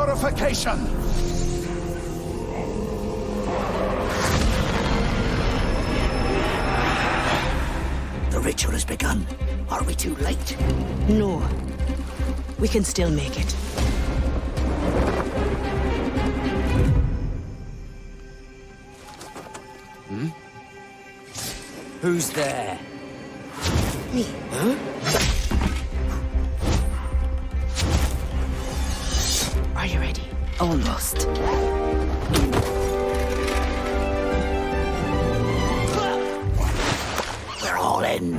purification! The ritual has begun. Are we too late? No. We can still make it. Who's there? Me. Huh? Are you ready? Almost. We're all in.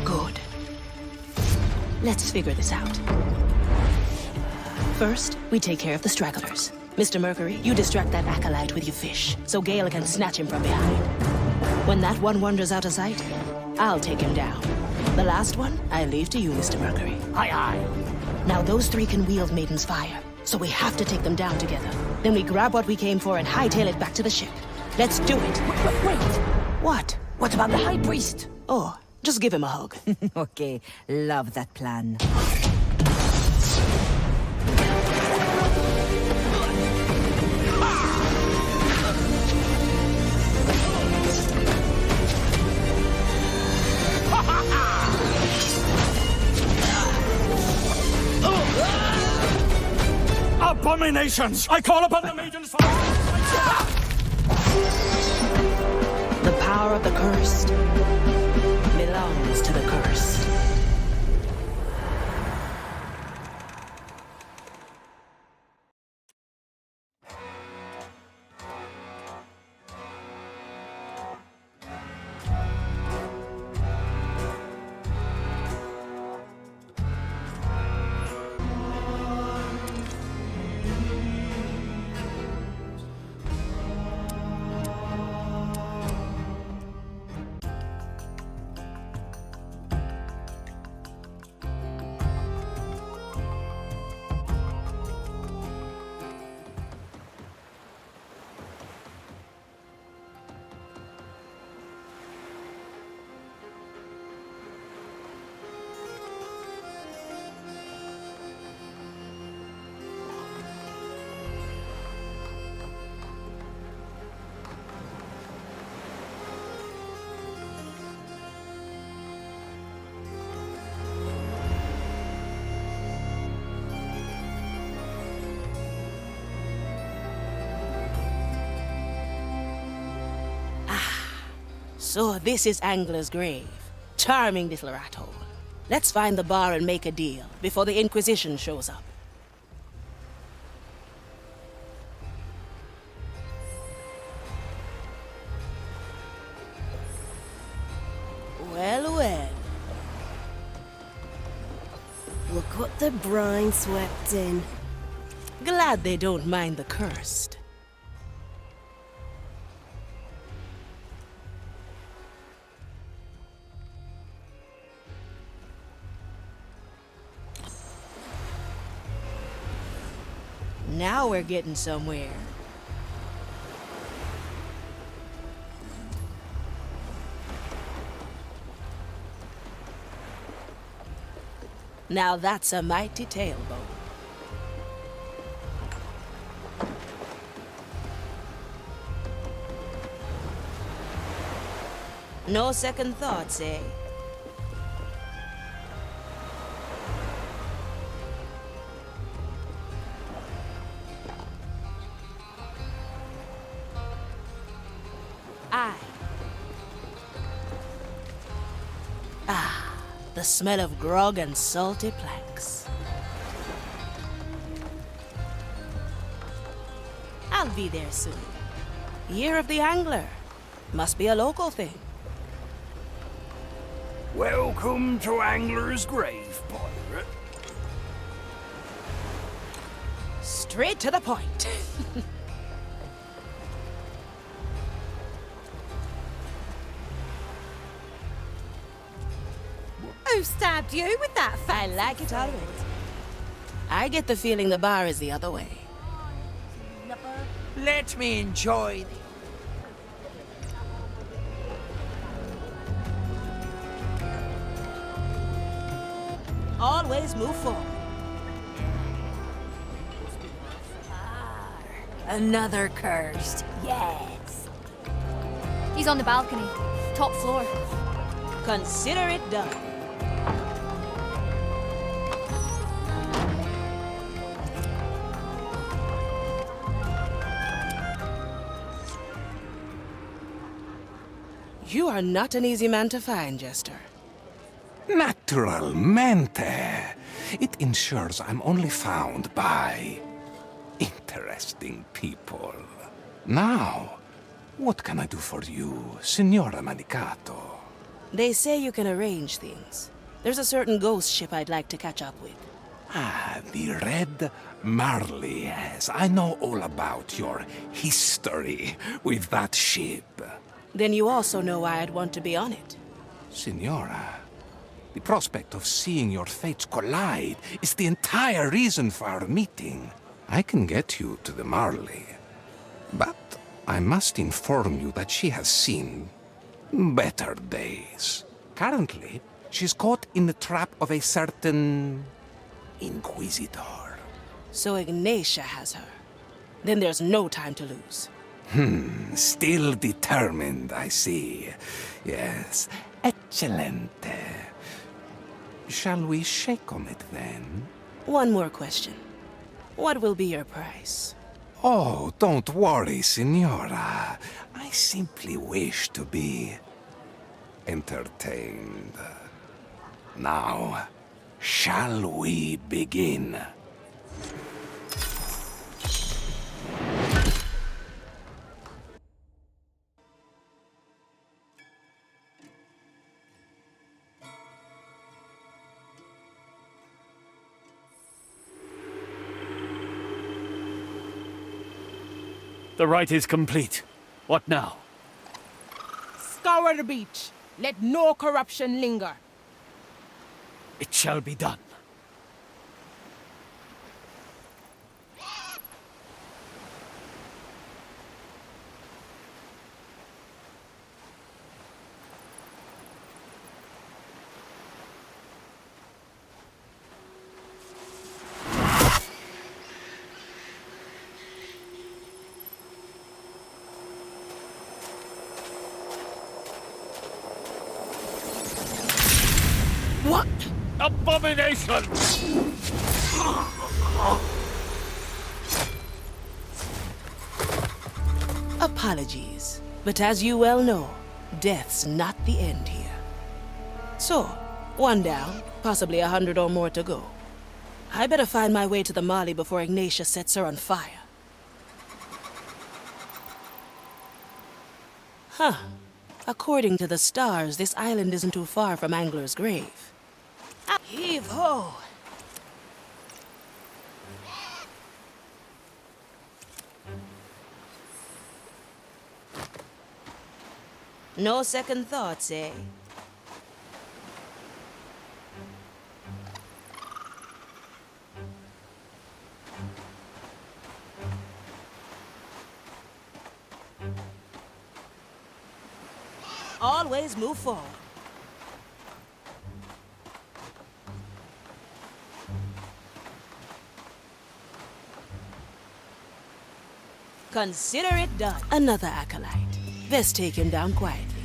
Good. Let's figure this out. First, we take care of the stragglers. Mr. Mercury, you distract that acolyte with your fish, so Gaelle can snatch him from behind. When that one wanders out of sight, I'll take him down. The last one, I leave to you, Mr. Mercury. Aye, aye. Now those three can wield Maiden's Fire, so we have to take them down together. Then we grab what we came for and hightail it back to the ship. Let's do it. Wait. What? What about the High Priest? Oh, just give him a hug. Okay, love that plan. Abominations! I call upon the Maiden's Fire! The power of the cursed belongs to the cursed. So this is Angler's grave. Charming little rat hole. Let's find the bar and make a deal before the Inquisition shows up. Well, well. Look what the brine swept in. Glad they don't mind the cursed. Now we're getting somewhere. Now that's a mighty tailbone. No second thoughts, eh? The smell of grog and salty planks. I'll be there soon. Year of the Angler. Must be a local thing. Welcome to Angler's grave, pirate. Straight to the point. Who stabbed you with that I like it already. I get the feeling the bar is the other way. Let me enjoy Always move forward. Another cursed. Yes. He's on the balcony. Top floor. Consider it done. You are not an easy man to find, Jester. Naturalmente. It ensures I'm only found by interesting people. Now, what can I do for you, Signora Manicato? They say you can arrange things. There's a certain ghost ship I'd like to catch up with. Ah, the Red Marley, yes. I know all about your history with that ship. Then you also know why I'd want to be on it. Signora, the prospect of seeing your fates collide is the entire reason for our meeting. I can get you to the Marley, but I must inform you that she has seen better days. Currently, she's caught in the trap of a certain Inquisitor. So Ignacia has her. Then there's no time to lose. Still determined, I see. Yes, excelente. Shall we shake on it then? One more question. What will be your price? Oh, don't worry, Signora. I simply wish to be entertained. Now, shall we begin? The rite is complete. What now? Scour the beach. Let no corruption linger. It shall be done. What? Abomination! Apologies, but as you well know, death's not the end here. So, one down, possibly 100 or more to go. I better find my way to the Marley before Ignacia sets her on fire. Huh. According to the stars, this island isn't too far from Angler's grave. Heave-ho! No second thoughts, eh? Always move forward. Consider it done. Another acolyte. Best take him down quietly.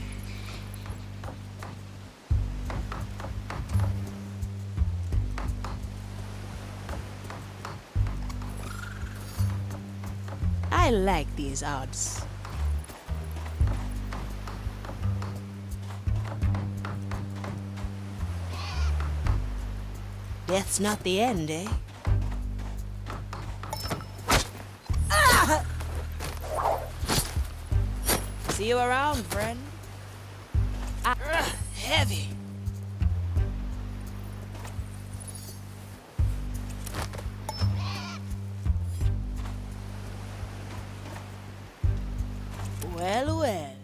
I like these odds. Death's not the end, eh? Ah! See you around, friend. Heavy. Well, well.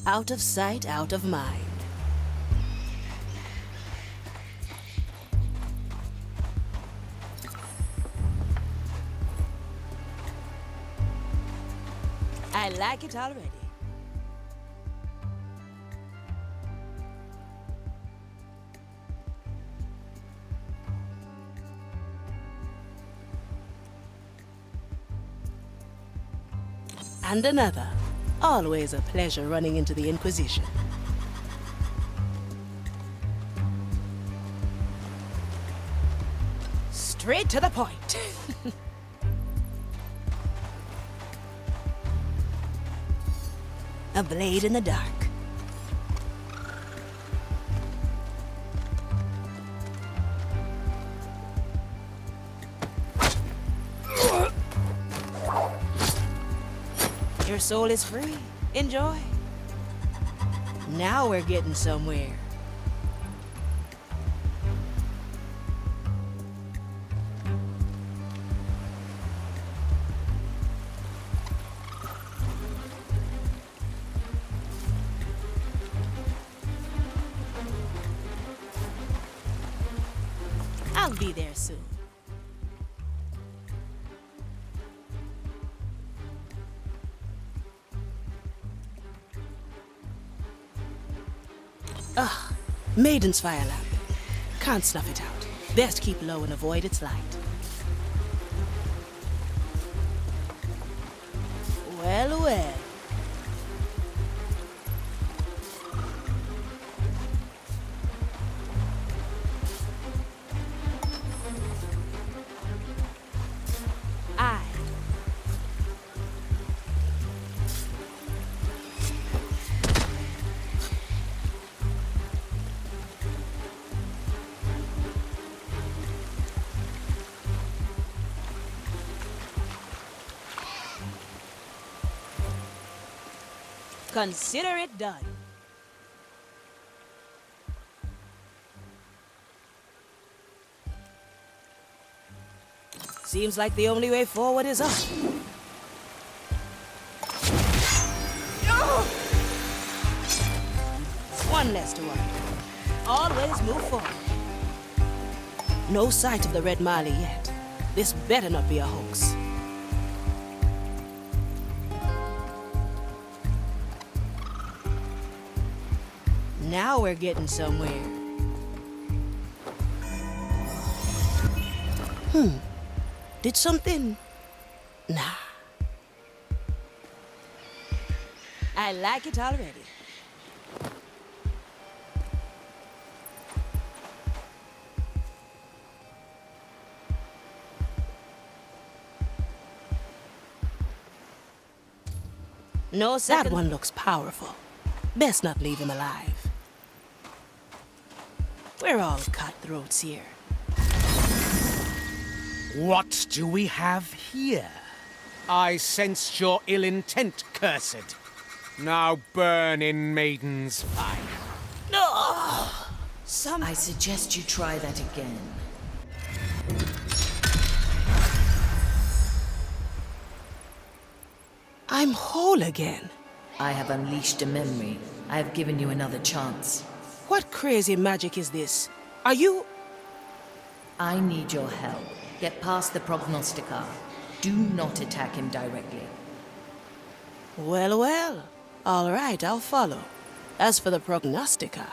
Out of sight, out of mind. I like it already. And another. Always a pleasure running into the Inquisition. Straight to the point. A blade in the dark. Your soul is free. Enjoy. Now we're getting somewhere. I'll be there soon. Ugh, Maiden's fire lamp. Can't snuff it out. Best keep low and avoid its light. Well, well. Consider it done. Seems like the only way forward is up. One less to worry. Always move forward. No sight of the red Marley yet. This better not be a hoax. Now we're getting somewhere. Did something? Nah. I like it already. No second. That one looks powerful. Best not leave him alive. We're all cutthroats here. What do we have here? I sensed your ill intent, cursed. Now burn in Maiden's fire. No! I suggest you try that again. I'm whole again. I have unleashed a memory. I have given you another chance. What crazy magic is this? Are you... I need your help. Get past the prognosticar. Do not attack him directly. Well, well. All right, I'll follow. As for the prognosticar,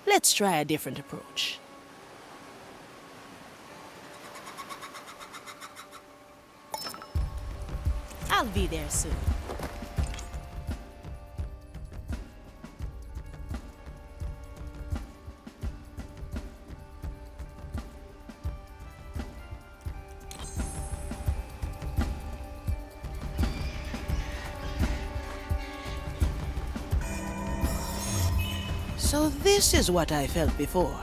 let's try a different approach. I'll be there soon. So this is what I felt before.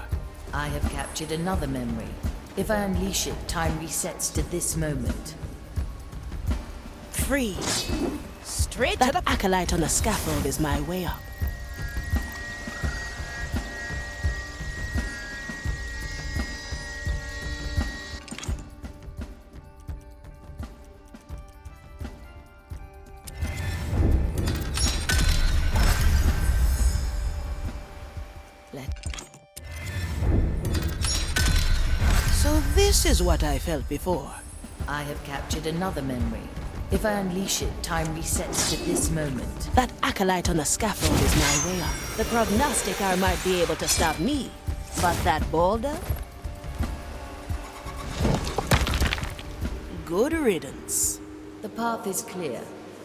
I have captured another memory. If I unleash it, time resets to this moment. Free. Straight to the acolyte on the scaffold is my way up. So this is what I felt before. I have captured another memory. If I unleash it, time resets to this moment. That acolyte on the scaffold is my way up. The prognosticar might be able to stop me, but that boulder? Good riddance. The path is clear.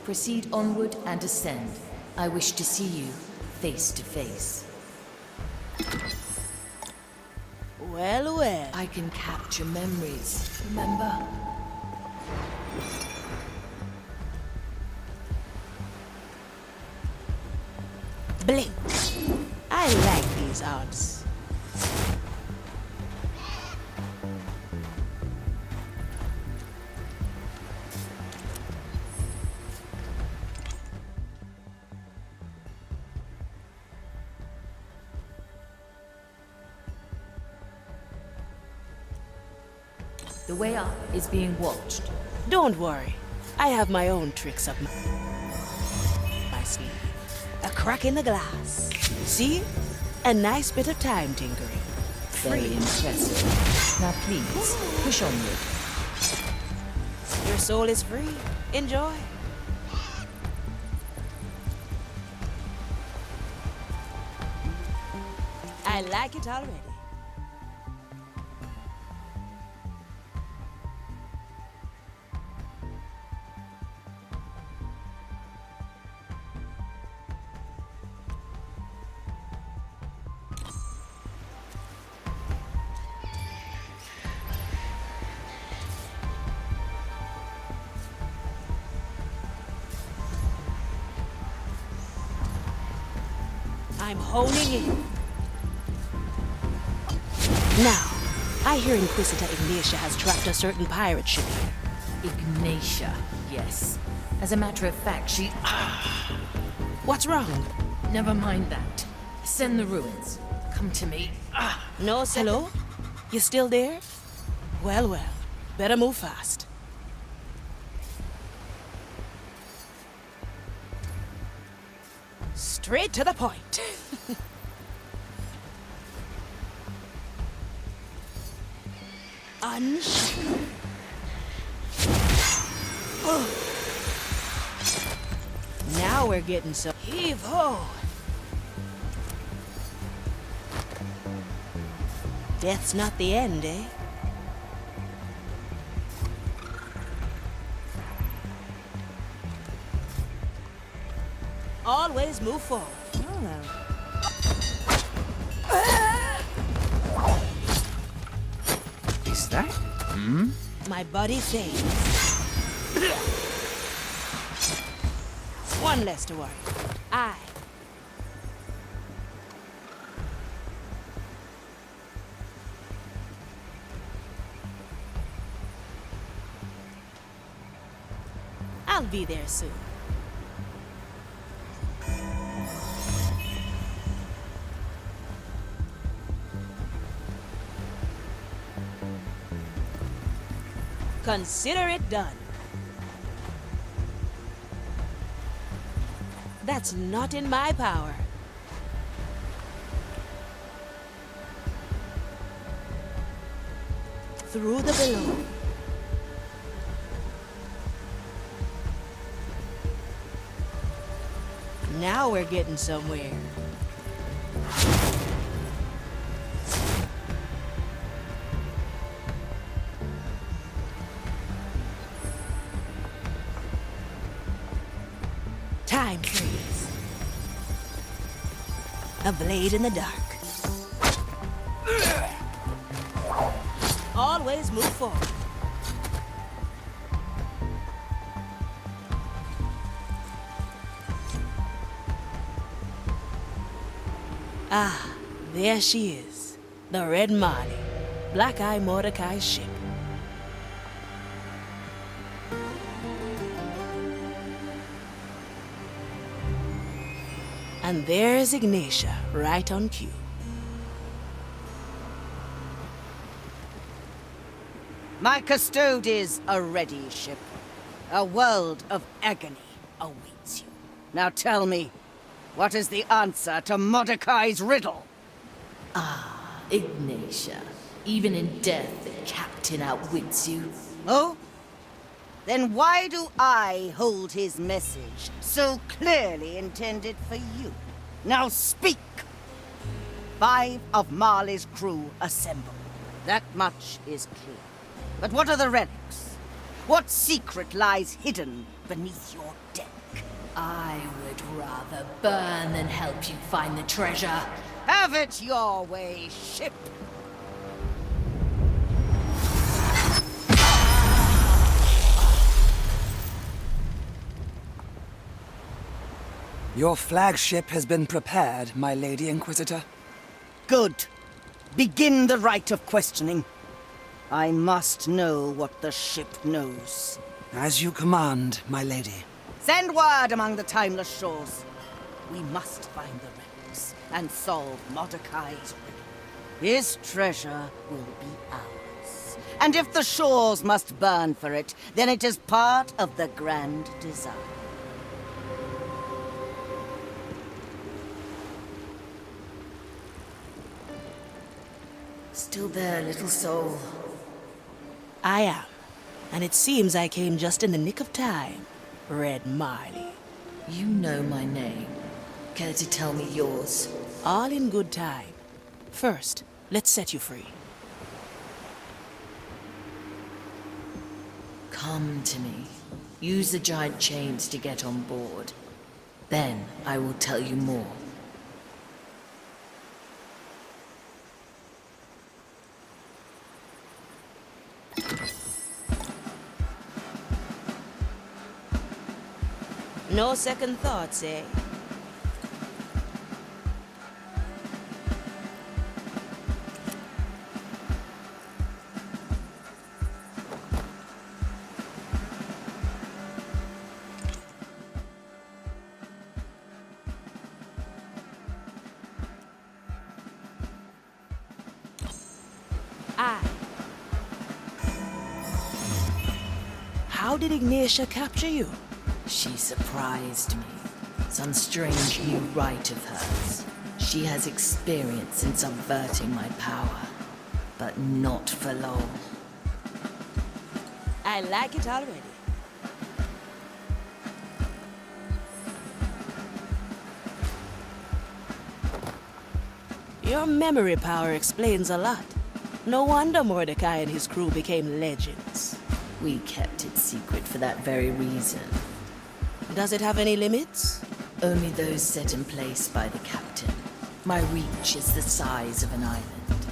Proceed onward and ascend. I wish to see you face to face. Well, well. I can capture memories, remember? Blink. I like these odds. The way up is being watched. Don't worry. I have my own tricks up my sleeve. A crack in the glass. See? A nice bit of time tinkering. Very impressive. Now please, push onward. Your soul is free. Enjoy. I like it already. I'm honing in. Now, I hear Inquisitor Ignacia has trapped a certain pirate ship here. Ignacia, yes. As a matter of fact, she... What's wrong? Never mind that. Send the ruins. Come to me. No, hello? You still there? Well, well. Better move fast. Straight to the point. Unshackled. Oh. Now we're getting so heave-ho. Death's not the end, eh? Always move forward. Is that? My body fades. One less to worry. I'll be there soon. Consider it done. That's not in my power. Through the below. Now we're getting somewhere. Time freeze. A blade in the dark. Always move forward. Ah, there she is. The Red Marley. Black Eye Mordecai's ship. And there's Ignacia, right on cue. My custode is a ready ship. A world of agony awaits you. Now tell me, what is the answer to Mordecai's riddle? Ignacia. Even in death, the captain outwits you. Oh? Then why do I hold his message so clearly intended for you? Now speak! 5 of Marley's crew assemble. That much is clear. But what are the relics? What secret lies hidden beneath your deck. I would rather burn than help you find the treasure. Have it your way, ship. Your flagship has been prepared, my Lady Inquisitor. Good. Begin the rite of questioning. I must know what the ship knows. As you command, my lady. Send word among the timeless shores. We must find the relics and solve Mordecai's riddle. His treasure will be ours. And if the shores must burn for it, then it is part of the grand design. Still there, little soul. I am. And it seems I came just in the nick of time, Red Marley. You know my name. Care to tell me yours? All in good time. First, let's set you free. Come to me. Use the giant chains to get on board. Then I will tell you more. No second thoughts, eh? How did Ignacia capture you? She surprised me. Some strange new right of hers. She has experience in subverting my power, but not for long. I like it already. Your memory power explains a lot. No wonder Mordecai and his crew became legends. We kept it secret for that very reason. Does it have any limits? Only those set in place by the captain. My reach is the size of an island.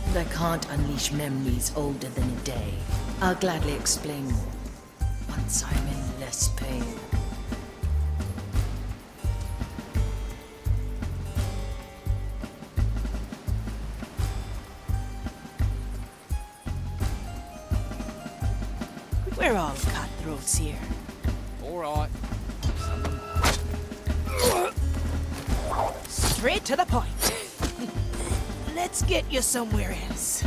And I can't unleash memories older than a day. I'll gladly explain more, once I'm in less pain. We're all cutthroats here. All right. Straight to the point. Let's get you somewhere else.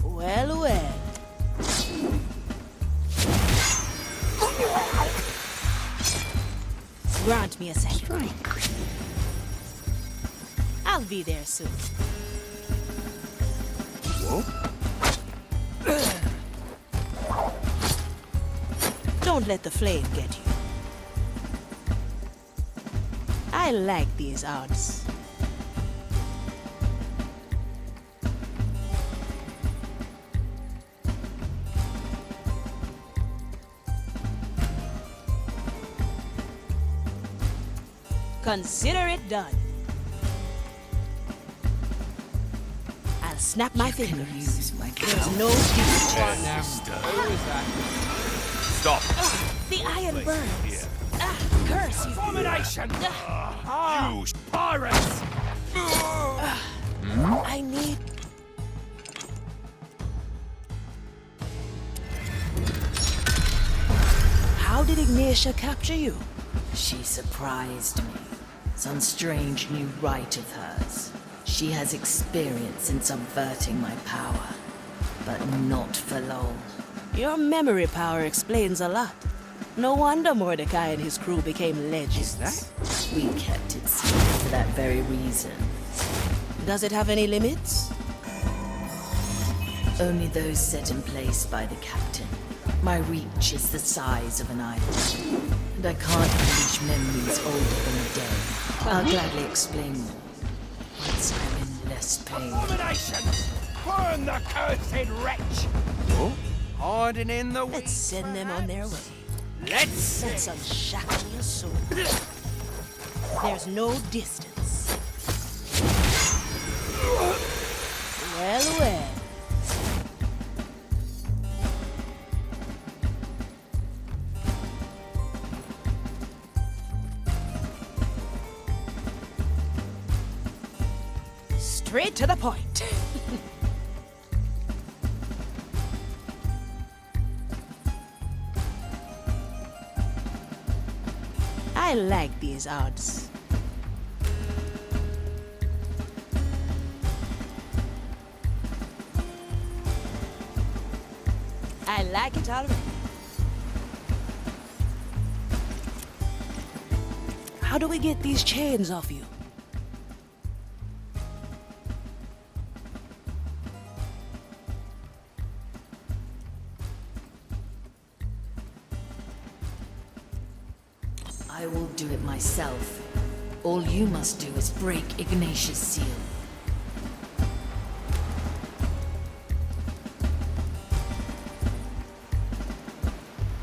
Well, well. Grant me a second. I'll be there soon. Don't let the flame get you. I like these odds. Consider it done. I'll snap my fingers. Use my There's no future. Stop. The iron burns. Curse you. Abomination! You pirates! I need... How did Ignacia capture you? She surprised me. Some strange new right of hers. She has experience in subverting my power, but not for long. Your memory power explains a lot. No wonder Mordecai and his crew became legends. We kept it secret for that very reason. Does it have any limits? Only those set in place by the captain. My reach is the size of an island, and I can't unleash memories older than a day. I'll gladly explain more, once I'm in less price paid. Abominations! Burn the cursed wretch! Oh, hiding in the Let's send them on their way. Let's Let's unshackle your soul. There's no distance. Well, well. Straight to the point. I like these odds. I like it already. How do we get these chains off you? I will do it myself. All you must do is break Ignacia's seal.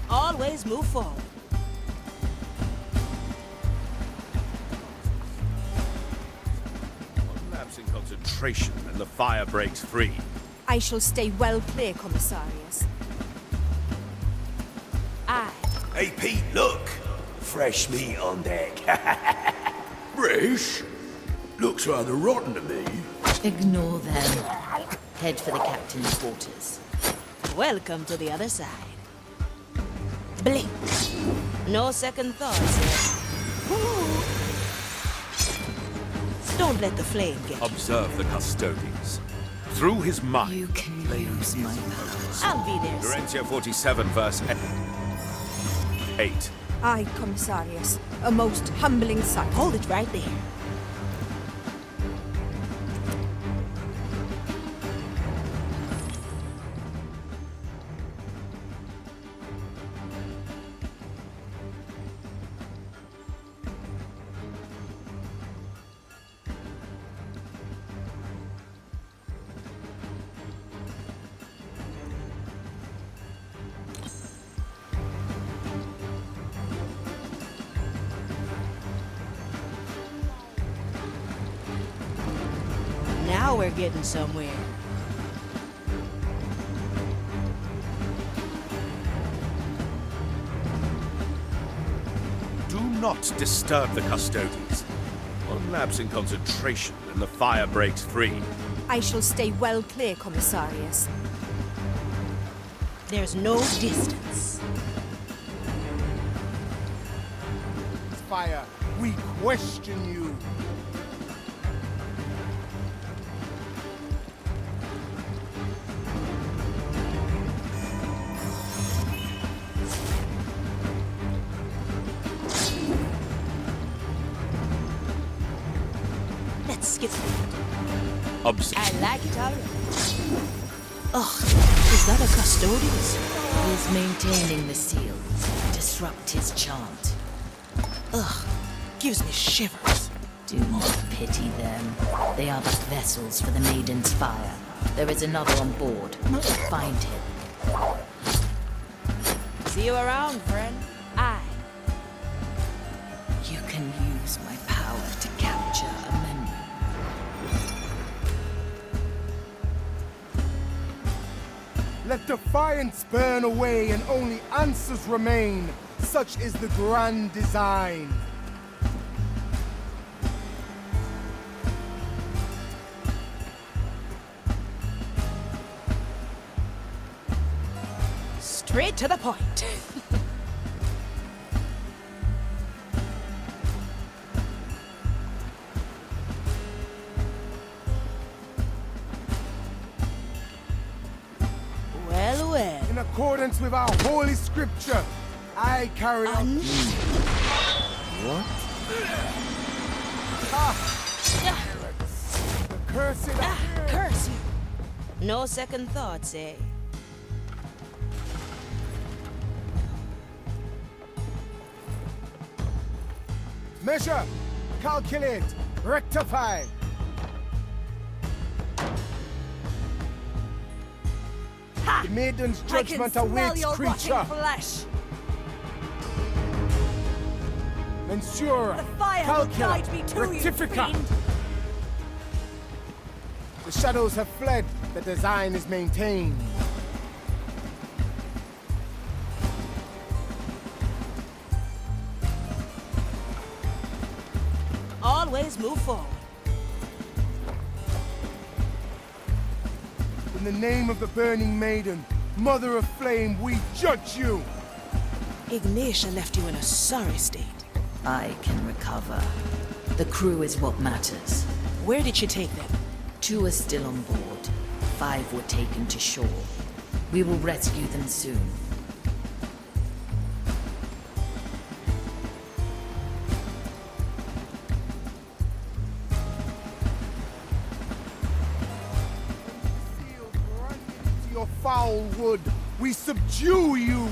Always move forward. One lapse in concentration and the fire breaks free. I shall stay well clear, Commissarius. Aye. Hey, Pete, look! Fresh meat on deck. Fresh? Looks rather rotten to me. Ignore them. Head for the captain's quarters. Welcome to the other side. Blink. No second thoughts here. Don't let the flame get you. Observe the custodians. Through his mind. You can use my powers. I'll be there soon. Laurentio 47, verse 8. Aye, Commissarius. A most humbling sight. Hold it right there. Now we're getting somewhere. Do not disturb the custodians. One lapse in concentration and the fire breaks free. I shall stay well clear, Commissarius. There's no distance. Fire, we question you. Let's skip. Observe. I like it already. Ugh, is that a custodian's? He is maintaining the seal. Disrupt his chant. Ugh, gives me shivers. Do not pity them. They are but vessels for the Maiden's fire. There is another on board. Find him. See you around, friend. Aye. You can use my power to capture a memory. Let defiance burn away and only answers remain. Such is the grand design. Straight to the point. Well, well. In accordance with our holy scripture, I carry on. What? The cursed Curse you. No second thoughts, eh? Measure, calculate, rectify. The maiden's judgment I can smell awaits, your creature. rotting flesh. Mensura, The fire will guide me to you, Rectifica. fiend. The shadows have fled. The design is maintained. Always move forward. In the name of the Burning Maiden, Mother of Flame, we judge you! Ignacia left you in a sorry state. I can recover. The crew is what matters. Where did she take them? 2 are still on board. 5 were taken to shore. We will rescue them soon. Your foul wood, we subdue you!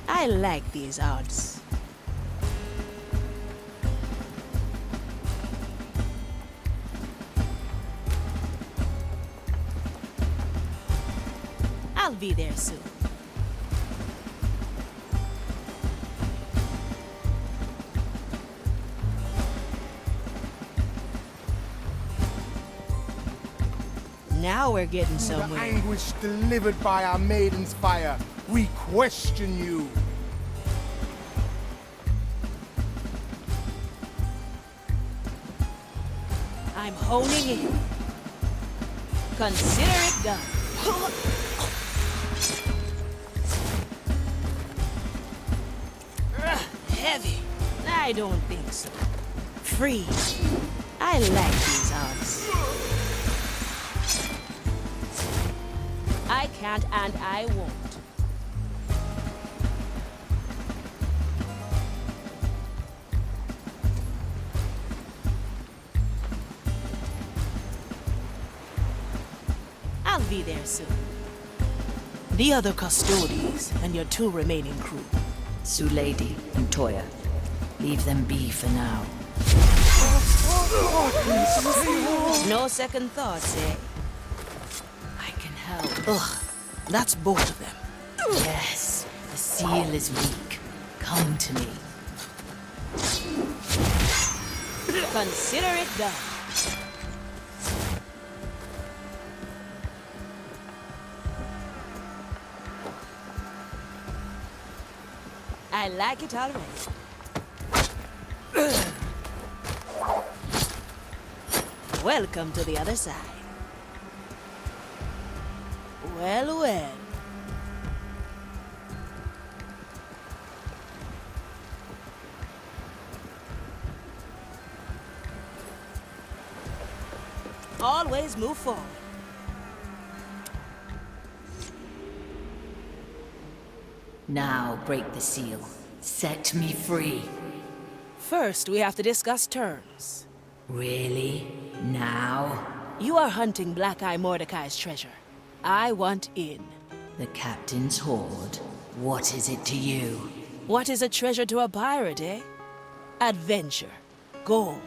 I like these odds. I'll be there soon. Now we're getting The somewhere. anguish delivered by our maiden's fire, we question you. I'm honing in. Consider it done. Heavy. I don't think so. Freeze. I like these odds. I can't and I won't. I'll be there soon. The other custodians and your 2 remaining crew. Lady and Toya. Leave them be for now. No second thoughts, eh? I can help. Ugh, that's both of them. Yes, the seal is weak. Come to me. Consider it done. I like it already. Welcome to the other side. Well, well. Always move forward. Now break the seal. Set me free. First, we have to discuss terms. Really? Now? You are hunting Black Eye Mordecai's treasure. I want in. The captain's hoard. What is it to you? What is a treasure to a pirate, eh? Adventure. Gold.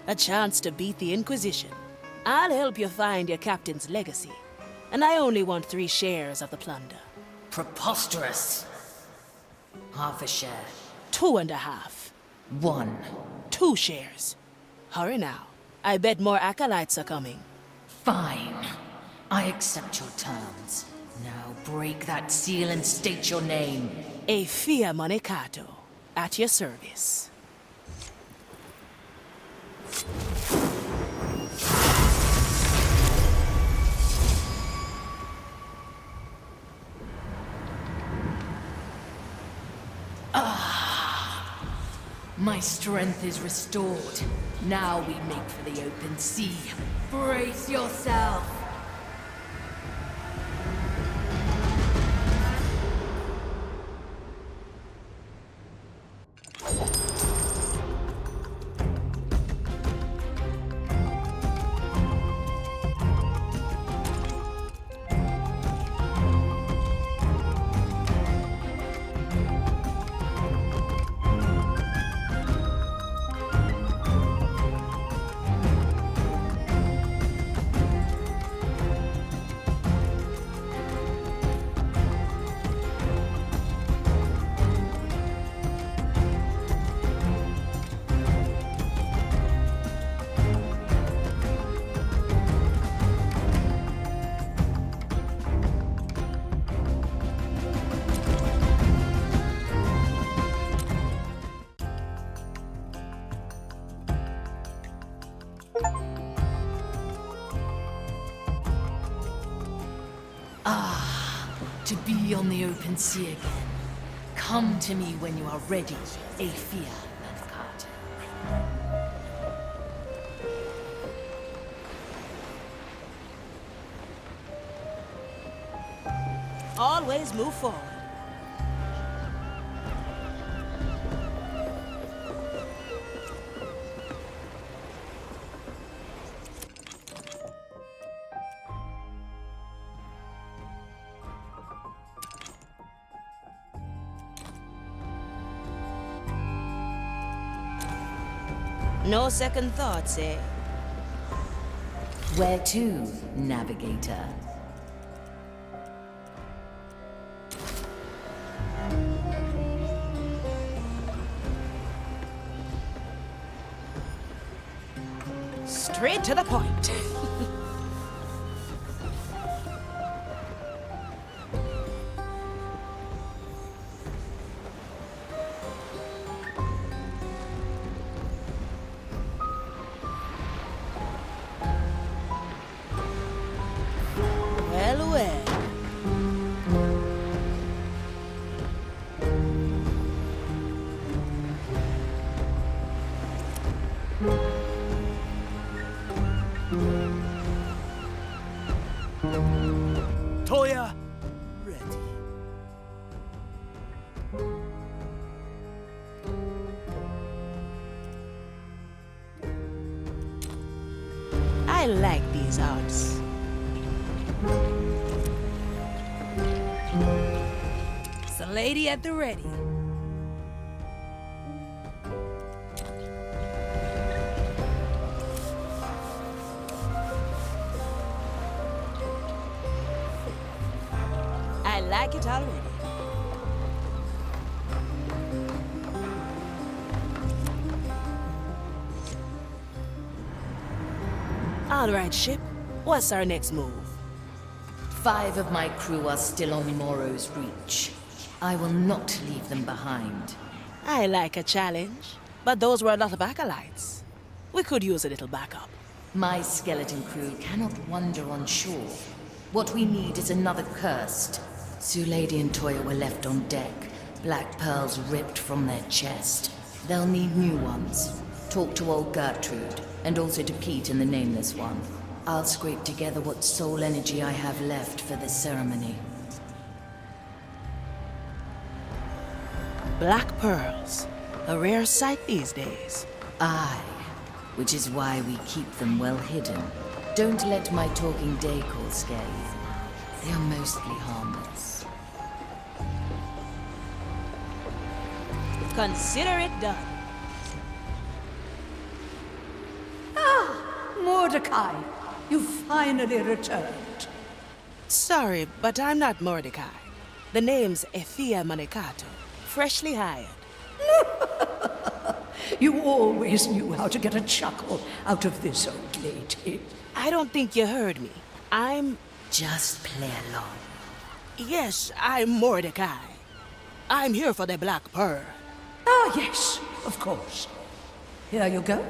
A chance to beat the Inquisition. I'll help you find your captain's legacy. And I only want 3 shares of the plunder. Preposterous. Half a share. 2.5. 1. 2 shares. Hurry now. I bet more acolytes are coming. Fine. I accept your terms. Now break that seal and state your name. A Fia Monecato. At your service. My strength is restored. Now we make for the open sea. Brace yourself! the open sea again. Come to me when you are ready, Aethia Mancato. Always move forward. No second thoughts, eh? Where to, navigator? Straight to the point. Well, well. Toya, ready. I like these odds. It's a lady at the ready. I like it already. All right, ship. What's our next move? 5 of my crew are still on Morrow's reach. I will not leave them behind. I like a challenge, but those were a lot of acolytes. We could use a little backup. My skeleton crew cannot wander on shore. What we need is another cursed. Lady and Toya were left on deck, black pearls ripped from their chest. They'll need new ones. Talk to old Gertrude, and also to Pete and the Nameless One. I'll scrape together what soul energy I have left for this ceremony. Black pearls. A rare sight these days. Aye, which is why we keep them well hidden. Don't let my talking decor scare you. They are mostly harmless. Consider it done. Mordecai, you finally returned. Sorry, but I'm not Mordecai. The name's Aethia Mancato, freshly hired. You always knew how to get a chuckle out of this old lady. I don't think you heard me. I'm... Just play along. Yes, I'm Mordecai. I'm here for the Black Pearl. Ah, yes, of course. Here you go.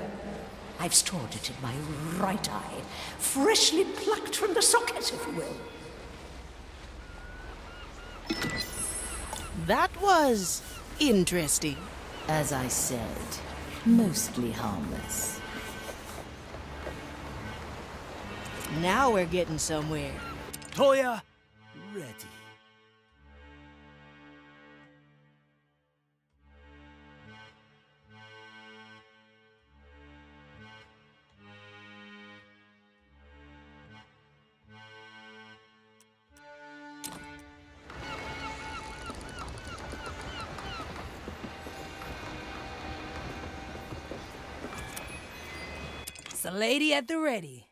I've stored it in my right eye, freshly plucked from the socket, if you will. That was interesting. As I said, mostly harmless. Now we're getting somewhere. Toya, ready. It's a lady at the ready.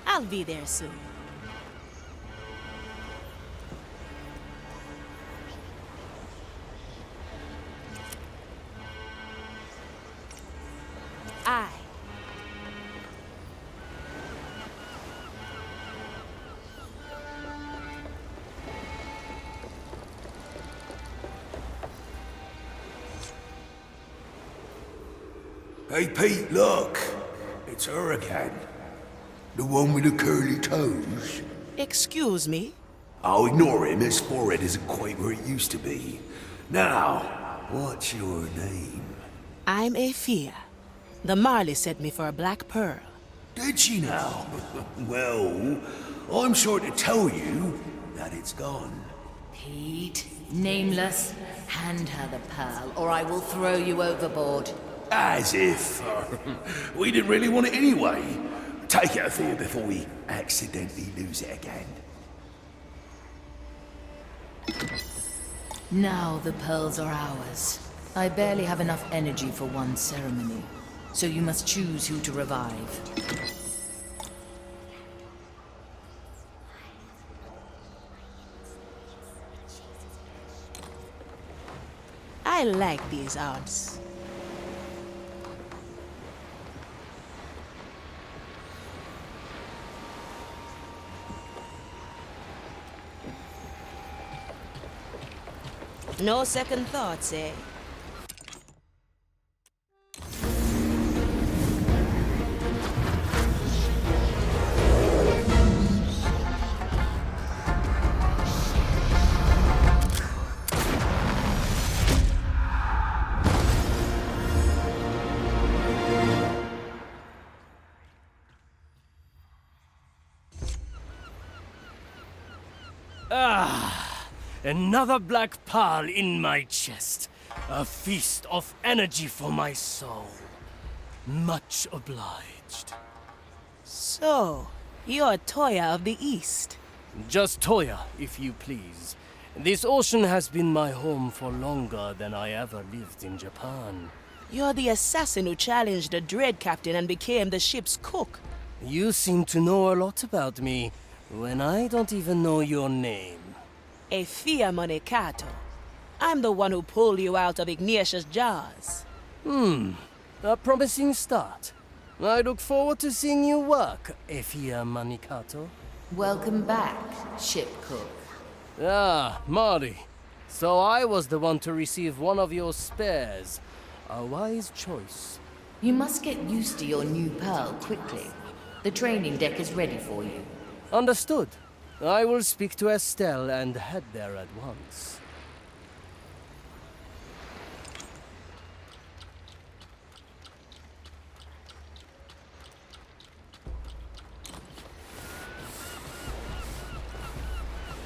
I'll be there soon. Aye. Hey, Pete, look. It's her again. The one with the curly toes. Excuse me? I'll ignore him. His forehead isn't quite where it used to be. Now, what's your name? I'm Afia. The Marley sent me for a black pearl. Did she now? Well, I'm sure to tell you that it's gone. Pete, nameless, hand her the pearl, or I will throw you overboard. As if. We didn't really want it anyway. Take it, Afia, before we accidentally lose it again. Now the pearls are ours. I barely have enough energy for one ceremony, so you must choose who to revive. I like these odds. No second thoughts, eh? Another black pearl in my chest. A feast of energy for my soul. Much obliged. So, you're Toya of the East. Just Toya, if you please. This ocean has been my home for longer than I ever lived in Japan. You're the assassin who challenged the Dread Captain and became the ship's cook. You seem to know a lot about me, when I don't even know your name. Afia Monecato. I'm the one who pulled you out of Ignacia's jaws. A promising start. I look forward to seeing you work, Afia Monecato. Welcome back, ship cook. Ah, Marley. So I was the one to receive one of your spares. A wise choice. You must get used to your new pearl quickly. The training deck is ready for you. Understood. I will speak to Estelle and head there at once.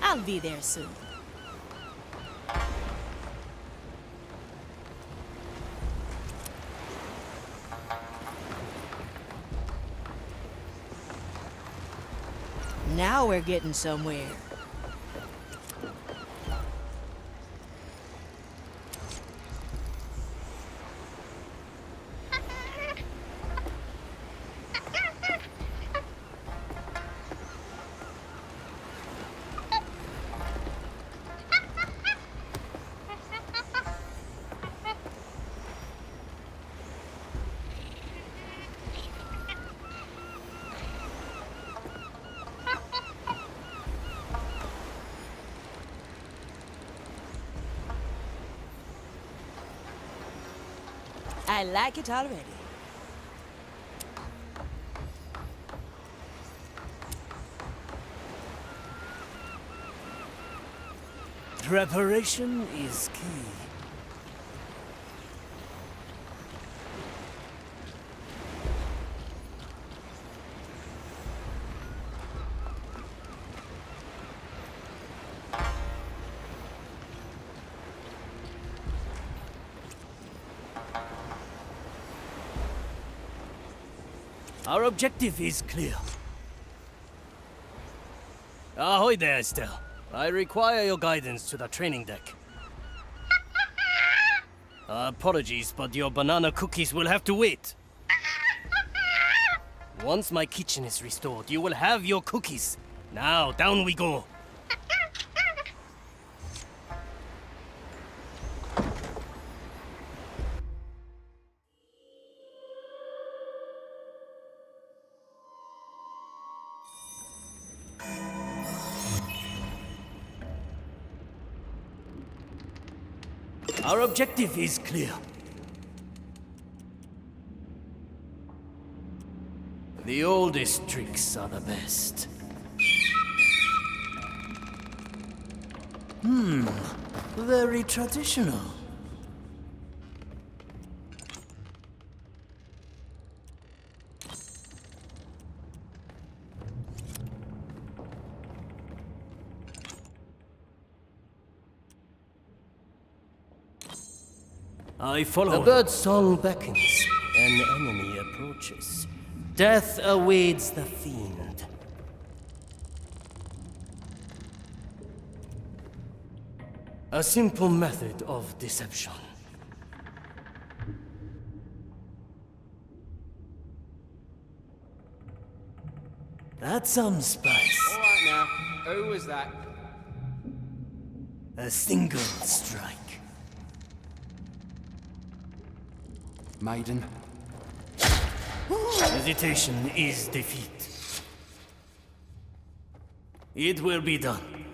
I'll be there soon. Now we're getting somewhere. I like it already. Preparation is key. Our objective is clear. Ahoy there, Estelle. I require your guidance to the training deck. Apologies, but your banana cookies will have to wait. Once my kitchen is restored, you will have your cookies. Now, down we go. Our objective is clear. The oldest tricks are the best. Very traditional. I follow. The bird's song beckons. An enemy approaches. Death awaits the fiend. A simple method of deception. That's some spice. All right now. Who was that? A single strike. Maiden. Hesitation is defeat. It will be done.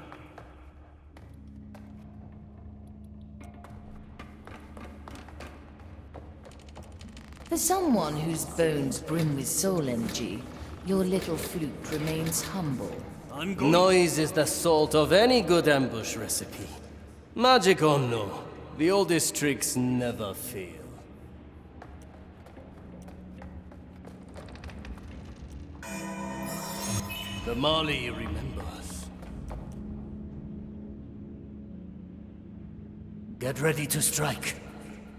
For someone whose bones brim with soul energy, your little flute remains humble. Noise is the salt of any good ambush recipe. Magic or no, the oldest tricks never fail. The Marley remembers. Get ready to strike.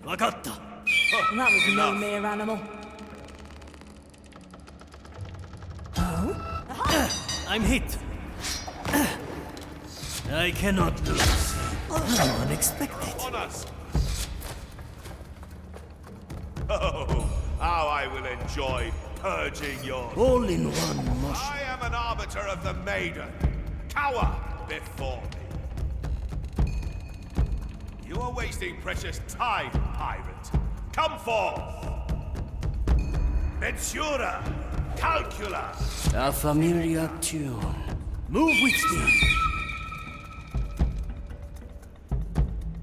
Vagatta! That was no mere animal. I'm hit. I cannot lose. Unexpected. On us! Oh, how I will enjoy purging your... All in one motion. I am an arbiter of the Maiden. Cower before me. You are wasting precious time, pirate. Come forth! Mensura! Calcula! A familiar tune. Move with me.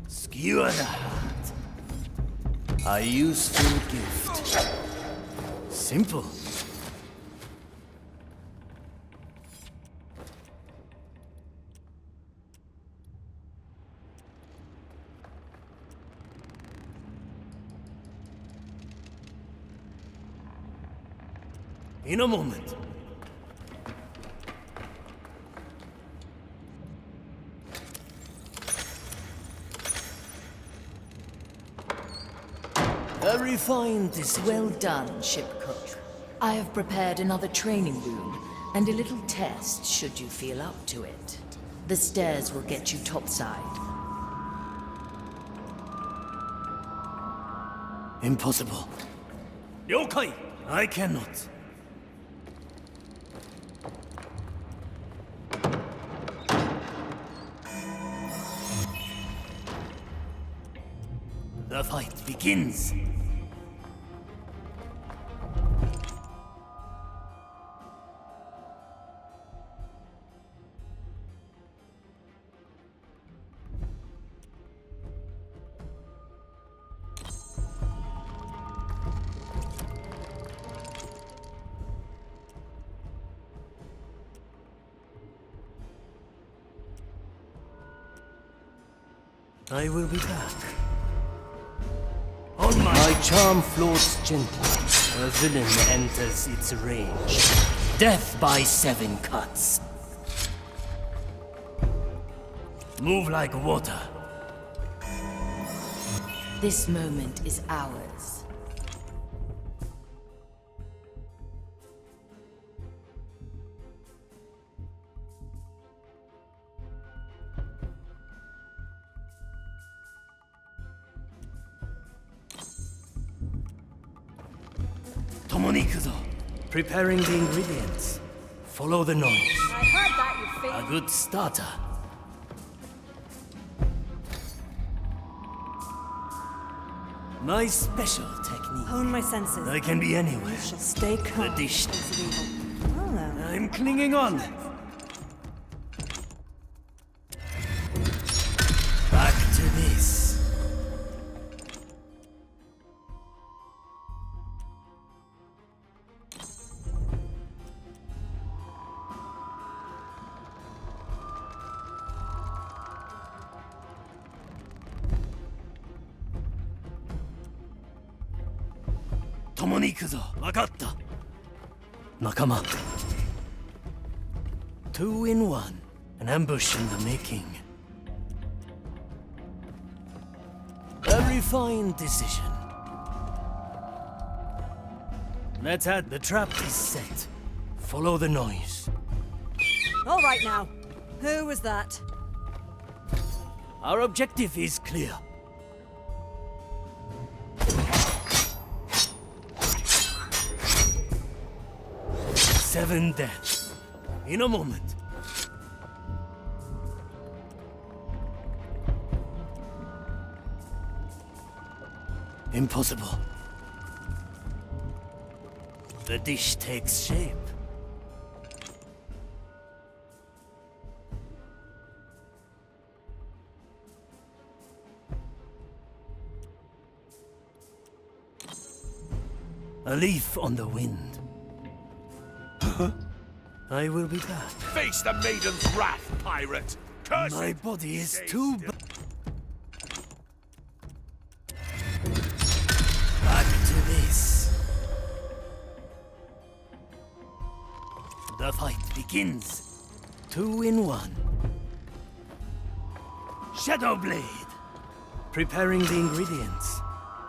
Skewer the heart. A useful gift. Simple. In a moment. A refined decision. Well done, shipcook. I have prepared another training room and a little test should you feel up to it. The stairs will get you topside. Impossible. Yokai! I cannot. The fight begins. I will be back. On my charm floats gently. A villain enters its range. Death by 7 cuts. Move like water. This moment is ours. Tomonikuzo. Preparing the ingredients. Follow the noise. I heard that, you fiend. A good starter. My special technique. Hone my senses. I can be anywhere. You shall stay calm. The dish. Hello. I'm clinging on. Back to this. 共に行くぞ。わかった。仲間。Two in one. An ambush in the making. A refined decision. Let's add the trap is set. Follow the noise. All right now. Who was that? Our objective is clear. Seven deaths. In a moment. Impossible. The dish takes shape. A leaf on the wind. I will be back. Face the maiden's wrath, pirate! Curse My it! body is too back to this. The fight begins. Two in one. Shadow Blade. Preparing the ingredients.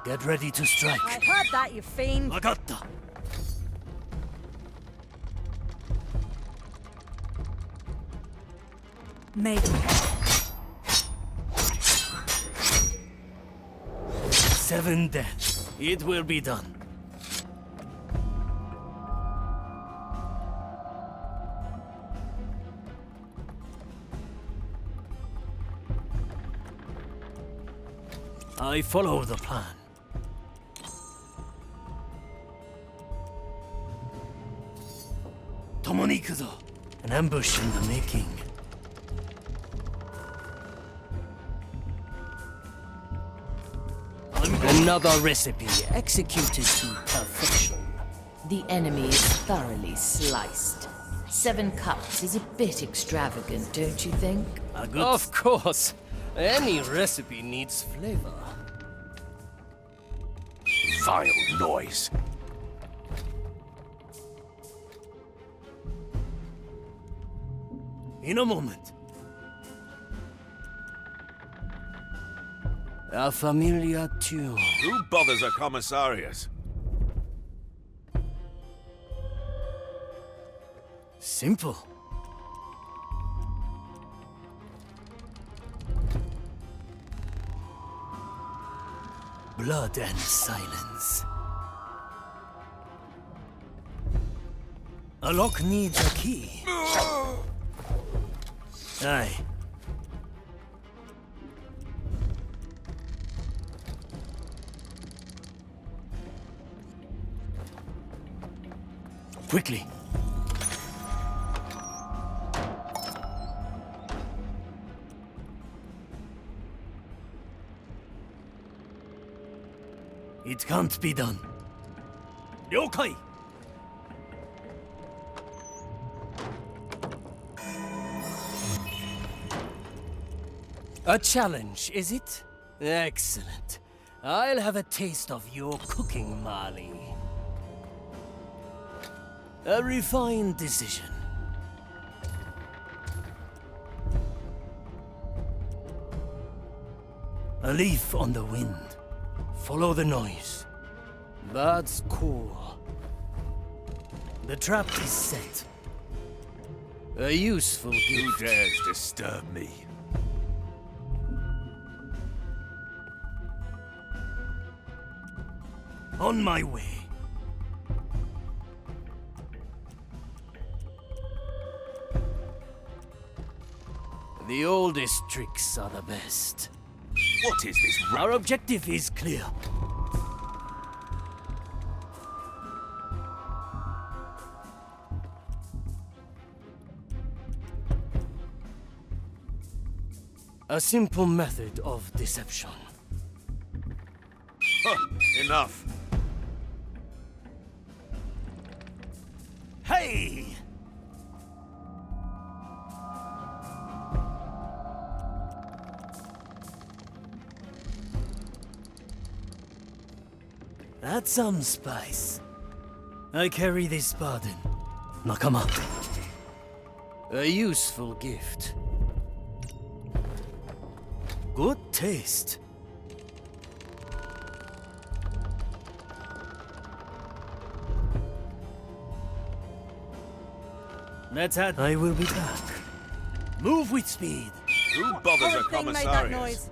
Get ready to strike. I heard that, you fiend. Wagatta. Maiden. Seven deaths. It will be done. I follow the plan. Tomonikuzo. An ambush in the making. Another recipe executed to perfection. The enemy is thoroughly sliced. 7 cups is a bit extravagant, don't you think? Of course. Any recipe needs flavor. Vile noise. In a moment. A familiar tune. Who bothers a commissariat? Simple. Blood and silence. A lock needs a key. Aye. Quickly. It can't be done. Ryokai! A challenge, is it? Excellent. I'll have a taste of your cooking, Marley. A refined decision. A leaf on the wind. Follow the noise. That's cool. The trap is set. A useful gift. Who dares disturb me? On my way. The oldest tricks are the best. What is this? Our objective is clear. A simple method of deception. Enough. Hey! That's some spice. I carry this burden. Nakama. A useful gift. Good taste. Let's add. I will be back. Move with speed. Who bothers a commissarius?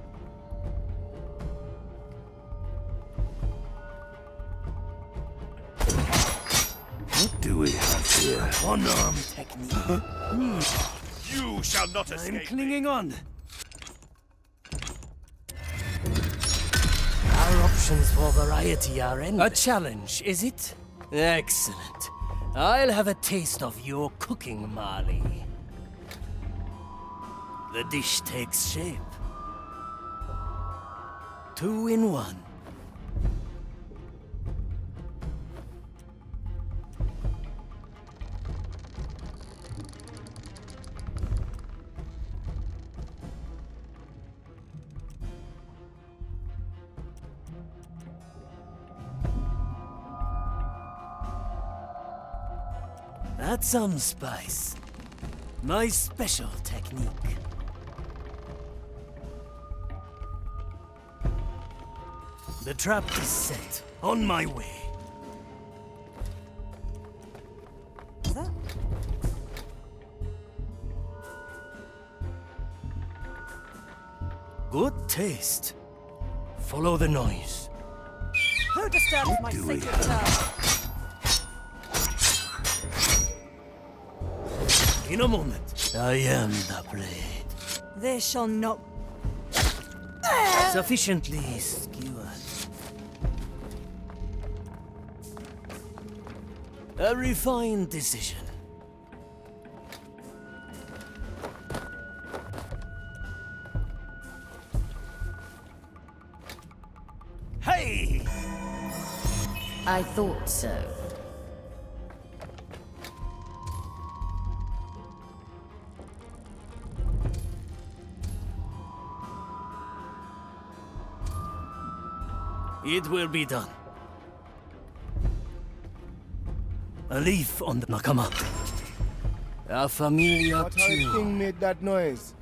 What do we have here? One-arm technique. You shall not escape. I'm clinging on. Our options for variety are endless. A challenge, is it? Excellent. I'll have a taste of your cooking, Marley. The dish takes shape. 2 in 1. That's some spice. My special technique. The trap is set. On my way. Good taste. Follow the noise. Who disturbs my sacred turf? In a moment. I am the blade. They shall not. Sufficiently skewered. A refined decision. Hey! I thought so. It will be done. A leaf on the Nakama. A familiar What tune. thing made that noise?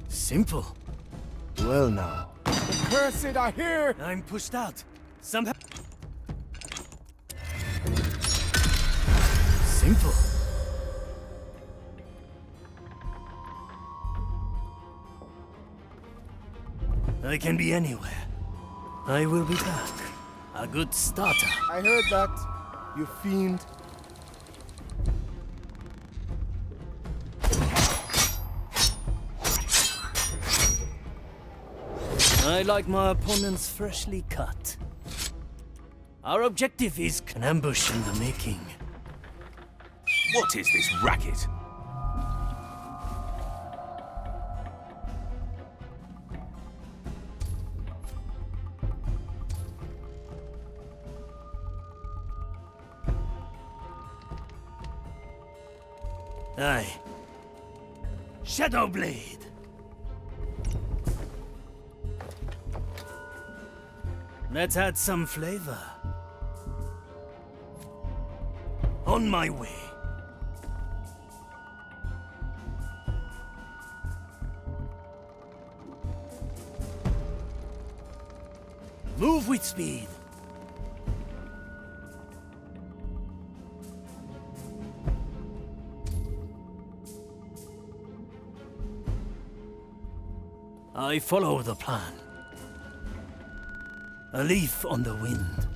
Simple. Well now. The cursed are here! I'm pushed out. Somehow. Simple. I can be anywhere. I will be back. A good starter. I heard that, you fiend. I like my opponents freshly cut. Our objective is an ambush in the making. What is this racket? Aye. Shadow Blade. Let's add some flavor. On my way. Move with speed. I follow the plan. A leaf on the wind.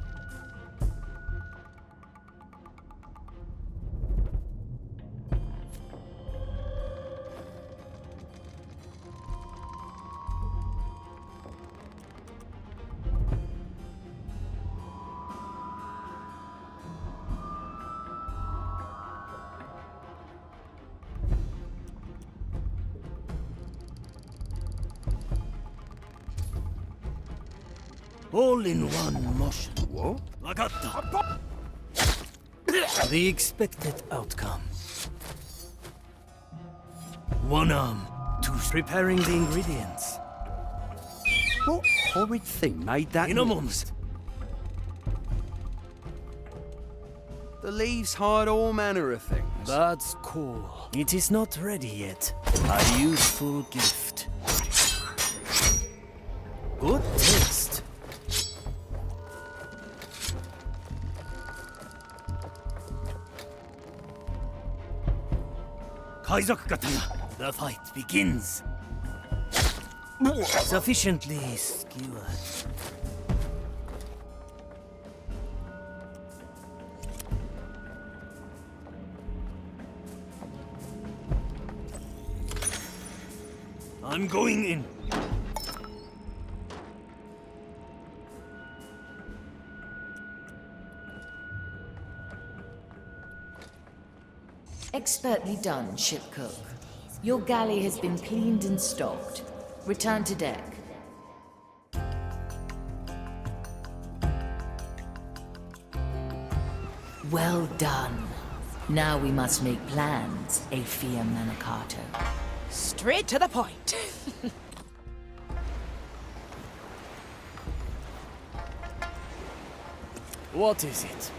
All in one motion. What? Lagatta. The expected outcome. One arm, two preparing the ingredients. What horrid thing made that In a noise? moment. The leaves hide all manner of things. That's cool. It is not ready yet. A useful gift. Good taste. The fight begins. Sufficiently skewered. I'm going in. Expertly done, ship cook. Your galley has been cleaned and stocked. Return to deck. Well done. Now we must make plans, Aphia Manicato. Straight to the point. What is it?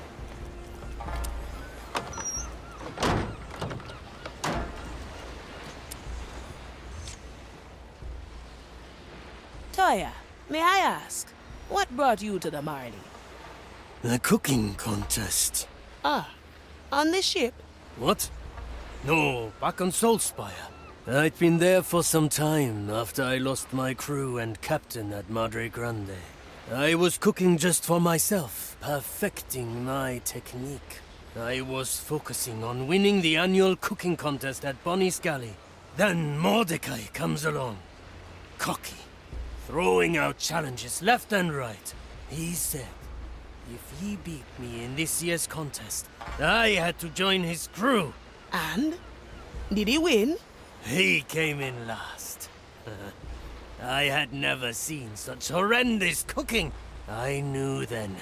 Toya, may I ask, what brought you to the Marley? The cooking contest. Ah, on this ship? What? No, back on Soulspire. I'd been there for some time after I lost my crew and captain at Madre Grande. I was cooking just for myself, perfecting my technique. I was focusing on winning the annual cooking contest at Bonnie's Galley. Then Mordecai comes along. Cocky. Throwing out challenges left and right. He said, if he beat me in this year's contest, I had to join his crew. And? Did he win? He came in last. I had never seen such horrendous cooking. I knew then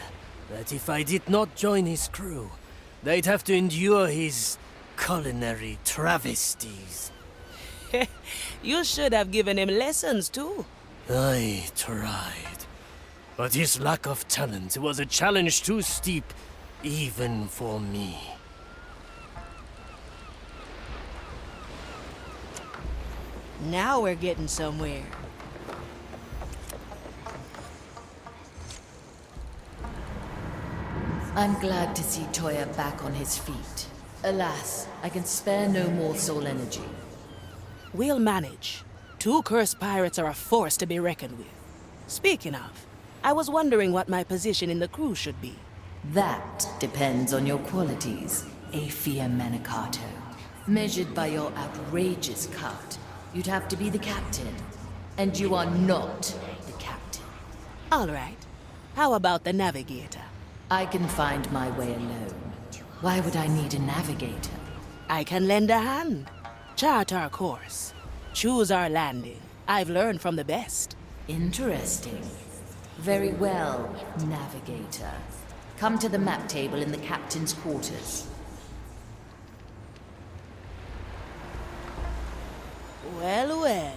that if I did not join his crew, they'd have to endure his culinary travesties. You should have given him lessons too. I tried. But his lack of talent was a challenge too steep, even for me. Now we're getting somewhere. I'm glad to see Toya back on his feet. Alas, I can spare no more soul energy. We'll manage. 2 cursed pirates are a force to be reckoned with. Speaking of, I was wondering what my position in the crew should be. That depends on your qualities, Aphia Manicato. Measured by your outrageous cut, you'd have to be the captain. And you are not the captain. All right. How about the navigator? I can find my way alone. Why would I need a navigator? I can lend a hand. Chart our course. Choose our landing. I've learned from the best. Interesting. Very well, navigator. Come to the map table in the captain's quarters. Well, well.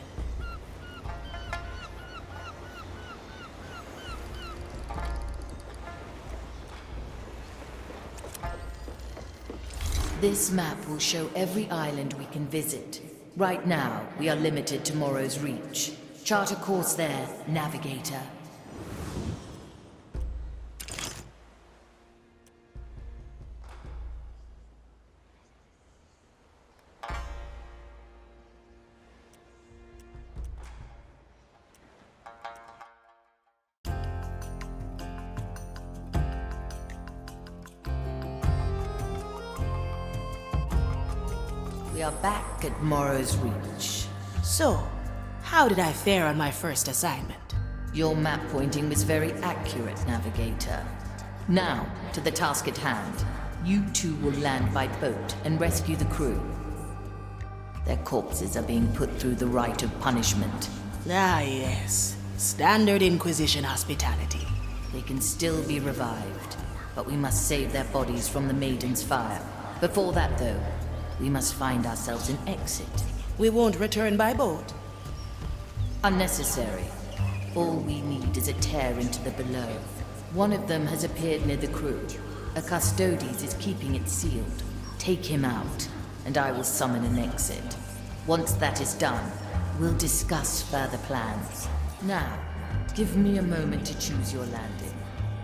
This map will show every island we can visit. Right now, we are limited to Morrow's reach. Chart a course there, navigator. We are back at Morrow's reach. So, how did I fare on my first assignment? Your map pointing was very accurate, navigator. Now, to the task at hand. You two will land by boat and rescue the crew. Their corpses are being put through the rite of punishment. Ah, yes. Standard Inquisition hospitality. They can still be revived, but we must save their bodies from the Maiden's fire. Before that, though, we must find ourselves an exit. We won't return by boat. Unnecessary. All we need is a tear into the below. One of them has appeared near the crew. A custodes is keeping it sealed. Take him out, and I will summon an exit. Once that is done, we'll discuss further plans. Now, give me a moment to choose your landing.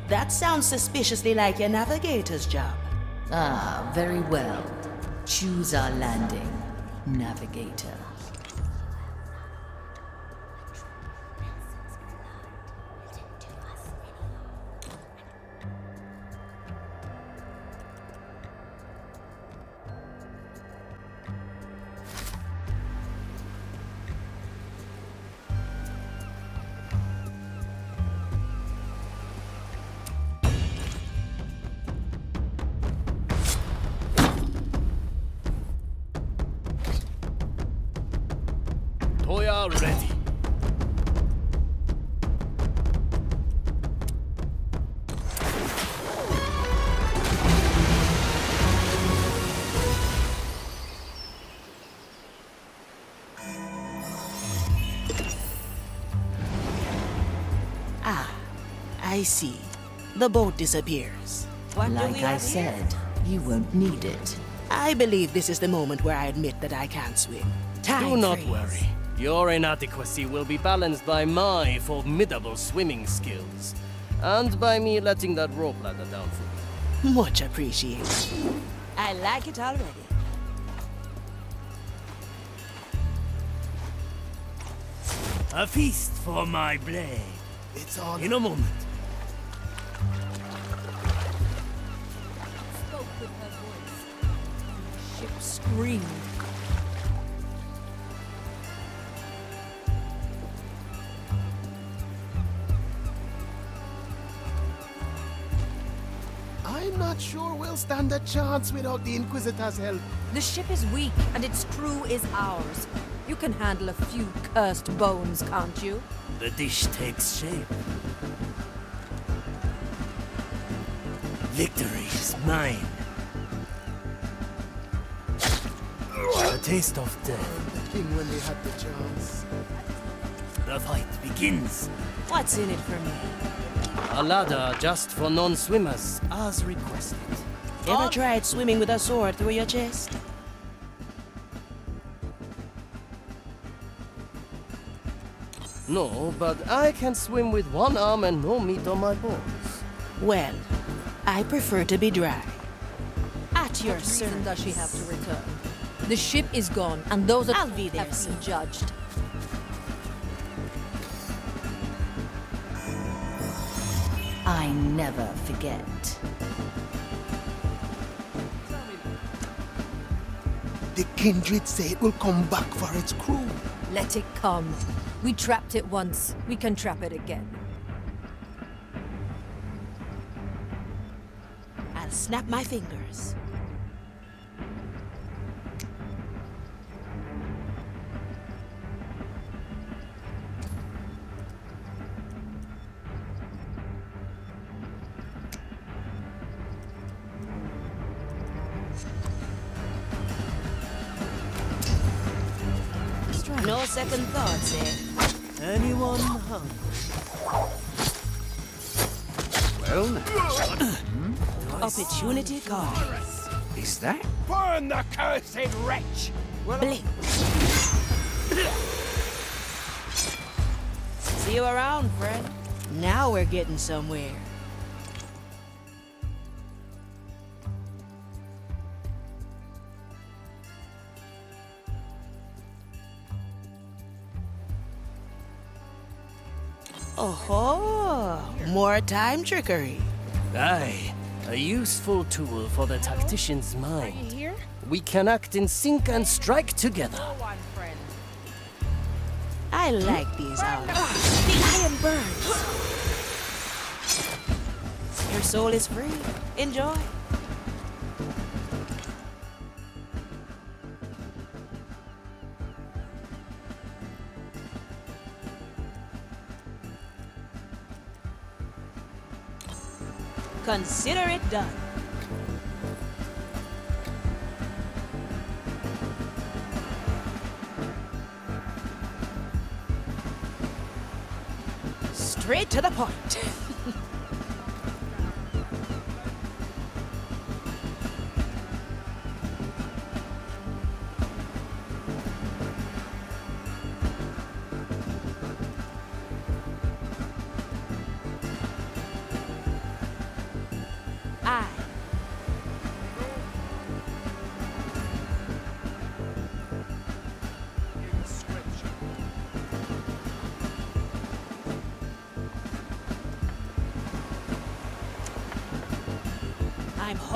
That sounds suspiciously like your navigator's job. Ah, very well. Choose our landing, navigator. Toya ready. Ah, I see. The boat disappears. Like I said, you won't need it. I believe this is the moment where I admit that I can't swim. Do not worry. Your inadequacy will be balanced by my formidable swimming skills. And by me letting that rope ladder down for you. Much appreciated. I like it already. A feast for my blade. It's on. In a moment. Spoke with her voice. The ship screamed. I'm not sure we'll stand a chance without the Inquisitor's help. The ship is weak, and its crew is ours. You can handle a few cursed bones, can't you? The dish takes shape. Victory is mine. A taste of death. The king when they had the chance. The fight begins. What's in it for me? A ladder just for non-swimmers, as requested. Ever tried swimming with a sword through your chest? No, but I can swim with one arm and no meat on my bones. Well, I prefer to be dry. At your reason does she have to return? The ship is gone, and those I'll be there have soon. been judged. I never forget. The kindred say it will come back for its crew. Let it come. We trapped it once. We can trap it again. I'll snap my fingers. No second thoughts, eh? Anyone hungry? Well, now. Opportunity comes. Is that? Burn the cursed wretch! Blink. See you around, friend. Now we're getting somewhere. Oh, more time trickery. Aye, a useful tool for the tactician's mind. Are you here? We can act in sync and strike together. Go on, friend. I like these hours. The iron burns. Your soul is free. Enjoy. Consider it done. Straight to the point.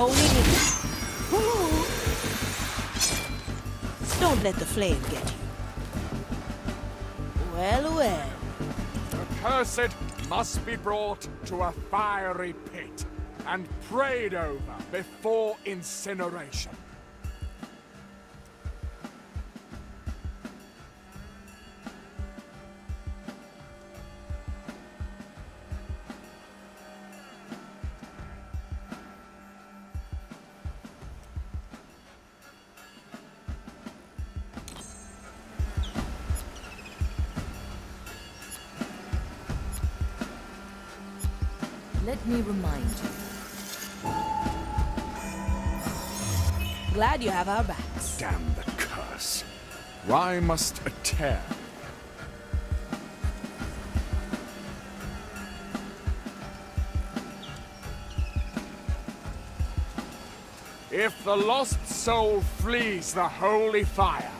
Holy Nick. Don't let the flame get you. Well, well. The cursed must be brought to a fiery pit and prayed over before incineration. Let me remind you. Glad you have our backs. Damn the curse. Why must a tear? If the lost soul flees the holy fire,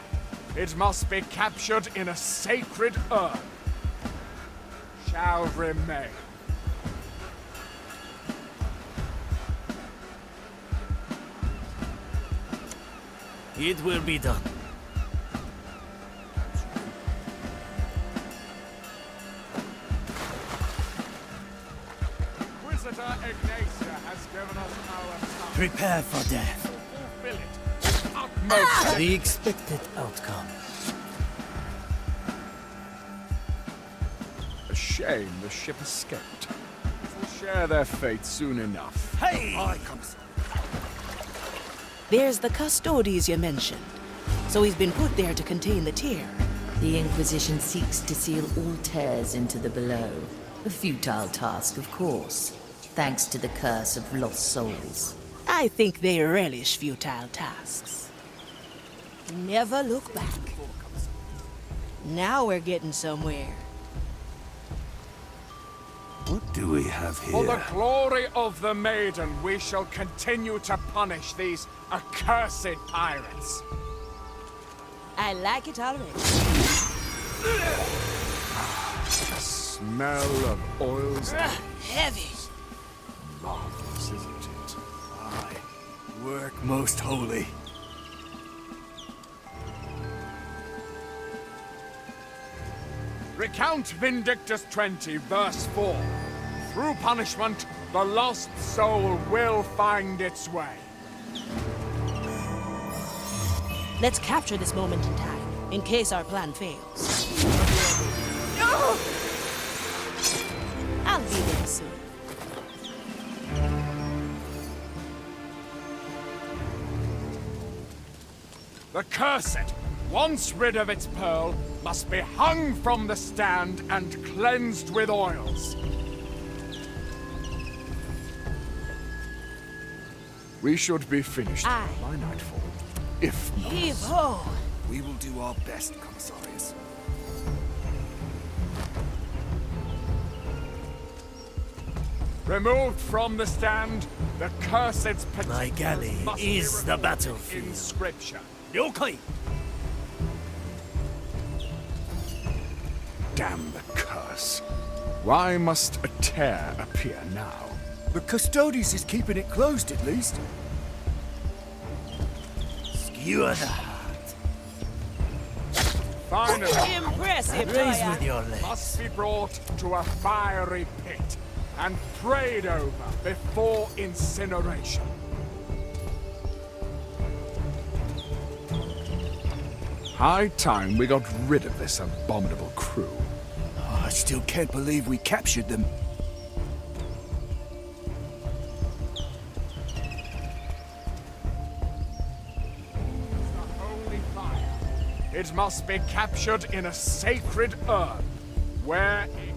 it must be captured in a sacred urn. Shall remain. It will be done. Inquisitor Ignacia has given us our time. Prepare for death. Fulfill it with utmost The expected outcome. A shame the ship escaped. We'll share their fate soon enough. Hey! There's the Custodes you mentioned. So he's been put there to contain the tear. The Inquisition seeks to seal all tears into the below. A futile task, of course, thanks to the curse of lost souls. I think they relish futile tasks. Never look back. Now we're getting somewhere. What do we have here? For the glory of the Maiden, we shall continue to punish these accursed pirates. I like it already. The smell of oils. Heavy. Marvelous, isn't it? Aye. Work most holy. Recount Vindictus 20, verse 4. Through punishment, the lost soul will find its way. Let's capture this moment in time, in case our plan fails. I'll be there soon. The cursed, once rid of its pearl, must be hung from the stand and cleansed with oils. We should be finished Aye. by nightfall. If not, Heave-ho! We will do our best, Commissarius. Removed from the stand, the cursed's My galley must is be the recorded battlefield. in Scripture. Yokai! damn the curse. Why must a tear appear now? The Custodes is keeping it closed, at least. Skewer the heart. Finally, Impressive, Raise Toya. with your legs. must be brought to a fiery pit and prayed over before incineration. High time we got rid of this abominable crew. Oh, I still can't believe we captured them. The holy fire. It must be captured in a sacred urn, where it...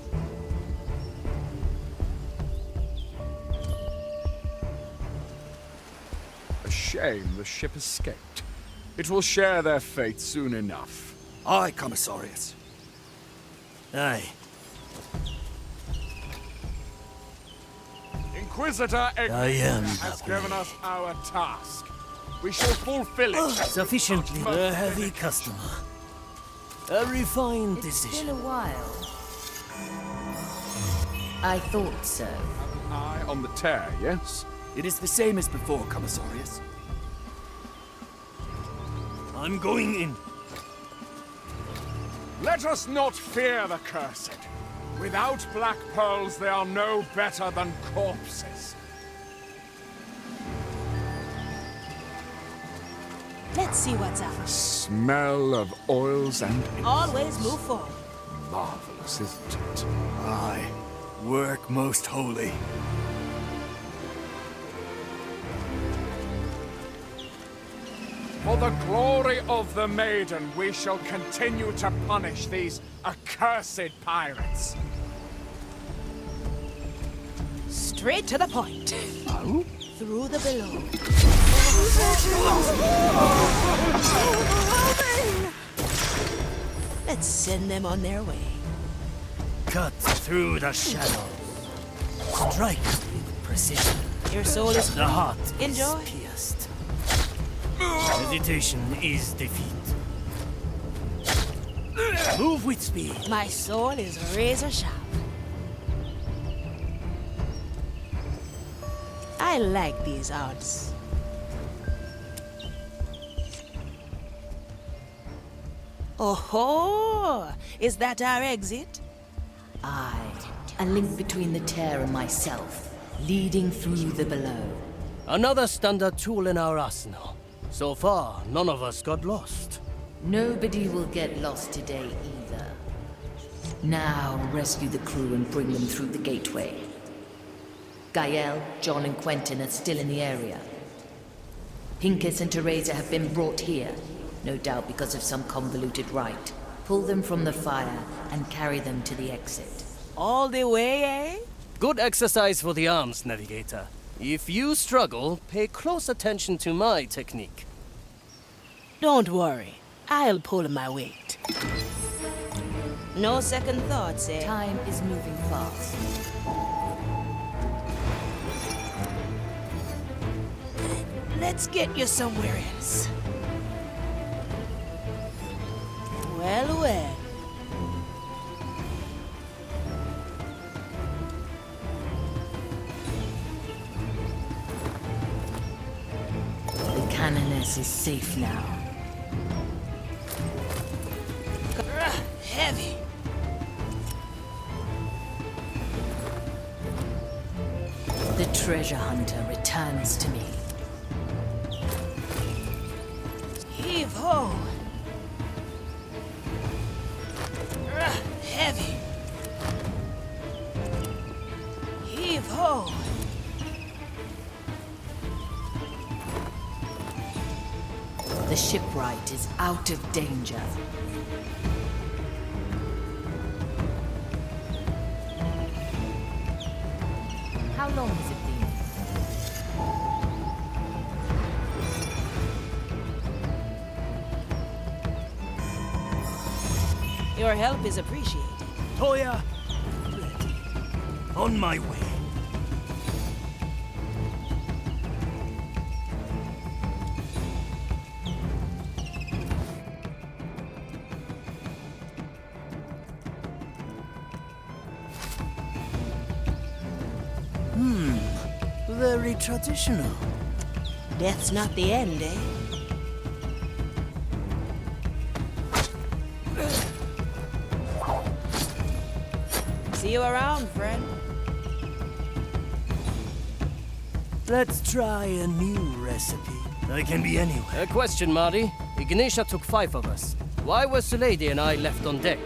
A shame the ship escaped. It will share their fate soon enough. Aye, Commissarius. Aye. Inquisitor I am Ignacia has the given us our task. We shall fulfill it. Sufficiently a heavy customer. A refined It's decision. been a while. I thought so. Eye on the tear, yes? It is the same as before, Commissarius. I'm going in. Let us not fear the cursed. Without black pearls, they are no better than corpses. Let's see what's up. Smell of oils and Always move forward. marvelous, isn't it? Aye. Work most holy. For the glory of the Maiden, we shall continue to punish these accursed pirates. Straight to the point. Oh? Through the below. Let's send them on their way. Cut through the shadows. Strike with precision. Your soul is The heart Enjoy. is pierced. Hesitation is defeat. Move with speed. My soul is razor sharp. I like these odds. Oh-ho! Is that our exit? Aye, a link between the tear and myself, leading through the below. Another standard tool in our arsenal. So far, none of us got lost. Nobody will get lost today either. Now rescue the crew and bring them through the gateway. Gaelle, John and Quentin are still in the area. Pincus and Teresa have been brought here, no doubt because of some convoluted rite. Pull them from the fire and carry them to the exit. All the way, eh? Good exercise for the arms, Navigator. If you struggle, pay close attention to my technique. Don't worry. I'll pull my weight. No second thoughts, eh? Time is moving fast. Let's get you somewhere else. Well, well. The Canoness is safe now. Heavy. The treasure hunter returns to me. Heave ho. Heavy. Heave ho. The shipwright is out of danger. How long has it been? Your help is appreciated. Toya, ready. On my way. Very traditional. Death's not the end, eh? See you around, friend. Let's try a new recipe. I can be anywhere. A question, Marley. Ignacia took 5 of us. Why was the lady and I left on deck?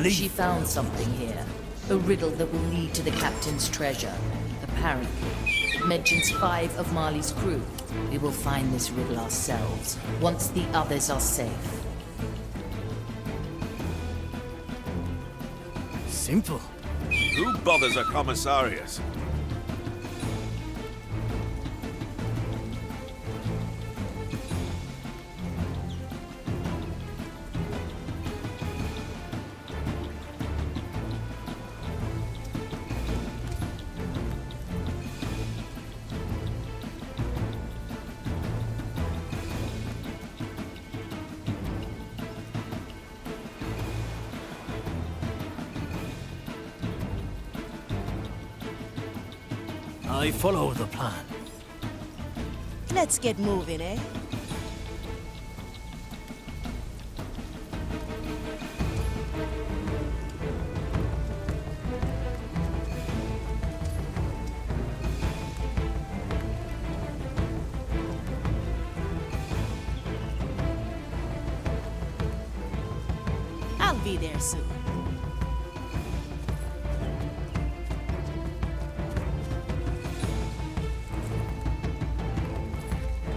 She found something here. A riddle that will lead to the captain's treasure. Apparently. It mentions 5 of Marley's crew. We will find this riddle ourselves, once the others are safe. Simple. Who bothers a commissarius? I follow the plan. Let's get moving, eh? I'll be there soon.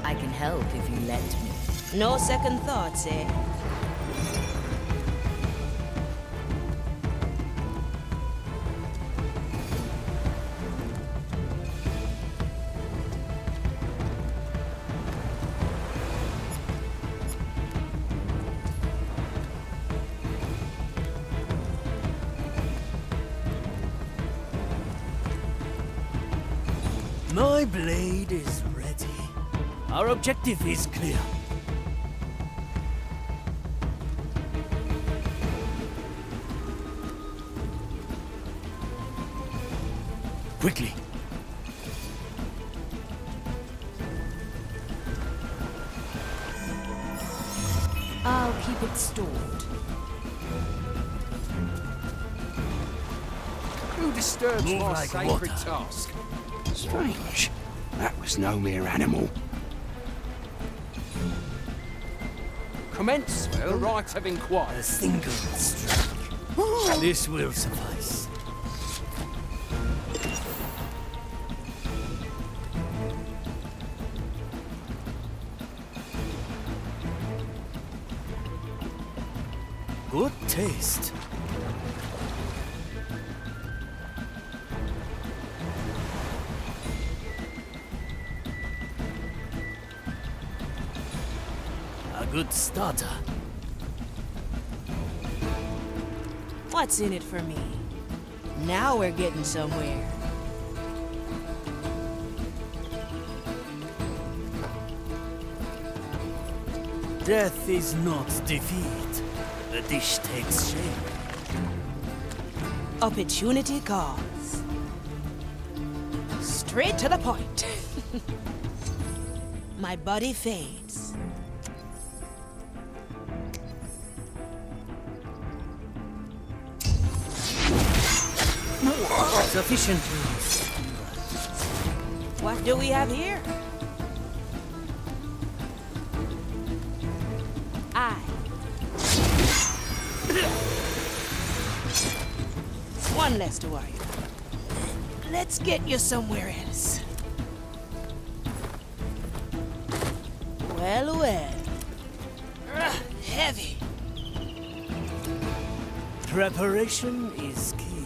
I can help if you let me. No second thoughts, eh? My blade is ready. Our objective is clear. Quickly. I'll keep it stored. Who disturbs Move my like sacred water. task? Strange. That was no mere animal. Commence the right of inquiry. A single strike. This will suffice. Good taste. A good starter. What's in it for me? Now we're getting somewhere. Death is not defeat. The dish takes shape. Opportunity calls. Straight to the point. My body fades. Sufficient. What do we have here? One less to worry about. Let's get you somewhere else. Well, well. Heavy. Preparation is key.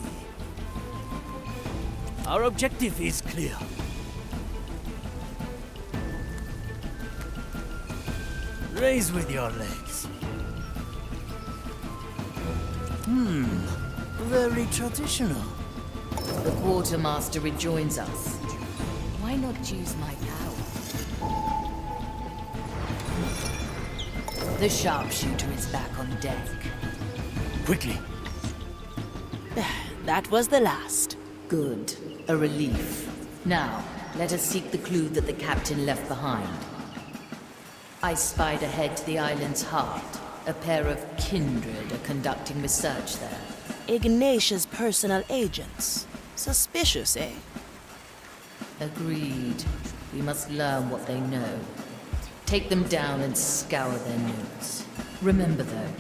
Our objective is clear. Raise with your legs. Very traditional. The quartermaster rejoins us. Why not use my power? The sharpshooter is back on deck. Quickly. That was the last. Good. A relief. Now, let us seek the clue that the captain left behind. I spied ahead to the island's heart. A pair of kindred are conducting research there. Ignacia's personal agents. Suspicious, eh? Agreed. We must learn what they know. Take them down and scour their notes. Remember though,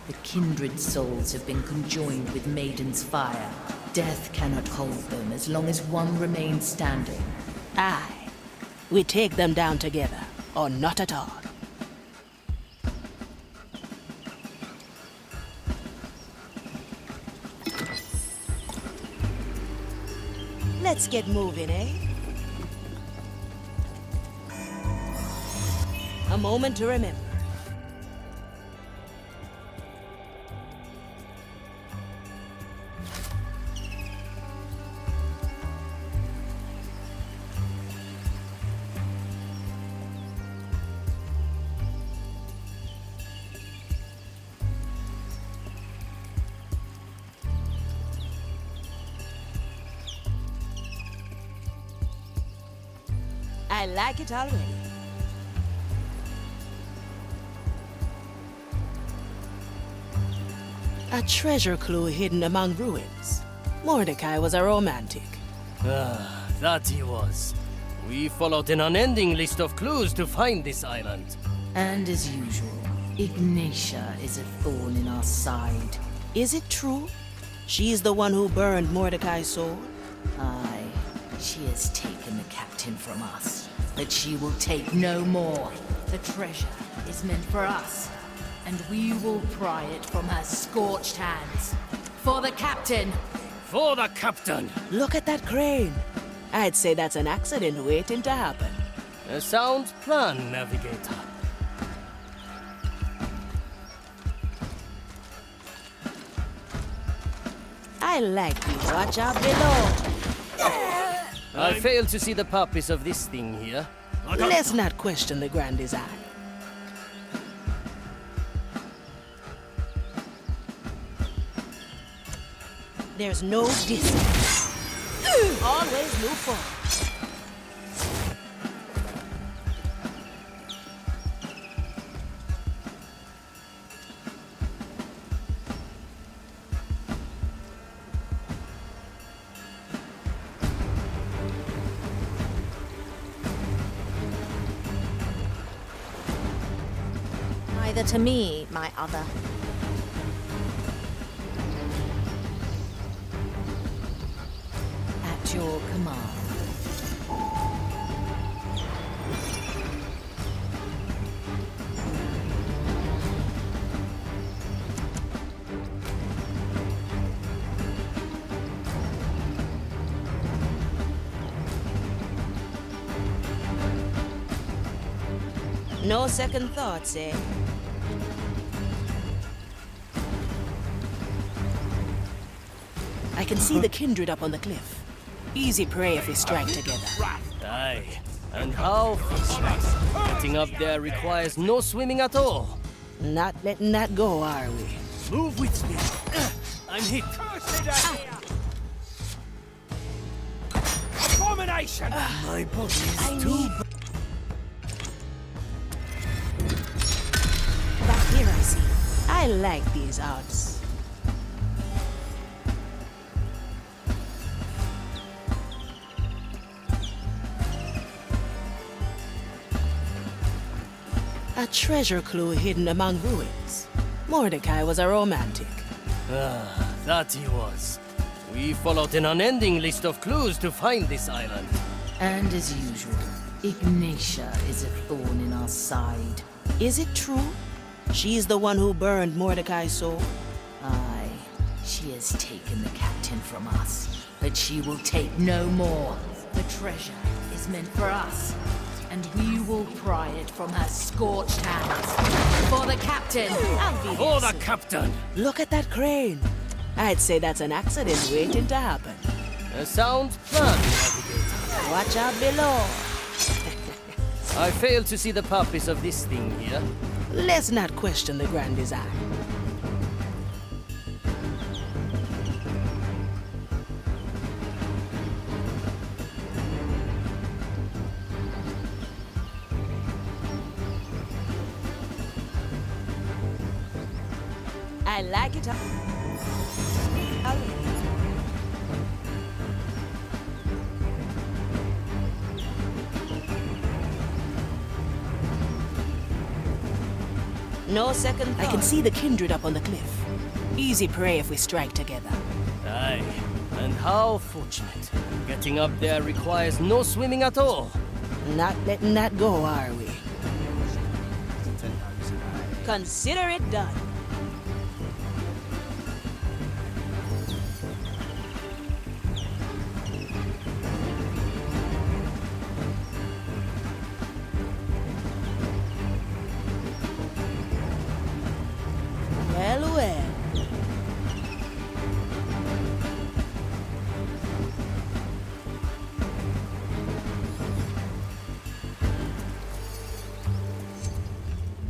the kindred souls have been conjoined with Maiden's fire. Death cannot hold them as long as one remains standing. Aye. We take them down together, or not at all. Let's get moving, eh? A moment to remember. I like it already. A treasure clue hidden among ruins. Mordecai was a romantic. Ah, that he was. We followed an unending list of clues to find this island. And as usual, Ignacia is a thorn in our side. Is it true? She's the one who burned Mordecai's sword? Aye, she has taken the captain from us, but she will take no more. The treasure is meant for us, and we will pry it from her scorched hands. For the captain! For the captain! Look at that crane. I'd say that's an accident waiting to happen. A sound plan, Navigator. I like you. Watch out below. I fail to see the purpose of this thing here. Let's not question the grand design. There's no distance. Always move forward. Neither to me, my other. At your command. No second thoughts, eh? I can see the kindred up on the cliff. Easy prey if we strike together. Aye, and how fortunate. Getting up there requires no swimming at all. Not letting that go, are we? Move with me. I'm hit. Abomination! My body is I too... need... Back here, I see. I like these odds. A treasure clue hidden among ruins. Mordecai was a romantic. Ah, that he was. We followed an unending list of clues to find this island. And as usual, Ignacia is a thorn in our side. Is it true? She's the one who burned Mordecai's sword? Aye, she has taken the captain from us, but she will take no more. The treasure is meant for us, and we will pry it from her scorched hands. For the captain! For the captain! Look at that crane. I'd say that's an accident waiting to happen. A sound plan, Navigator. Watch out below. I fail to see the purpose of this thing here. Let's not question the grand design. I like it. No second thought. I can see the kindred up on the cliff. Easy prey if we strike together. Aye, and how fortunate. Getting up there requires no swimming at all. Not letting that go, are we? Consider it done. Well, well.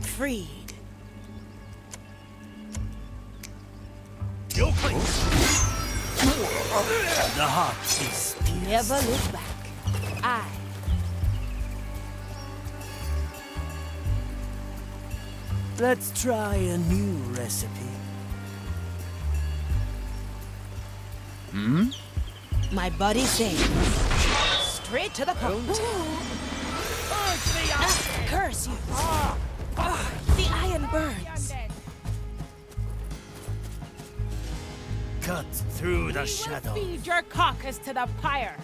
Freed. You're clean. The heart is pierced. Never look back. Aye. Let's try a new recipe. My body saved. Straight to the point. Curse you! The iron burns. Cut through the shadow. Feed your carcass to the pyre.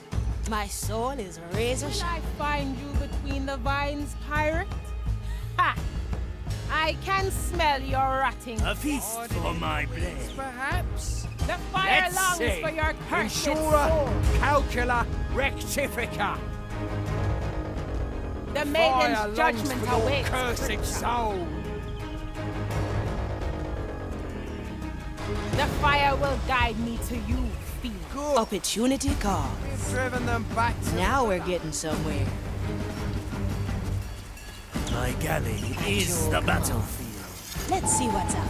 My soul is razor Will sharp. I find you between the vines, pirate? Ha! I can smell your rotting. A feast for my blade. Perhaps? The fire Let's longs see. for your cursed Insura soul. calcula rectifica. The Fire maiden's longs judgment for your awaits. cursed creature. soul. The fire will guide me to you, fiend. Good. Opportunity calls. We've driven them back to Now we're getting somewhere. My galley is the battlefield. Let's see what's up.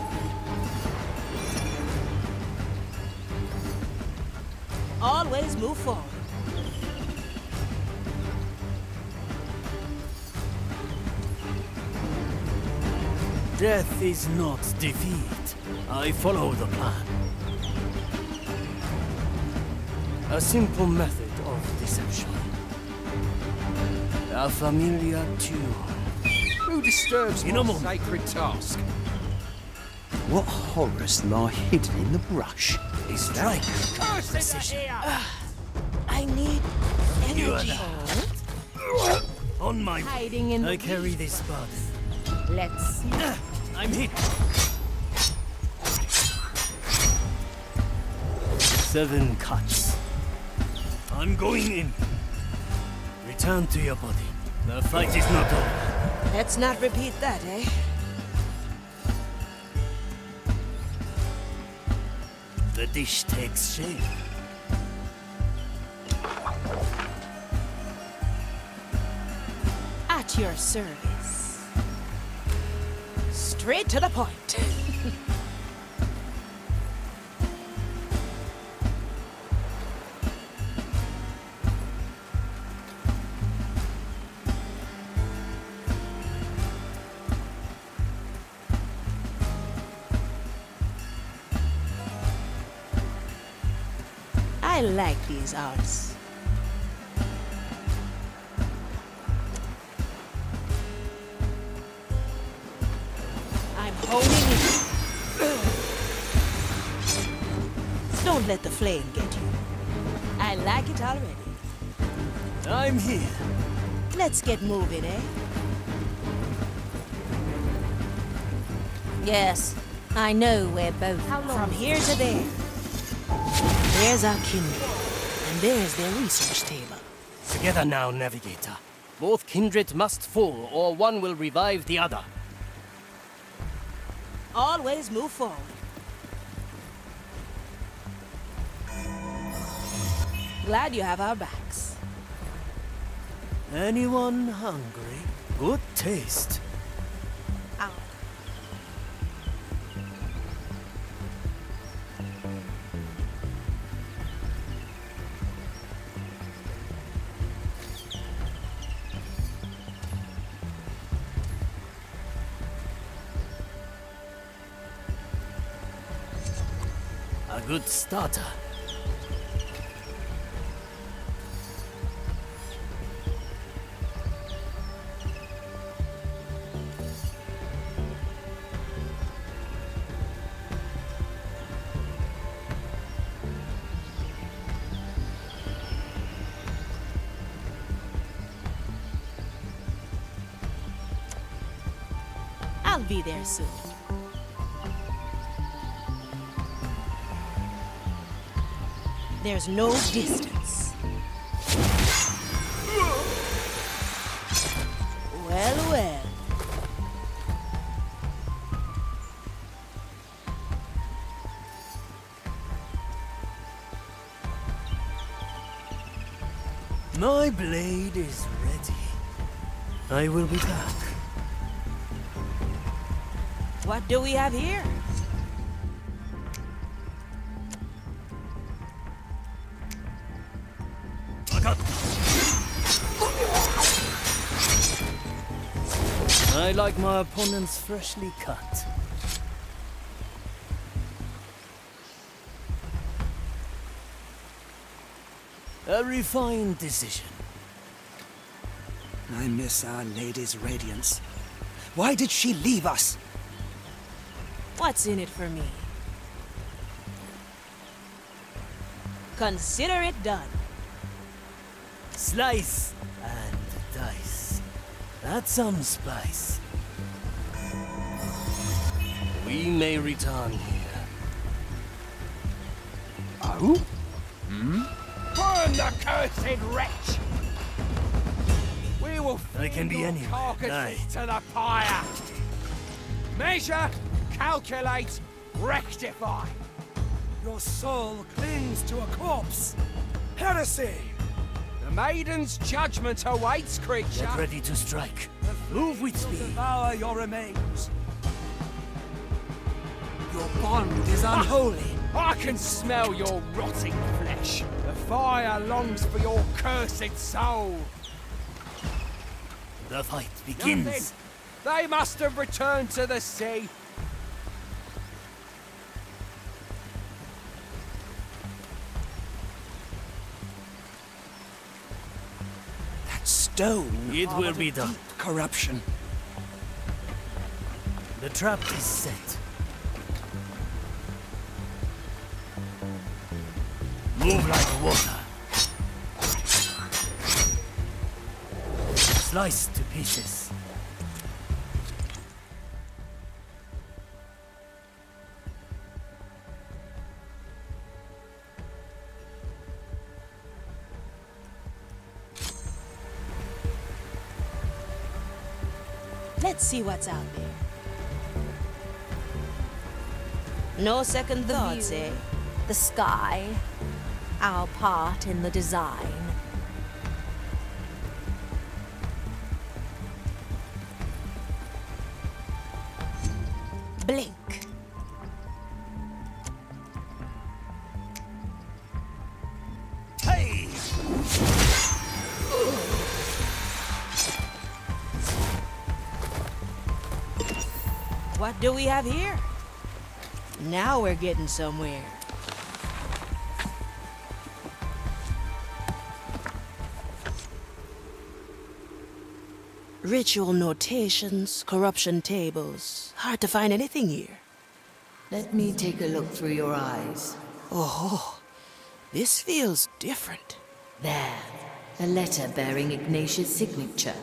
Always move forward. Death is not defeat. I follow the plan. A simple method of deception. A familiar tune. Who disturbs In a my moment. sacred task? What horrors lie hidden in the brush? A strike. Precision. I need You are energy. On my way. Hiding in I the carry this body. Let's see. I'm hit. 7 cuts. I'm going in. Return to your body. The fight is not over. Let's not repeat that, eh? The dish takes shape. At your service. Straight to the point. I like these arts. I'm honing in. Don't let the flame get you. I like it already. I'm here. Let's get moving, eh? Yes, I know we're both. From here to there. There's our kindred, and there's their research table. Together now, Navigator. Both kindred must fall, or one will revive the other. Always move forward. Glad you have our backs. Anyone hungry? Good taste. Ow. A good starter. I'll be there soon. There's no distance. Well, well. My blade is ready. I will be back. What do we have here? I like my opponents freshly cut. A refined decision. I miss Our Lady's radiance. Why did she leave us? What's in it for me? Consider it done. Slice and dice. That's some spice. We may return here. Oh? Burn the cursed wretch! We will I can be your anywhere. carcasses Aye. to the pyre. Measure, calculate, rectify. Your soul clings to a corpse. Heresy! The maiden's judgment awaits, creature. Get ready to strike. Move with speed. Devour your remains. Your bond is unholy. I can smell your rotting flesh. The fire longs for your cursed soul. The fight begins. Nothing. They must have returned to the sea. That stone. It will harbored be a done. deep corruption. The trap is set. Move like water. Slice to pieces. Let's see what's out there. No second thoughts, view. eh? The sky. Our part in the design. Blink. Hey! What do we have here? Now we're getting somewhere. Ritual notations, corruption tables. Hard to find anything here. Let me take a look through your eyes. Oh, this feels different. There, a letter bearing Ignacia's signature.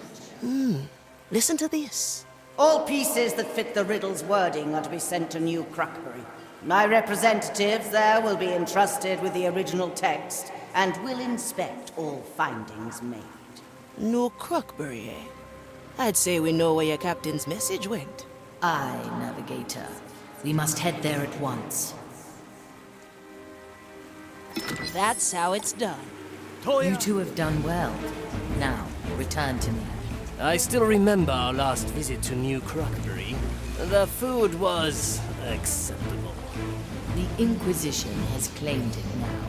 Listen to this. All pieces that fit the riddle's wording are to be sent to New Krucbury. My representatives there will be entrusted with the original text and will inspect all findings made. New Krucbury, eh? I'd say we know where your captain's message went. Aye, Navigator. We must head there at once. That's how it's done. Toya! You two have done well. Now, return to me. I still remember our last visit to New Krucbury. The food was acceptable. The Inquisition has claimed it now.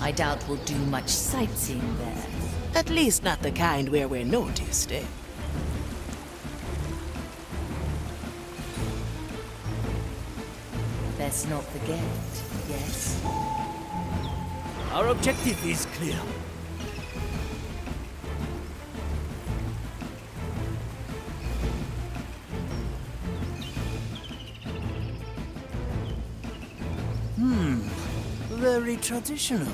I doubt we'll do much sightseeing there. At least not the kind where we're noticed, eh? Best not forget, yes? Our objective is clear. Very traditional.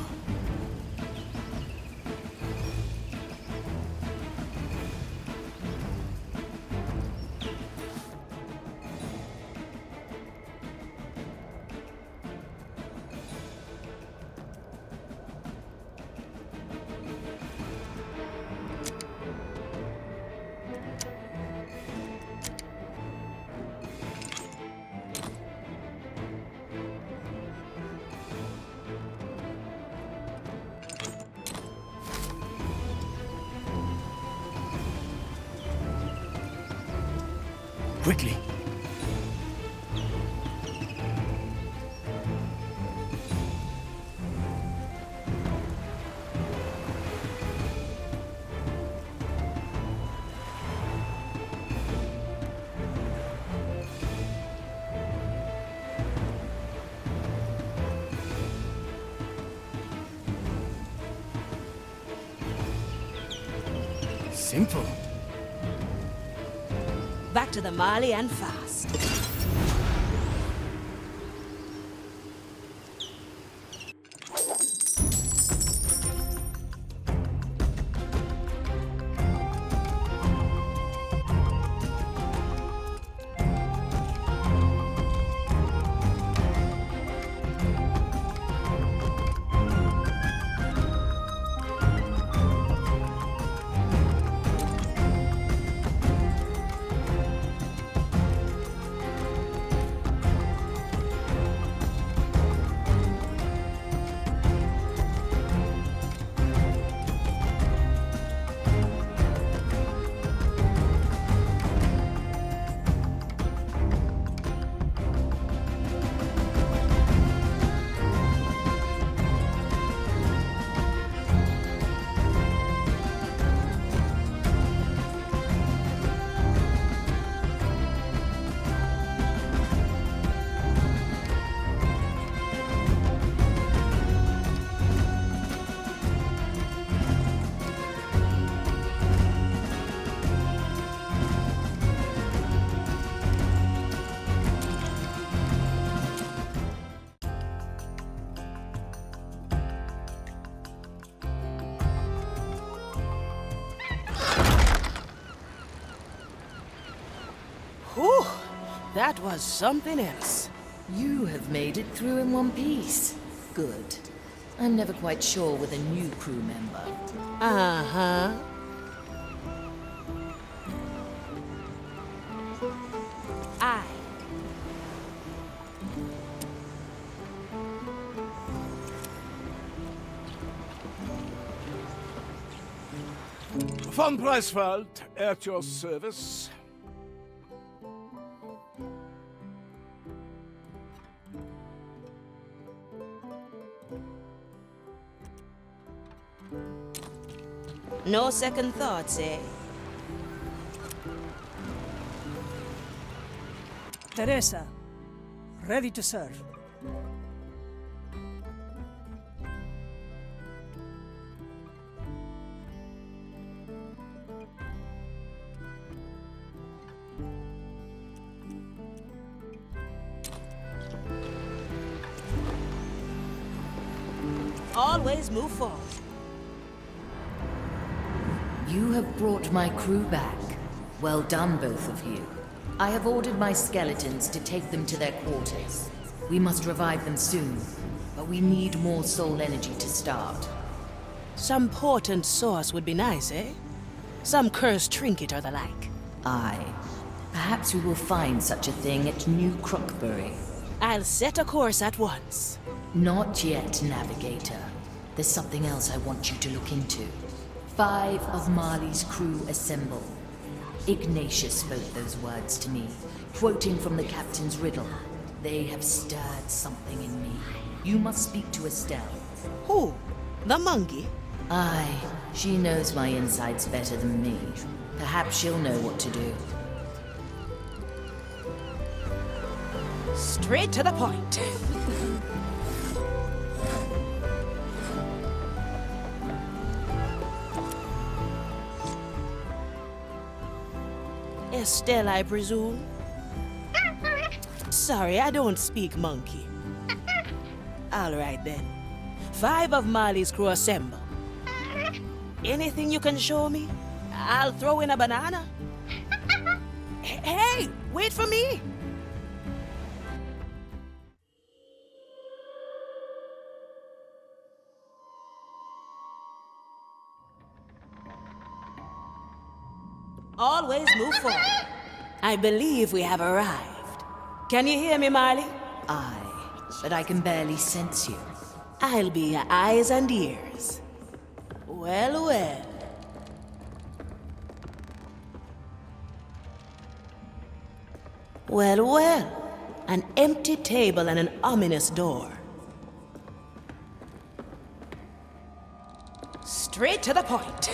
Quickly. Simple. Back to the Marley and fast. Whew, that was something else. You have made it through in one piece. Good. I'm never quite sure with a new crew member. Uh-huh. Aye. Von Preisfeld, at your service. No second thoughts, eh? Teresa, ready to serve. Always move forward. You have brought my crew back. Well done, both of you. I have ordered my skeletons to take them to their quarters. We must revive them soon, but we need more soul energy to start. Some potent source would be nice, eh? Some cursed trinket or the like. Aye. Perhaps we will find such a thing at New Krucbury. I'll set a course at once. Not yet, Navigator. There's something else I want you to look into. 5 of Marley's crew assemble. Ignacia spoke those words to me, quoting from the captain's riddle. They have stirred something in me. You must speak to Estelle. Who? The monkey? Aye, she knows my insides better than me. Perhaps she'll know what to do. Straight to the point. Estelle, I presume? Sorry, I don't speak monkey. All right then. 5 of Marley's crew assemble. Anything you can show me? I'll throw in a banana. Hey, wait for me! Always move forward. I believe we have arrived. Can you hear me, Marley? Aye, but I can barely sense you. I'll be your eyes and ears. Well, well. Well, well. An empty table and an ominous door. Straight to the point.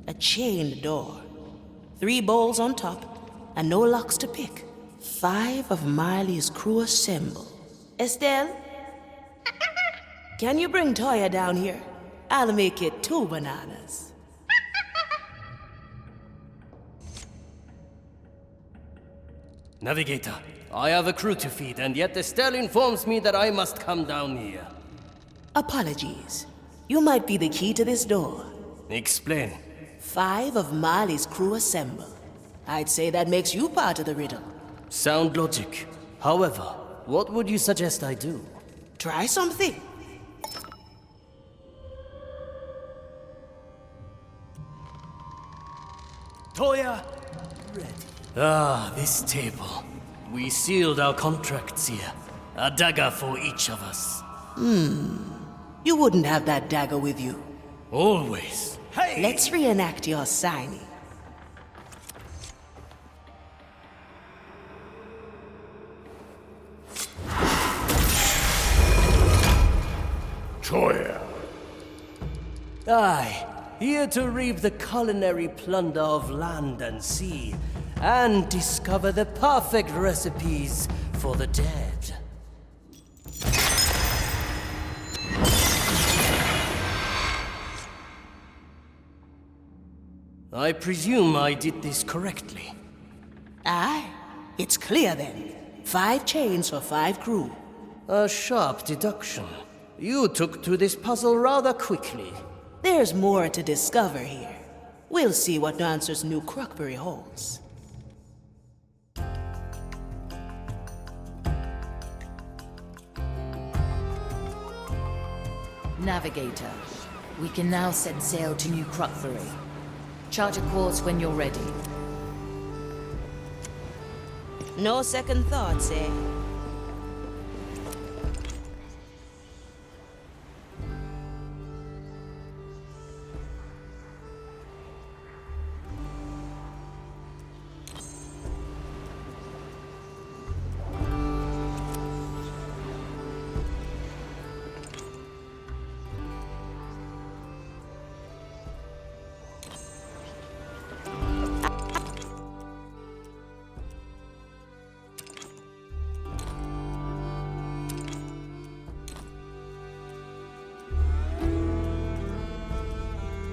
A chained door. 3 bolts on top, and no locks to pick. 5 of Marley's crew assemble. Estelle? Can you bring Toya down here? I'll make it 2 bananas. Navigator, I have a crew to feed, and yet Estelle informs me that I must come down here. Apologies. You might be the key to this door. Explain. 5 of Marley's crew assemble. I'd say that makes you part of the riddle. Sound logic. However, what would you suggest I do? Try something. Toya, ready. Ah, this table. We sealed our contracts here. A dagger for each of us. You wouldn't have that dagger with you. Always. Hey! Let's reenact your signing. Toya. Aye, here to reap the culinary plunder of land and sea, and discover the perfect recipes for the dead. I presume I did this correctly. Aye, it's clear then. 5 chains for 5 crew. A sharp deduction. You took to this puzzle rather quickly. There's more to discover here. We'll see what answers New Krucbury holds. Navigator, we can now set sail to New Krucbury. Chart a course when you're ready. No second thoughts, eh?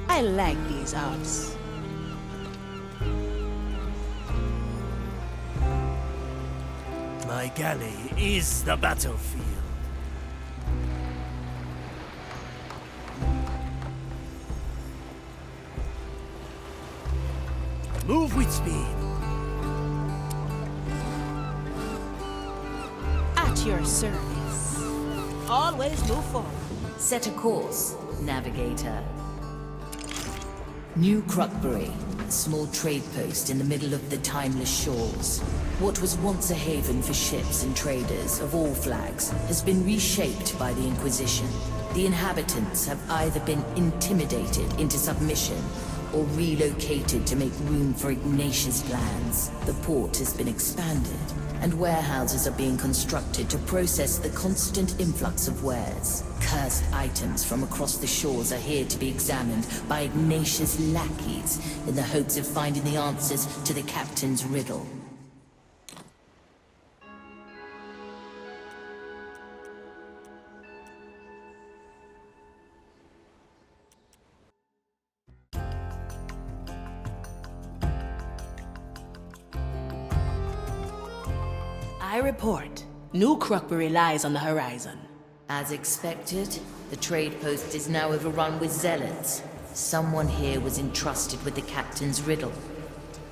I like these arts. My galley is the battlefield. Move with speed. At your service. Always move forward. Set a course, Navigator. New Krucbury, a small trade post in the middle of the timeless shores. What was once a haven for ships and traders of all flags has been reshaped by the Inquisition. The inhabitants have either been intimidated into submission or relocated to make room for Ignacia's plans. The port has been expanded, and warehouses are being constructed to process the constant influx of wares. Cursed items from across the shores are here to be examined by Ignacia's lackeys in the hopes of finding the answers to the captain's riddle. I report. New Krucbury lies on the horizon. As expected, the trade post is now overrun with zealots. Someone here was entrusted with the captain's riddle.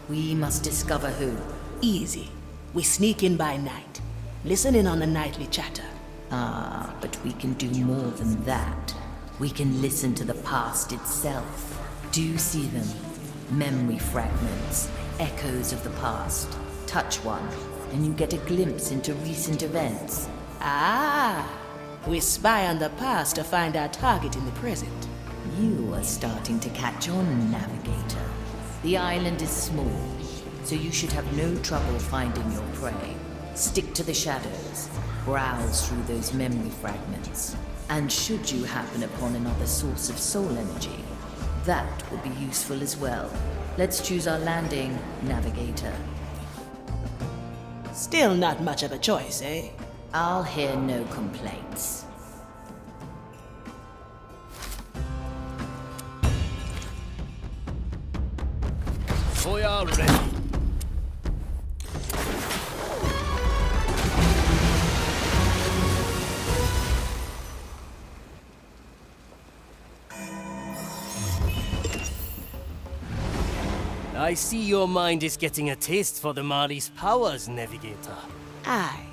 We must discover who. Easy. We sneak in by night. Listen in on the nightly chatter. Ah, but we can do more than that. We can listen to the past itself. Do you see them? Memory fragments, echoes of the past. Touch one, and you get a glimpse into recent events. Ah! We spy on the past to find our target in the present. You are starting to catch on, Navigator. The island is small, so you should have no trouble finding your prey. Stick to the shadows, browse through those memory fragments, and should you happen upon another source of soul energy, that will be useful as well. Let's choose our landing, Navigator. Still not much of a choice, eh? I'll hear no complaints. Toya ready. I see your mind is getting a taste for the Marley's powers, Navigator. Aye,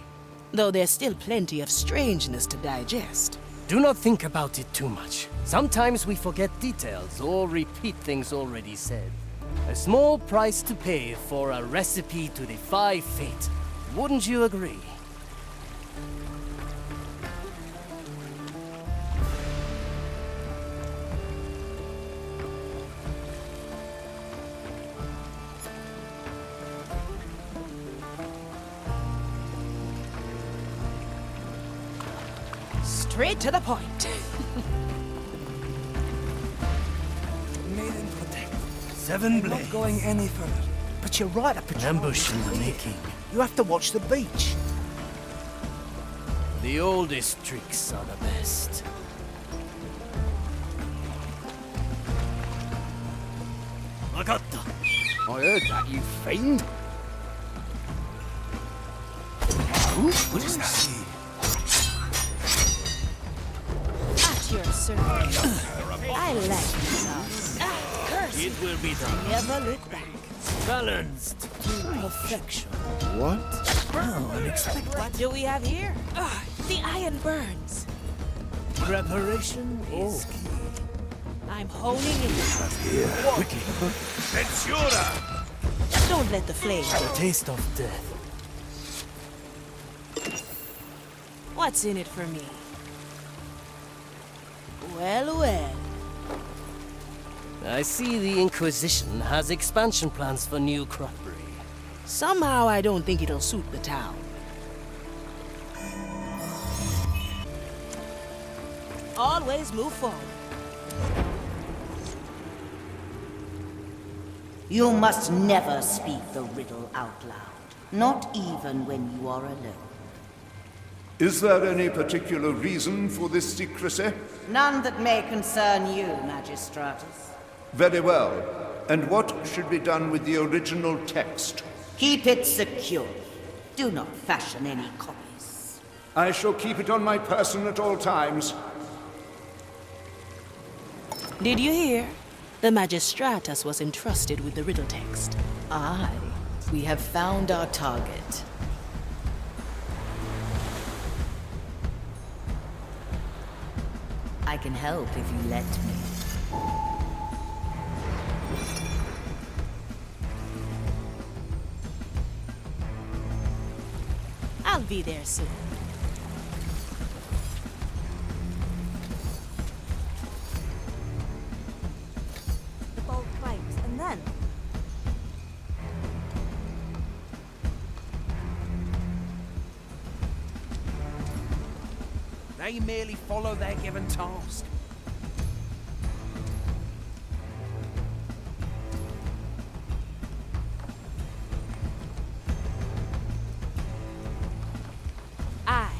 though there's still plenty of strangeness to digest. Do not think about it too much. Sometimes we forget details or repeat things already said. A small price to pay for a recipe to defy fate. Wouldn't you agree? Straight to the point. Maiden protect. 7 blades. Not going any further. But you're right, a patrol. Ambush in the making. You have to watch the beach. The oldest tricks are the best. Agatta. I heard that, you fiend. What is that? At your service. I like this. Curse. It will be done. Never look back. Balanced to perfection. What? Oh, unexpected. What do we have here? The iron burns. Preparation is key. I'm honing in. Here, quickly. Censura! Don't let the flame The taste of death. What's in it for me? Well, well. I see the Inquisition has expansion plans for New Krucbury. Somehow I don't think it'll suit the town. Always move forward. You must never speak the riddle out loud, not even when you are alone. Is there any particular reason for this secrecy? None that may concern you, Magistratus. Very well. And what should be done with the original text? Keep it secure. Do not fashion any copies. I shall keep it on my person at all times. Did you hear? The Magistratus was entrusted with the riddle text. Aye, we have found our target. I can help if you let me. I'll be there soon. The bolt pipes, and then... They merely follow their given task. Aye.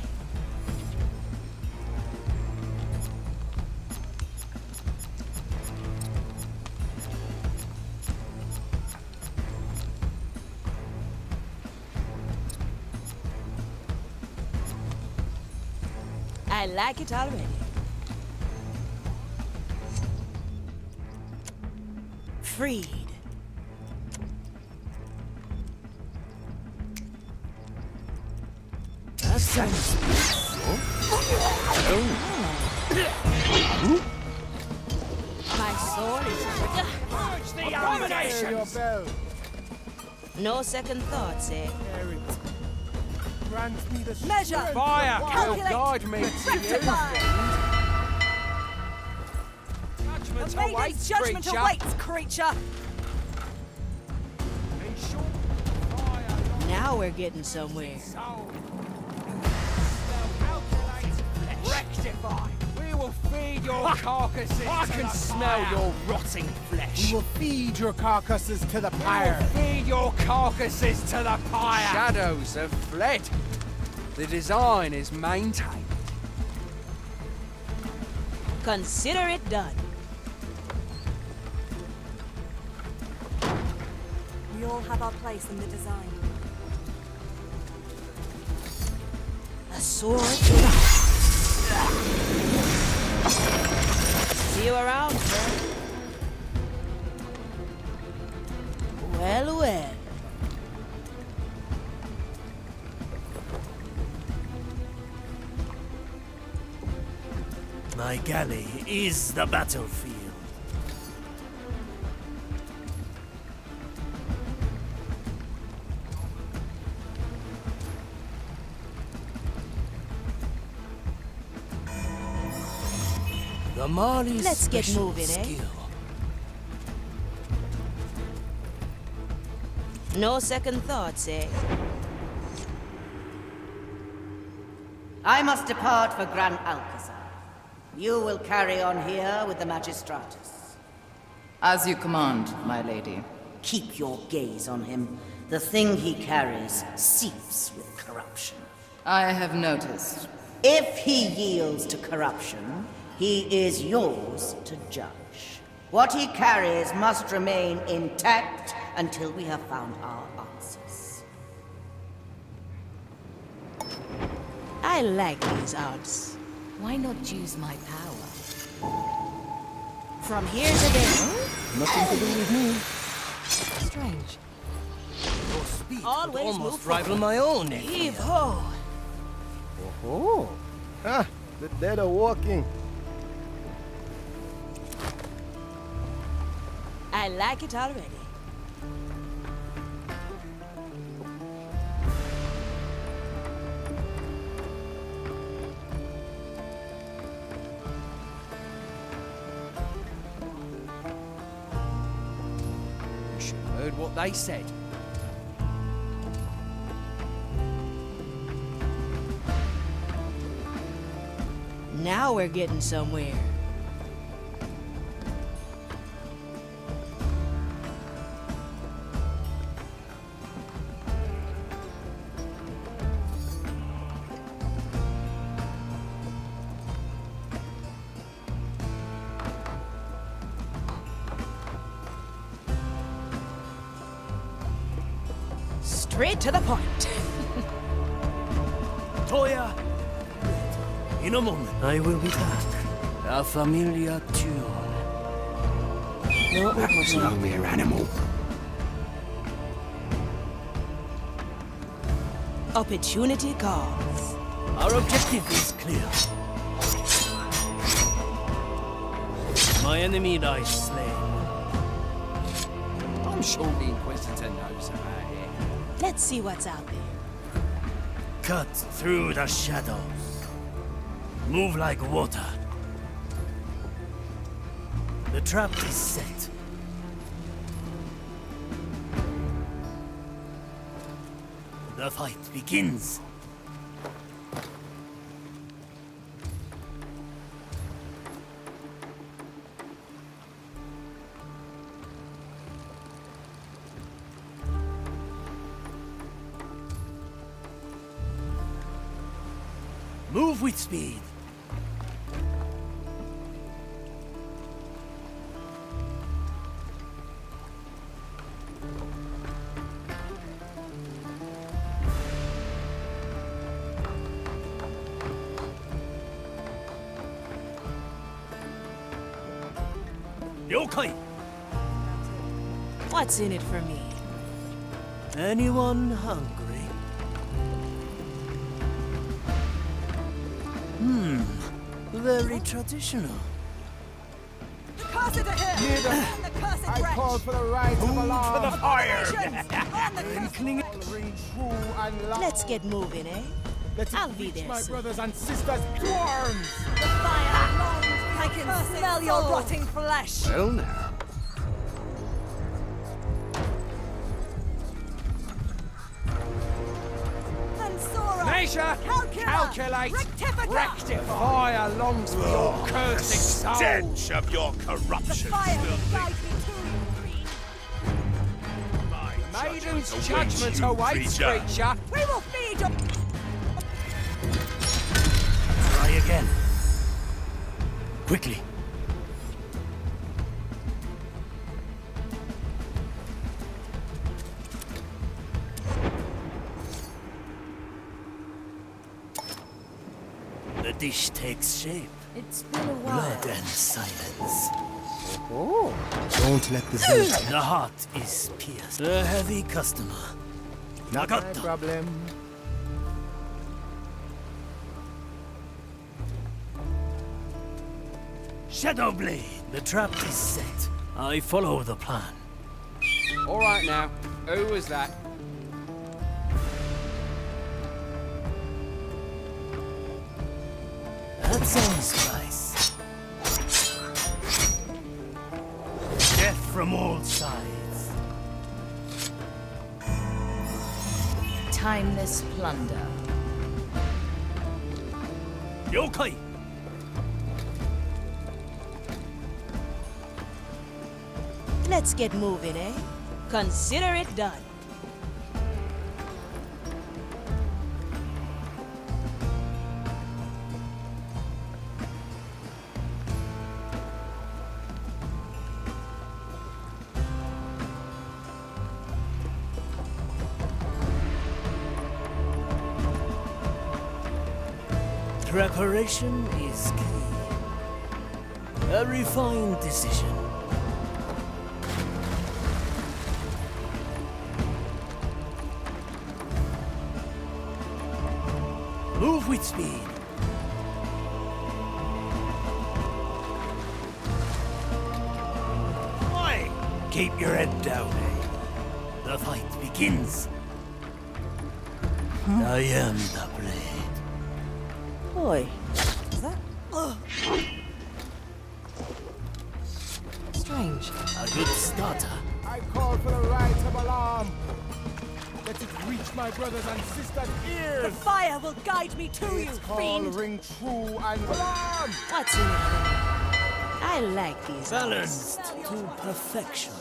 I like it already. Freed. That sounds peaceful. My sword is... Purge the abominations! No second thoughts, eh? Grant me the Measure! Fire will Calculate! guide me to you. Rectify! Judgment The maiden's awaits, judgment creature. awaits, creature! Now we're getting somewhere. Rectify. We will feed your carcasses. I can smell your rotting flesh. We will feed your carcasses to the We will pyre. feed your carcasses to the pyre. Shadows have fled. The design is maintained. Consider it done. We all have our place in the design. A sword. See you around, sir. Well, well. My galley is the battlefield. The Marley's Let's get special moving, eh? skill. No second thoughts, eh? I must depart for Gran Alcazar. You will carry on here with the Magistratus. As you command, my lady. Keep your gaze on him. The thing he carries seeps with corruption. I have noticed. If he yields to corruption, he is yours to judge. What he carries must remain intact until we have found our answers. I like these odds. Why not use my power? From here to there. Nothing to do with me. Strange. Your speed Always could almost move rival forward. my own. Heave ho! Oh, ah, the dead are walking. I like it already. You should have heard what they said. Now we're getting somewhere. Straight to the point. Toya! In a moment, I will be back. A familiar tune. No, That was no mere animal. Opportunity calls. Our objective is clear. My enemy lies slain. I'm sure the Inquisitor knows about it. Let's see what's out there. Cut through the shadows. Move like water. The trap is set. The fight begins. Move with speed. Yokai! What's in it for me? Anyone hungry? Very traditional. The cursed are here! Leader, And the cursed I wretch! call for the right of alarm. For the fire! On the cursed Ring true and loud. Let's get moving, eh? Let it I'll be reach there my soon. brothers and sisters to arms. The fire longs for I can smell your rotting flesh! Well now. And Sora! Measure, calculate, rectify longs for your cursed soul. Stench of your corruption still Maiden's judgment awaits, creature. We will feed you. Try again. Quickly. The dish takes shape. It's been a while. Blood and silence. Oh. Don't let the zone. The heart is pierced. A heavy customer. Not my Nagato. problem. Shadow Blade. The trap is set. I follow the plan. All right now, who was that? That sounds nice. Death from all sides. Timeless plunder. Yokai! Let's get moving, eh? Consider it done. Preparation is key. A refined decision. Move with speed. Oi! Keep your head down, eh? The fight begins. I am the blade. Boy. Is that? Strange. A good starter. I call for the right of alarm. Let it reach my brothers and sisters' ears. The fire will guide me to you, Its call fiend. ring true and alarm. What's in it for me? I like these. Balanced to perfection.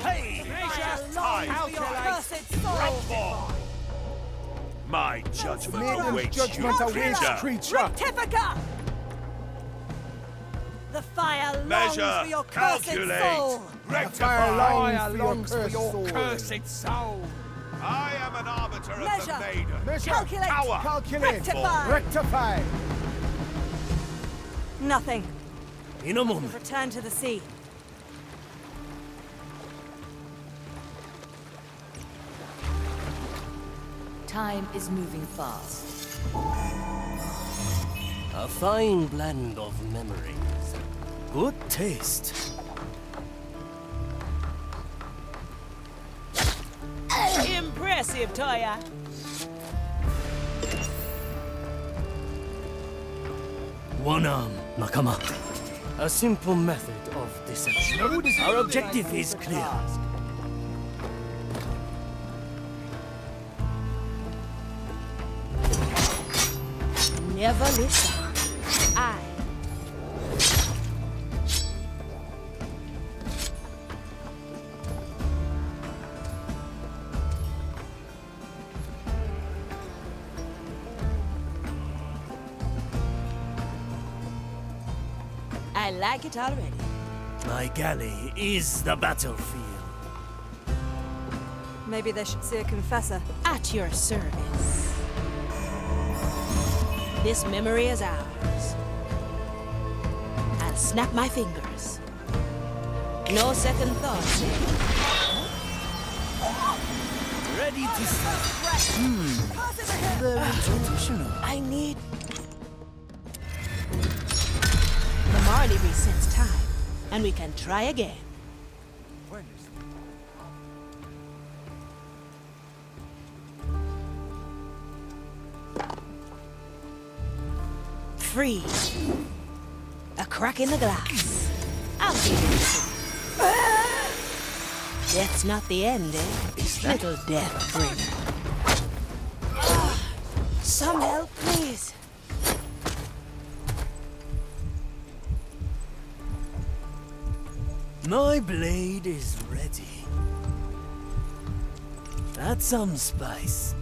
Hey! Cursed soul. My judgment Maiden's awaits judgment you, awaits, creature. creature. Rectifica! The fire longs Measure, for your cursed calculate, soul. rectify. longs for your cursed soul. I am an arbiter of Measure, the maiden. Measure, calculate, Power, calculate, rectify. rectify. Nothing. In a moment. Return to the sea. Time is moving fast. A fine blend of memories. Good taste. Impressive, Toya. One arm, Nakama. A simple method of deception. Our objective is clear. Never listen. I like it already. My galley is the battlefield. Maybe they should see a confessor. At your service. This memory is ours. I'll snap my fingers. No second thoughts. Ready to start. Very traditional. I need... The Marley resets time, and we can try again. Free. A crack in the glass. I'll give you Death's not the end, eh? Little death bringer. Some help, please. My blade is ready. Add some spice.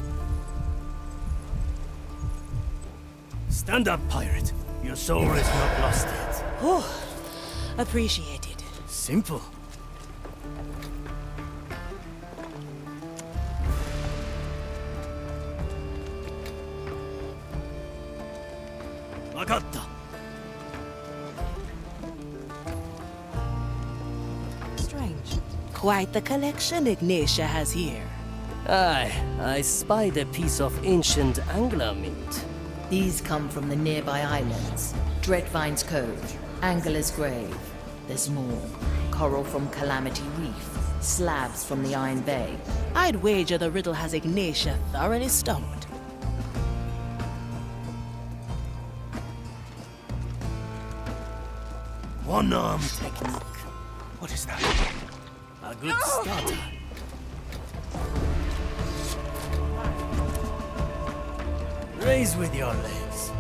Stand up, pirate. Your soul is not lost yet. Oh, appreciated. Simple. Vagatta. Strange. Quite the collection Ignacia has here. Aye, I spied a piece of ancient angler mint. These come from the nearby islands. Dreadvine's Cove, Angler's Grave. There's more. Coral from Calamity Reef, slabs from the Iron Bay. I'd wager the riddle has Ignacia thoroughly stumped. One-arm technique. What is that? A good starter. Raise with your legs.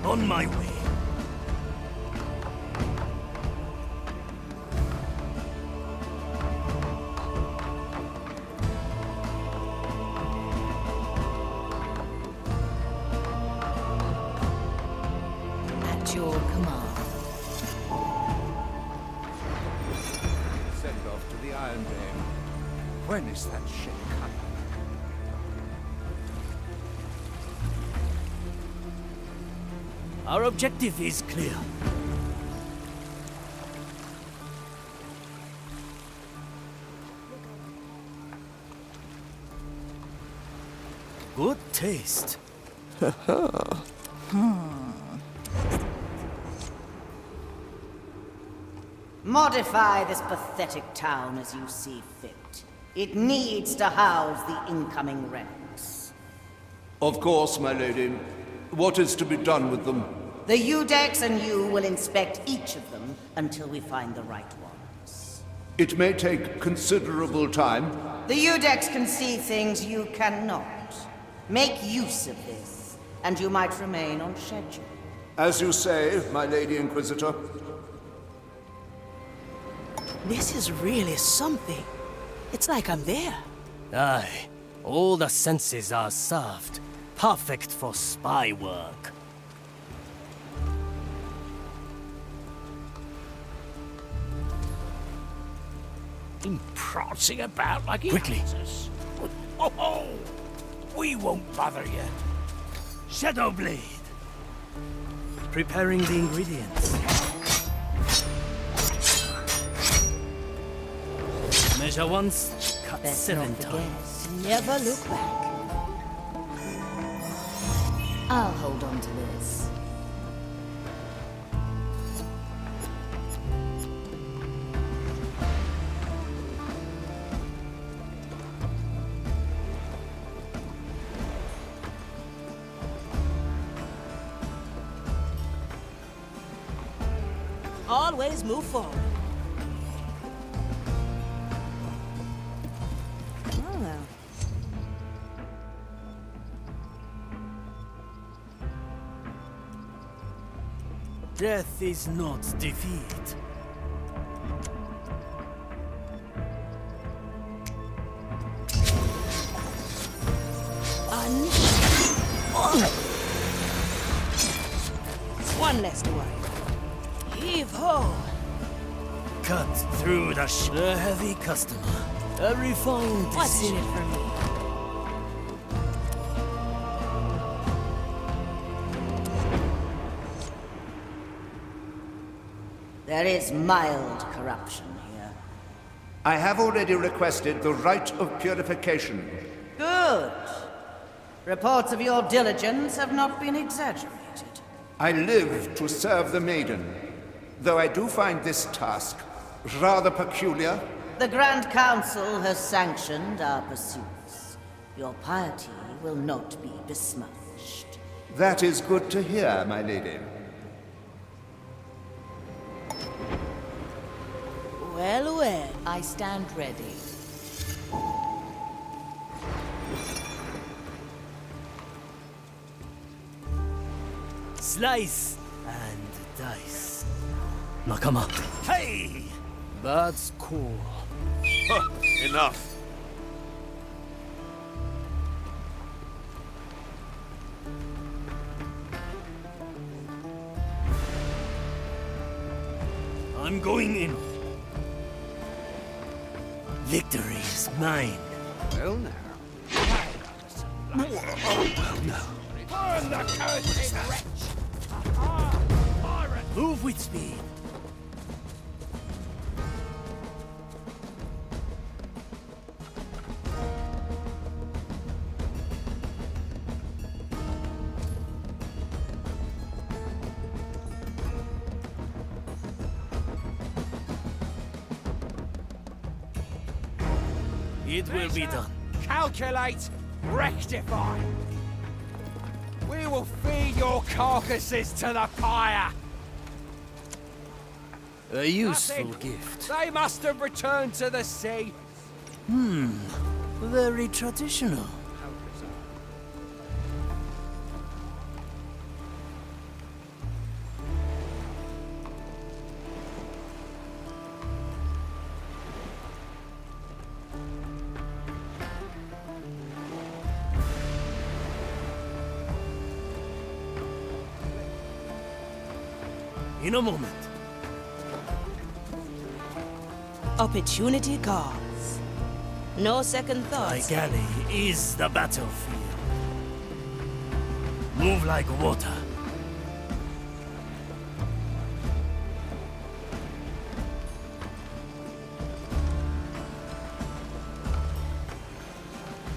On my way. At your command. Send off to the Iron Bay. When is that ship coming? Our objective is clear. Good taste. Modify this pathetic town as you see fit. It needs to house the incoming ranks. Of course, my lady. What is to be done with them? The Udex and you will inspect each of them until we find the right ones. It may take considerable time. The Udex can see things you cannot. Make use of this, and you might remain on schedule. As you say, my Lady Inquisitor. This is really something. It's like I'm there. Aye, all the senses are served. Perfect for spy work. Been prancing about like he Quickly. owns us. Oh, we won't bother you. Shadow Blade. Preparing the ingredients. Measure once, cut Best 7 not forget, times. never look back. I'll hold on to this. Always move forward. Oh. Death is not defeat. One less to worry. Heave ho! Cut through the a heavy customer. A refined What's in decision. it for me? There is mild corruption here. I have already requested the rite of purification. Good. Reports of your diligence have not been exaggerated. I live to serve the maiden, though I do find this task rather peculiar. The Grand Council has sanctioned our pursuits. Your piety will not be besmirched. That is good to hear, my lady. Well, well. I stand ready. Slice and dice. Nakama. Hey! That's cool. Huh, enough. I'm going in. Victory is mine. Well, now. Oh, no. Burn the cursed wretch! Move with speed. It will be done. Calculate, rectify. We will feed your carcasses to the fire. A useful Nothing. gift. They must have returned to the sea. Very traditional. In a moment. Opportunity calls. No second My thoughts. galley is the battlefield. Move like water.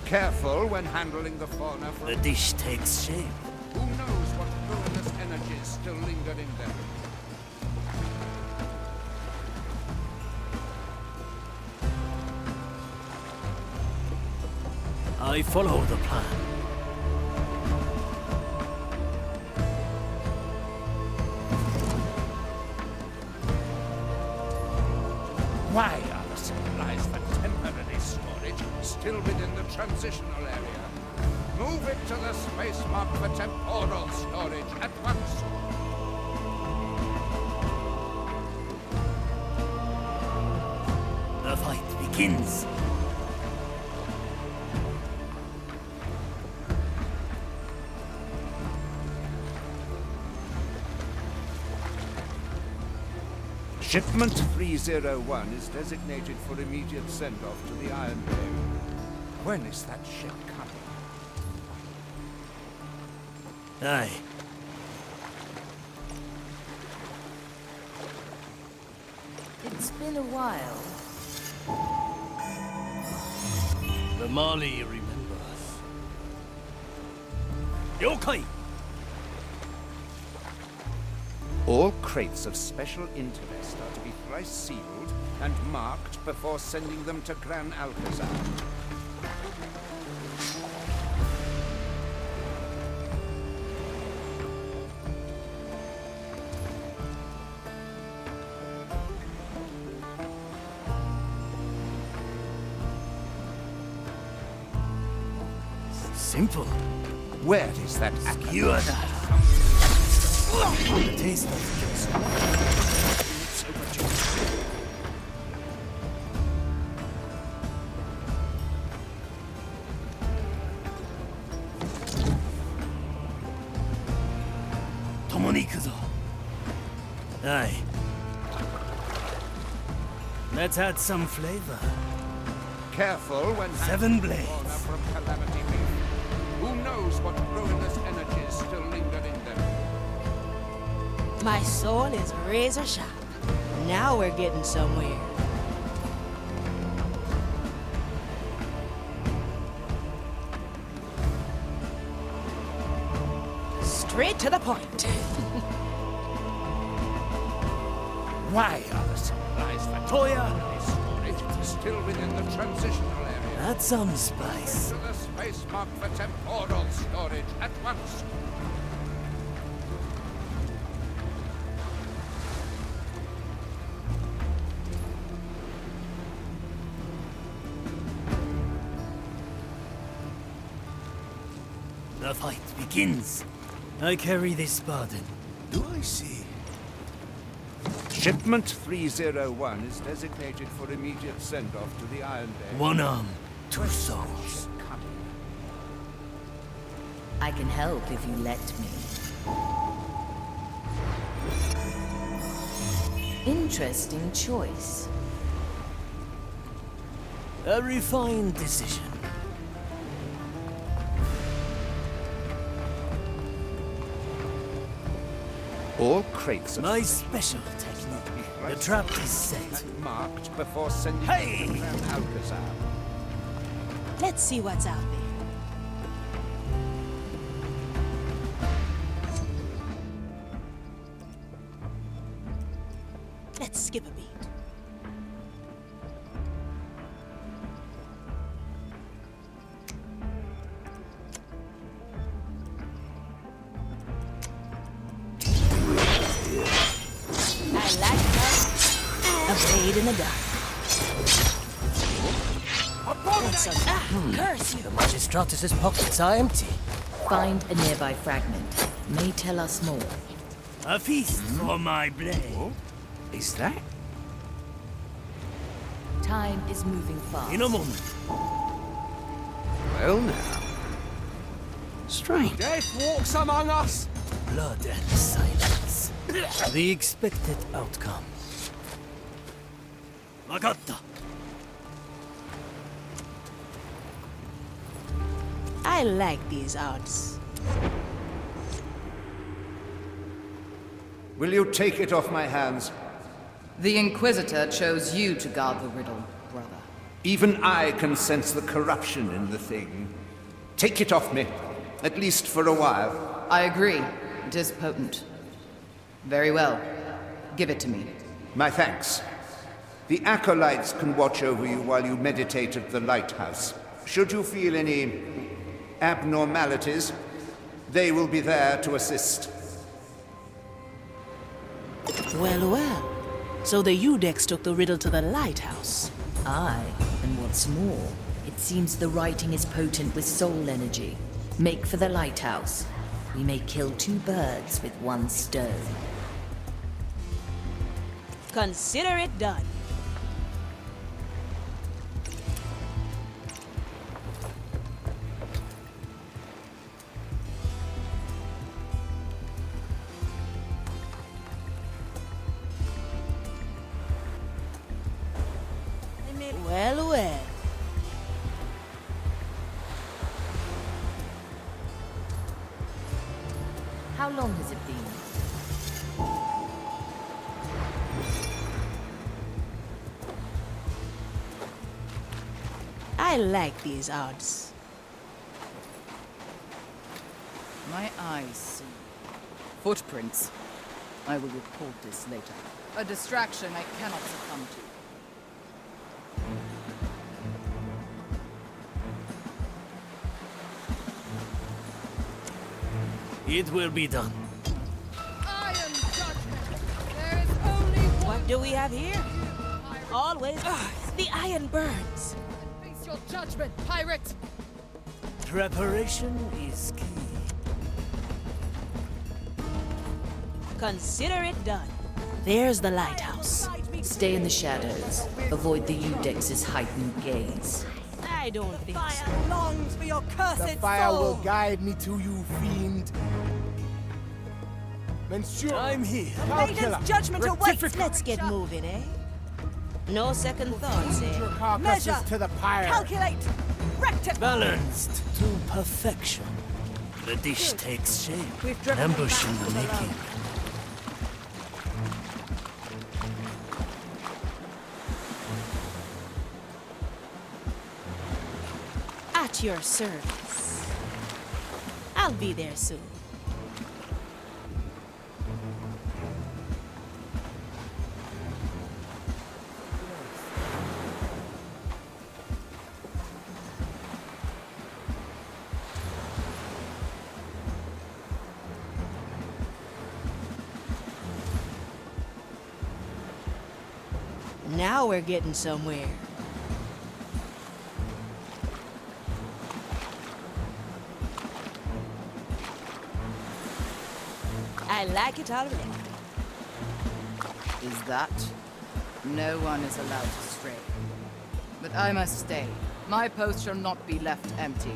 Careful when handling the fauna The dish takes shape. Who knows what ruinous energies still linger in them? I follow the plan. Why are the supplies for temporary storage still within the transitional area? Move it to the space marked for temporal storage at once. The fight begins. Shipment 301 is designated for immediate send-off to the Iron Dome. When is that ship coming? Aye. It's been a while. The Marley remembers. Yokai! All crates of special interest are to be thrice sealed and marked before sending them to Gran Alcazar. Simple. Where is that You are the taste of Tomonikuzo. Aye. Let's add some flavor. Careful when 7 blades. From Calamity Reef. Who knows what ruinous energies still linger in them? My soul is razor sharp. Now we're getting somewhere. Straight to the point. Why are the supplies for Toya! storage still within the transitional area? Add some spice. To the space marked for temporal storage at once. The fight begins. I carry this burden. Do I see? Shipment 301 is designated for immediate send-off to the Iron Bay. One arm, two souls. I can help if you let me. Interesting choice. A refined decision. All crates of my special technique. The trap is set. Marked before sending Hey! Alcazar. Let's see what's out there. Let's skip a beat. In the dark. That's a curse you. The Magistratus's pockets are empty. Find a nearby fragment. May tell us more. A feast for my blade. Is that? Time is moving fast. In a moment. Well now. Strange. Death walks among us. Blood and silence. The expected outcome. Magatta. I like these odds. Will you take it off my hands? The Inquisitor chose you to guard the riddle, brother. Even I can sense the corruption in the thing. Take it off me, at least for a while. I agree. It is potent. Very well. Give it to me. My thanks. The acolytes can watch over you while you meditate at the lighthouse. Should you feel any abnormalities, they will be there to assist. Well, well. So the Udex took the riddle to the lighthouse. Aye, and what's more, it seems the writing is potent with soul energy. Make for the lighthouse. We may kill two birds with one stone. Consider it done. Well, well. How long has it been? I like these odds. My eyes see. Footprints. I will report this later. A distraction I cannot succumb to. It will be done. Iron judgment. There is only one. What do we have here? Always the iron burns. Face your judgment, pirate. Preparation is key. Consider it done. There's the lighthouse. Stay in the shadows. Avoid the Udex's heightened gaze. I don't think so. Fire longs for your cursed The fire soul. will guide me to you, fiend. Monsieur, I'm here. Maiden's judgment awaits. Let's get moving, eh? No second thoughts, Your eh? carcasses Measure. to the pyre. Calculate. Rectify. Balanced to perfection. The dish takes shape. We've driven Ambush them in the back to making. At your service. I'll be there soon. Now we're getting somewhere. I like it already. Is that? No one is allowed to stray. But I must stay. My post shall not be left empty.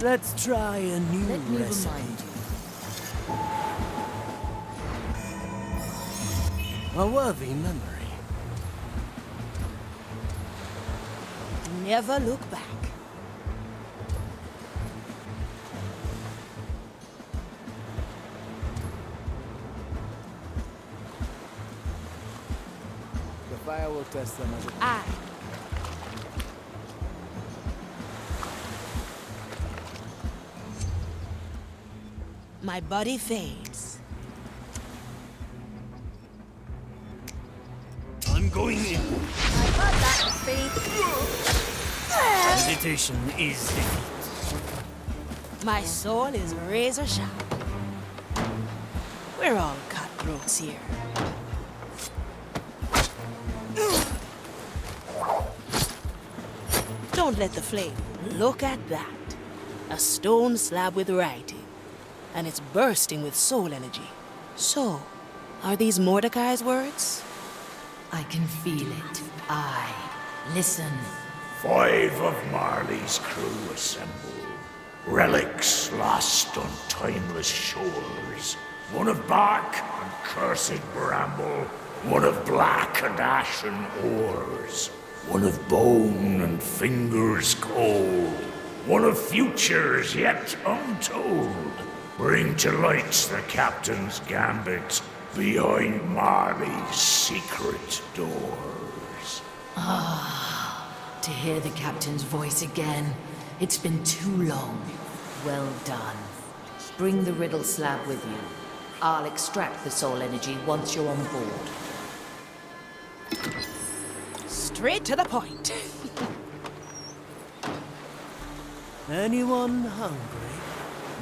Let's try a new Let me recipe. remind you. A worthy memory. Never look back. The fire will test them as it... Aye. My body fades. I'm going in. Meditation is defeat. My soul is razor sharp. We're all cutthroats here. Don't let the flame. Look at that. A stone slab with writing. And it's bursting with soul energy. So, are these Mordecai's words? I can feel it. Listen. 5 of Marley's crew assemble. Relics lost on timeless shores. 1 of bark and cursed bramble. 1 of black and ashen ores. 1 of bone and fingers cold. 1 of futures yet untold. Bring to light the captain's gambit behind Marley's secret doors. To hear the captain's voice again. It's been too long. Well done. Bring the riddle slab with you. I'll extract the soul energy once you're on board. Straight to the point. Anyone hungry?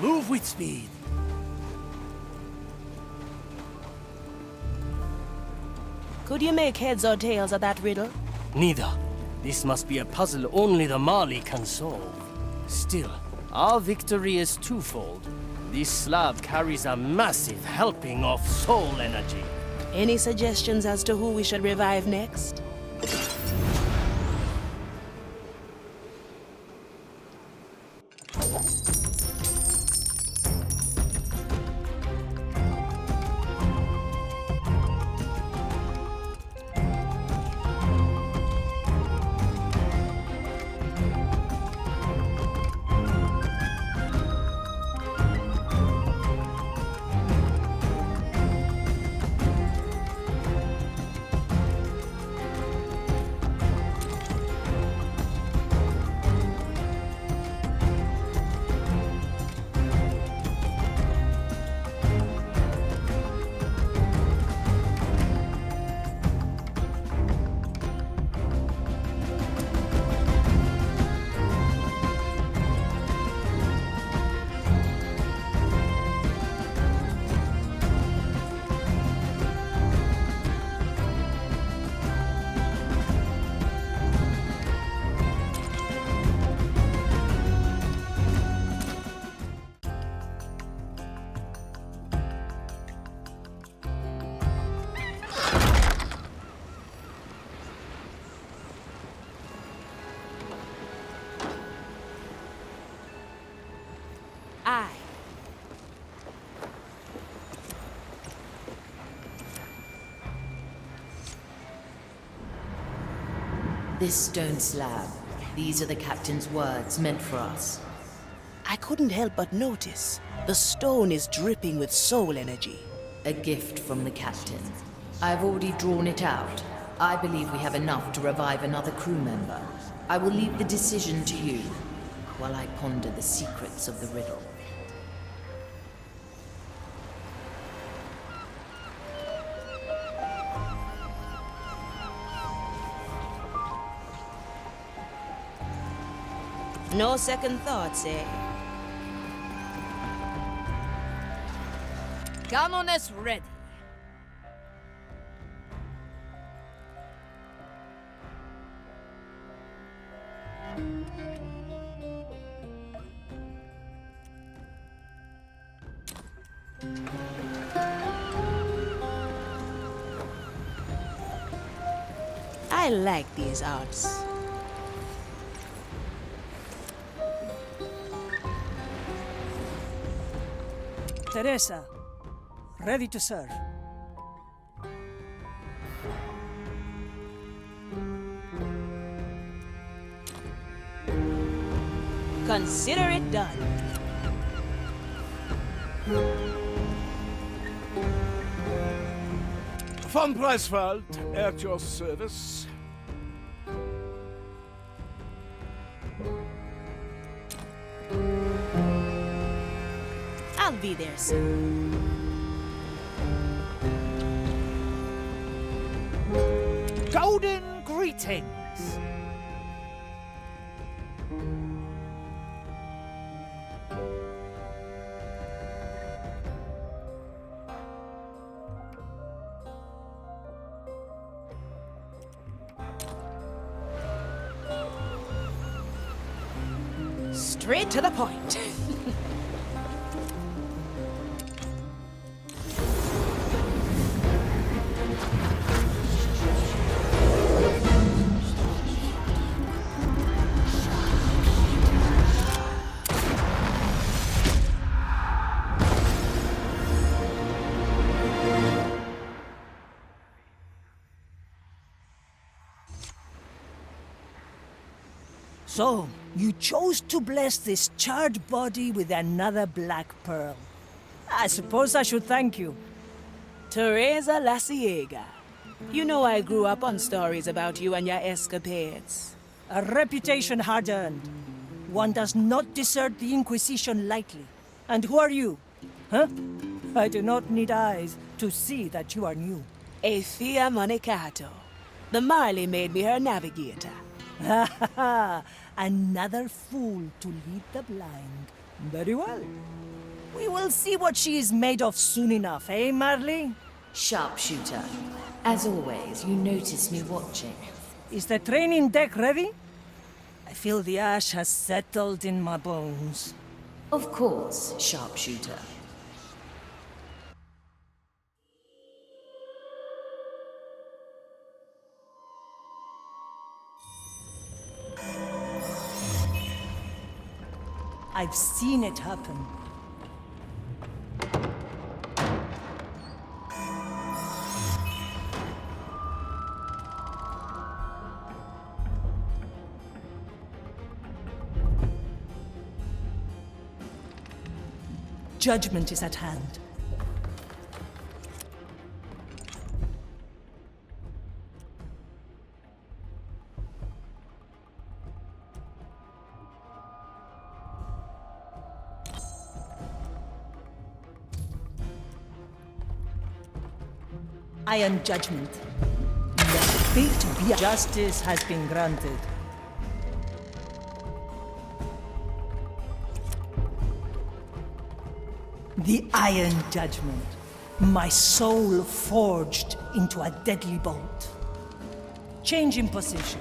Move with speed. Could you make heads or tails of that riddle? Neither. This must be a puzzle only the Marley can solve. Still, our victory is twofold. This slab carries a massive helping of soul energy. Any suggestions as to who we should revive next? This stone slab. These are the captain's words meant for us. I couldn't help but notice. The stone is dripping with soul energy. A gift from the captain. I've already drawn it out. I believe we have enough to revive another crew member. I will leave the decision to you, while I ponder the secrets of the riddle. No second thoughts, eh? Canoness ready. I like these arts. Teresa, ready to serve. Consider it done. Von Preisfeld, at your service. I'll be there soon. Golden greetings. Straight to the point. So, you chose to bless this charred body with another black pearl. I suppose I should thank you. Teresa La Ciega. You know I grew up on stories about you and your escapades. A reputation hard-earned. One does not desert the Inquisition lightly. And who are you? Huh? I do not need eyes to see that you are new. Aethea Monicato. The Marley made me her navigator. Ha ha ha! Another fool to lead the blind. Very well. We will see what she is made of soon enough, eh, Marley? Sharpshooter. As always, you notice me watching. Is the training deck ready? I feel the ash has settled in my bones. Of course, Sharpshooter. I've seen it happen. Judgment is at hand. Iron judgment. Let fate be. Justice has been granted. The Iron Judgment. My soul forged into a deadly bolt. Change in position.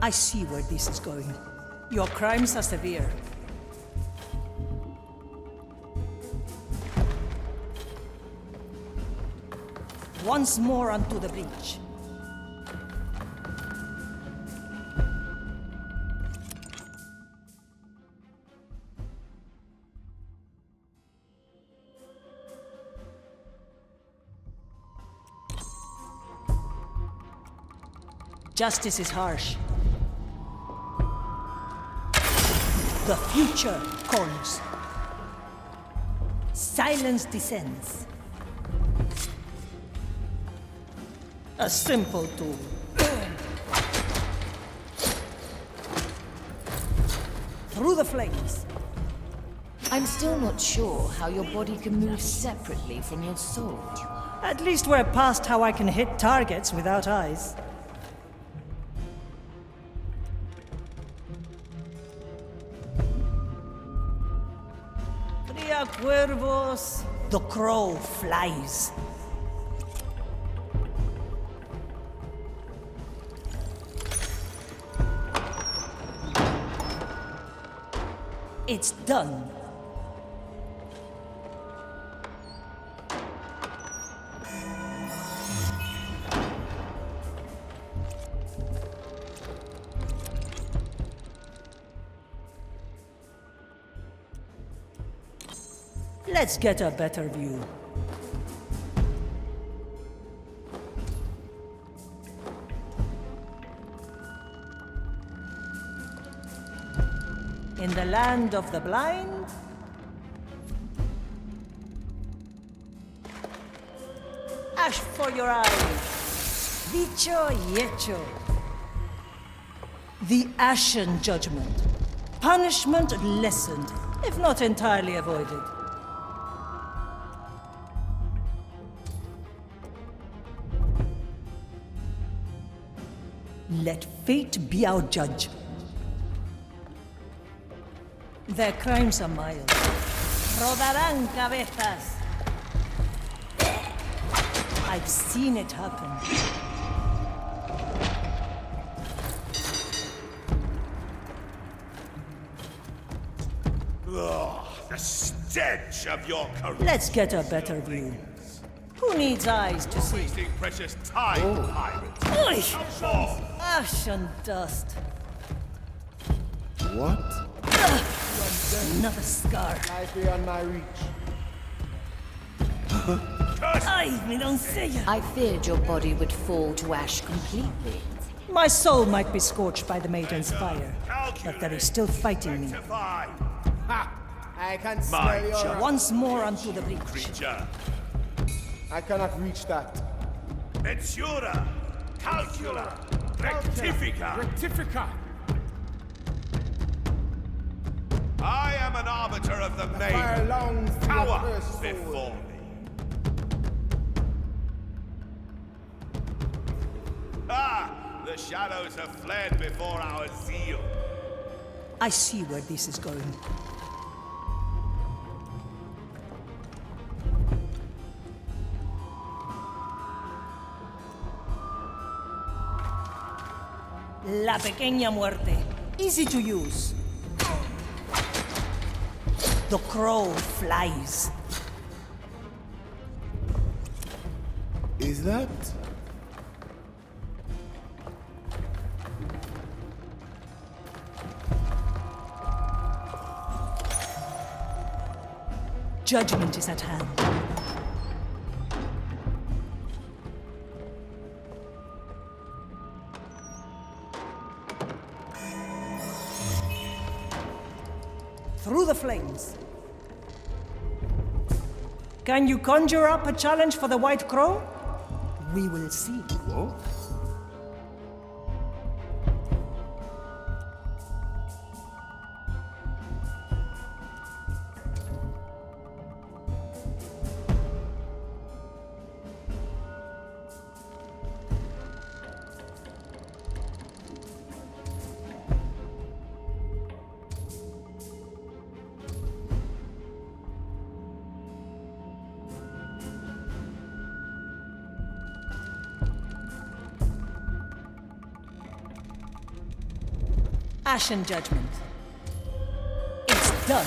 I see where this is going. Your crimes are severe. Once more onto the breach. Justice is harsh. The future calls. Silence descends. A simple tool. Through the flames. I'm still not sure how your body can move separately from your soul. At least we're past how I can hit targets without eyes. Cria cuervos. The crow flies. It's done. Let's get a better view. In the land of the blind, ash for your eyes. Dicho y hecho. The Ashen Judgment. Punishment lessened, if not entirely avoided. Let fate be our judge. Their crimes are mild. Rodarán cabezas. I've seen it happen. Ugh, the stench of your career. Let's get a better view. Who needs eyes to see? Wasting precious time, pirate. Oi! Come forth. Ash and dust. What? Another scar. Life beyond my reach. Ay, mi doncella. I feared your body would fall to ash completely. My soul might be scorched by the maiden's fire, but there is still fighting me. Ha! I can My smell your... Once more onto the breach. Creature. I cannot reach that. Mensura. Calcula. Rectifica. Rectifica. I am an arbiter of the Fire maiden. longs for your Cower cursed soul. before me. Ah! The shadows have fled before our zeal. I see where this is going. La pequeña muerte. Easy to use. The crow flies. Is that? Judgment is at hand. Through the flames. Can you conjure up a challenge for the White Crow? We will see. Whoa. Ashen Judgment. It's done.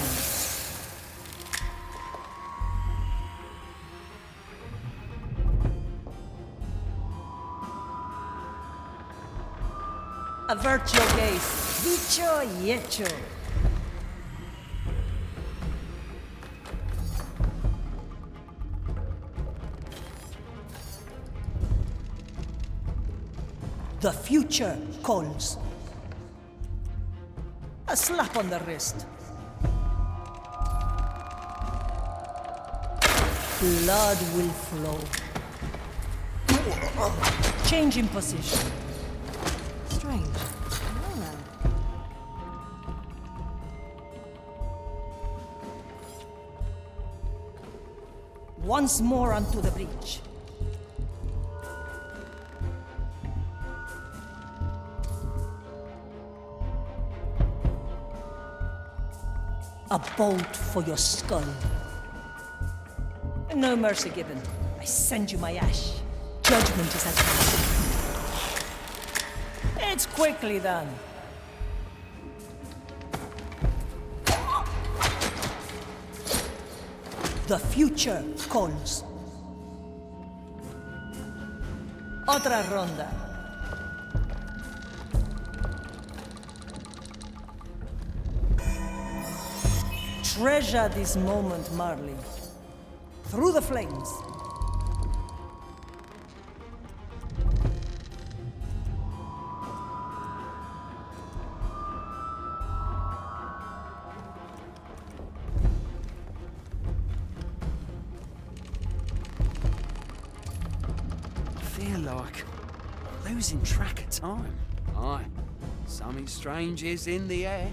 Avert your gaze. Dicho y hecho. The future calls. A slap on the wrist. Blood will flow. Change in position. Strange. Once more onto the breach. A bolt for your skull. No mercy given. I send you my ash. Judgment is at hand. It's quickly done. The future calls. Otra ronda. Treasure this moment, Marley. Through the flames. Like losing track of time. Aye, something strange is in the air.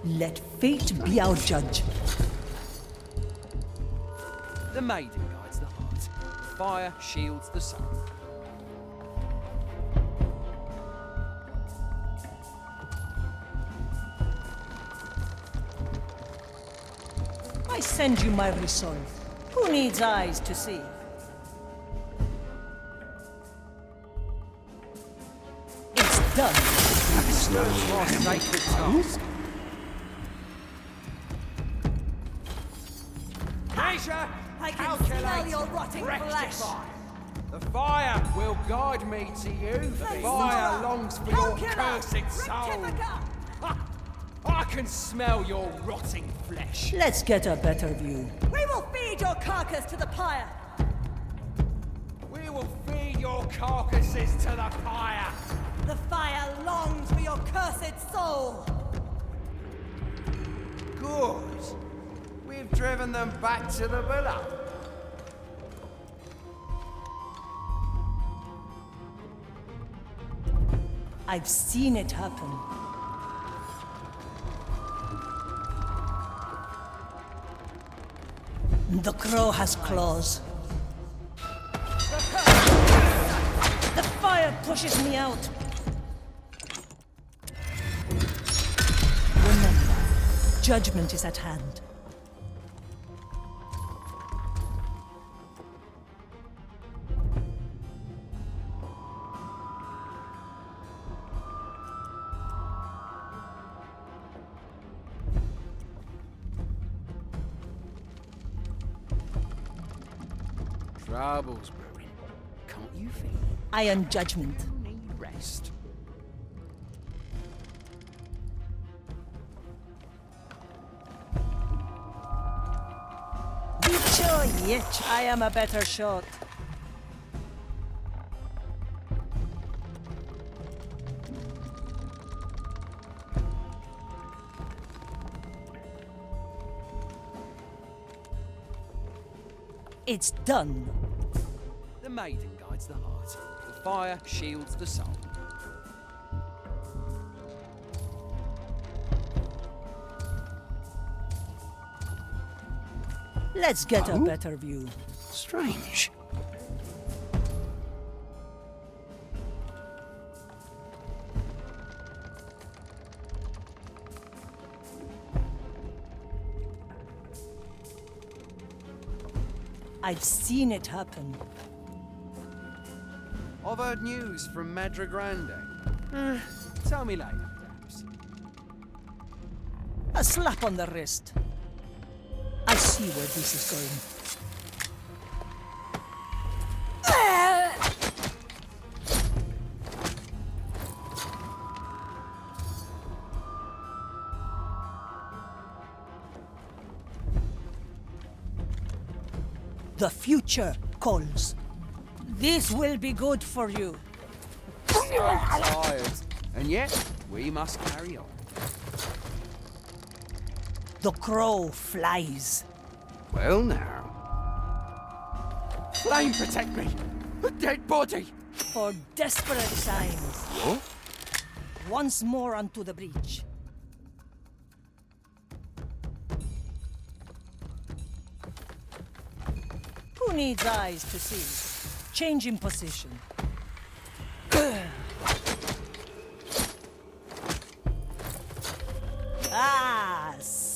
Let fate be our judge. The maiden guides the heart. The fire shields the soul. I send you my resolve. Who needs eyes to see? It's done. It's no more sacred task. I can smell your rotting flesh. The fire will guide me to you. The fire longs for your cursed soul. I can smell your rotting flesh. Let's get a better view. We will feed your carcass to the pyre. We will feed your carcasses to the pyre. The fire longs for your cursed soul. Good. We've driven them back to the villa. I've seen it happen. The crow has claws. The fire pushes me out. Remember, judgment is at hand. Trouble's brewing. Can't you feel it? Iron judgment. You need rest. Bicho yitch, I am a better shot. It's done. The maiden guides the heart. The fire shields the soul. Let's get a better view. Strange. I've seen it happen. I've heard news from Madre Grande. Tell me later, perhaps. A slap on the wrist. I see where this is going. The future calls. This will be good for you. I'm tired. And yet, we must carry on. The crow flies. Well now. Flame protect me! A dead body! For desperate times. What? Once more onto the breach. Who needs eyes to see? Change in position.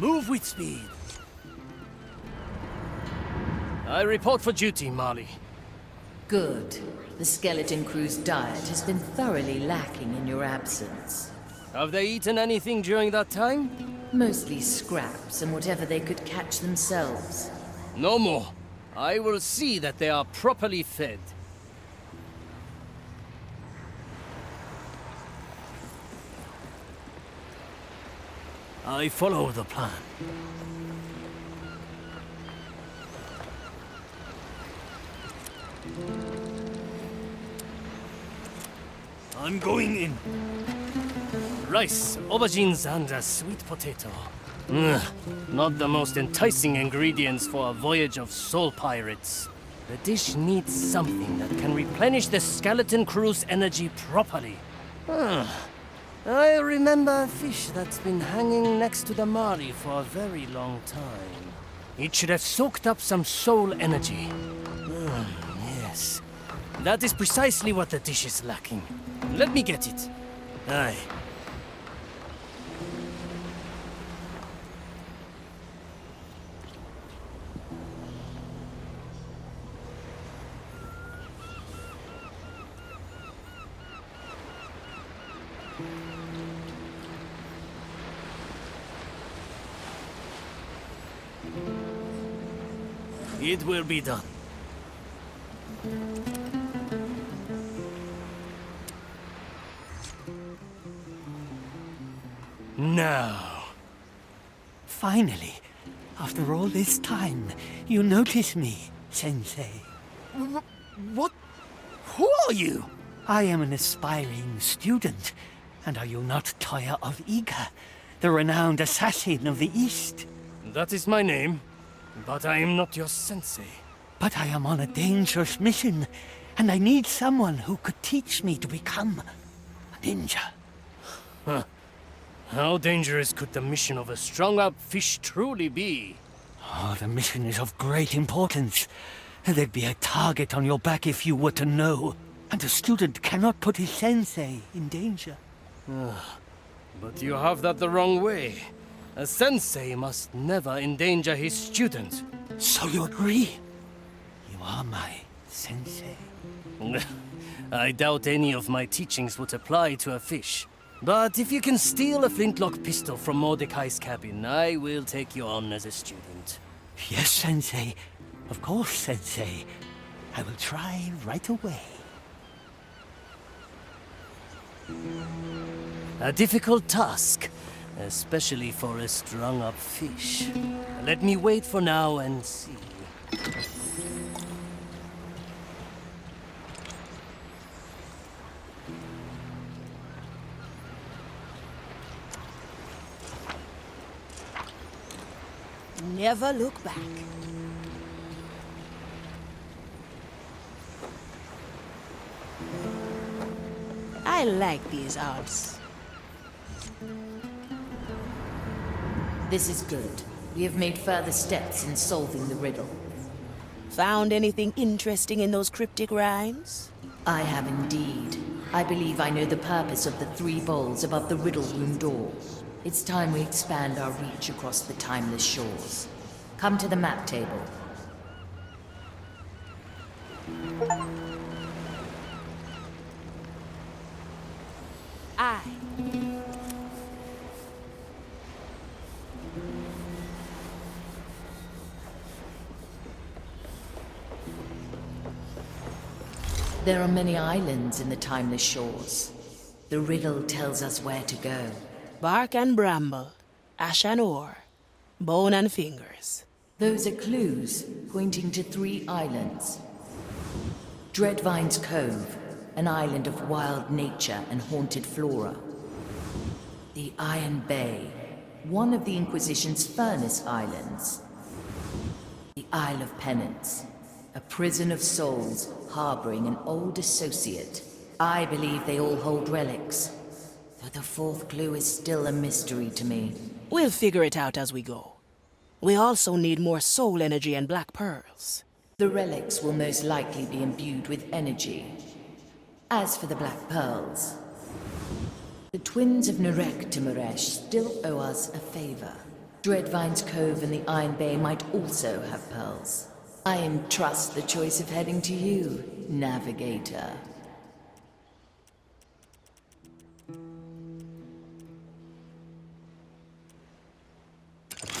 Move with speed. I report for duty, Marley. Good. The skeleton crew's diet has been thoroughly lacking in your absence. Have they eaten anything during that time? Mostly scraps and whatever they could catch themselves. No more. I will see that they are properly fed. I follow the plan. I'm going in. Rice, aubergines, and a sweet potato. Not the most enticing ingredients for a voyage of soul pirates. The dish needs something that can replenish the skeleton crew's energy properly. I remember a fish that's been hanging next to the Marley for a very long time. It should have soaked up some soul energy. Yes. That is precisely what the dish is lacking. Let me get it. Aye. It will be done. Now. Finally, after all this time, you notice me, Sensei. What? Who are you? I am an aspiring student. And are you not Toya of Iga, the renowned assassin of the East? That is my name, but I am not your sensei. But I am on a dangerous mission, and I need someone who could teach me to become a ninja. Huh. How dangerous could the mission of a strung-up fish truly be? Oh, the mission is of great importance. There'd be a target on your back if you were to know. And a student cannot put his sensei in danger. But you have that the wrong way. A sensei must never endanger his student. So you agree? You are my sensei. I doubt any of my teachings would apply to a fish. But if you can steal a flintlock pistol from Mordecai's cabin, I will take you on as a student. Yes, Sensei. Of course, Sensei. I will try right away. A difficult task, especially for a strung-up fish. Let me wait for now and see. Never look back. I like these odds. This is good. We have made further steps in solving the riddle. Found anything interesting in those cryptic rhymes? I have indeed. I believe I know the purpose of the 3 bowls above the riddle room door. It's time we expand our reach across the timeless shores. Come to the map table. Aye. There are many islands in the timeless shores. The riddle tells us where to go. Bark and bramble, ash and ore, bone and fingers. Those are clues pointing to 3 islands. Dreadvine's Cove, an island of wild nature and haunted flora. The Iron Bay, one of the Inquisition's furnace islands. The Isle of Penance, a prison of souls harboring an old associate. I believe they all hold relics, though the 4th clue is still a mystery to me. We'll figure it out as we go. We also need more soul energy and black pearls. The relics will most likely be imbued with energy. As for the black pearls, the twins of Nerechtemeresch still owe us a favor. Dreadvine's Cove and the Iron Bay might also have pearls. I entrust the choice of heading to you, Navigator.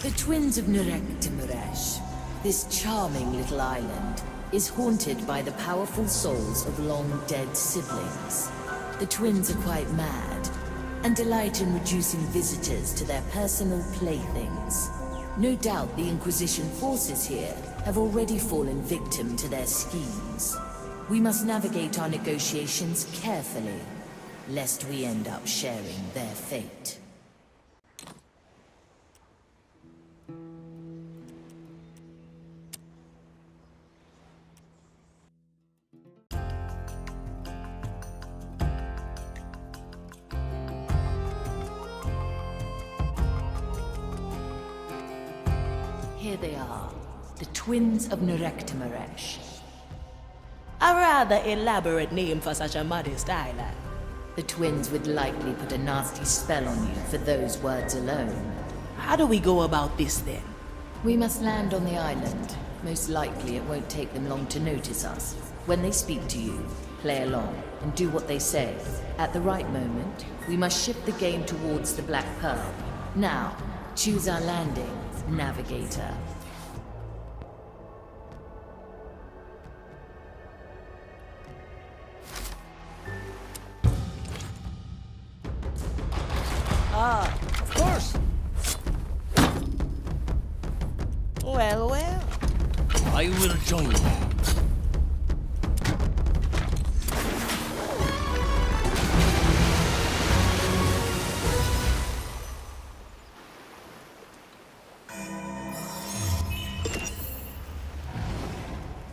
The twins of Nerechtemeresch, this charming little island, is haunted by the powerful souls of long-dead siblings. The twins are quite mad, and delight in reducing visitors to their personal playthings. No doubt the Inquisition forces here have already fallen victim to their schemes. We must navigate our negotiations carefully, lest we end up sharing their fate. Here they are, the twins of Nerechtemeresch. A rather elaborate name for such a modest island. The twins would likely put a nasty spell on you for those words alone. How do we go about this then? We must land on the island. Most likely it won't take them long to notice us. When they speak to you, play along and do what they say. At the right moment, we must shift the game towards the Black Pearl. Now, choose our landing, Navigator. Ah, of course. Well, well. I will join you.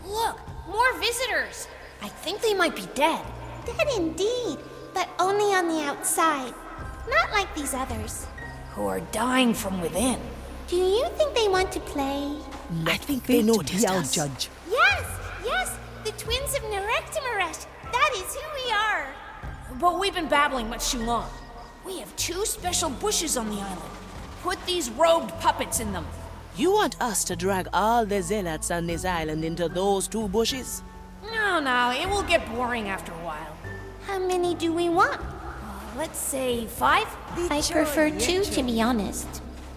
Look, more visitors. I think they might be dead. Dead indeed, but only on the outside. Not like these others. Who are dying from within. Do you think they want to play? I think they noticed us. Judge. Yes, the twins of Nerechtemeresch. That is who we are. But we've been babbling much too long. We have 2 special bushes on the island. Put these robed puppets in them. You want us to drag all the zealots on this island into those 2 bushes? No, it will get boring after a while. How many do we want? Let's say 5? I prefer 2, to be honest.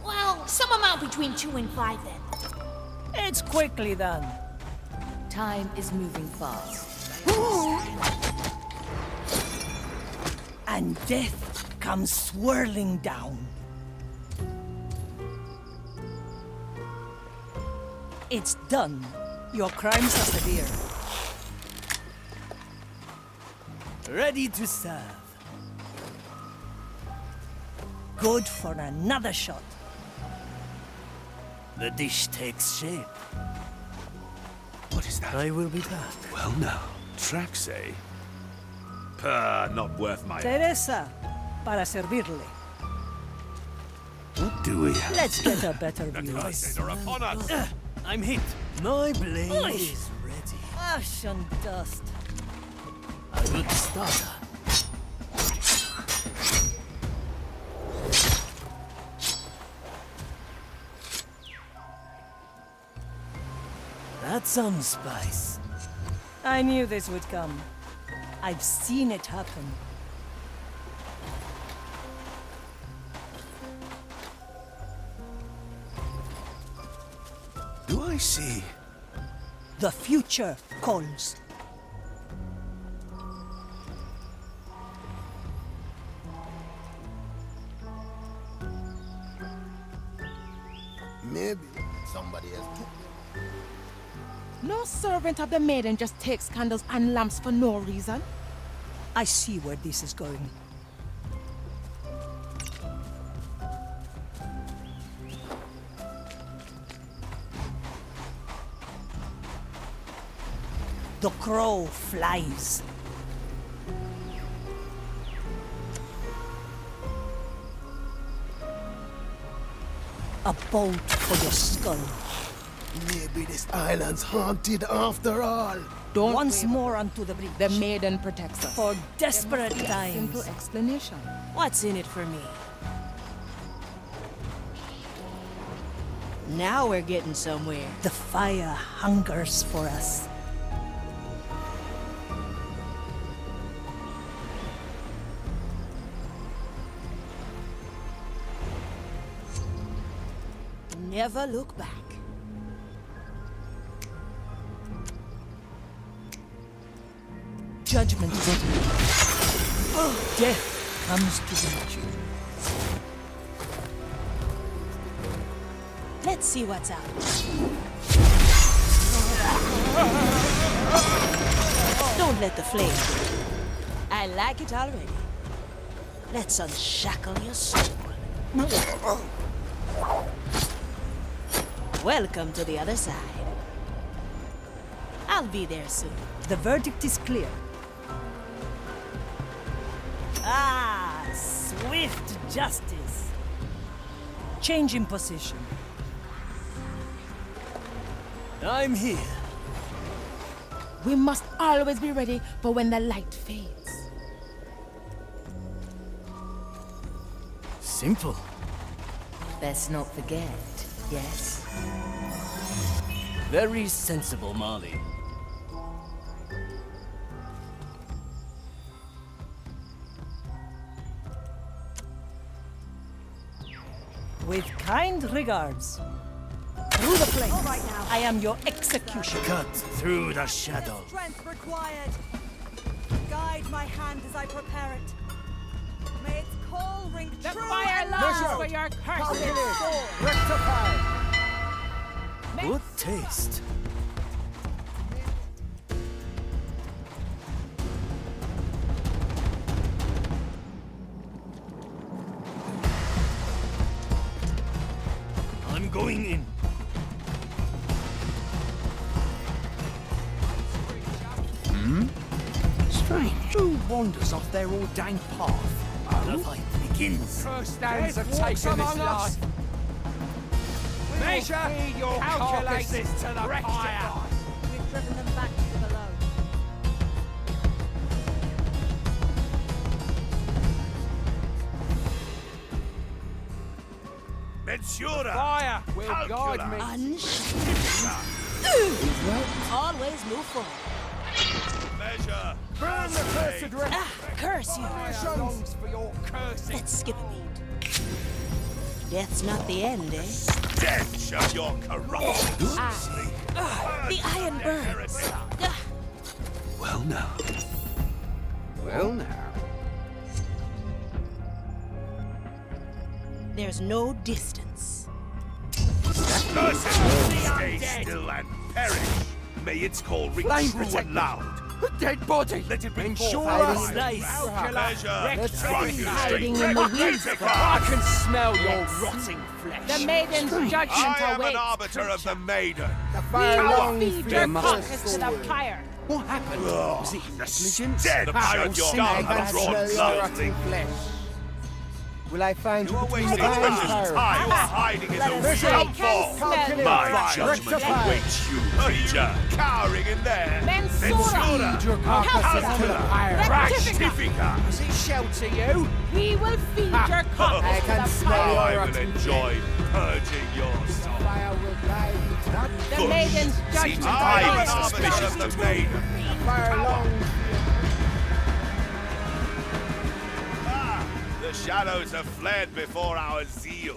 Well, some amount between 2 and 5 then. It's quickly done. Time is moving fast. And death comes swirling down. It's done. Your crimes are severe. Ready to serve. Good for another shot. The dish takes shape. What is that? I will be back. Well now, tracks, eh? Not worth my... Teresa, para servirle. What do we have? Let's get a better view. The Tides are upon us! I'm hit. My blade is ready. Ash and dust. A good starter. That's some spice. I knew this would come. I've seen it happen. Do I see? The future calls. Maybe somebody else. No servant of the maiden just takes candles and lamps for no reason. I see where this is going. The crow flies. A bolt for your skull. Maybe this island's haunted after all. Don't Once waver. more onto the bridge. The maiden protects us. For desperate There must be a times. simple explanation. What's in it for me? Now we're getting somewhere. The fire hungers for us. Never look back. Judgment is at hand. Death comes to meet you. Let's see what's out. Don't let the flame go. I like it already. Let's unshackle your soul. Welcome to the other side. I'll be there soon. The verdict is clear. Ah, swift justice. Change in position. I'm here. We must always be ready for when the light fades. Simple. Best not forget, yes? Very sensible, Marley. With kind regards. Through the flames. All right now. I am your executioner. Cut through the shadow. Strength required. Guide my hand as I prepare it. May its call ring The true fire and longs loud. for your cursed Calculate. soul. Rectify. Good taste. I'm going in. Strange. Who wanders off their ordained path? The fight begins. Cursed hands have taken this life. Measure your carcasses to the fire. We've driven them back to below. Mensura! Fire will guide me. Always move forward. Measure! Burn the cursed wreck. Curse you. Fire longs for your cursing. Let's skip a beat. Death's not the end, eh? Stench of your corruption! The iron burns. Well now. Well now. There's no distance. Cursed, stay still and perish! May its call ring true and loud! A dead body. Let it bring Ensure forth us. fire! Measure! Hiding Strike in you the straight! weeds. I can smell your rotting flesh. The maiden's judgment I am an awaits. arbiter of the maiden! The We fire will longs feed for your your carcass to the soul. pyre. What happened? Was it negligence? Stench of your I can undrawn smell your blood! rotting flesh. Will I find You you are between the wasting vines, precious pirate? time! You are hiding in the weeds! I Come can forth! smell Calculate. My judgment Rectify. awaits you, creature! Cowering in there! Mensura! Feed your carcasses to the fire. Rectifica! Does it shelter you? We will feed your I carcass can to the smell pyre. I your will rotten enjoy purging your soul! fire will guide you. Not The maiden's See, judgment I am an awaits. arbiter of the maiden! fire longs. Ah, the shadows have fled before our zeal.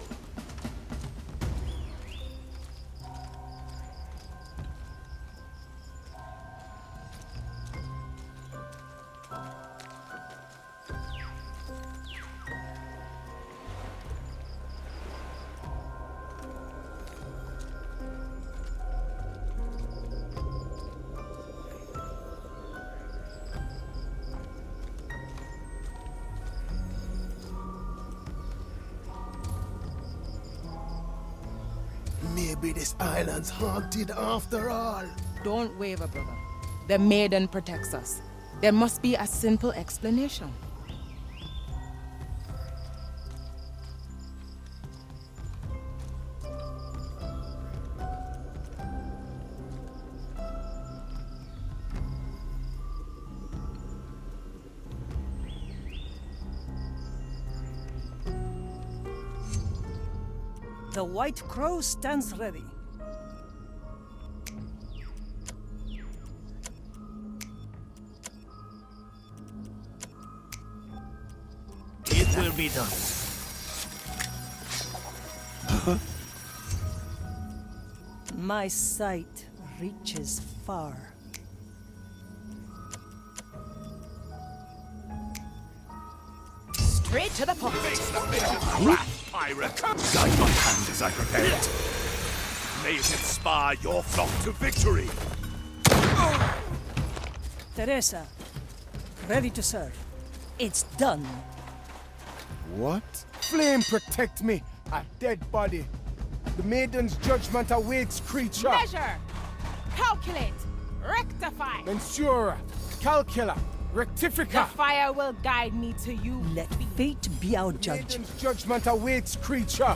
Maybe this island's haunted after all. Don't waver, brother. The maiden protects us. There must be a simple explanation. The White Crow stands ready. It will be done. My sight reaches far. Straight to the point. Wrath, pirate! Guide my hand as I prepare it. May it inspire your flock to victory! Teresa, ready to serve. It's done. What? Flame protect me, a dead body. The maiden's judgment awaits creature. Measure! Calculate! Rectify! Mensura, calcula, rectifica. The fire will guide me to you. Let fate be our The judge. maiden's judgment awaits creature.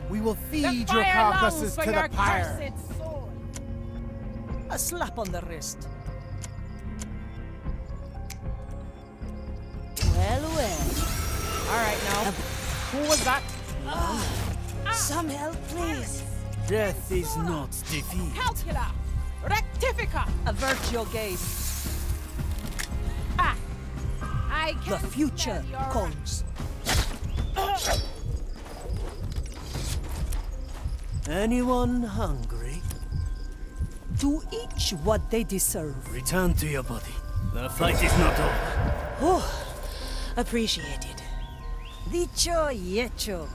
We will The feed your fire carcasses longs to for the your pyre. cursed sword. A slap on the wrist. Well. All right, now. Who was that? Some help, please. Death is not defeat. Calcula! Rectifica! Avert your gaze. Ah! I The can future smell your calls. Anyone hungry? To each what they deserve. Return to your body. The fight is not over. Oh, appreciated. Dicho y hecho.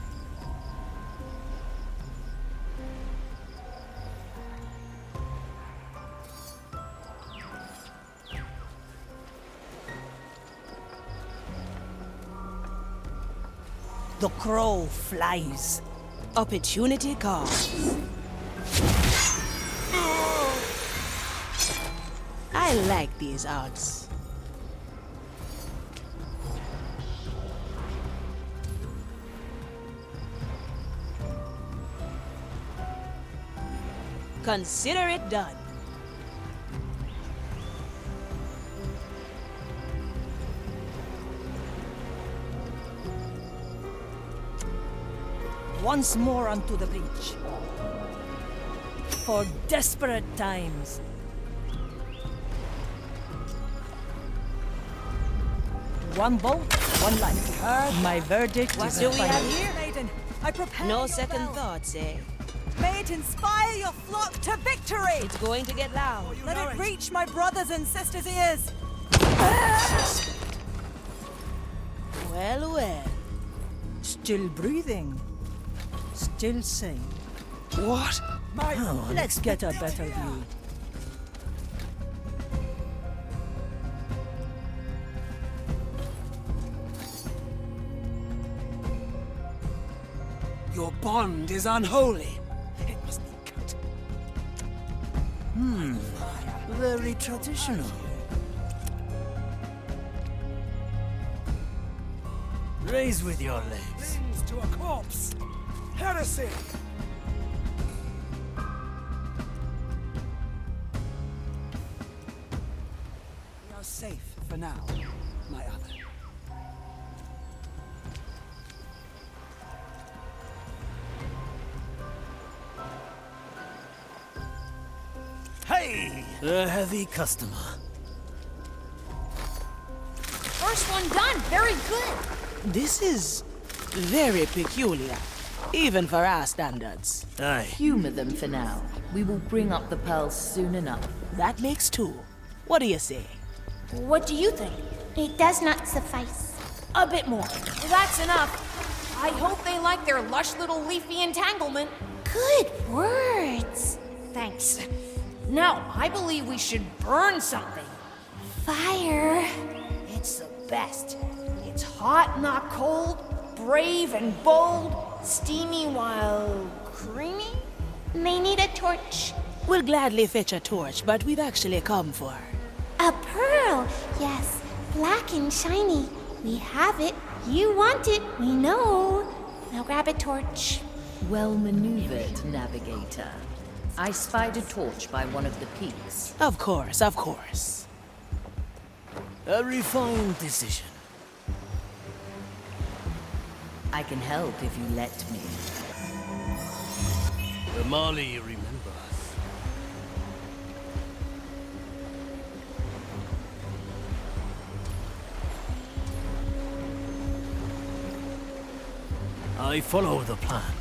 The crow flies. Opportunity calls. I like these odds. Consider it done. Once more unto the breach. For desperate times. One bolt, one life. My verdict What is do we have final. here? Maiden, I prepare No your second bell. thoughts, eh? May it inspire your flock to victory! It's going to get loud. Let it reach my brothers and sisters' ears! Well. Still breathing. Still sane. What? Let's get a better view. Your bond is unholy. It must be cut. Very traditional. Raise with your legs. Leans to a corpse. Heresy! We are safe for now, my other. Hey! A heavy customer. First one done. Very good. This is very peculiar, even for our standards. Aye. Humor them for now. We will bring up the pearls soon enough. That makes two. What do you say? What do you think? It does not suffice. A bit more. That's enough. I hope they like their lush little leafy entanglement. Good words. Thanks. Now, I believe we should burn something. Fire. It's the best. It's hot, not cold, brave and bold, steamy while creamy. May need a torch. We'll gladly fetch a torch, but we've actually come for A pearl. Yes, black and shiny. We have it. You want it. We know. Now grab a torch. Well maneuvered, navigator. I spied a torch by one of the peaks. Of course, of course. A refined decision. I can help if you let me. The Marley remember us. I follow the plan.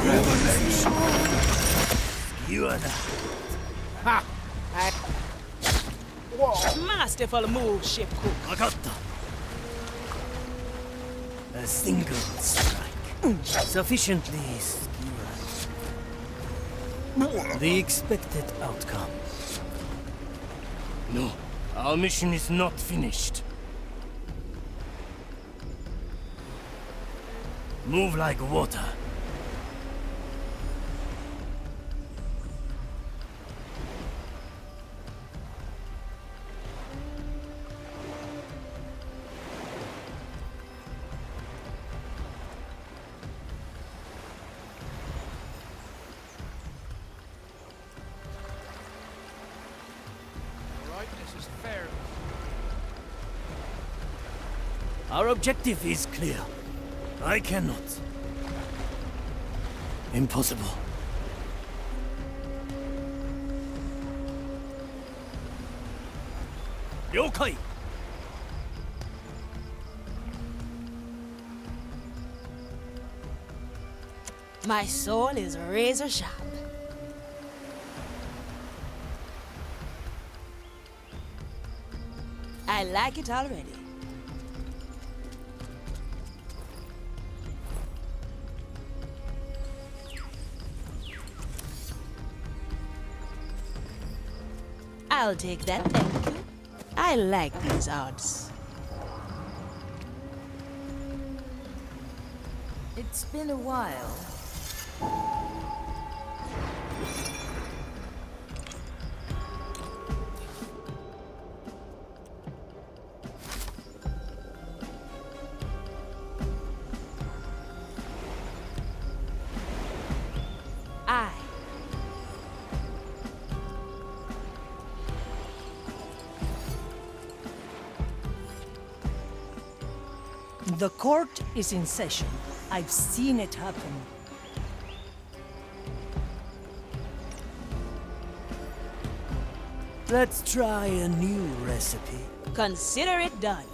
Revelation. You are the... Ha! Whoa! Masterful move, ship cook. Agata. A single strike. Sufficiently skewered. The expected outcome. No, our mission is not finished. Move like water. Our objective is clear. I cannot. Impossible. Yokai! My soul is razor sharp. I like it already. I'll take that, thank you. I like these odds. It's been a while. The court is in session. I've seen it happen. Let's try a new recipe. Consider it done.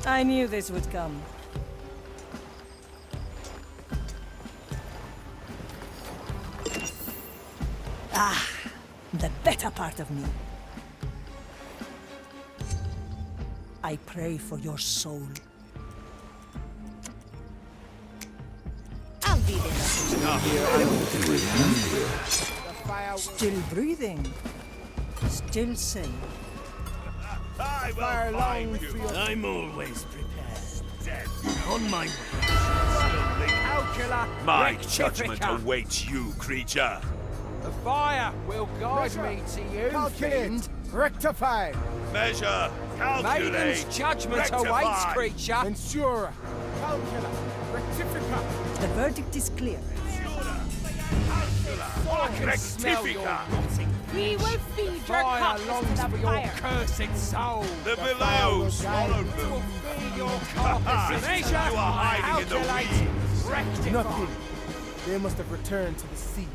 I knew this would come. Ah, the better part of me. I pray for your soul. I'll be there. Still breathing. Still sane. I'm always prepared. On my way. My judgment awaits you, creature. The fire will guide me to you, Calculate. Rectify. Measure. Calculate. Maiden's judgment Rectify. awaits, creature. Ensure. Calcula. Rectifica. The verdict is clear. I can smell your rotting. We will feed your Fire carcass longs to for the your fire. cursed soul. The below swallowed Will them. feed your carcass. Measure. You are hiding in the Calculate. weeds. Rectify. Nothing. They must have returned to the sea.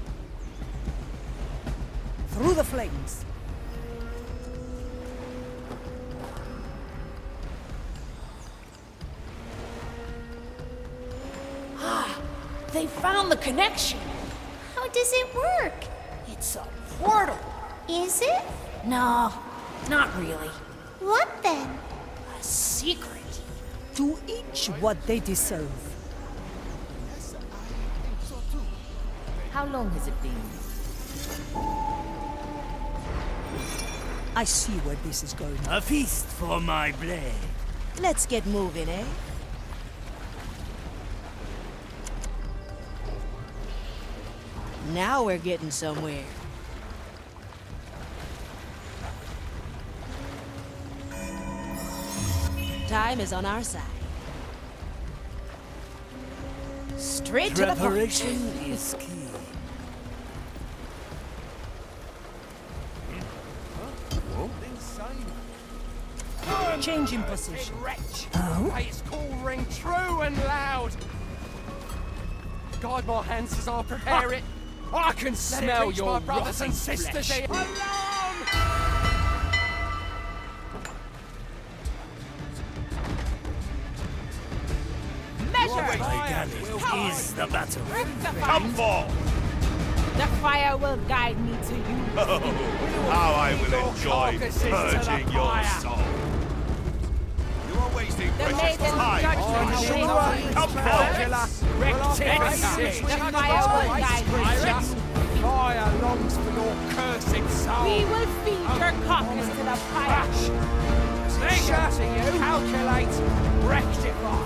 Through the flames. They found the connection. How does it work? It's a portal. Is it? No, not really. What then? A secret. To each what they deserve. How long has it been? I see where this is going. A feast for my blade. Let's get moving, eh? Now we're getting somewhere. Time is on our side. Straight to the point. Preparation is key. Changing position. Oh? May its call ring true and loud. Guide my hands as I prepare it. I can smell your brothers and sisters here. Alarm! Measure! My Gaelle is the battle. Come for! The fire will guide me to you. Oh, how I will enjoy purging your soul. You are wasting precious time. Come for! The fire will guide me. Fire longs for your cursed soul. We will feed your carcass to the fire. Measure, calculate, rectify.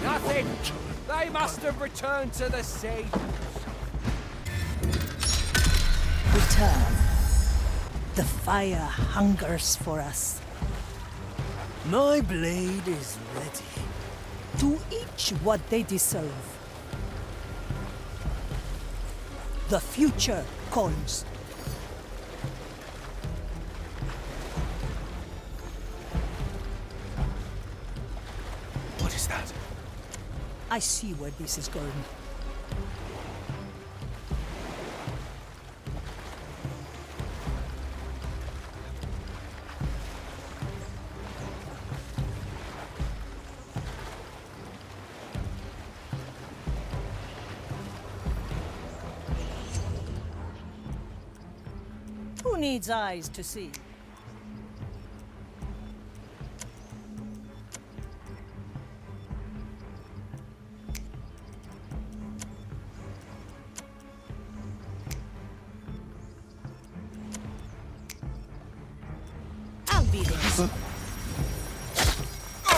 Nothing. They must have returned to the sea. Return. The fire hungers for us. My blade is ready. To each what they deserve. The future calls. What is that? I see where this is going. Who needs eyes to see? I'll be there.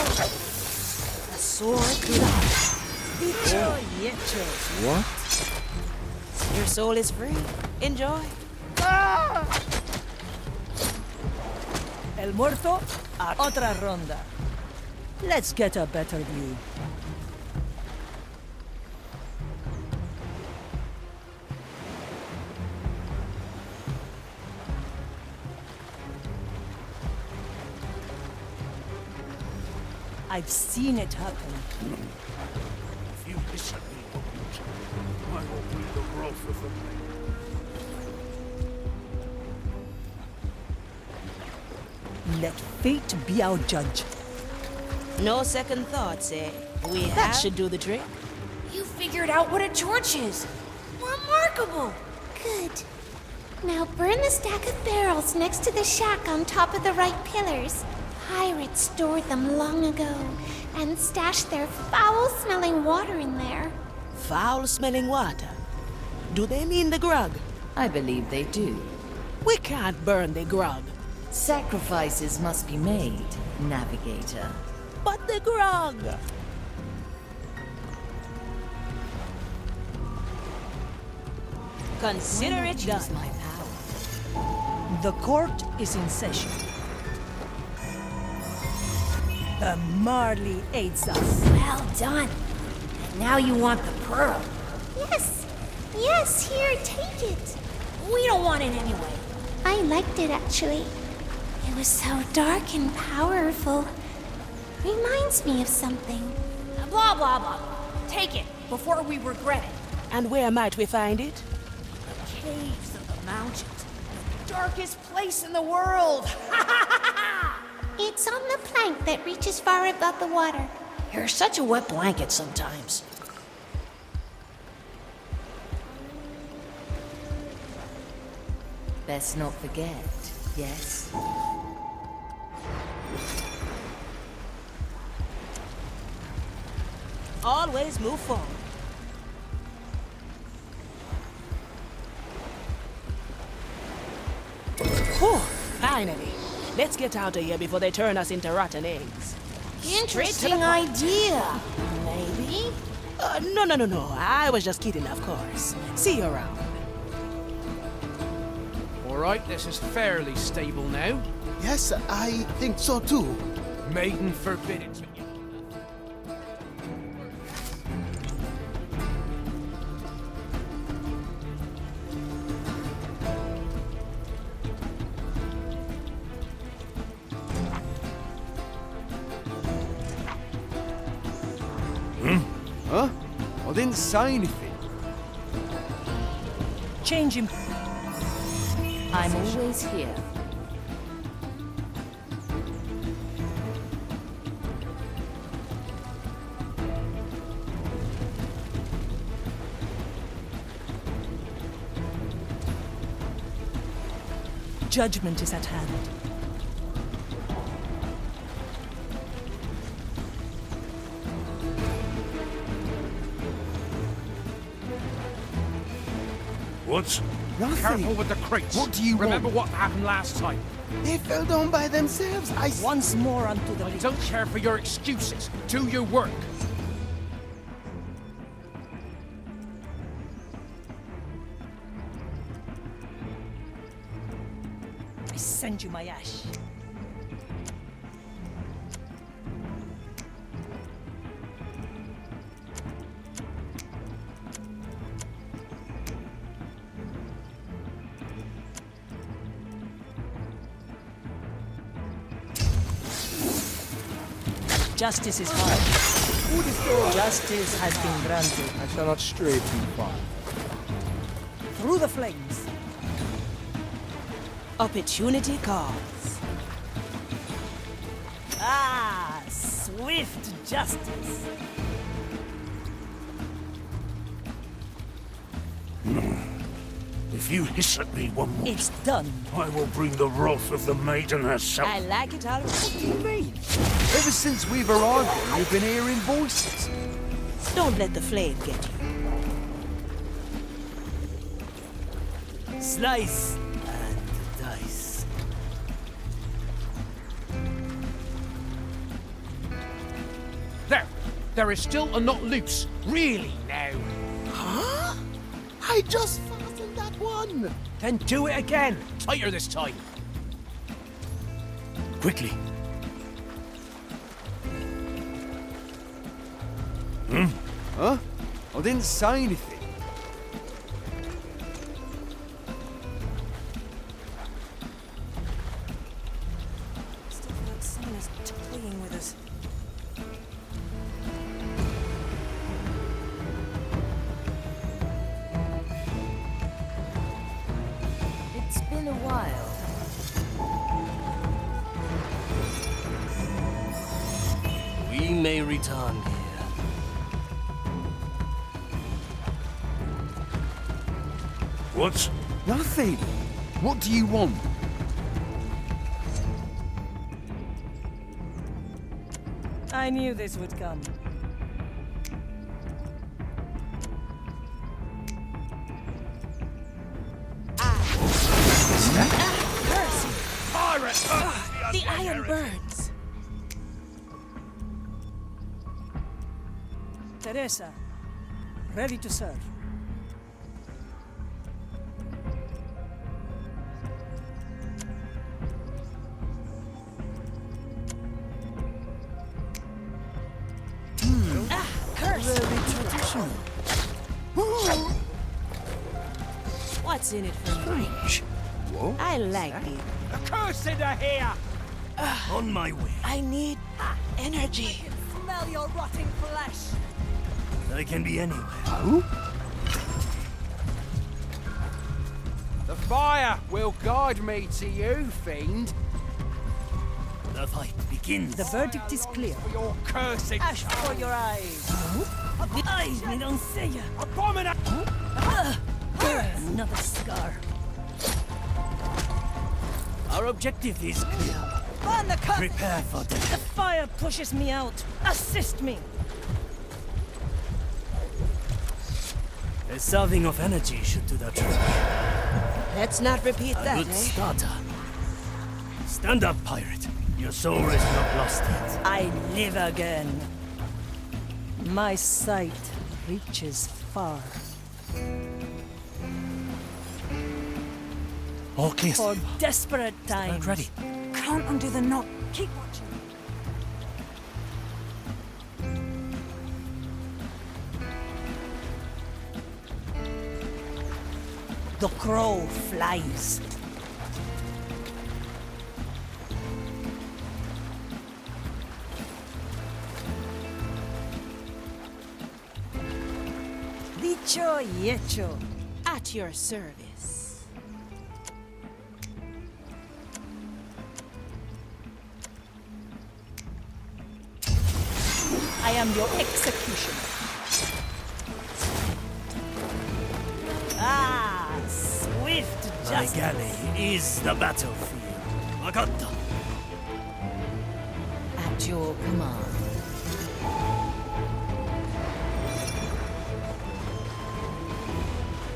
A sword through the heart. What? Your soul is free. Enjoy. El muerto a otra ronda. Let's get a better view. I've seen it happen. If you listen me, I will bring the wrath of the maiden. Let fate be our judge. No second thoughts, eh? That should do the trick. You figured out what a torch is. Remarkable. Good. Now burn the stack of barrels next to the shack on top of the right pillars. Pirates stored them long ago and stashed their foul-smelling water in there. Foul-smelling water? Do they mean the grog? I believe they do. We can't burn the grog. Sacrifices must be made, Navigator. But the grog! Consider it done. Use my power. The court is in session. The Marley aids us. Well done. And now you want the pearl. Yes. Yes, here, take it. We don't want it anyway. I liked it, actually. It was so dark and powerful. Reminds me of something. Blah, blah, blah. Take it before we regret it. And where might we find it? The caves of the mountains. The darkest place in the world. It's on the plank that reaches far above the water. You're such a wet blanket sometimes. Best not forget, yes? Always move forward. Whew, finally. Let's get out of here before they turn us into rotten eggs. Interesting idea. Maybe? No. I was just kidding, of course. See you around. Alright, this is fairly stable now. Yes, I think so too. Maiden forbidden. didn't say anything. Change him. I'm always here. Judgment is at hand. What? Nothing. Careful with the crates. What do you Remember want? what happened last time. They fell down by themselves. Once more onto the I don't care for your excuses. Do your work. I send you my ash. Justice is hard. Justice has been granted. I shall not stray too far. Through the flames. Opportunity calls. Ah, swift justice. If you hiss at me one more It's done. I will bring the wrath of the maiden herself. I like it already. What do you mean? Ever since we've arrived here, you've been hearing voices. Don't let the flame get you. Slice and dice. There is still a knot loose. Really now. Huh? I just fastened that one. Then do it again. Tighter this time. Quickly. Huh? I didn't say anything. Still feel like someone is toying with us. It's been a while. We may return here. What? Nothing. What do you want? I knew this would come. The iron burns. Teresa, ready to serve. What's in it for me? What? I like it. The cursed are here! On my way. I need energy. I can smell your rotting flesh. I can be anywhere. Oh? The fire will guide me to you, fiend. The fight begins. The verdict is clear. For your cursed Ash for your eyes. Eyes, me don't say ya. abomination! Another scar. Our objective is clear. Burn the curse! Prepare for The death. fire pushes me out. Assist me. A serving of energy should do the trick. Let's not repeat A that, good eh? starter. Stand up, pirate. Your soul is not lost yet. I live again. My sight reaches far. All clear. For desperate times. Ready. Can't undo the knot. Keep watching. The crow flies. Dicho y hecho. At your service. I am your executioner. Ah, swift My justice. galley is the battlefield. Wakatta. At your command.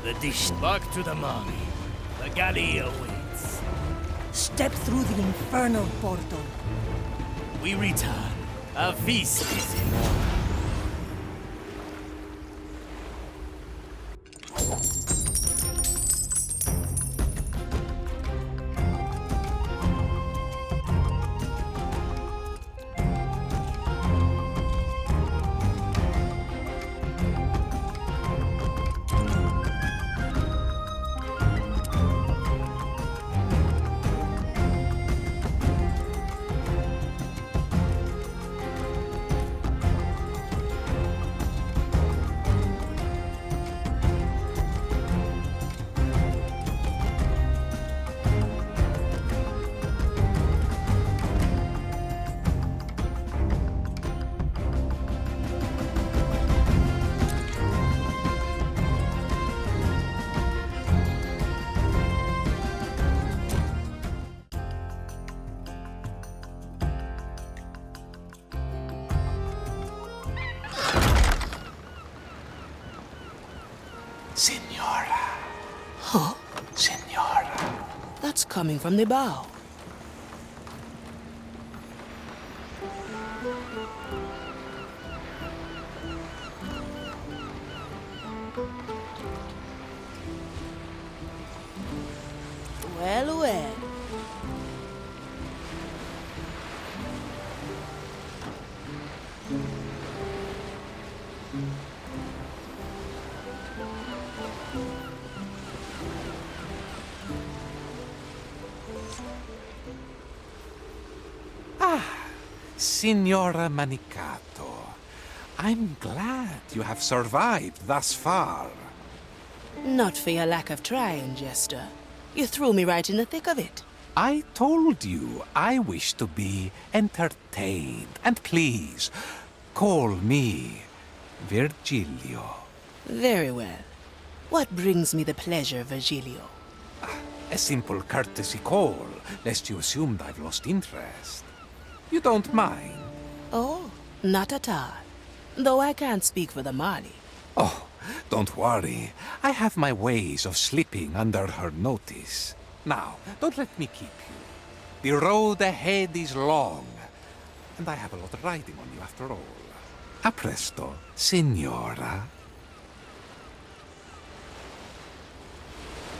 The dish back to the Marley. The galley awaits. Step through the infernal portal. We return. A feast is in order. Signora. Huh? Signora. That's coming from the bow. Well, well. Signora Manicato, I'm glad you have survived thus far. Not for your lack of trying, Jester. You threw me right in the thick of it. I told you I wish to be entertained. And please, call me Virgilio. Very well. What brings me the pleasure, Virgilio? A simple courtesy call, lest you assumed I've lost interest. You don't mind? Oh, not at all. Though I can't speak for the Marley. Oh, don't worry. I have my ways of slipping under her notice. Now, don't let me keep you. The road ahead is long, and I have a lot riding on you after all. A presto, signora.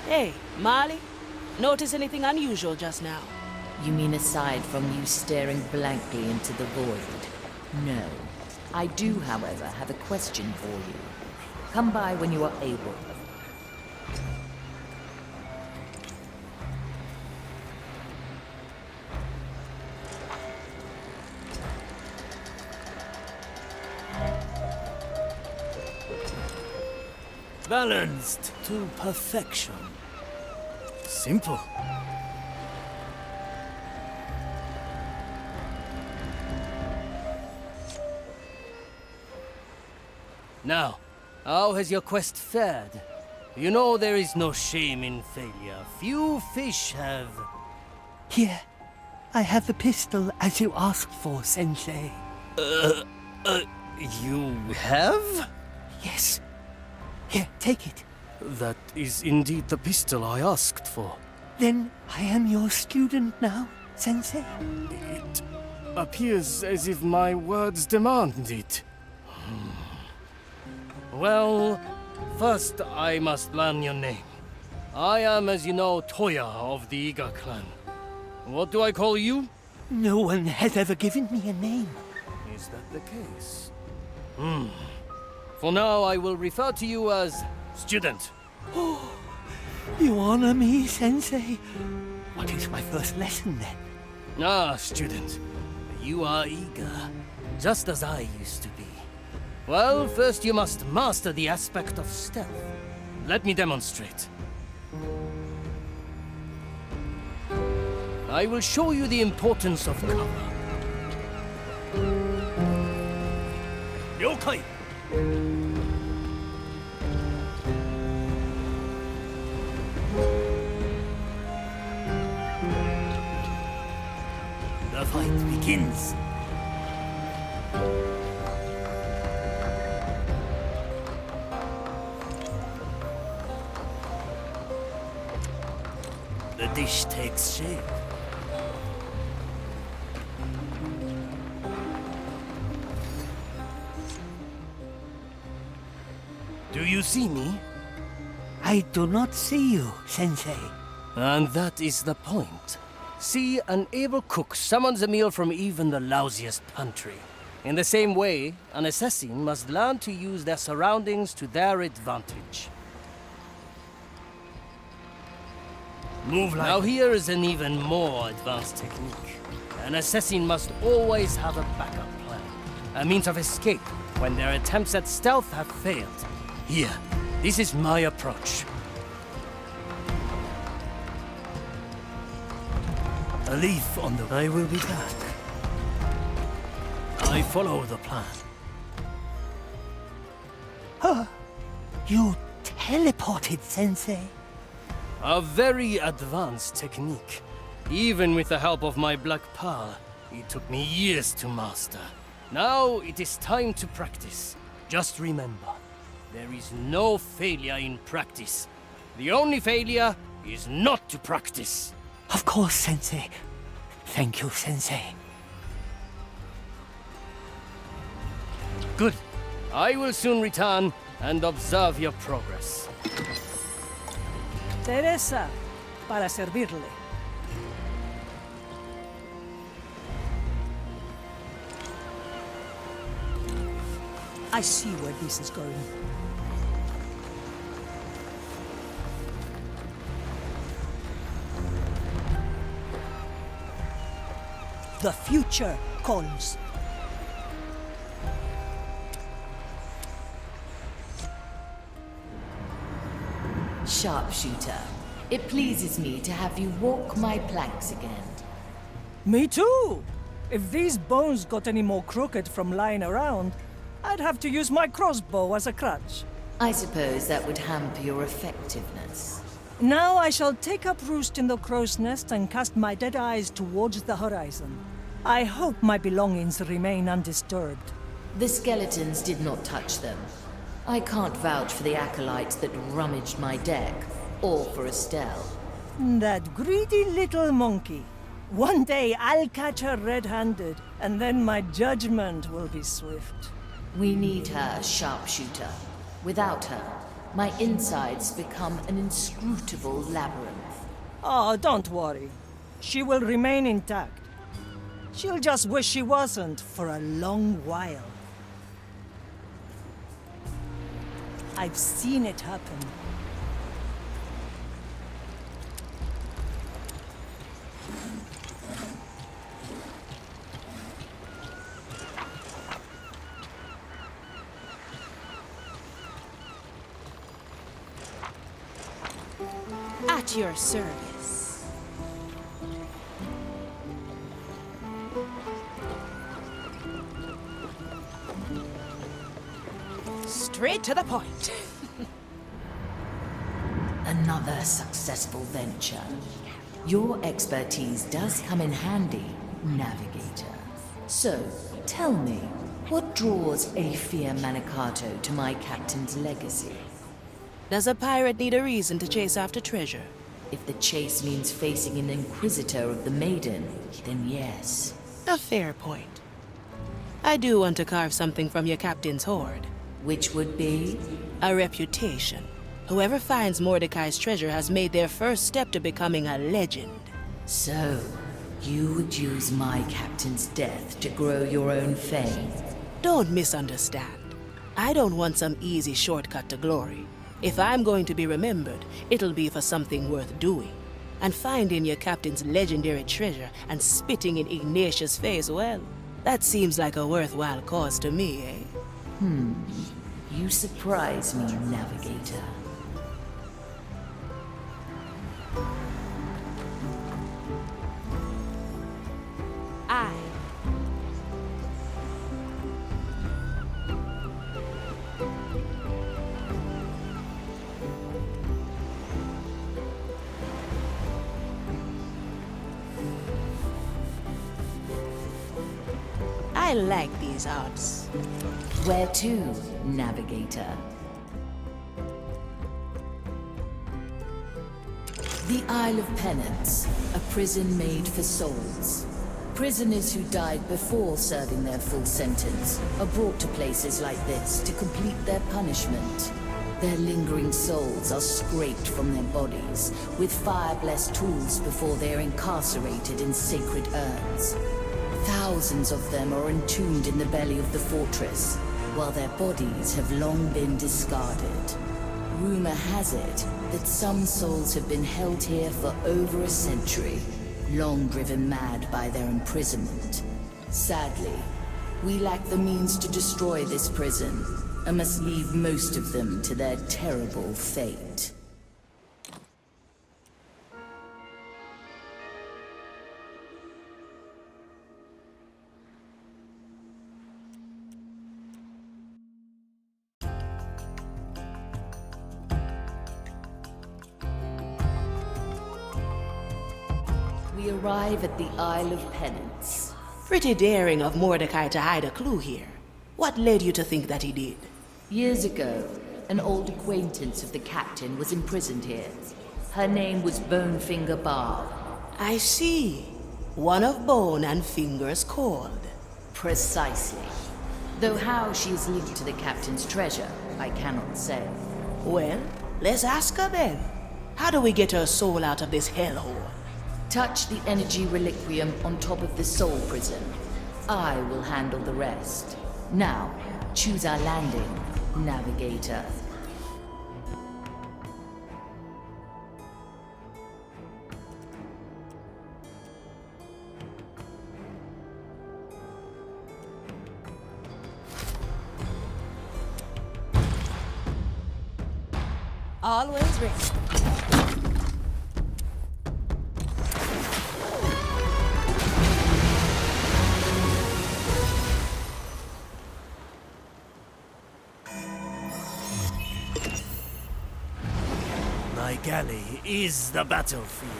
Hey, Marley. Notice anything unusual just now? You mean aside from you staring blankly into the void? No. I do, however, have a question for you. Come by when you are able. Balanced to perfection. Simple. Now, how has your quest fared? You know there is no shame in failure. Few fish have... Here, I have the pistol as you asked for, Sensei. You have? Yes. Here, take it. That is indeed the pistol I asked for. Then I am your student now, Sensei? It appears as if my words demand it. Well, first I must learn your name. I am, as you know, Toya of the Iga clan. What do I call you? No one has ever given me a name. Is that the case? For now, I will refer to you as student. Oh, you honor me, Sensei. What is my first lesson, then? Ah, student. You are eager, just as I used to be. Well, first you must master the aspect of stealth. Let me demonstrate. I will show you the importance of cover. Yokai! The fight begins. The dish takes shape. Do you see me? I do not see you, Sensei. And that is the point. See, an able cook summons a meal from even the lousiest pantry. In the same way, an assassin must learn to use their surroundings to their advantage. Move like... Now here is an even more advanced technique. An assassin must always have a backup plan. A means of escape when their attempts at stealth have failed. Here, this is my approach. A leaf on the... I will be back. I follow the plan. Huh? You teleported, Sensei. A very advanced technique. Even with the help of my black pearl, it took me years to master. Now it is time to practice. Just remember, there is no failure in practice. The only failure is not to practice. Of course, Sensei. Thank you, Sensei. Good. I will soon return and observe your progress. Teresa, para servirle. I see where this is going. The future calls. Sharpshooter, it pleases me to have you walk my planks again. Me too! If these bones got any more crooked from lying around, I'd have to use my crossbow as a crutch. I suppose that would hamper your effectiveness. Now I shall take up roost in the crow's nest and cast my dead eyes towards the horizon. I hope my belongings remain undisturbed. The skeletons did not touch them. I can't vouch for the acolytes that rummaged my deck, or for Estelle. That greedy little monkey. One day I'll catch her red-handed, and then my judgment will be swift. We need her, Sharpshooter. Without her, my insides become an inscrutable labyrinth. Oh, don't worry. She will remain intact. She'll just wish she wasn't for a long while. I've seen it happen. At your service. Straight to the point. Another successful venture. Your expertise does come in handy, Navigator. So, tell me, what draws Aethia Manicato to my captain's legacy? Does a pirate need a reason to chase after treasure? If the chase means facing an Inquisitor of the Maiden, then yes. A fair point. I do want to carve something from your captain's hoard. Which would be? A reputation. Whoever finds Mordecai's treasure has made their first step to becoming a legend. So, you would use my captain's death to grow your own fame? Don't misunderstand. I don't want some easy shortcut to glory. If I'm going to be remembered, it'll be for something worth doing. And finding your captain's legendary treasure and spitting in Ignacia's face, well, that seems like a worthwhile cause to me, eh? You surprise me, Navigator. I like these odds. Where to, Navigator? The Isle of Penance, a prison made for souls. Prisoners who died before serving their full sentence are brought to places like this to complete their punishment. Their lingering souls are scraped from their bodies with fire-blessed tools before they are incarcerated in sacred urns. Thousands of them are entombed in the belly of the fortress, while their bodies have long been discarded. Rumor has it that some souls have been held here for over a century, long driven mad by their imprisonment. Sadly, we lack the means to destroy this prison, and must leave most of them to their terrible fate. We arrive at the Isle of Penance. Pretty daring of Mordecai to hide a clue here. What led you to think that he did? Years ago, an old acquaintance of the captain was imprisoned here. Her name was Bonefinger Barb. I see. One of Bone and Finger's called. Precisely. Though how she is linked to the captain's treasure, I cannot say. Well, let's ask her then. How do we get her soul out of this hellhole? Touch the energy reliquium on top of the soul prison. I will handle the rest. Now, choose our landing, Navigator. Always ready. My galley is the battlefield.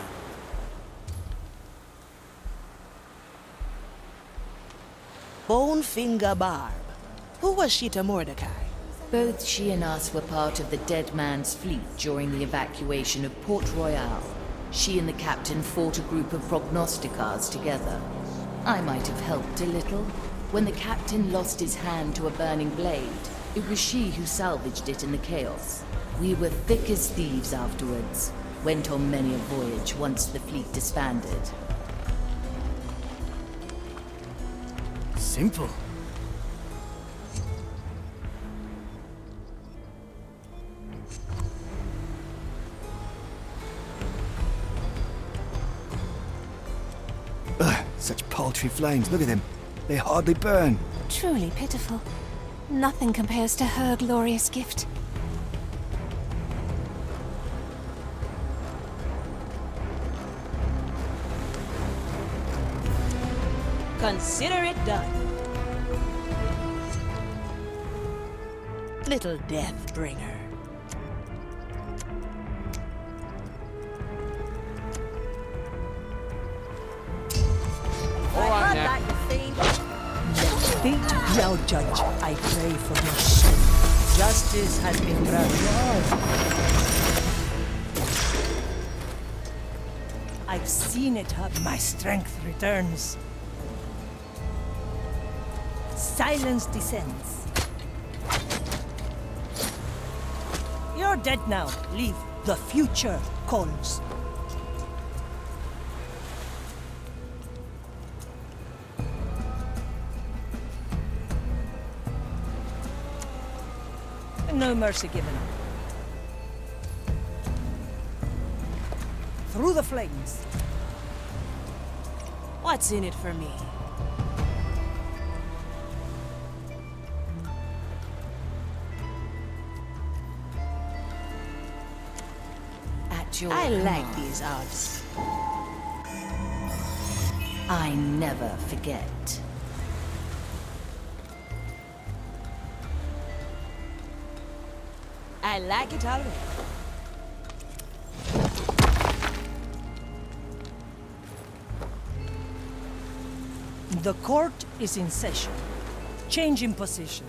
Bonefinger Barb. Who was she to Mordecai? Both she and us were part of the Dead Man's fleet during the evacuation of Port Royal. She and the captain fought a group of prognosticars together. I might have helped a little. When the captain lost his hand to a burning blade, it was she who salvaged it in the chaos. We were thick as thieves afterwards. Went on many a voyage once the fleet disbanded. Simple. Ugh, such paltry flames. Look at them. They hardly burn. Truly pitiful. Nothing compares to her glorious gift. Consider it done. Little death bringer. All right now. Fate, now judge, I pray for your sin. Justice has been granted. I've seen it, my strength returns. Silence descends. You're dead now. Leave. The future calls. No mercy given. Through the flames. What's in it for me? At your I like command. these odds. I never forget. I like it already. The court is in session. Change in position.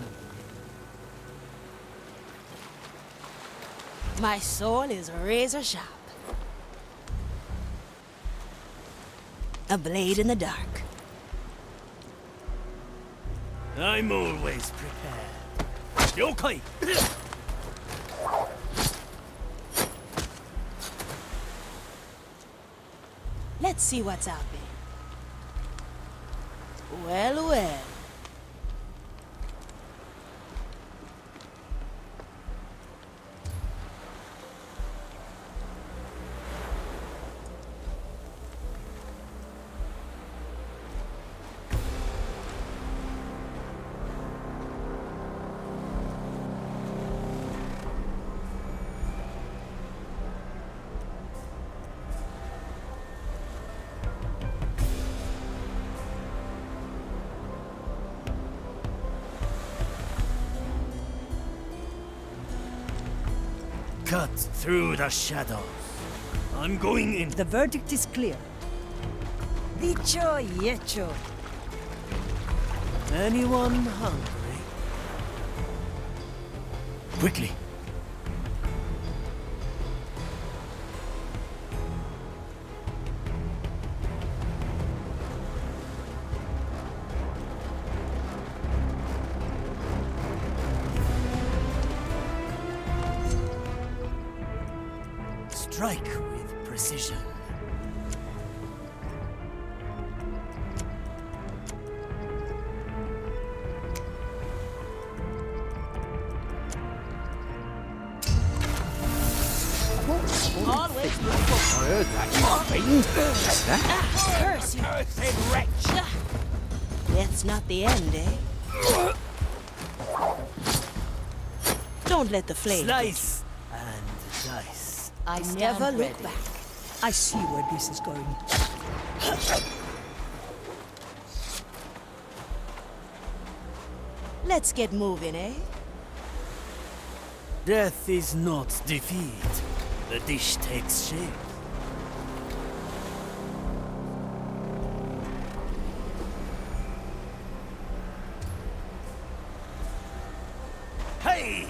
My soul is razor sharp. A blade in the dark. I'm always prepared. Yokai! Let's see what's out there. Well, well. Cut through the shadows. I'm going in. The verdict is clear. Dicho y hecho. Anyone hungry? Quickly. Strike with precision. Always I heard that, you fiend. What's that? curse you, cursed wretch! That's not the end, eh? Don't let the flame Slice and dice. I stand never look ready. back. I see where this is going. Let's get moving, eh? Death is not defeat. The dish takes shape. Hey!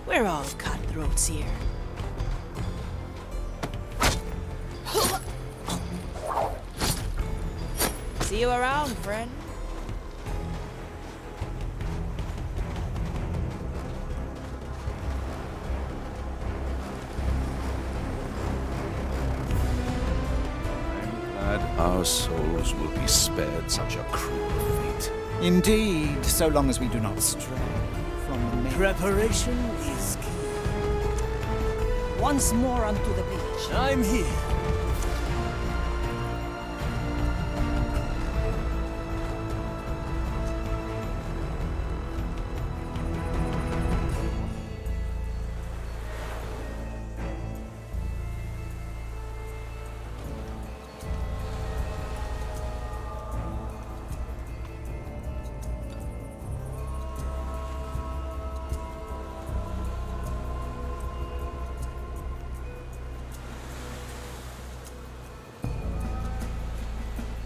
We're all cutthroats here. See you around, friend. Glad our souls will be spared such a cruel fate. Indeed, so long as we do not stray from the main. Preparation is key. Once more onto the beach. I'm here.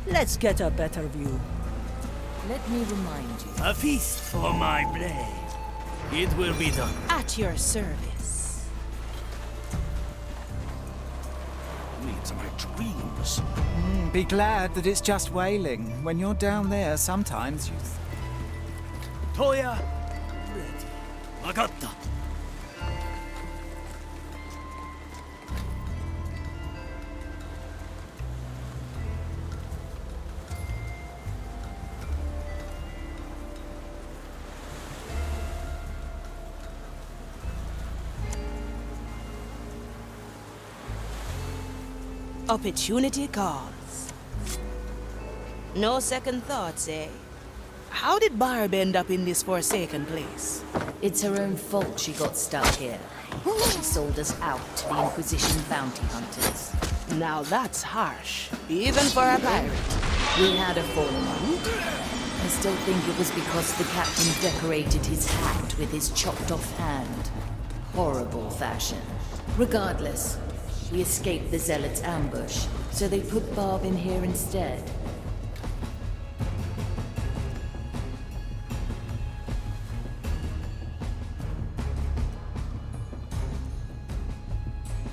Let's get a better view. Let me remind you. A feast for my blade. It will be done. At your service. These are my dreams. Be glad that it's just wailing. When you're down there, sometimes you... Toya, ready. Wakatta. Opportunity calls. No second thoughts, eh? How did Barb end up in this forsaken place? It's her own fault she got stuck here. She sold us out to the Inquisition bounty hunters. Now that's harsh, even for a pirate. We had a fallout. I still think it was because the captain decorated his hat with his chopped off hand. Horrible fashion. Regardless, we escaped the Zealot's ambush, so they put Barb in here instead.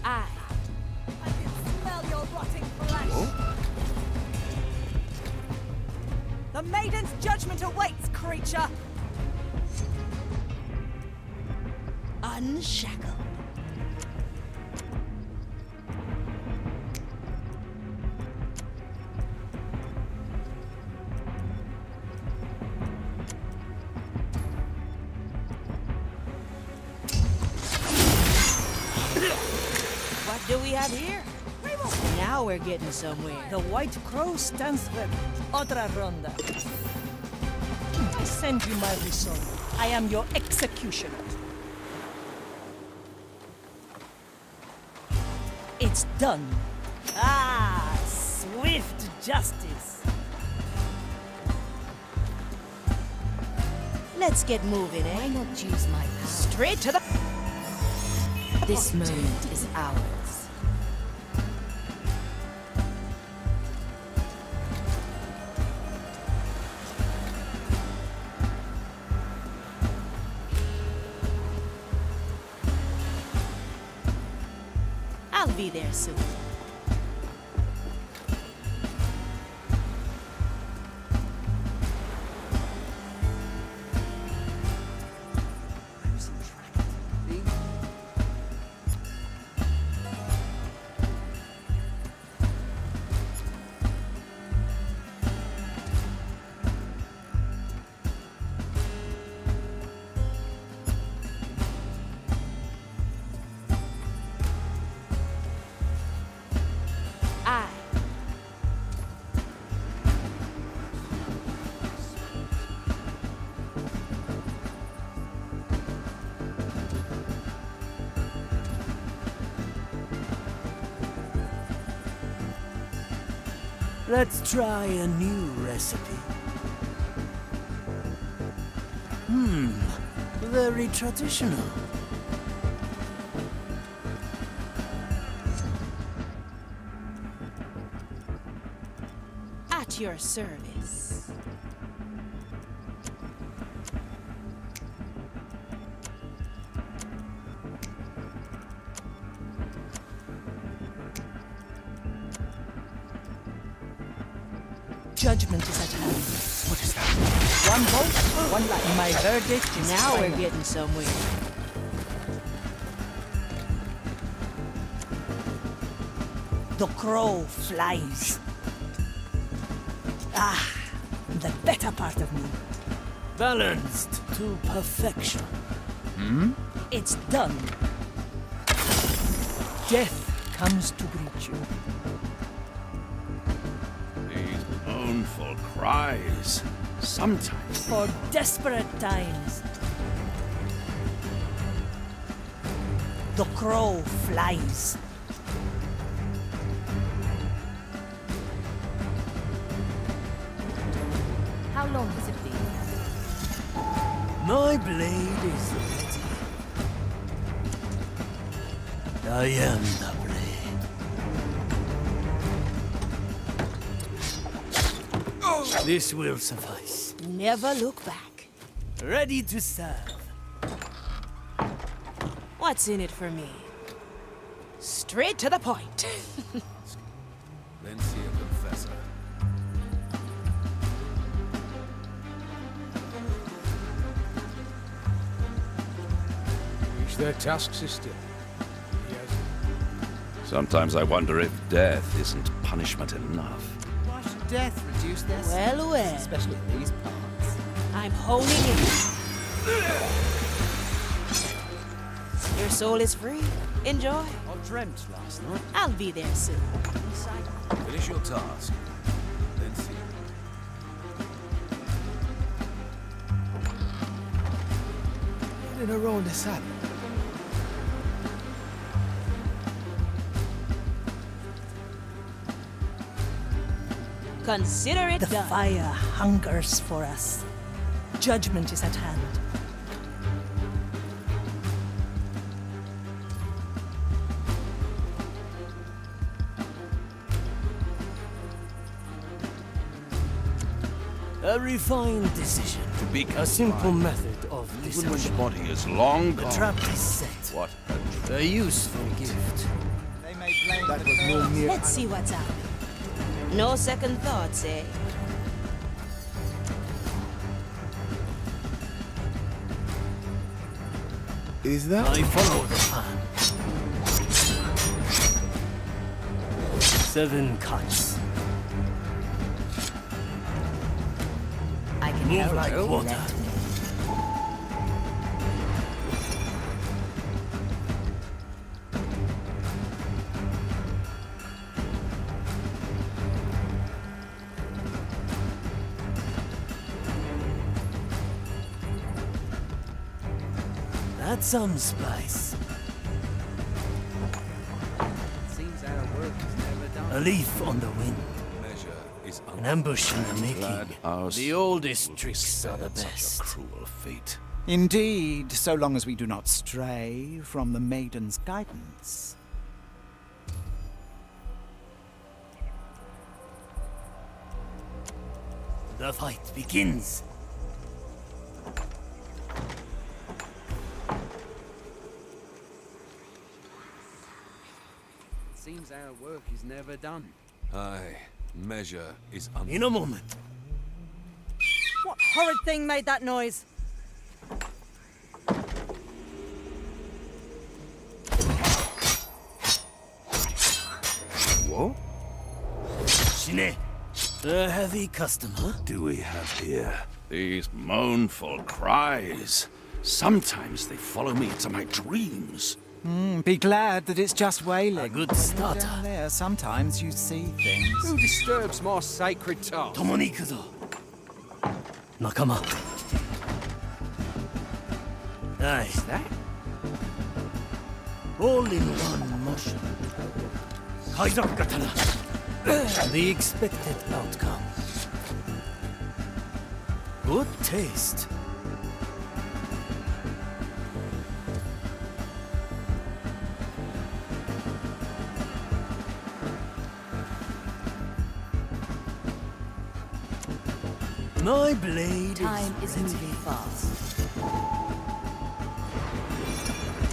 I can smell your rotting flesh. The Maiden's judgment awaits, creature! Unshackled. What do we have here? Now we're getting somewhere. The White Crow stands ready. Otra ronda. I send you my result. I am your executioner. It's done. Ah, swift justice. Let's get moving, eh? Why not use my power? Straight to the... This moment is ours. I'll be there soon. Let's try a new recipe. Very traditional. At your service. Judgment is at hand. What is that? One vote, one life. My verdict is Now final. we're getting somewhere. The crow flies. Ah, the better part of me. Balanced to perfection. It's done. Death comes to greet you. These mournful cries. Sometimes. For desperate times. The crow flies. How long has it been? My blade is ready. I am the blade. This will suffice. Never look back. Ready to serve. What's in it for me? Straight to the point. Then see a confessor. Reach their task, sister. Yes. Sometimes I wonder if death isn't punishment enough. Why should death reduce their Well, well. especially in these parts? I'm honing in. Your soul is free. Enjoy. I dreamt last night. I'll be there soon. Finish your task, then see. In around the sun. Consider it The done. fire hungers for us. Judgment is at hand. A refined decision. Be A simple method of Even when the deception. body is long The gone. trap is set. What A useful gift. They may blame That the was no curse. mere... Let's see what's up. No second thoughts, eh? Is that... I follow the plan. 7 cuts. I can Move help like you. water. Let me. That's some spice. Seems our work is never done. A leaf on the wind. measure is An ambush in the glad making. our The oldest souls tricks are the spared such a best. cruel fate. Indeed, so long as we do not stray from the maiden's guidance. The fight begins. Seems our work is never done. Aye, measure is In a moment. What horrid thing made that noise? What? Shine. A heavy customer. What do we have here? These mournful cries. Sometimes they follow me into my dreams. Be glad that it's just wailing. A good starter. Down there, sometimes you see things. Who disturbs my sacred task? Tomonikuzo. Nakama. Aye. What's that? All in one motion. Kaizaku Katana. The expected outcome. Good taste. My blade Time is ready. moving fast.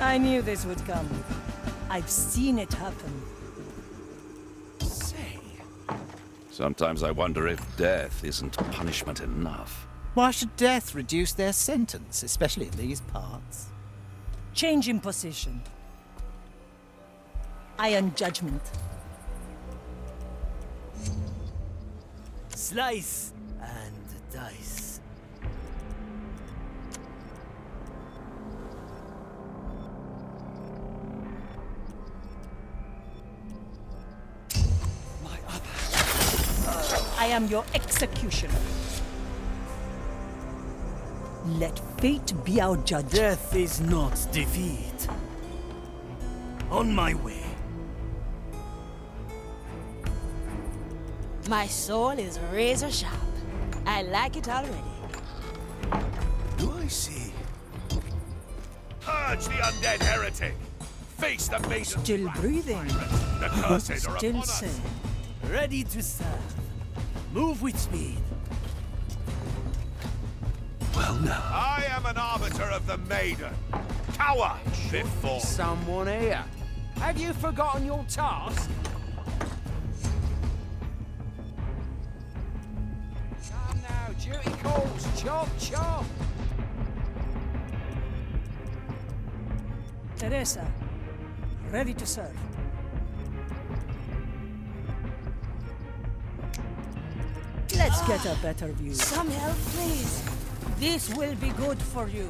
I knew this would come. I've seen it happen. Sometimes I wonder if death isn't punishment enough. Why should death reduce their sentence, especially in these parts? Change in position. Iron judgment. Slice and dice. I am your executioner. Let fate be our judge. Death is not defeat. On my way. My soul is razor sharp. I like it already. Do I see? Purge the undead heretic! Face the maiden! Still breathing. The cursed are Still upon us! sane. Ready to serve. Move with speed. Well now. I am an arbiter of the maiden. Cower before. Someone here. Have you forgotten your task? Come now, duty calls. Chop, chop. Teresa, ready to serve. Let's get a better view. Some help, please. This will be good for you.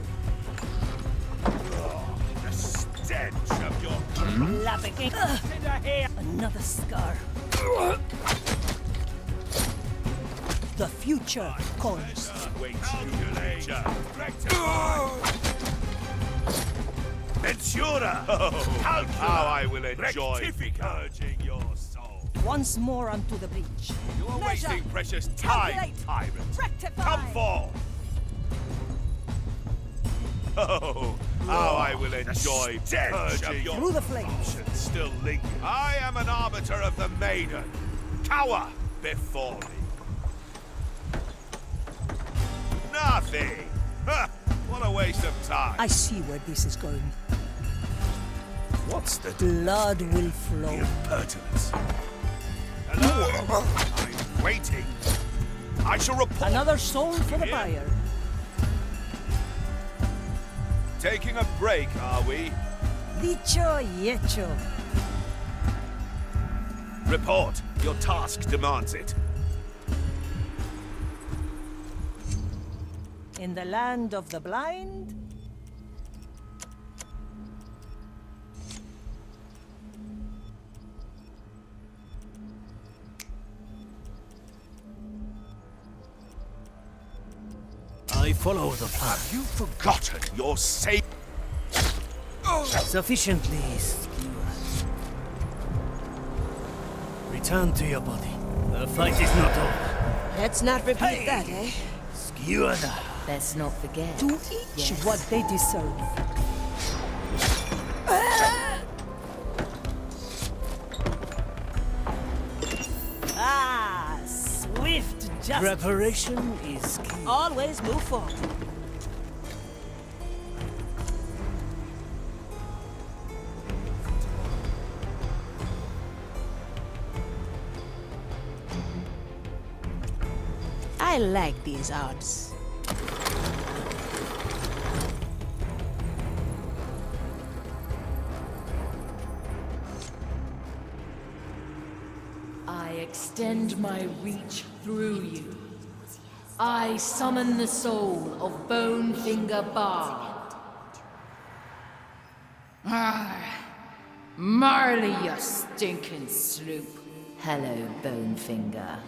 stench of your Lavicking. Another scar. The future calls. Ventura! How I will enjoy purging your soul. Once more onto the breach. You are wasting precious time, tyrant. Come forth! Oh, how I will enjoy purging your through the flames. Still linger. I am an arbiter of the maiden. Cower before me. Nothing. Ha! What a waste of time. I see where this is going. What's the blood will flow? Impertinence. Hello. I'm waiting. I shall report. Another soul for the buyer. Taking a break, are we? Dicho y hecho. Report. Your task demands it. In the land of the blind? I follow the path. Have you forgotten your safe? Sufficiently skewered. Return to your body. The fight is not over. Let's not repeat that, eh? Skewered. Let's not forget. To each what they deserve. Swift justice. Preparation is key. Always move forward. I like these odds. I extend my reach through you. I summon the soul of Bonefinger Bard. Marley, you stinking sloop. Hello, Bonefinger.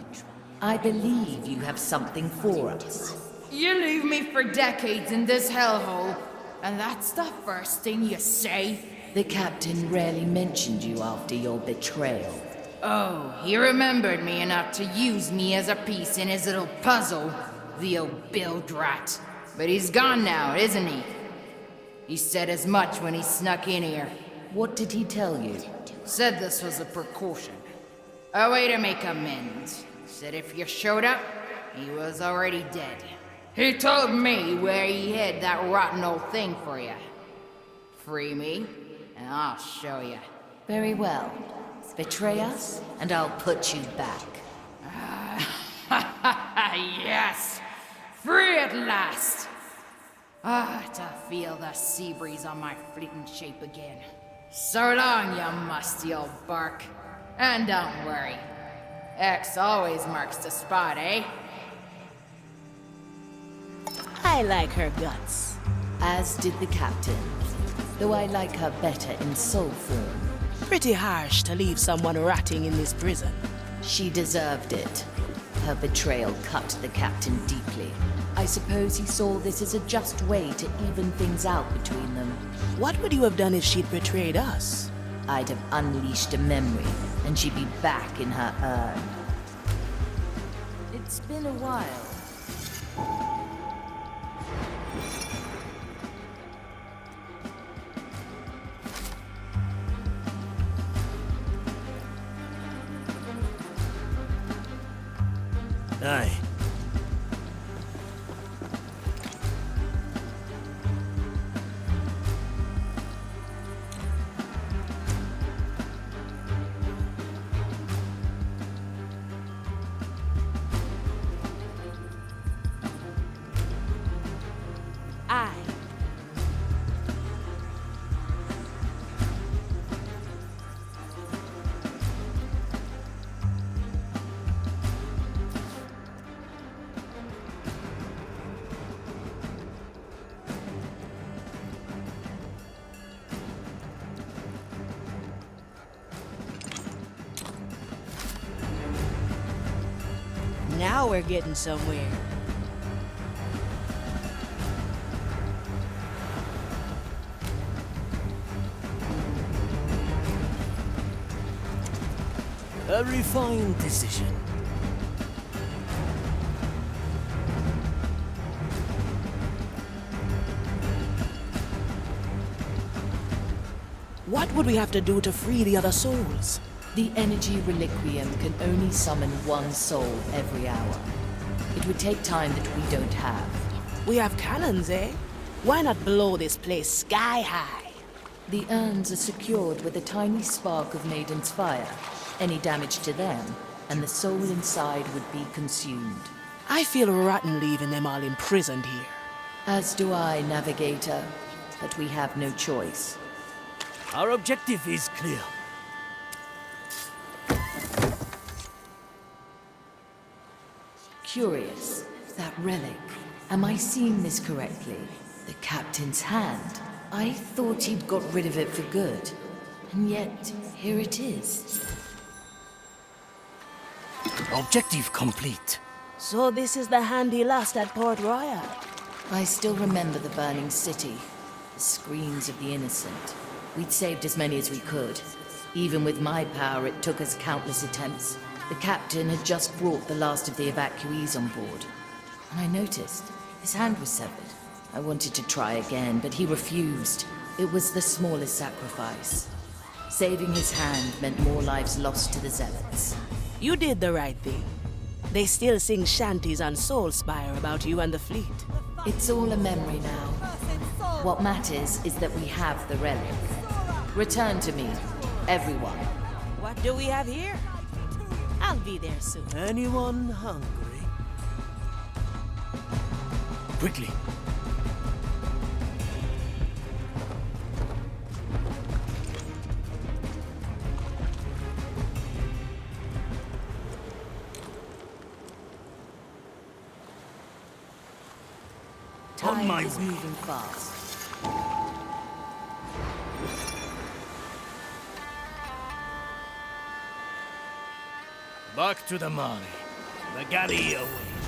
I believe you have something for us. You leave me for decades in this hellhole, and that's the first thing you say? The captain rarely mentioned you after your betrayal. Oh, he remembered me enough to use me as a piece in his little puzzle, the old bilge rat. But he's gone now, isn't he? He said as much when he snuck in here. What did he tell you? Said this was a precaution. A way to make amends. Said if you showed up, he was already dead. He told me where he hid that rotten old thing for you. Free me, and I'll show you. Very well. Betray us, and I'll put you back. Yes! Free at last! To feel the sea breeze on my fleeting shape again. So long, you musty old bark. And don't worry. X always marks the spot, eh? I like her guts. As did the captain. Though I like her better in soul form. Pretty harsh to leave someone rotting in this prison. She deserved it. Her betrayal cut the captain deeply. I suppose he saw this as a just way to even things out between them. What would you have done if she'd betrayed us? I'd have unleashed a memory, and she'd be back in her urn. It's been a while. Aye. we're getting somewhere. A refined decision. What would we have to do to free the other souls? The energy reliquiem can only summon one soul every hour. It would take time that we don't have. We have cannons, eh? Why not blow this place sky high? The urns are secured with a tiny spark of Maiden's fire. Any damage to them, and the soul inside would be consumed. I feel rotten leaving them all imprisoned here. As do I, Navigator, but we have no choice. Our objective is clear. Curious, that relic. Am I seeing this correctly? The captain's hand. I thought he'd got rid of it for good. And yet, here it is. Objective complete. So this is the hand he lost at Port Royal. I still remember the burning city. The screams of the innocent. We'd saved as many as we could. Even with my power, it took us countless attempts. The captain had just brought the last of the evacuees on board. And I noticed his hand was severed. I wanted to try again, but he refused. It was the smallest sacrifice. Saving his hand meant more lives lost to the zealots. You did the right thing. They still sing shanties on Soulspire about you and the fleet. It's all a memory now. What matters is that we have the relic. Return to me, everyone. What do we have here? I'll be there soon. Anyone hungry? Quickly. Time is moving fast. Back to the Marley. The Gaelle awaits.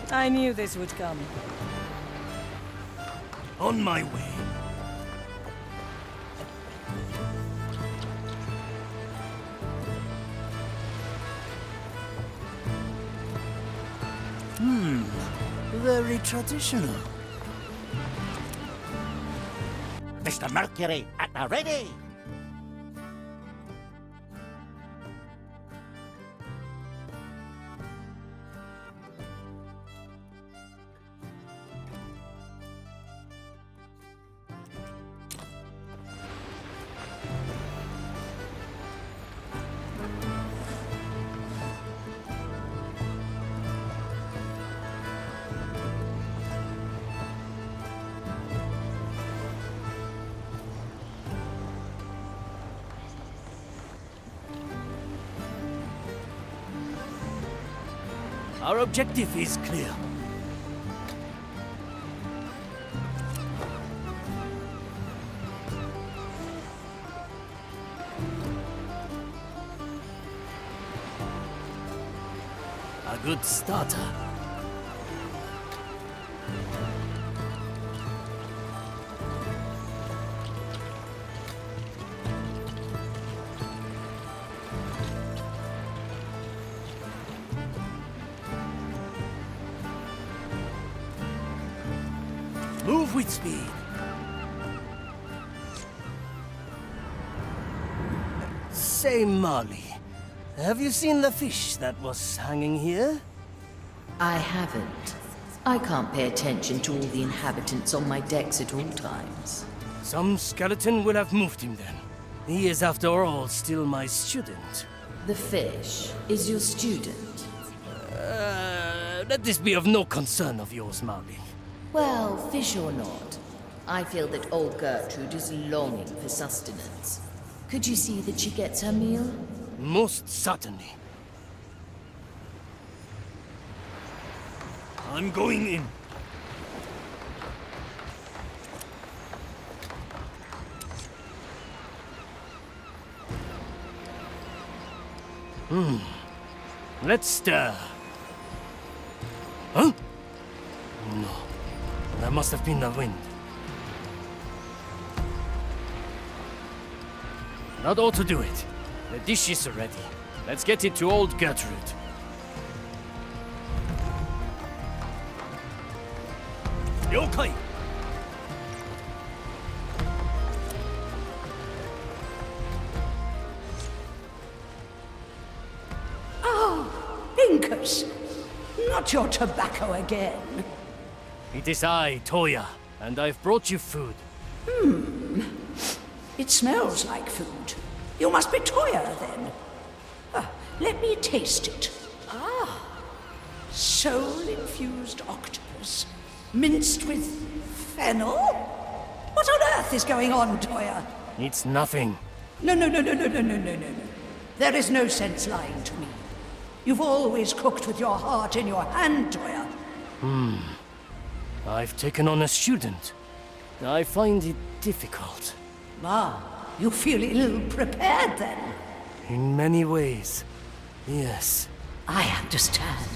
I knew this would come. On my way. Very traditional. Mr. Mercury, at the ready! Our objective is clear. A good starter. Move with speed. Say, Marley, have you seen the fish that was hanging here? I haven't. I can't pay attention to all the inhabitants on my decks at all times. Some skeleton will have moved him then. He is, after all, still my student. The fish is your student? Let this be of no concern of yours, Marley. Well, fish or not, I feel that old Gertrude is longing for sustenance. Could you see that she gets her meal? Most certainly. I'm going in. Let's stir. Huh? No. That must have been the wind. That ought to do it. The dish is ready. Let's get it to old Gertrude. Yokai! Pincus! Not your tobacco again. It is I, Toya, and I've brought you food. It smells like food. You must be Toya, then. Let me taste it. Soul-infused octopus, minced with fennel? What on earth is going on, Toya? It's nothing. No. There is no sense lying to me. You've always cooked with your heart in your hand, Toya. I've taken on a student. I find it difficult. You feel ill-prepared, then? In many ways, yes. I understand.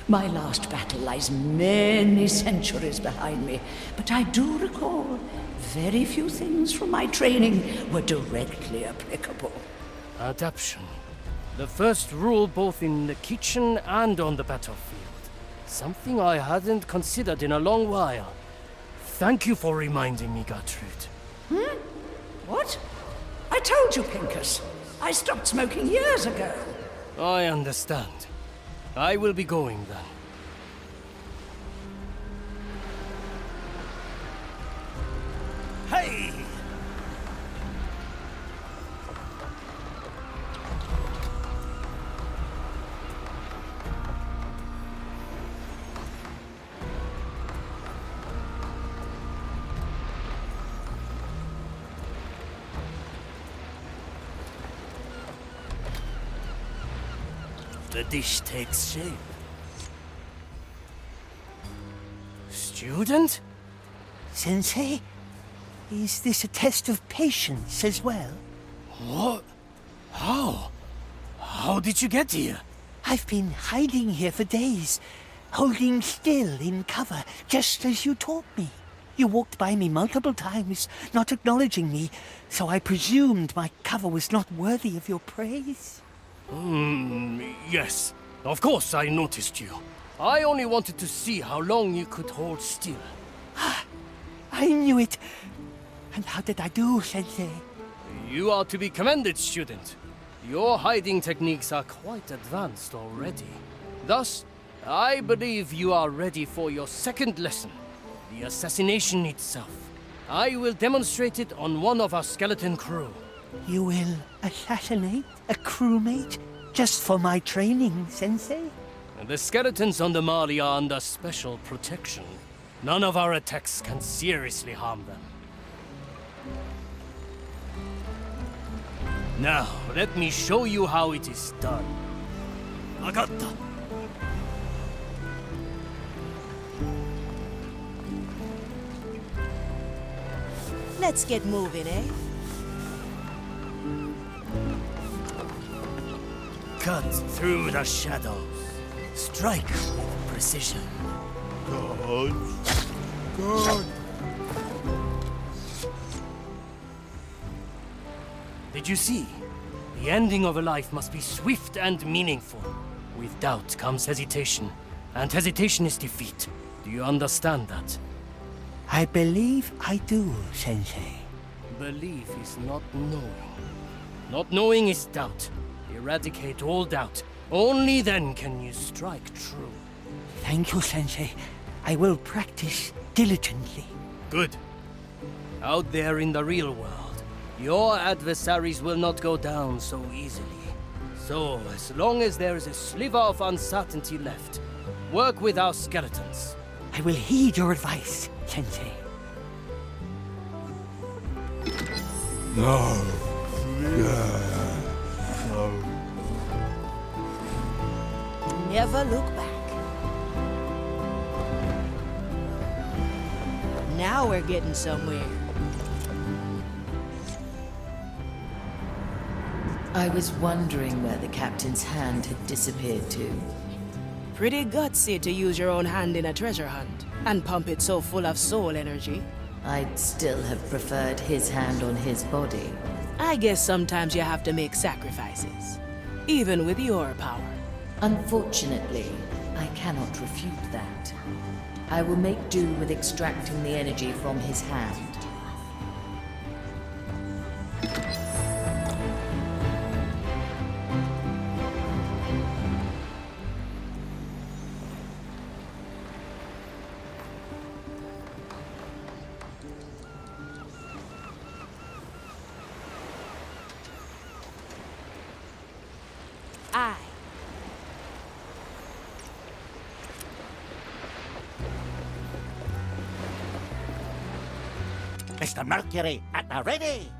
My last battle lies many centuries behind me, but I do recall very few things from my training were directly applicable. Adaption. The first rule both in the kitchen and on the battlefield. Something I hadn't considered in a long while. Thank you for reminding me, Gertrude. What? I told you, Pincus. I stopped smoking years ago. I understand. I will be going then. Hey! The dish takes shape. Student? Sensei, is this a test of patience as well? What? How? How did you get here? I've been hiding here for days, holding still in cover, just as you taught me. You walked by me multiple times, not acknowledging me, so I presumed my cover was not worthy of your praise. Yes. Of course I noticed you. I only wanted to see how long you could hold still. I knew it. And how did I do, Sensei? You are to be commended, student. Your hiding techniques are quite advanced already. Thus, I believe you are ready for your second lesson, the assassination itself. I will demonstrate it on one of our skeleton crew. You will assassinate a crewmate just for my training, Sensei? The skeletons on the Marley are under special protection. None of our attacks can seriously harm them. Now, let me show you how it is done. Agata! Let's get moving, eh? Cut through the shadows. Strike with precision. God. Did you see? The ending of a life must be swift and meaningful. With doubt comes hesitation, and hesitation is defeat. Do you understand that? I believe I do, Sensei. Belief is not knowing. Not knowing is doubt. Eradicate all doubt. Only then can you strike true. Thank you, Sensei. I will practice diligently. Good. Out there in the real world, your adversaries will not go down so easily. So, as long as there is a sliver of uncertainty left, work with our skeletons. I will heed your advice, Sensei. No. Never look back. Now we're getting somewhere. I was wondering where the captain's hand had disappeared to. Pretty gutsy to use your own hand in a treasure hunt, and pump it so full of soul energy. I'd still have preferred his hand on his body. I guess sometimes you have to make sacrifices, even with your power. Unfortunately, I cannot refute that. I will make do with extracting the energy from his hand. Mr. Mercury at the ready!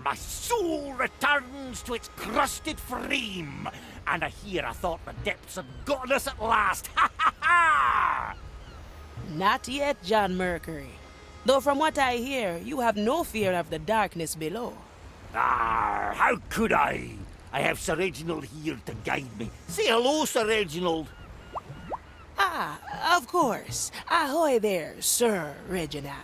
My soul returns to its crusted frame, and here I thought the depths had gotten us at last. Ha ha ha! Not yet, John Mercury. Though from what I hear, you have no fear of the darkness below. How could I? I have Sir Reginald here to guide me. Say hello, Sir Reginald. Ah, of course. Ahoy there, Sir Reginald.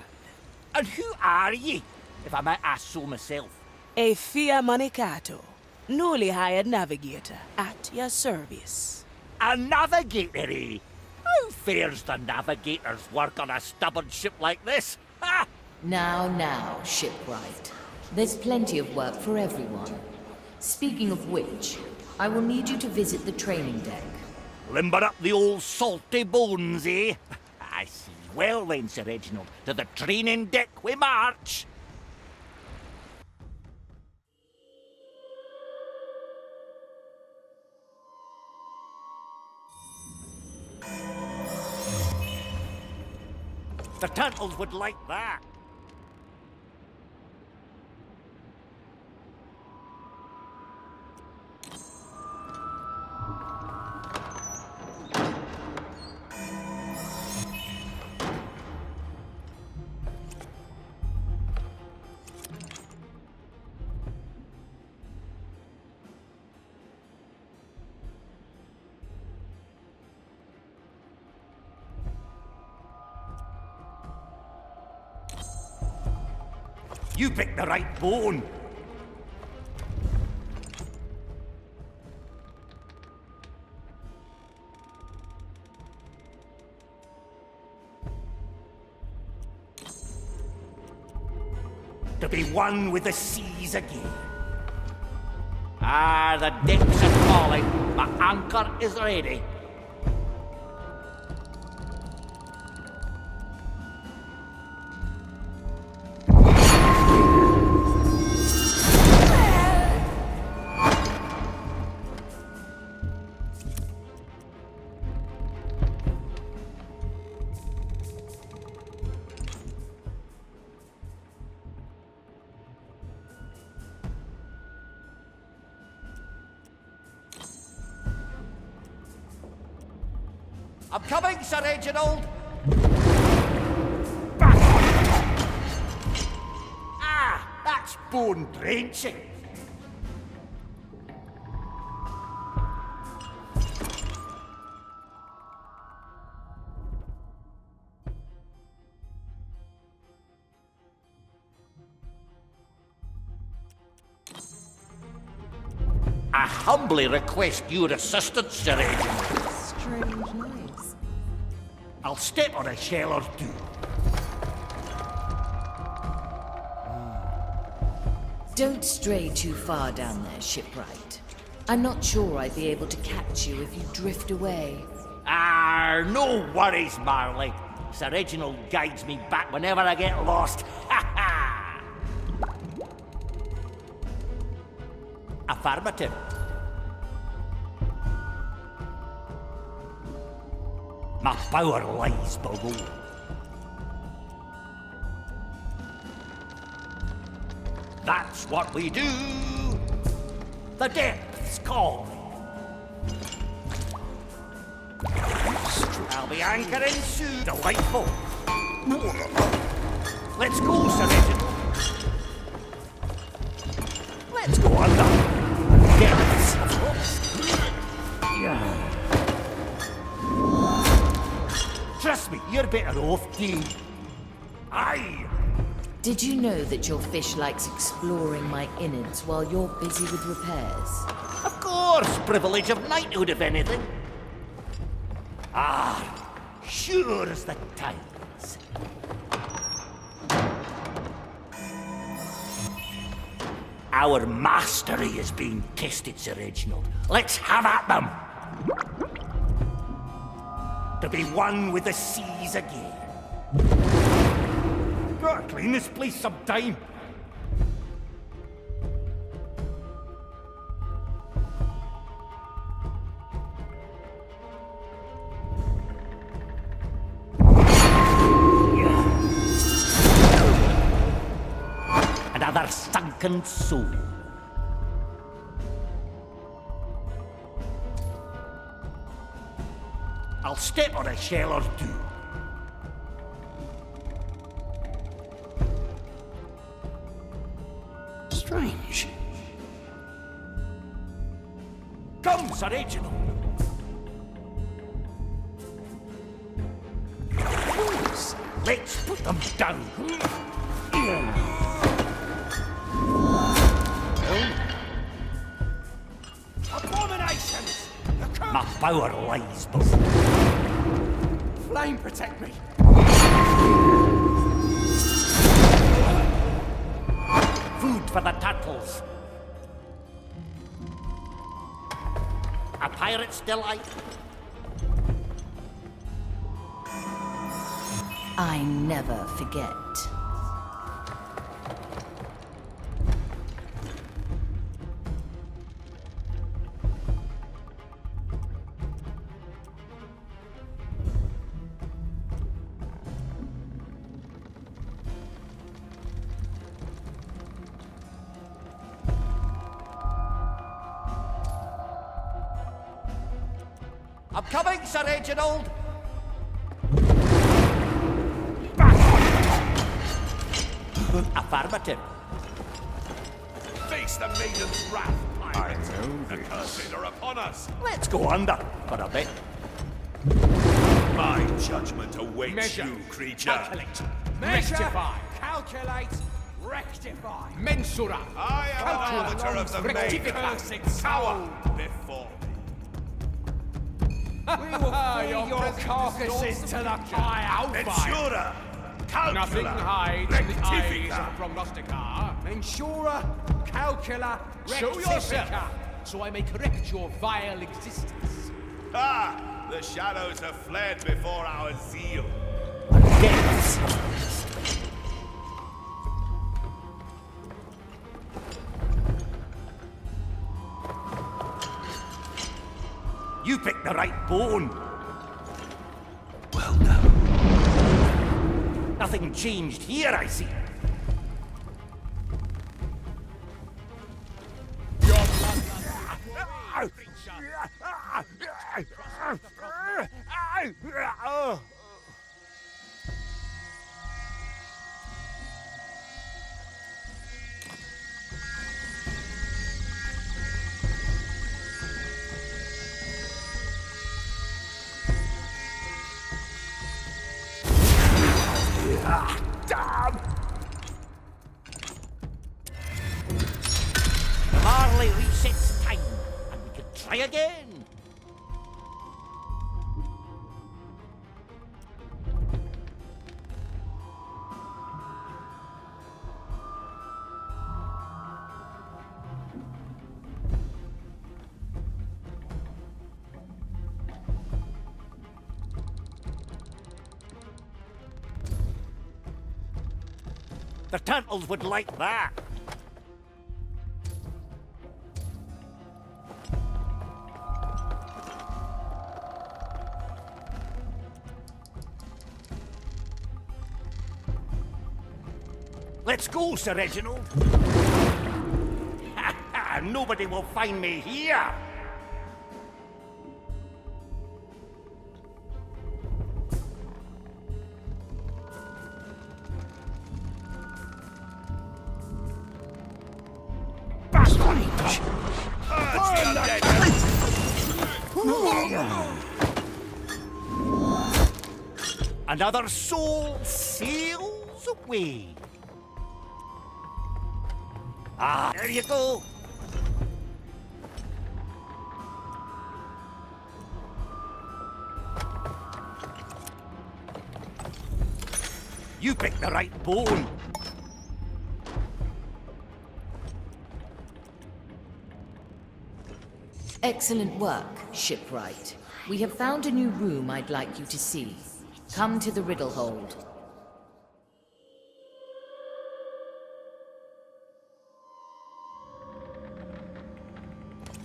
And who are ye, if I might ask so myself? A Fia Manicato, newly hired navigator, at your service. A navigator, eh? How fares the navigator's work on a stubborn ship like this? Ha! Now, shipwright. There's plenty of work for everyone. Speaking of which, I will need you to visit the training deck. Limber up the old salty bones, eh? I see. Well then, Sir Reginald, to the training deck we march. The turtles would like that. You picked the right bone. To be one with the seas again. The decks are falling. My anchor is ready. I'm coming, Sir Reginald! Ah, that's bone-drenching. I humbly request your assistance, Sir Reginald. Strange noise. I'll step on a shell or two. Don't stray too far down there, shipwright. I'm not sure I'd be able to catch you if you drift away. No worries, Marley. Sir Reginald guides me back whenever I get lost. Ha ha! Affirmative. My power lies below. That's what we do. The depths call me. I'll be anchoring soon. Delightful. Let's go, Sir Reginald. Let's go under. Depths. Trust me, you're better off, Dean. Aye. Did you know that your fish likes exploring my innards while you're busy with repairs? Of course, privilege of knighthood, if anything. Sure as the tides. Our mastery is being tested, Sir Reginald. Let's have at them. To be one with the seas again. Gotta clean this place sometime. Another sunken soul. I'll step on a shell or two. Strange. Come, Sir Reginald. Let's put them down. Abominations! My power lies below. Flame, protect me! Food for the turtles. A pirate's delight. I never forget. I'm coming, Sir Reginald! Affirmative. Face the maiden's wrath, pirate. The curses are upon us. Let's go under for a bit. My judgment awaits Measure. you, creature. Calculate. Rectify. Calculate. Rectify. Mensura. I am an arbiter of the maiden. Cursed Tower before me. We will free your carcasses to the fire. Mensura. Calcula. Nothing hides in the eyes Rectifica. of a prognosticar. Mensura, calcula, Show rectifica. yourself. So I may correct your vile existence. Ah, the shadows have fled before our zeal. Depths. You picked the right bone. Well done. Nothing changed here, I see. Damn! Marley resets time, and we can try again. The turtles would like that. Let's go, Sir Reginald. Nobody will find me here. Another soul sails away. Ah, there you go. You picked the right bone. Excellent work, shipwright. We have found a new room I'd like you to see. Come to the riddle hold.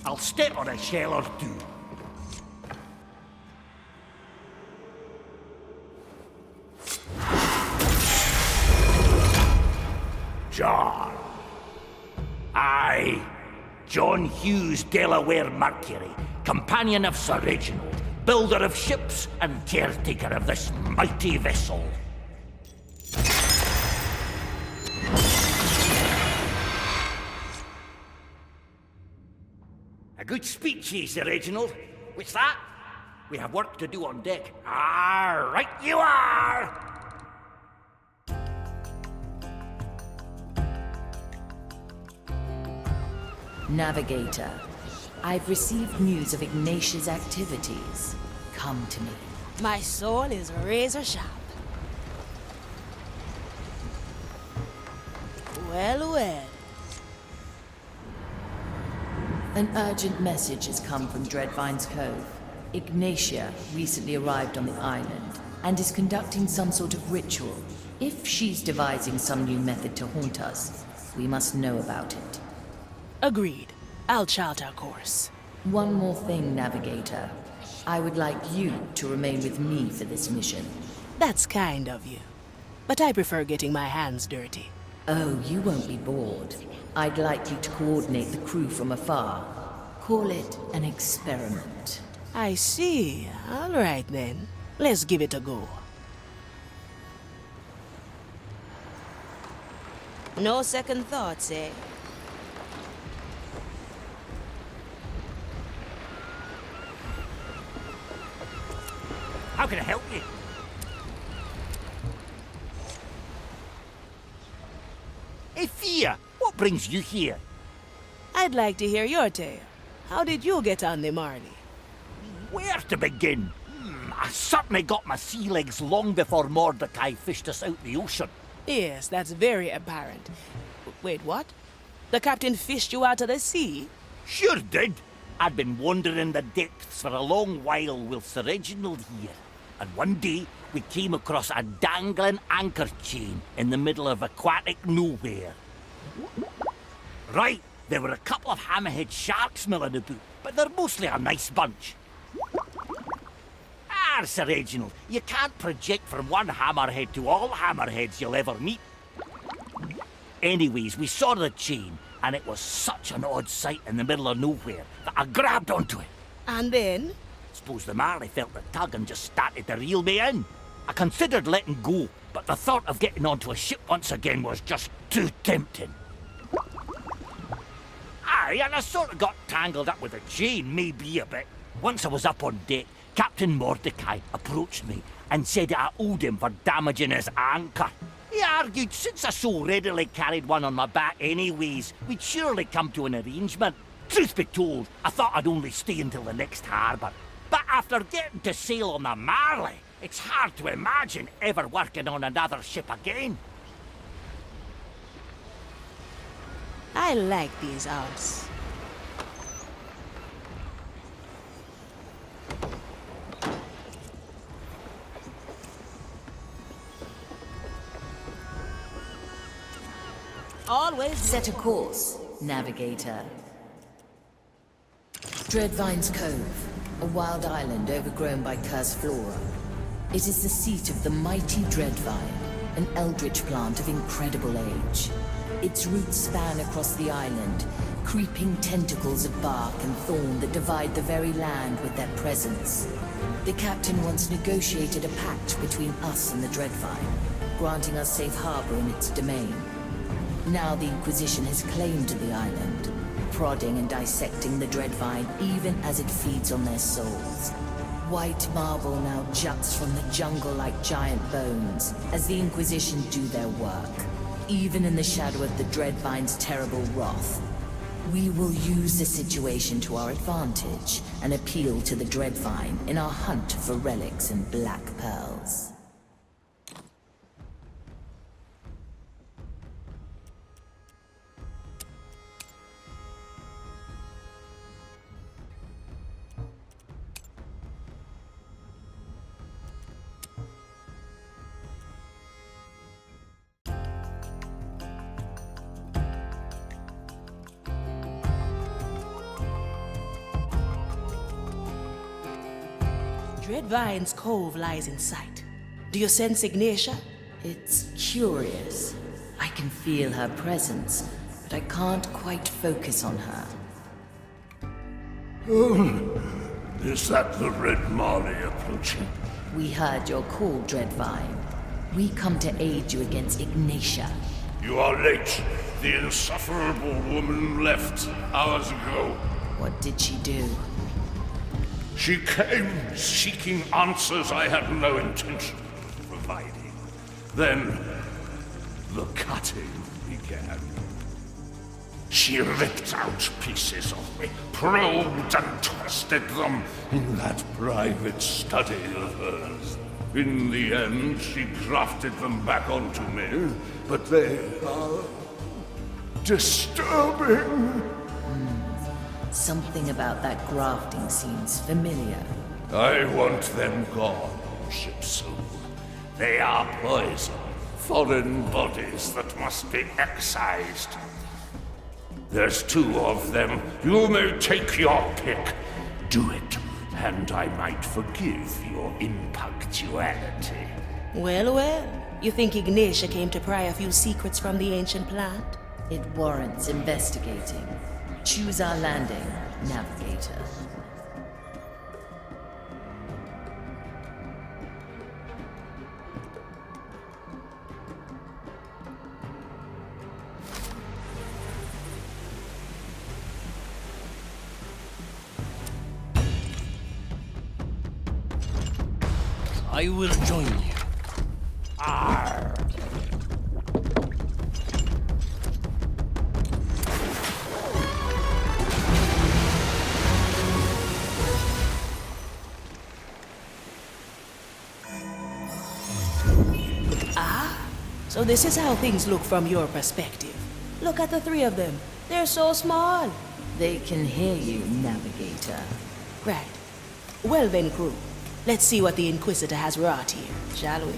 I'll step on a shell or two. John. Aye. John Hughes Delaware Mercury, companion of Sir Reginald, builder of ships and caretaker of this mighty vessel. A good speech, ye, Sir Reginald. What's that? We have work to do on deck. Ah, right you are! Navigator, I've received news of Ignacia's activities. Come to me. My soul is razor sharp. Well, well. An urgent message has come from Dreadvine's Cove. Ignacia recently arrived on the island and is conducting some sort of ritual. If she's devising some new method to haunt us, we must know about it. Agreed. I'll chart our course. One more thing, Navigator. I would like you to remain with me for this mission. That's kind of you. But I prefer getting my hands dirty. Oh, you won't be bored. I'd like you to coordinate the crew from afar. Call it an experiment. I see. All right, then. Let's give it a go. No second thoughts, eh? How can I help you? Ifia, what brings you here? I'd like to hear your tale. How did you get on the Marley? Where to begin? I certainly got my sea legs long before Mordecai fished us out the ocean. Yes, that's very apparent. Wait, what? The captain fished you out of the sea? Sure did. I'd been wandering the depths for a long while with Sir Reginald here. And one day, we came across a dangling anchor chain in the middle of aquatic nowhere. Right, there were a couple of hammerhead sharks milling about, but they're mostly a nice bunch. Ah, Sir Reginald, you can't project from one hammerhead to all hammerheads you'll ever meet. Anyways, we saw the chain, and it was such an odd sight in the middle of nowhere that I grabbed onto it. And then? Suppose the Marley felt the tug and just started to reel me in. I considered letting go, but the thought of getting onto a ship once again was just too tempting. Aye, and I sort of got tangled up with a chain, maybe a bit. Once I was up on deck, Captain Mordecai approached me and said I owed him for damaging his anchor. He argued since I so readily carried one on my back anyways, we'd surely come to an arrangement. Truth be told, I thought I'd only stay until the next harbour. But after getting to sail on the Marley, it's hard to imagine ever working on another ship again. I like these hours. Always set a course, navigator. Dreadvine's Cove, a wild island overgrown by cursed flora. It is the seat of the mighty Dreadvine, an eldritch plant of incredible age. Its roots span across the island, creeping tentacles of bark and thorn that divide the very land with their presence. The captain once negotiated a pact between us and the Dreadvine, granting us safe harbor in its domain. Now the Inquisition has claimed the island, prodding and dissecting the Dreadvine even as it feeds on their souls. White marble now juts from the jungle like giant bones as the Inquisition do their work, even in the shadow of the Dreadvine's terrible wrath. We will use the situation to our advantage and appeal to the Dreadvine in our hunt for relics and black pearls. Dreadvine's Cove lies in sight. Do you sense Ignacia? It's curious. I can feel her presence, but I can't quite focus on her. Oh, is that the Red Marley approaching? We heard your call, Dreadvine. We come to aid you against Ignacia. You are late. The insufferable woman left hours ago. What did she do? She came seeking answers I had no intention of providing. Then, the cutting began. She ripped out pieces of me, probed and twisted them in that private study of hers. In the end, she grafted them back onto me, but they are disturbing. Something about that grafting seems familiar. I want them gone, Shipsu. They are poison, foreign bodies that must be excised. There's 2 of them. You may take your pick. Do it, and I might forgive your impunctuality. Well, well. You think Ignacia came to pry a few secrets from the ancient plant? It warrants investigating. Choose our landing, navigator. I will join you. Arr! So this is how things look from your perspective. Look at the 3 of them. They're so small. They can hear you, navigator. Right. Well then, crew. Let's see what the Inquisitor has wrought here, shall we?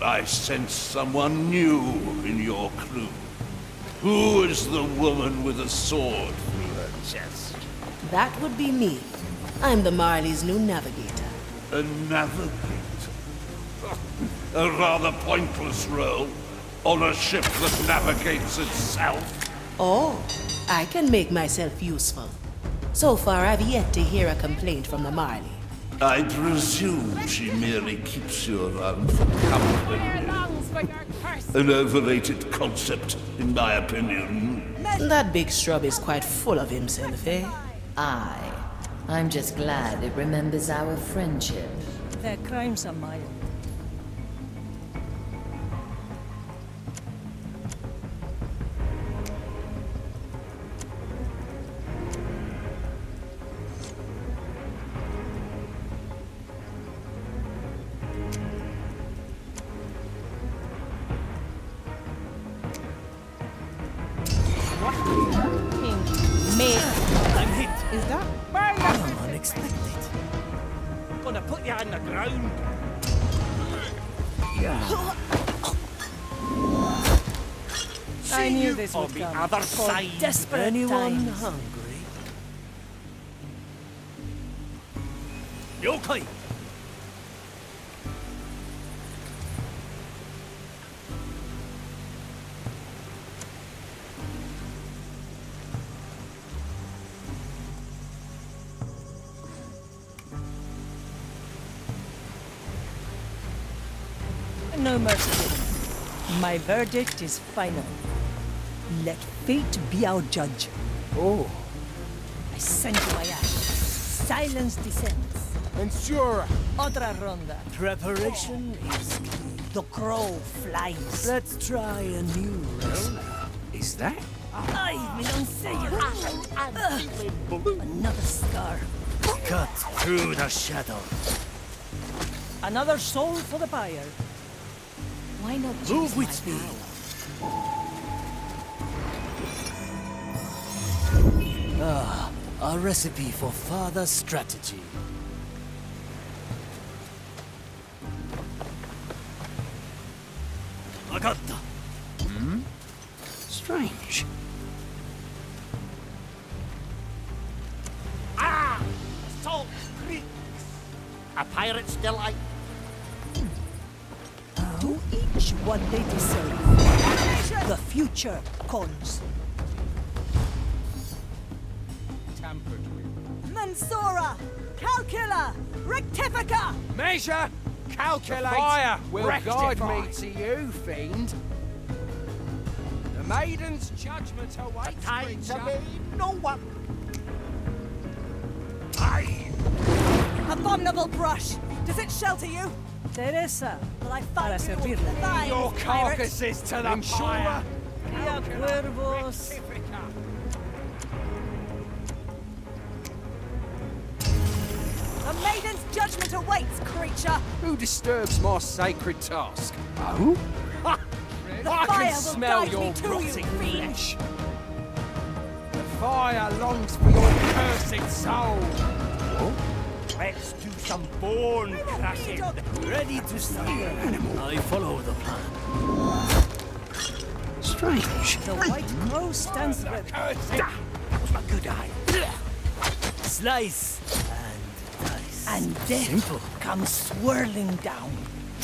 I sense someone new in your crew. Who is the woman with a sword through her chest? That would be me. I'm the Marley's new navigator. A navigator? A rather pointless role on a ship that navigates itself. Oh, I can make myself useful. So far, I've yet to hear a complaint from the Marley. I presume she merely keeps you around for company. An overrated concept, in my opinion. That big shrub is quite full of himself, eh? Aye. I'm just glad it remembers our friendship. Their crimes are mild. I'm hit. Is that? Unexpected. Gonna put you on the ground. I knew this on would the come. other For side. desperate Anyone times. hungry? Yokai. No mercy. My verdict is final. Let fate be our judge. Oh. I send you my ash. Silence descends. Ensure. Otra ronda. Preparation is key. The crow flies. Let's try a new recipe. Is that? Ay, mi doncella. Another scar. Cut through the shadow. Another soul for the pyre. Why not Move with me. Ah, a recipe for further strategy. Agata. Strange. Ah! The salt creaks. A pirate's delight. To each what they deserve. The future calls. Tampered with. Mansora! Calcula! Rectifica! Measure! Calculate! Fire will rectify. guide me to you, fiend. The maiden's judgment awaits, Time to creature. be no one. Abominable brush! Does it shelter you? Teresa, Will I para fight you? servirla. Fine, Your pirate. carcasses to the fire. Ya cuervos. Rectifica. The maiden's judgment awaits, creature! Who disturbs my sacred task? Oh? The I fire can will smell guide me your to you, rotting fiend. flesh. The fire longs for your cursed soul. Let's do some bone crashing. Ready to steer. I follow the plan. Strange. The white crow stands ready. That was a good eye. Slice and dice. And death Simple. comes swirling down.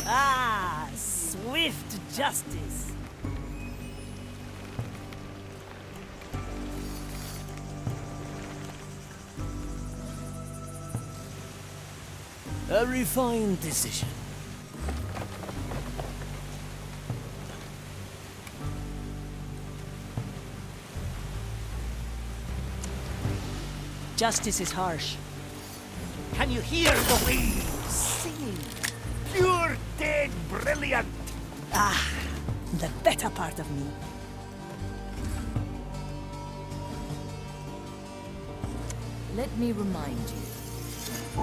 Ah, swift justice. A refined decision. Justice is harsh. Can you hear the waves singing? Pure, dead, brilliant. Ah, the better part of me. Let me remind you.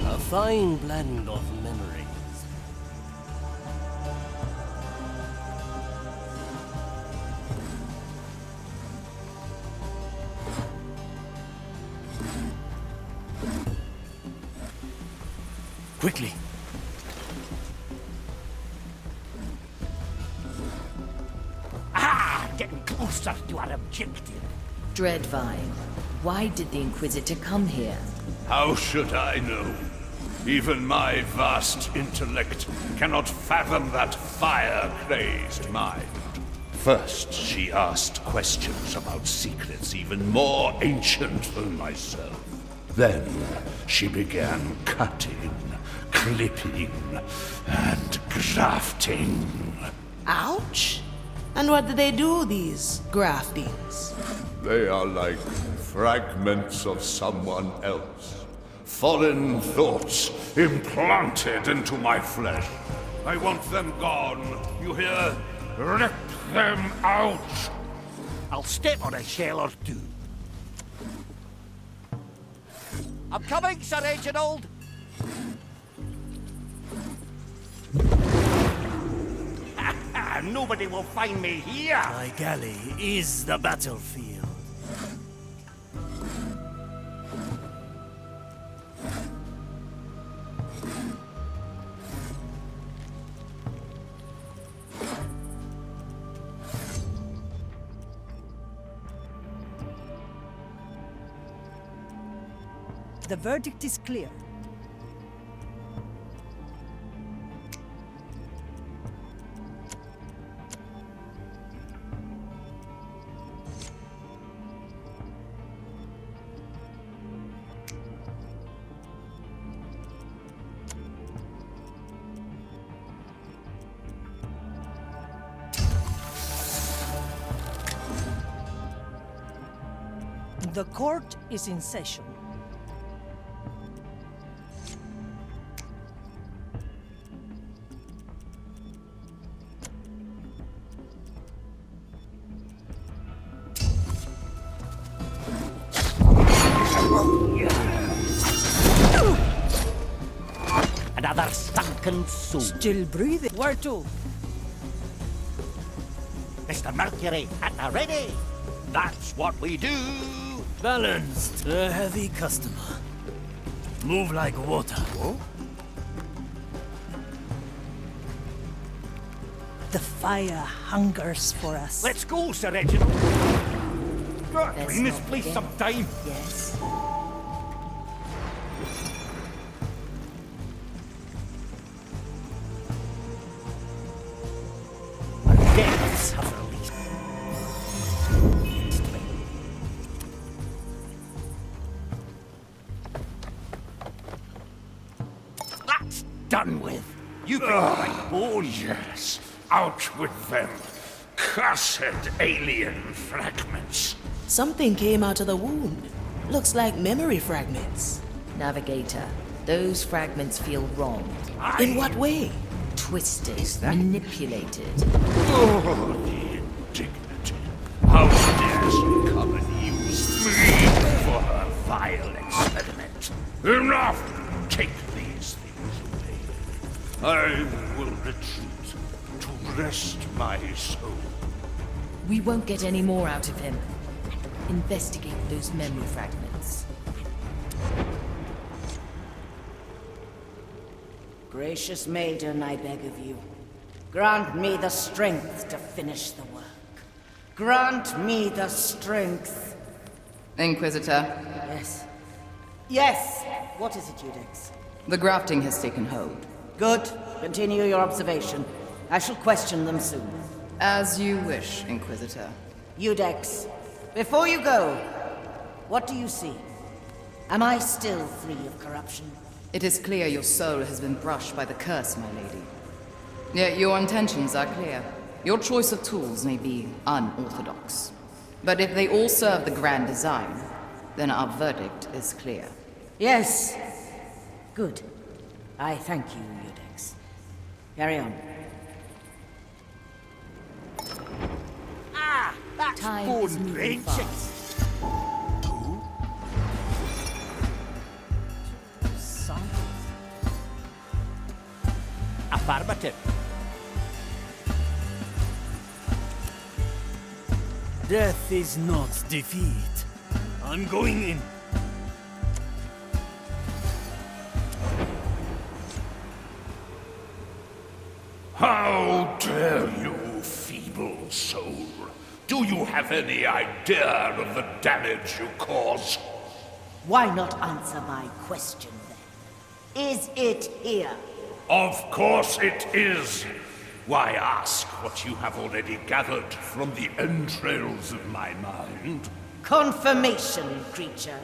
A fine blend of memories. Quickly. Ah, getting closer to our objective. Dreadvine, why did the Inquisitor come here? How should I know? Even my vast intellect cannot fathom that fire-crazed mind. First, she asked questions about secrets even more ancient than myself. Then, she began cutting, clipping, and grafting. Ouch! And what do they do, these graftings? They are like fragments of someone else. Fallen thoughts implanted into my flesh. I want them gone. You hear? Rip them out! I'll step on a shell or two. I'm coming, Sir Reginald! Nobody will find me here! My galley is the battlefield. The verdict is clear. The court is in session. Another sunken soul. Still breathing. Where to? Mr. Mercury, at the ready. That's what we do. Balanced. A heavy customer. Move like water. Oh? The fire hungers for us. Let's go, Sir Reginald. Gotta clean this place sometime. Yes. Deaths have released. That's done with. You picked my bones. Yes, out with them. Cursed alien fragments. Something came out of the wound. Looks like memory fragments. Navigator, those fragments feel wrong. In what way? Twisted, manipulated. Oh, the indignity. How dare she come and use me for her vile experiment? Enough! Take these things away. I will retreat to rest my soul. We won't get any more out of him. Investigate those memory fragments. Gracious maiden, I beg of you, grant me the strength to finish the work. Grant me the strength. Inquisitor. Yes. Yes! What is it, Judex? The grafting has taken hold. Good. Continue your observation. I shall question them soon. As you wish, Inquisitor. Judex, before you go, what do you see? Am I still free of corruption? It is clear your soul has been brushed by the curse, my lady. Yet your intentions are clear. Your choice of tools may be unorthodox. But if they all serve the grand design, then our verdict is clear. Yes. Good. I thank you, Judex. Carry on. Ah, that's Time bone is moving wrenching. fast. Affirmative. Death is not defeat. I'm going in. How dare you, feeble soul? Do you have any idea of the damage you cause? Why not answer my question then? Is it here? Of course it is. Why ask what you have already gathered from the entrails of my mind? Confirmation, creature.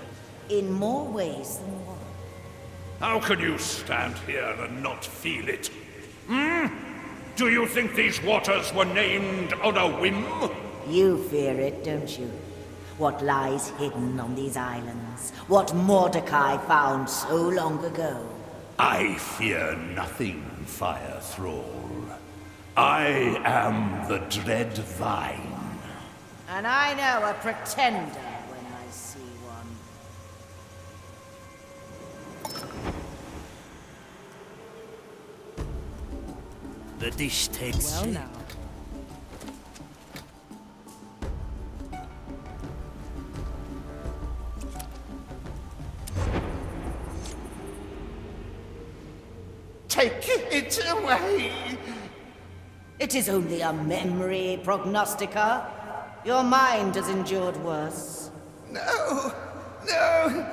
In more ways than one. How can you stand here and not feel it? Hmm? Do you think these waters were named on a whim? You fear it, don't you? What lies hidden on these islands? What Mordecai found so long ago? I fear nothing, Fire Thrall. I am the Dread Vine. And I know a pretender when I see one. The dish takes Well shape. now. Take it away! It is only a memory, Prognostica. Your mind has endured worse. No, no!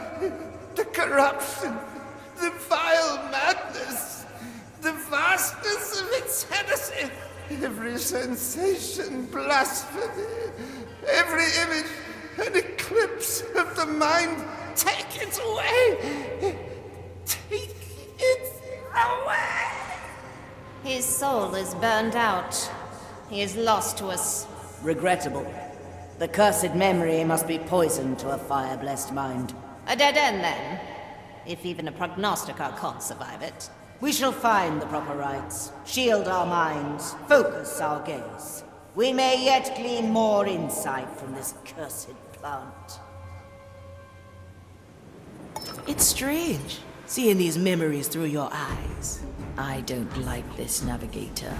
The corruption, the vile madness, the vastness of its heresy, every sensation blasphemy, every image an eclipse of the mind. Take it away! Take it away! His soul is burned out. He is lost to us. Regrettable. The cursed memory must be poisoned to a fire-blessed mind. A dead end, then. If even a prognostica can't survive it. We shall find the proper rites, shield our minds, focus our gaze. We may yet glean more insight from this cursed plant. It's strange, seeing these memories through your eyes. I don't like this, Navigator.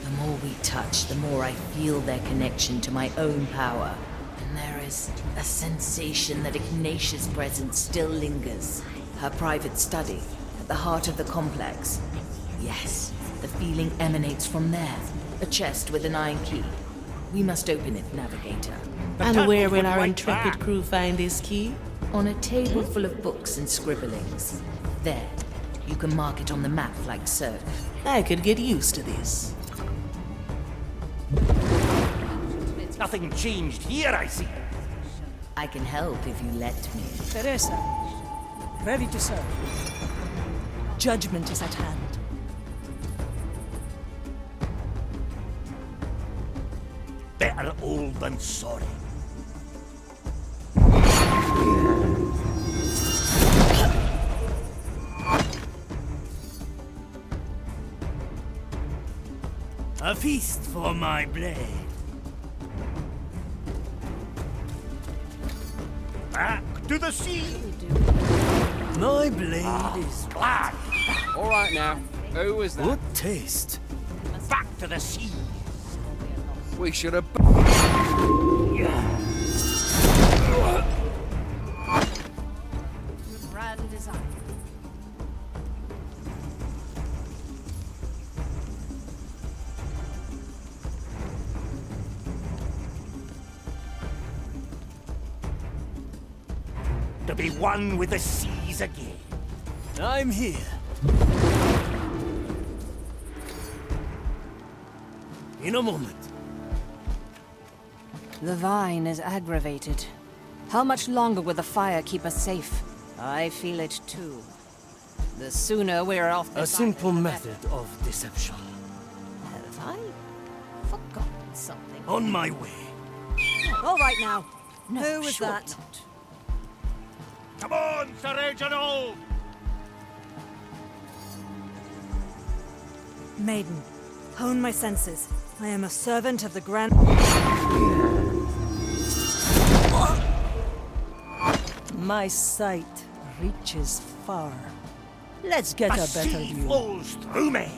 The more we touch, the more I feel their connection to my own power. And there is a sensation that Ignacia's presence still lingers. Her private study, at the heart of the complex. Yes, the feeling emanates from there. A chest with an iron key. We must open it, Navigator. And where will our intrepid crew find this key? On a table full of books and scribblings. There. You can mark it on the map like so. I could get used to this. Nothing changed here, I see. I can help if you let me. Teresa, ready to serve. Judgment is at hand. Better old than sorry. A feast for my blade. Back to the sea. My blade is black. All right now, who was that? Good taste. Back to the sea. We should have. Grand design. To be one with the seas again. I'm here. In a moment. The vine is aggravated. How much longer will the fire keep us safe? I feel it too. The sooner we're off this A simple island, the method of deception. better. Have I forgotten something? On my way. All right now. No, Who was sure that? not. Come on, Sir Reginald! Maiden, hone my senses. I am a servant of the Gran. My sight reaches far. Let's get a better sea view. flows through me.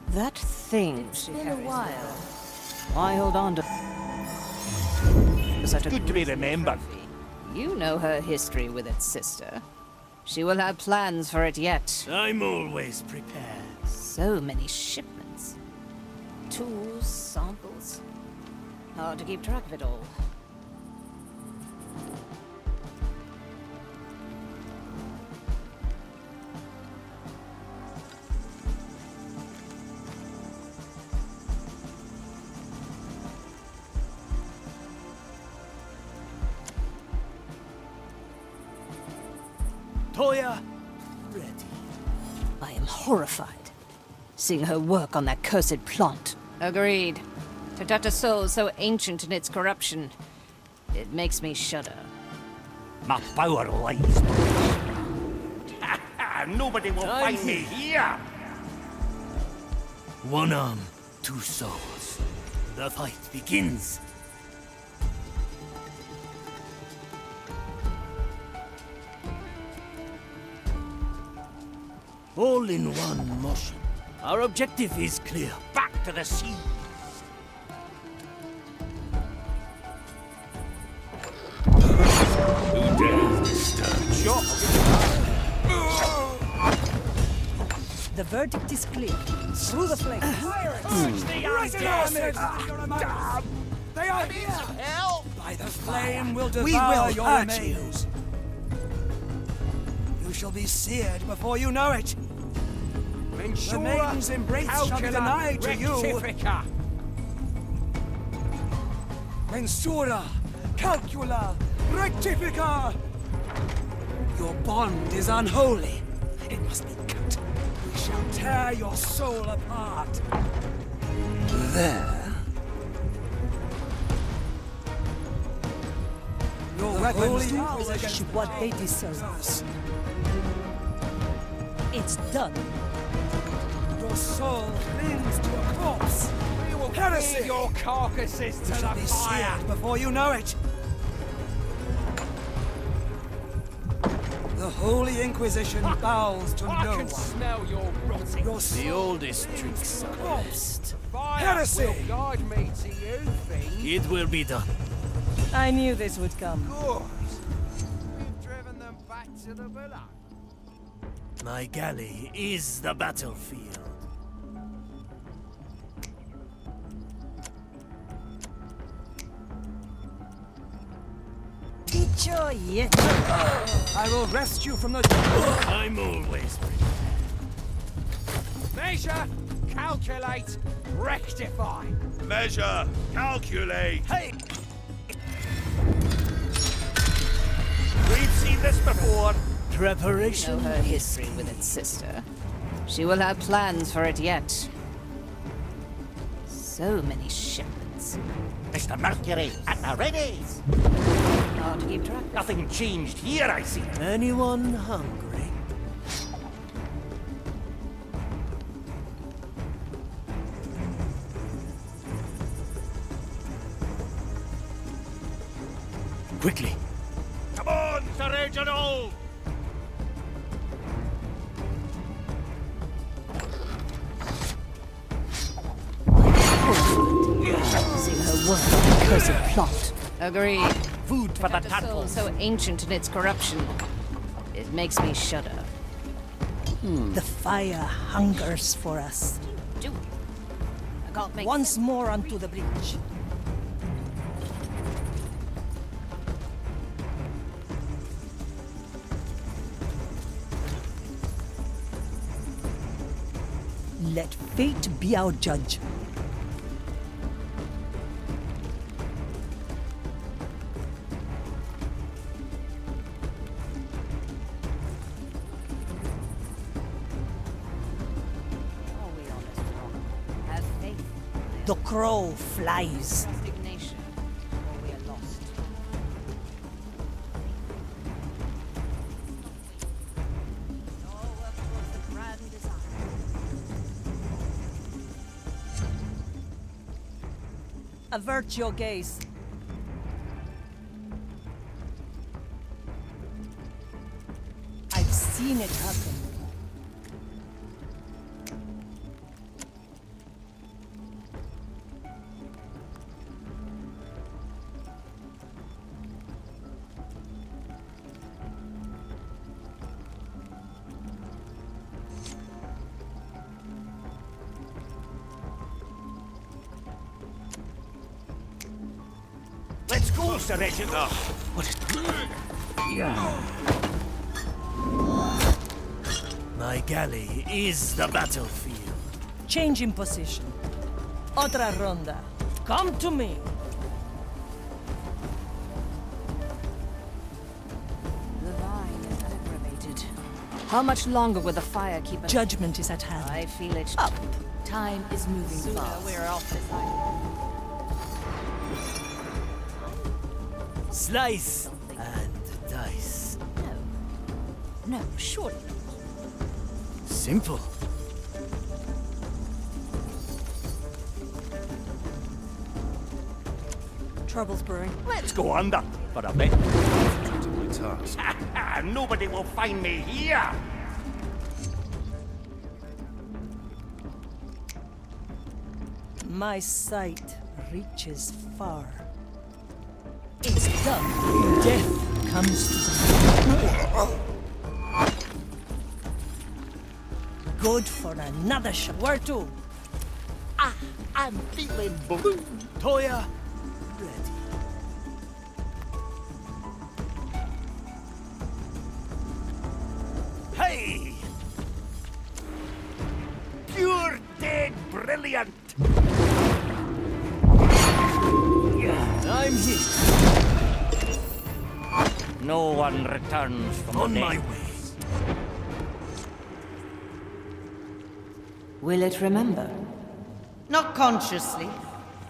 That thing It's she been a carries while. I hold on to. Such a Good to be remembered. You know her history with its sister. She will have plans for it yet. I'm always prepared. So many shipments. Tools, samples. Hard to keep track of it all. Toya, ready. I am horrified, seeing her work on that cursed plant. Agreed. To touch a soul so ancient in its corruption, it makes me shudder. My power lies. Nobody will find me here. One arm, two souls. The fight begins. All in one motion. Our objective is clear. Back to the sea. Who dares disturb me? The verdict is clear. Through the flames. Damn! They are here! Help! By the flame will devour your remains. You shall be seared before you know it. The maiden's embrace shall be denied to you. Mensura, calcula, rectifica. Your bond is unholy. It must be cut. We shall tear your soul apart. There. Your weapons Holy Inquisition what they deserve. It's done. Your soul clings to a corpse. We will heresy your carcasses to the fire before you know it. The Holy Inquisition bows to no one. I can smell your rotting. The oldest tricks are best. Heresy will guide me to you, fiend. It will be done. I knew this would come. Good. We've driven them back to the villa. My galley is the battlefield. I will rescue you from the... I'm always ready. Measure, calculate, rectify. Measure, calculate. Hey! We've seen this before. Preparation. Know her history with its sister. She will have plans for it yet. So many shipments. Mr. Mercury, at the readies. Hard to keep track. Nothing changed here, I see. Anyone hungry? Quickly. Come on, Sir Reginald! Seeing her work on the cursed plot. Agreed. Food for the Touch a soul tadpoles. so ancient in its corruption, it makes me shudder. The fire hungers for us. Do I can't make Once more onto the bridge. Let fate be our judge. Have faith. The crow flies. Ignacia, or we are lost. All work towards the grand design. Avert your gaze. I've seen it happen. Let's go, Sir Reginald. What is... My galley is the battlefield. Change in position. Otra ronda. Come to me. The vine is aggravated. How much longer will the fire keep us? Judgment is at hand. I feel it. Up. Time is moving Sooner fast. we're off this island. Slice and dice. No, surely. Simple. Trouble's brewing. Let's go under for a bit. To my task. Nobody will find me here. My sight reaches far. It's done. Death comes to the good for another shot. Where to? I'm feeling blue. Toya, ready. Hey! Pure dead brilliant. I'm here. No one returns from On the dead. my way. Will it remember? Not consciously.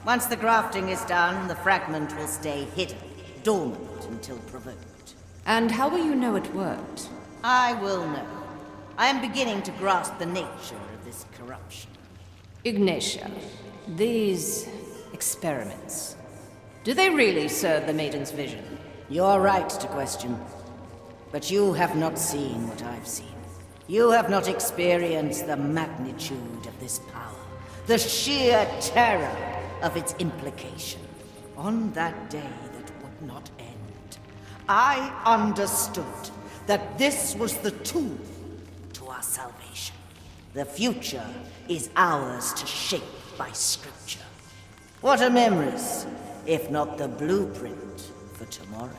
Once the grafting is done, the fragment will stay hidden, dormant until provoked. And how will you know it worked? I will know. I am beginning to grasp the nature of this corruption. Ignacia, these experiments, do they really serve the Maiden's vision? You're right to question. But you have not seen what I've seen. You have not experienced the magnitude of this power, the sheer terror of its implication. On that day that would not end, I understood that this was the tool to our salvation. The future is ours to shape by scripture. What are memories, if not the blueprint for tomorrow?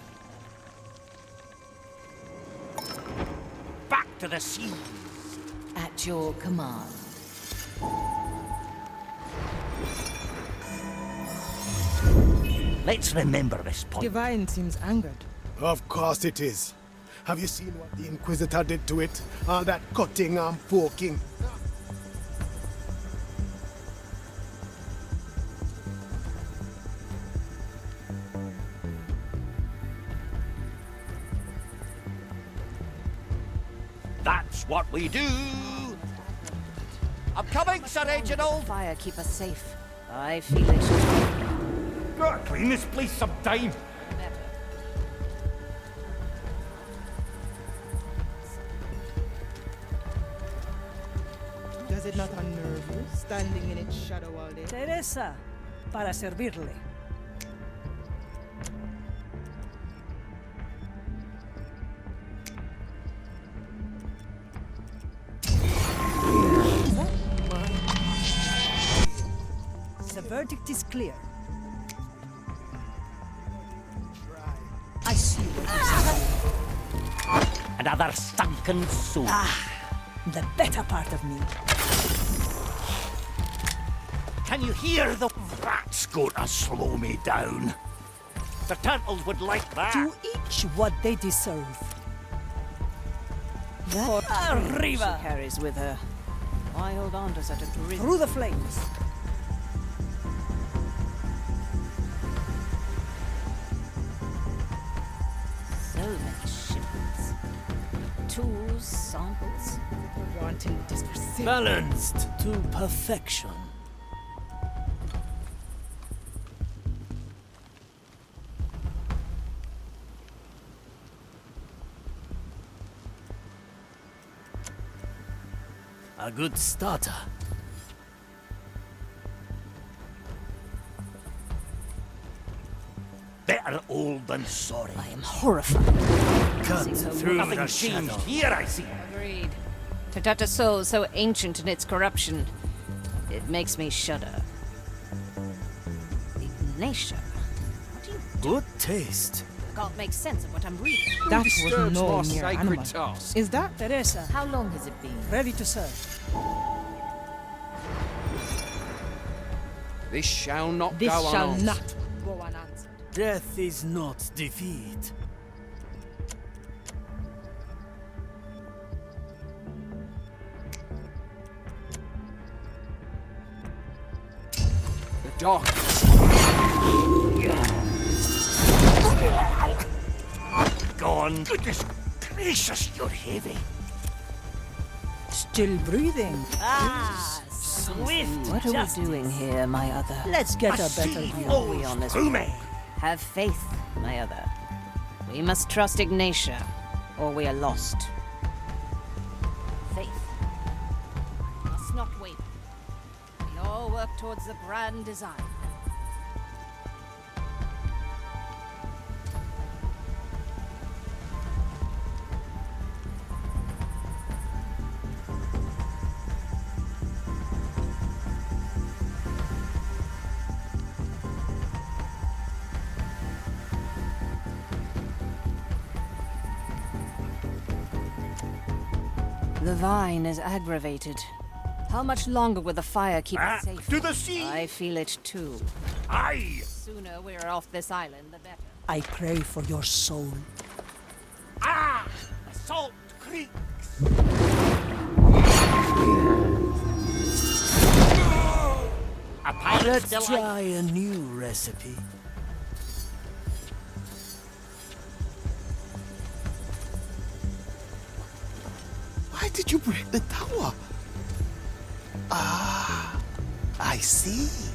Back to the sea. At your command. Let's remember this point. Divine seems angered. Of course it is. Have you seen what the Inquisitor did to it? All that cutting and poking. That's what we do. I'm coming, Sir Reginald. Fire keep us safe. I feel it. Gotta clean this place sometime. Does it not unnerve you, standing in its shadow all day? Teresa, para servirle. The verdict is clear. I see what you say. Another sunken soul. The better part of me. Can you hear the... That's gonna slow me down. The turtles would like that. To each what they deserve. That Arriba! she carries with her. Why hold on to such a grim... Through the flames. So many shipments. Tools, samples. Wanting this for sin. Balanced to perfection. A good starter. Better old than sorry. I am horrified. Cut through Nothing the changed shadow. here, I see. Agreed. To touch a soul so ancient in its corruption, it makes me shudder. Ignacia, what do you Good taste. I can't make sense of what I'm reading. That was disturbs no my mere sacred animal. task? Is that Teresa, How long has it been? ready to serve. This shall not this go shall unanswered. not go unanswered? Death is not defeat. darkness. Gone. Goodness gracious, you're heavy. Still breathing. Ah, swift. What are we doing here, my other? Let's get a better view. Are we on this? Through me. Have faith, my other. We must trust Ignacia, or we are lost. Faith. I must not waver. We all work towards the grand design. The vine is aggravated. How much longer will the fire keep us safe? To the sea! I feel it too. Aye! The sooner we're off this island, the better. I pray for your soul. Ah! The salt creaks! A pirate Let's delight. try a new recipe. Why did you break the tower? Ah, I see.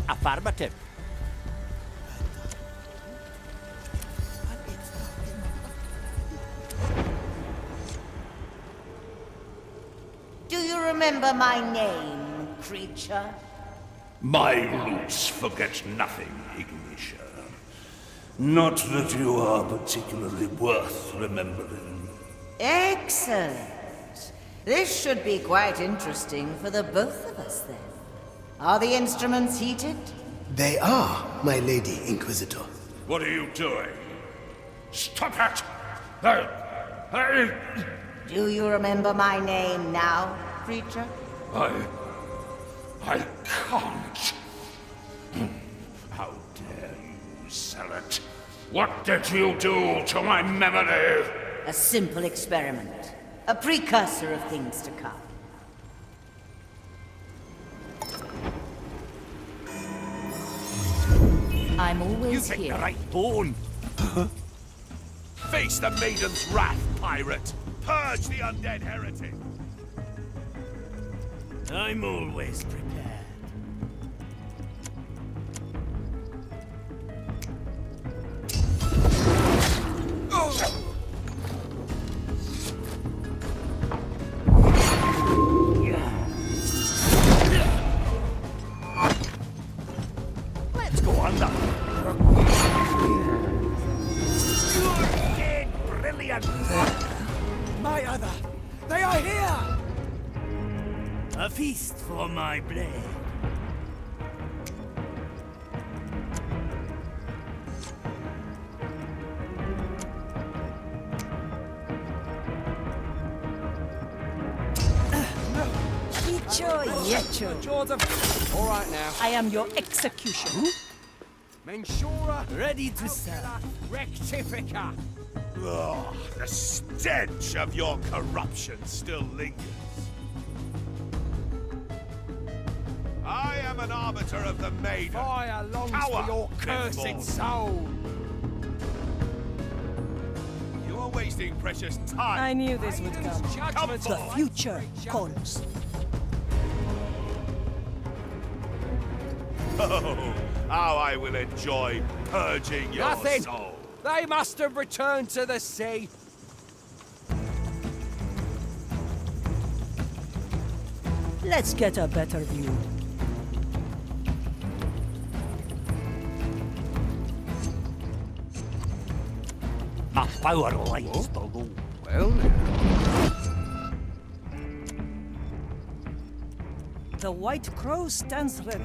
Affirmative. Do you remember my name, creature? My roots forget nothing, Ignacia. Not that you are particularly worth remembering. Excellent. This should be quite interesting for the both of us, then. Are the instruments heated? They are, my lady Inquisitor. What are you doing? Stop it! Do you remember my name now, creature? I can't. How dare you sell it? What did you do to my memory? A simple experiment. A precursor of things to come. I'm always You picked here. the right bone. Face the maiden's wrath, pirate. Purge the undead heretic. I'm always prepared. Let's go under. You're dead brilliant. My other! They are here! A feast for my blade. All right now. I am your executioner. Mensura Ready to serve. Rectifica. Ugh, the stench of your corruption still lingers. I am an arbiter of the maiden. Fire longs Cower for your before cursed soul. You are wasting precious time. I knew this would come. Come The forth. future calls. Oh, how I will enjoy purging your Nothing. soul. They must have returned to the sea. Let's get a better view. My power lies below. Well, then. The White Crow stands ready.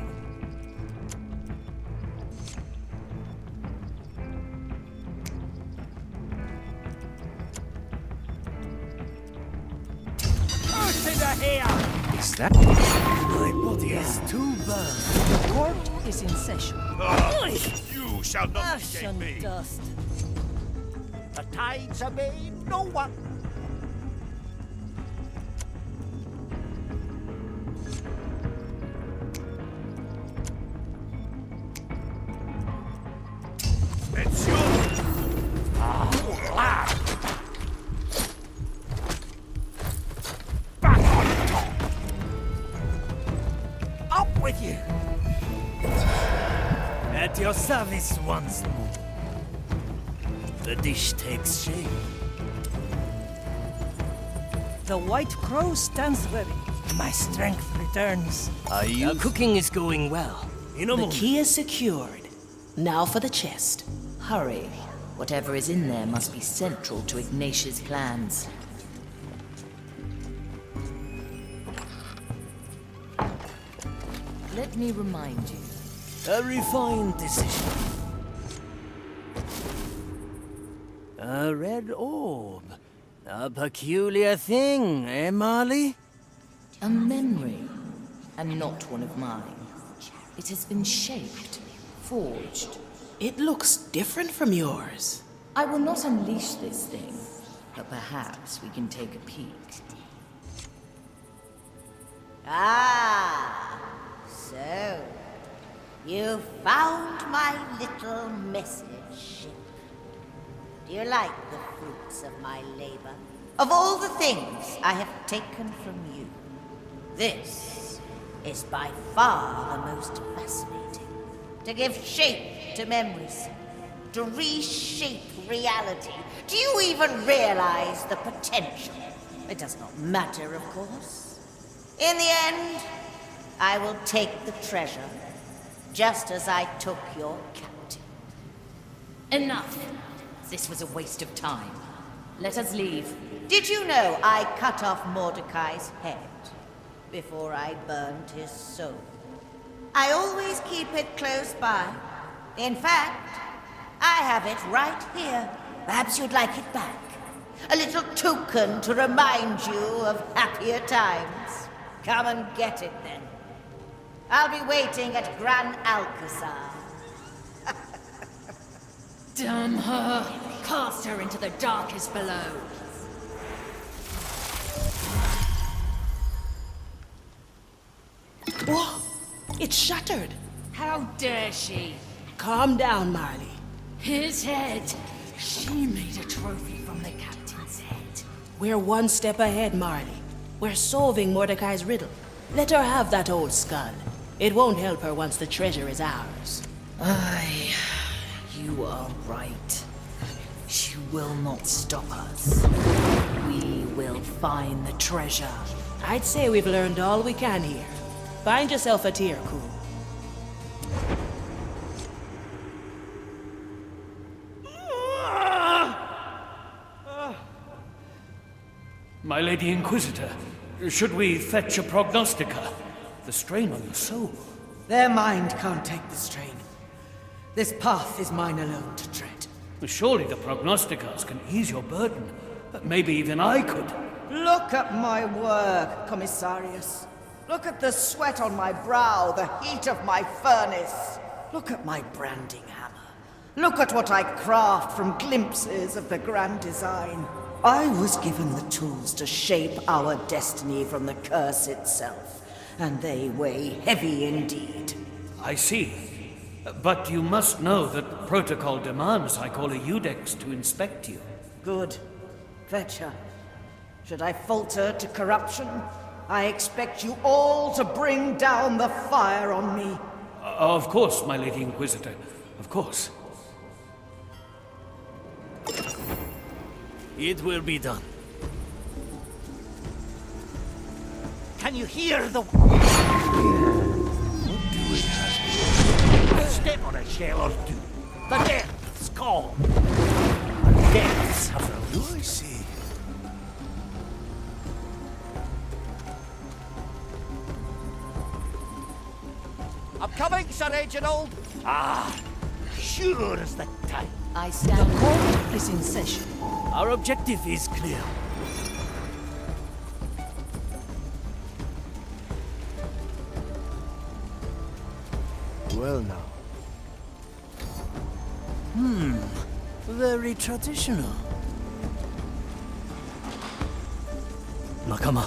Earth in the hair. Is that? My body is too burned. The court is in session. You shall not Ash escape and me. dust. The tides obey no one. with you. At your service once more. The dish takes shape. The White Crow stands ready. My strength returns. The cooking is going well. In a The moment. key is secured. Now for the chest. Hurry. Whatever is in there must be central to Ignacia's plans. Let me remind you. A refined decision. A red orb. A peculiar thing, eh, Marley? A memory, and not one of mine. It has been shaped, forged. It looks different from yours. I will not unleash this thing, but perhaps we can take a peek. Ah, so you found my little message. Do you like the fruits of my labor? Of all the things I have taken from you, this is by far the most fascinating. To give shape to memories, to reshape reality. Do you even realize the potential? It does not matter, of course. In the end, I will take the treasure, just as I took your captain. Enough! This was a waste of time. Let us leave. Did you know I cut off Mordecai's head before I burned his soul? I always keep it close by. In fact, I have it right here. Perhaps you'd like it back. A little token to remind you of happier times. Come and get it then. I'll be waiting at Gran Alcazar. Damn her! Cast her into the darkest below. Whoa! It's shattered. How dare she? Calm down, Marley. His head. She made a trophy from the captain's head. We're one step ahead, Marley. We're solving Mordecai's riddle. Let her have that old skull. It won't help her once the treasure is ours. Aye, you are right. She will not stop us. We will find the treasure. I'd say we've learned all we can here. Find yourself a tier, Cool. My Lady Inquisitor, should we fetch a prognostica? The strain on your soul. Their mind can't take the strain. This path is mine alone to tread. Surely the prognosticas can ease your burden. Maybe even I could. Look at my work, Commissarius. Look at the sweat on my brow, the heat of my furnace. Look at my branding hammer. Look at what I craft from glimpses of the grand design. I was given the tools to shape our destiny from the curse itself, and they weigh heavy indeed. I see. But you must know that protocol demands I call a Eudex to inspect you. Good. Fetch her. Should I falter to corruption, I expect you all to bring down the fire on me. Of course, my Lady Inquisitor. Of course. It will be done. Can you hear the... Step on a shell or two. The depths call. The depths have released. I see. I'm coming, Sir Reginald. Ah, sure as the time. I stand. The court is in session. Our objective is clear. Well now. Very traditional. Nakama.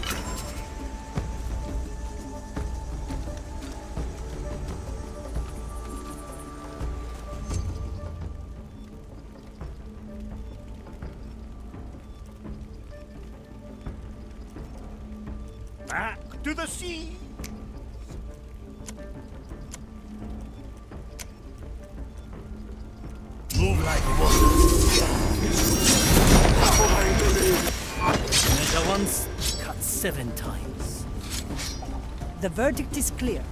Back to the sea. like water. Measure once, cut 7 times. The verdict is clear.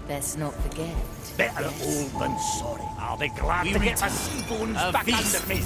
Best not forget. Better old than sorry. I'll be glad to get my sea bones back under me.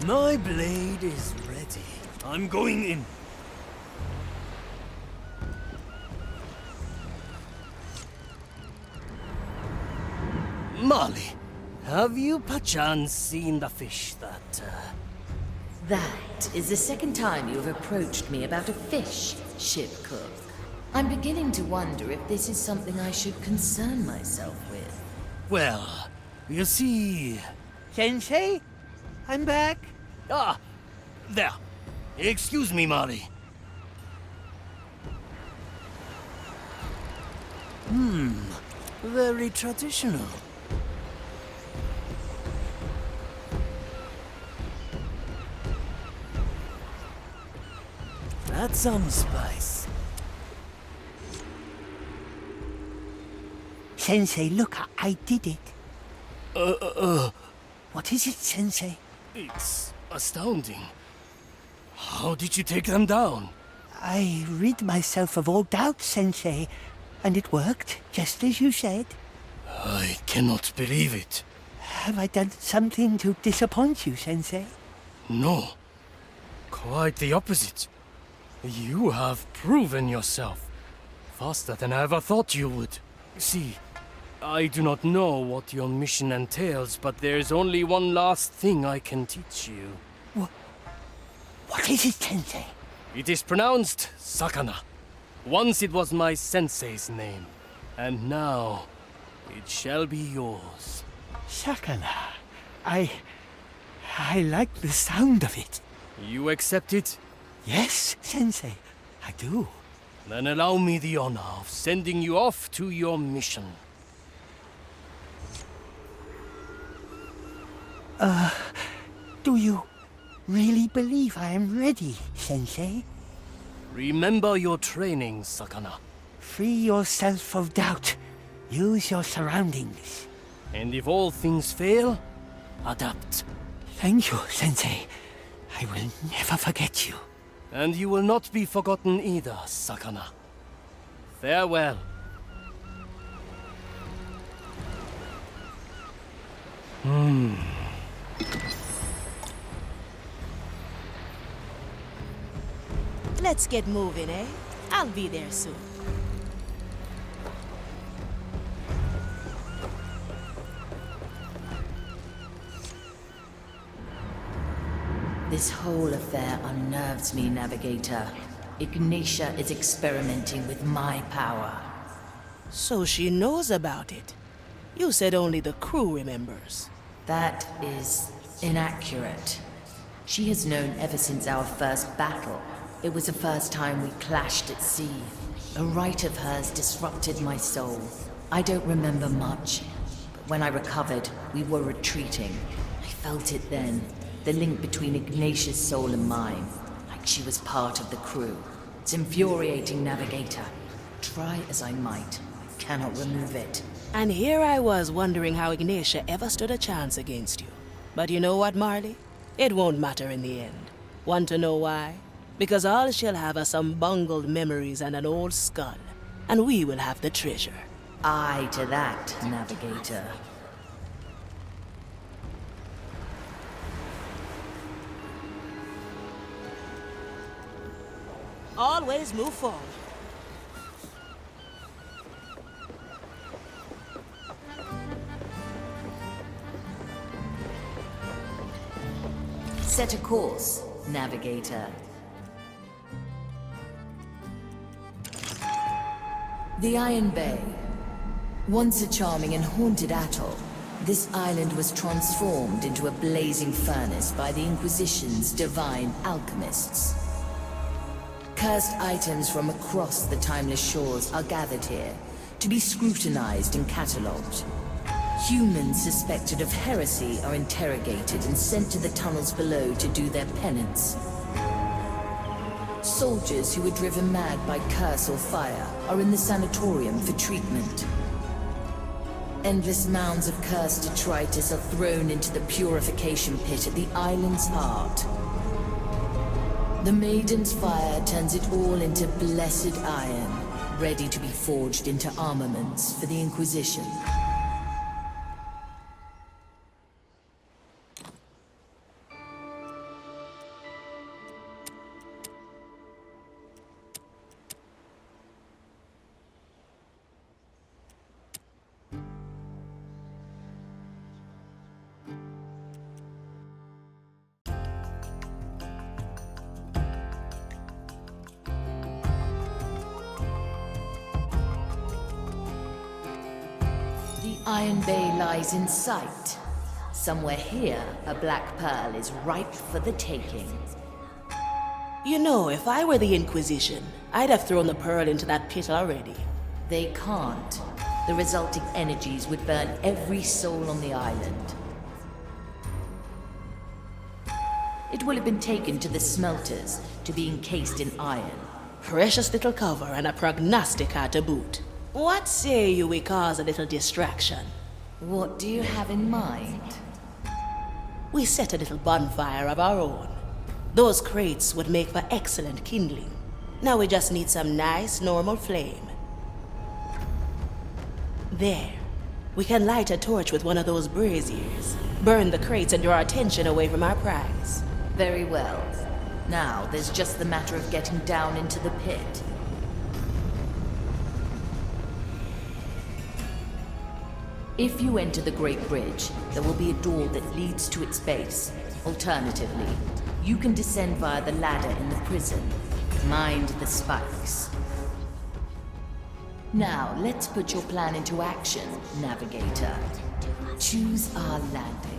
My blade is ready. I'm going in. Marley, have you perchance seen the fish that, That is the second time you have approached me about a fish, ship cook. I'm beginning to wonder if this is something I should concern myself with. Well, you see... Sensei? I'm back. Ah, there. Excuse me, Marley. Very traditional. That's some spice. Sensei, look, I did it. What is it, Sensei? It's astounding. How did you take them down? I rid myself of all doubt, Sensei, and it worked, just as you said. I cannot believe it. Have I done something to disappoint you, Sensei? No. Quite the opposite. You have proven yourself. Faster than I ever thought you would. See, I do not know what your mission entails, but there's only one last thing I can teach you. What is it, Sensei? It is pronounced Sakana. Once it was my sensei's name, and now it shall be yours. Sakana. I like the sound of it. You accept it? Yes, Sensei, I do. Then allow me the honor of sending you off to your mission. Do you really believe I am ready, Sensei? Remember your training, Sakana. Free yourself of doubt. Use your surroundings. And if all things fail, adapt. Thank you, Sensei. I will never forget you. And you will not be forgotten either, Sakana. Farewell. Let's get moving, eh? I'll be there soon. The This whole affair unnerves me, Navigator. Ignacia is experimenting with my power. So she knows about it. You said only the crew remembers. That is inaccurate. She has known ever since our first battle. It was the first time we clashed at sea. A rite of hers disrupted my soul. I don't remember much, but when I recovered, we were retreating. I felt it then, the link between Ignacia's soul and mine, like she was part of the crew. It's infuriating, Navigator. Try as I might, I cannot remove it. And here I was wondering how Ignacia ever stood a chance against you. But you know what, Marley? It won't matter in the end. Want to know why? Because all she'll have are some bungled memories and an old skull. And we will have the treasure. Aye to that, Navigator. Always move forward. Set a course, Navigator. The Iron Bay. Once a charming and haunted atoll, this island was transformed into a blazing furnace by the Inquisition's divine alchemists. Cursed items from across the timeless shores are gathered here to be scrutinized and catalogued. Humans suspected of heresy are interrogated and sent to the tunnels below to do their penance. Soldiers who were driven mad by curse or fire are in the sanatorium for treatment. Endless mounds of cursed detritus are thrown into the purification pit at the island's heart. The Maiden's fire turns it all into blessed iron, ready to be forged into armaments for the Inquisition. Iron Bay lies in sight. Somewhere here, a black pearl is ripe for the taking. You know, if I were the Inquisition, I'd have thrown the pearl into that pit already. They can't. The resulting energies would burn every soul on the island. It will have been taken to the smelters to be encased in iron. Precious little cover and a prognostica to boot. What say you we cause a little distraction? What do you have in mind? We set a little bonfire of our own. Those crates would make for excellent kindling. Now we just need some nice, normal flame. There. We can light a torch with one of those braziers. Burn the crates and draw attention away from our prize. Very well. Now, there's just the matter of getting down into the pit. If you enter the Great Bridge, there will be a door that leads to its base. Alternatively, you can descend via the ladder in the prison. Mind the spikes. Now, let's put your plan into action, Navigator. Choose our landing.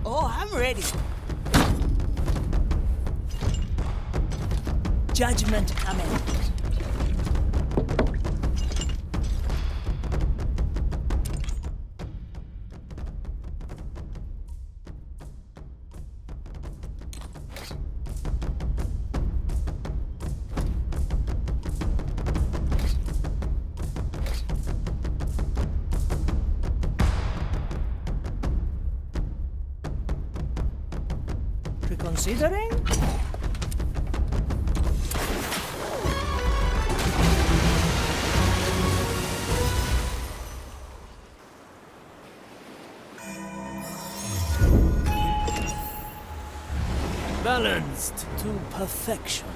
Oh, I'm ready. Judgment coming. considering? Balanced to perfection.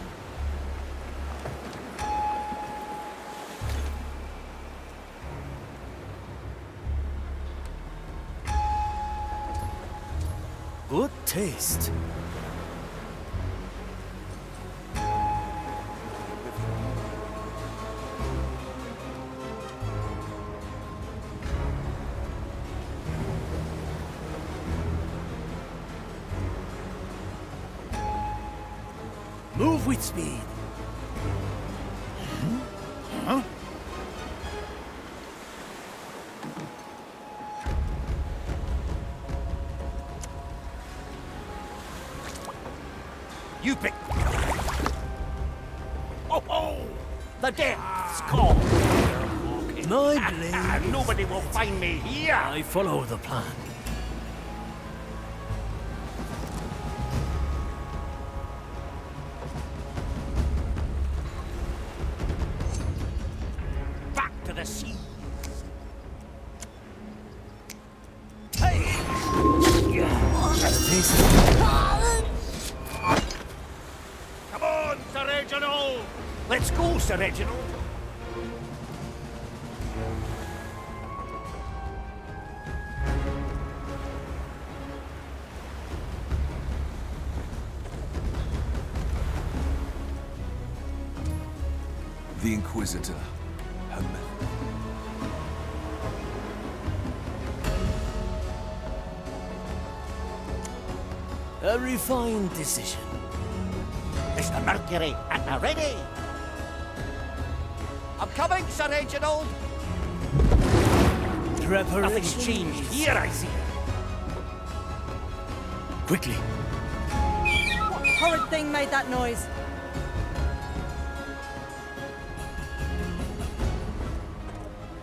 Good taste. Move with speed. Huh? You pick. Oh! The depths call. My blade. Nobody will find me here. I follow the plan. Back to the sea. Come on, Sir Reginald! Let's go, Sir Reginald! The Inquisitor, her method. A refined decision. Mr. Mercury, at the ready! I'm coming, Sir Reginald! Preparation. Nothing's changed here, I see. Quickly. What horrid thing made that noise?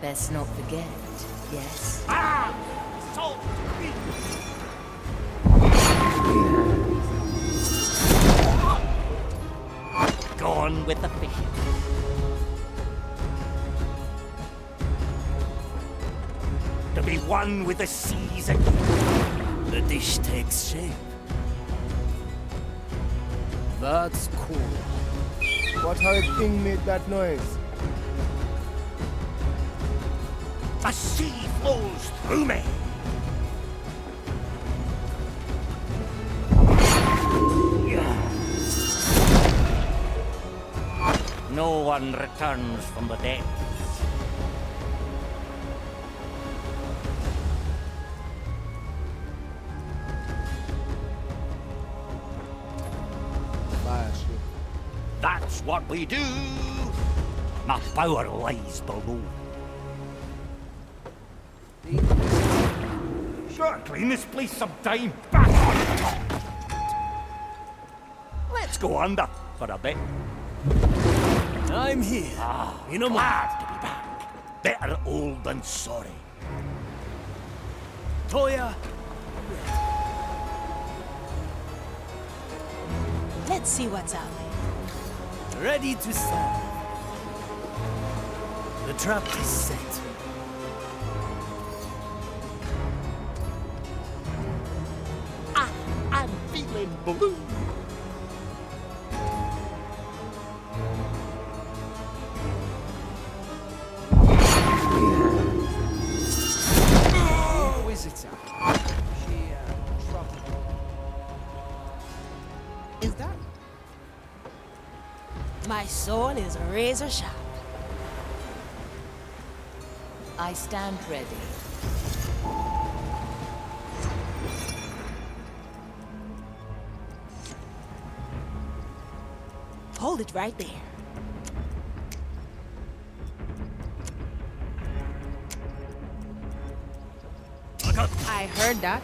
Best not forget, yes? Ah! Salt! Gone with the fishing. To be one with the seas again. The dish takes shape. That's cool. What horrid thing made that noise? The sea flows through me. No one returns from the depths. That's what we do. My power lies below. Sure, clean this place some time. Back on top. Let's go under for a bit. I'm here. You know, glad to be back. Better old than sorry. Toya. Let's see what's out there. Ready to serve. The trap is set. I'm feeling blue. Inquisitor. Trouble. Is that? My sword is razor sharp. I stand ready. Hold it right there. I heard that.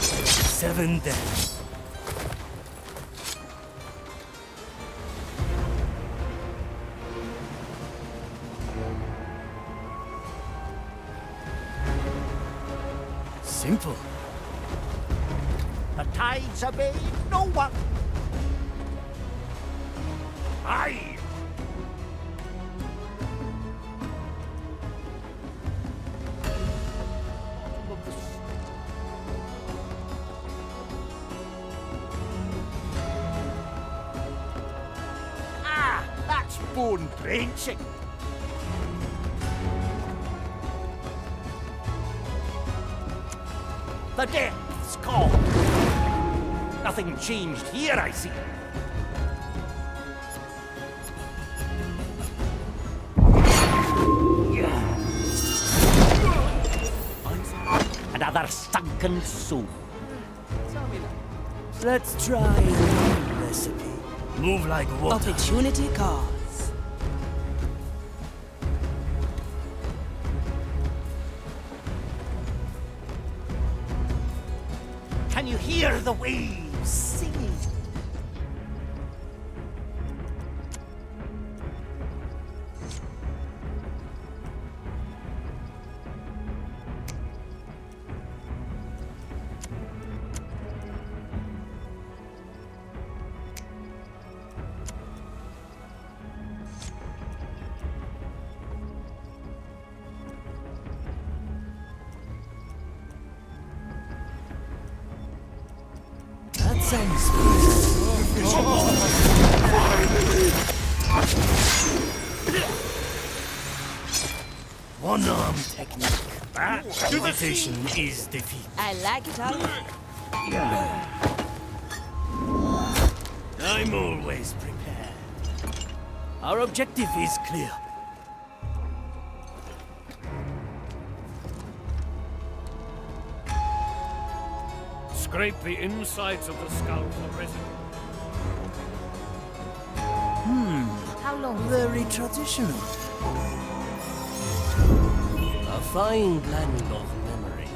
7 dead. Simple. tides obey no one. Aye! Ah, that's bone drenching. The depths call. Nothing changed here, I see. Another sunken soul. Let's try a new recipe. Move like water. Opportunity calls. Can you hear the waves singing? One-arm technique. Imitation is defeat. I like it all. I'm always prepared. Our objective is clear. Scrape the insides of the skull for residue. How long? Very traditional. A fine blend of memories.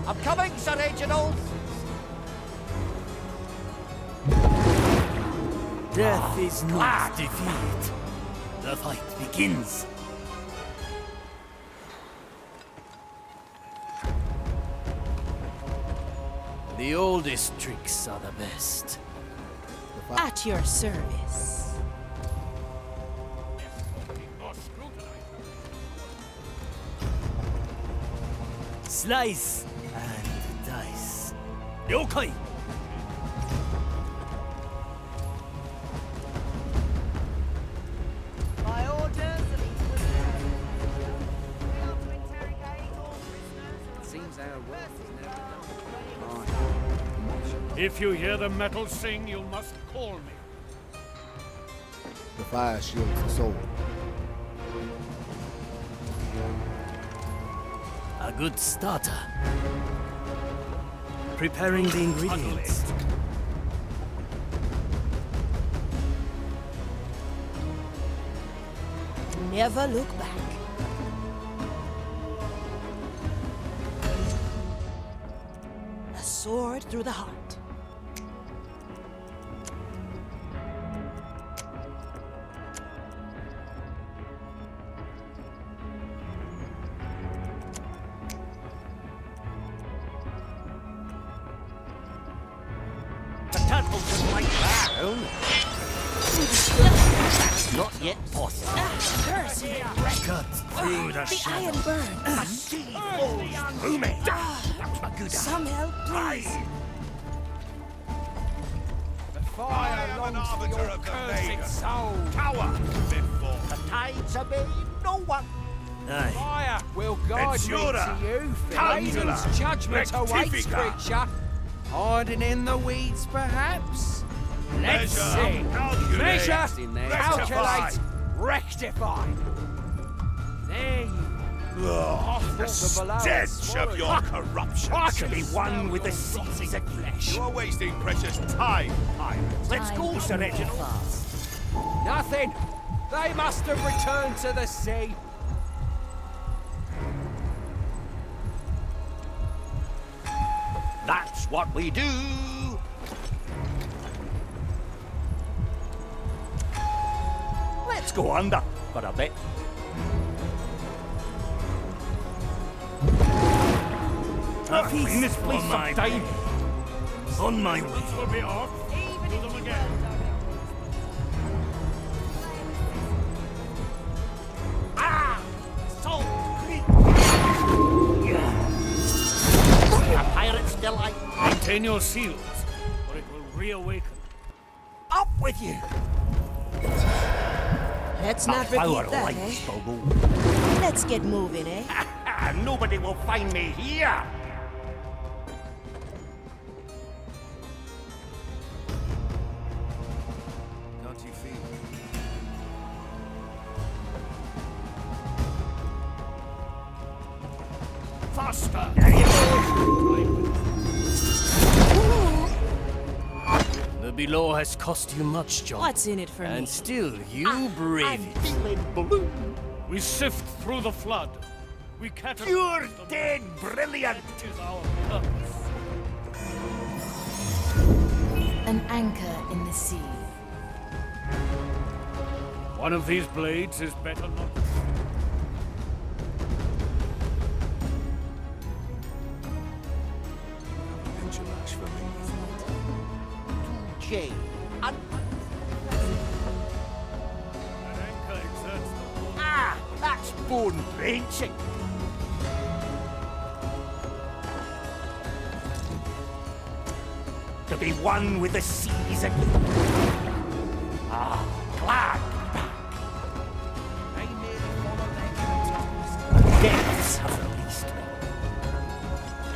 I'm coming, Sir Reginald. Death is not defeat. The fight begins. The oldest tricks are the best. At your service. Slice and dice. Yokai! By orders of Inquisition, we are to interrogate all prisoners. Seems our work is never If you hear the metal sing, you must call me. The fire shields the soul. A good starter. Preparing the ingredients. Never look back. A sword through the heart. The turtle can like that. Not yet possible. Curse you! Cut through the The shadow. iron burn. A sea falls through me. That's a good Some help, please. The fire longs for your cursed soul. Tower before. The tides obey no one. Aye. Fire will guide me to you. Maiden's judgment awaits, creature. Hiding in the weeds, perhaps? Let's see. Measure, calculate, rectify. There you The stench of your corruption. I can be one with the seas of flesh. You are wasting precious time, pirate. Let's go, Sir Reginald. Nothing. They must have returned to the sea. That's what we do. Let's go under for a bit. A In this feast place for my of time. On my way. Will be off. Do them again. Ah! Salt Creek! A pirate still alive? Maintain your seals, or it will reawaken. Up with you! Let's not repeat that, eh? Let's get moving, eh? Nobody will find me here! Can't you feel? Faster! The below has cost you much, John. What's in it for me? And still, you brave it. Feeling blue! We sift through the flood. We catapult. You're dead brilliant! It is our purpose. An anchor in the sea. One of these blades is better not. Jay, An anchor exerts the whole. ah, that's bone wrenching. To be one with the seas again. Ah, glad to be back. Deaths have released me.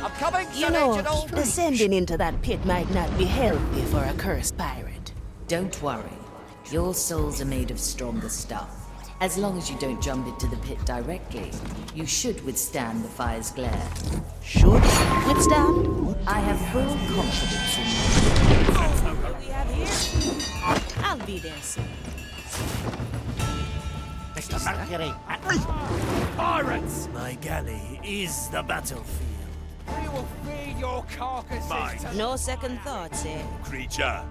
I'm coming, You Sir know, Reginald. descending into that pit might not be healthy for a cursed pirate. Don't worry. Your souls are made of stronger stuff. As long as you don't jump into the pit directly, you should withstand the fire's glare. Should withstand? I have full confidence in you. What do we have here? I'll be there soon. Mr. Mercury. Pirates! My galley is the battlefield. We will feed your carcasses to... No second thoughts, eh? Creature.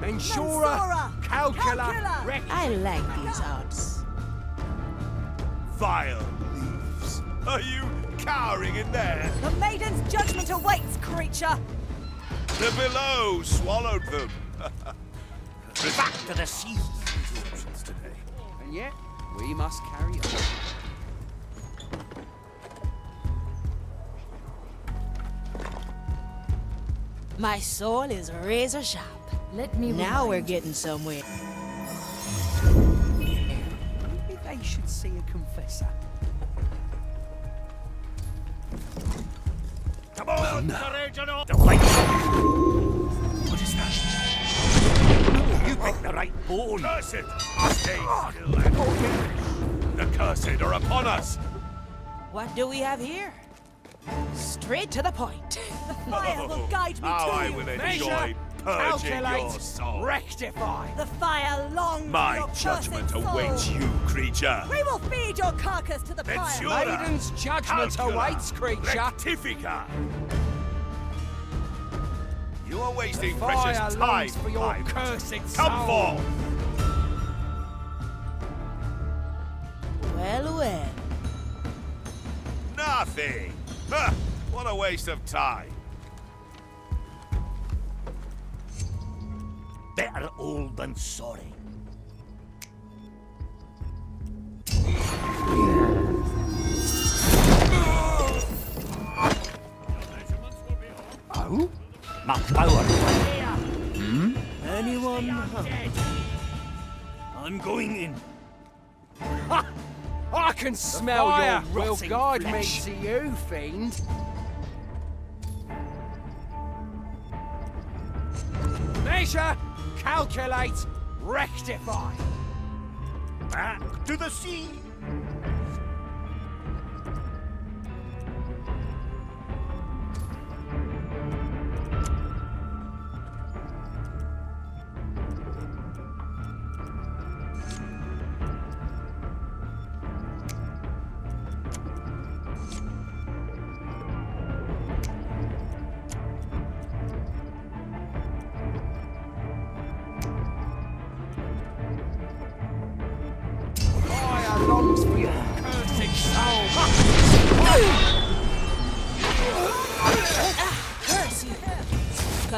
Ensura, calcula, I like these odds. Vile leaves. Are you cowering in there? The maiden's judgment awaits, creature! The below swallowed them. Back to the sea. and yet we must carry on. My soul is razor sharp. Let me Now remind we're getting somewhere. Maybe they should see a confessor. Come on, Reginald! What is that? You picked the right bone. Curse it! Stay still, and the cursed are upon us! What do we have here? Straight to the point. The fire will guide me How to I you. will enjoy Measure, purging your calculate, soul. rectify. The fire longs for My your judgment cursed awaits soul. you, creature. We will feed your carcass to the pyre. Ensura, Maiden's judgment calcula, awaits, creature. Rectifica. You are wasting The precious fire time, longs for your pirate. cursed Come soul. forth! Well, well. Nothing! Ha! What a waste of time. Better old than sorry. Oh? My power. Anyone home? I'm going in. Ha! I can smell fire your will rotting guide flesh. me to you, fiend. Measure, calculate, rectify. Back to the sea.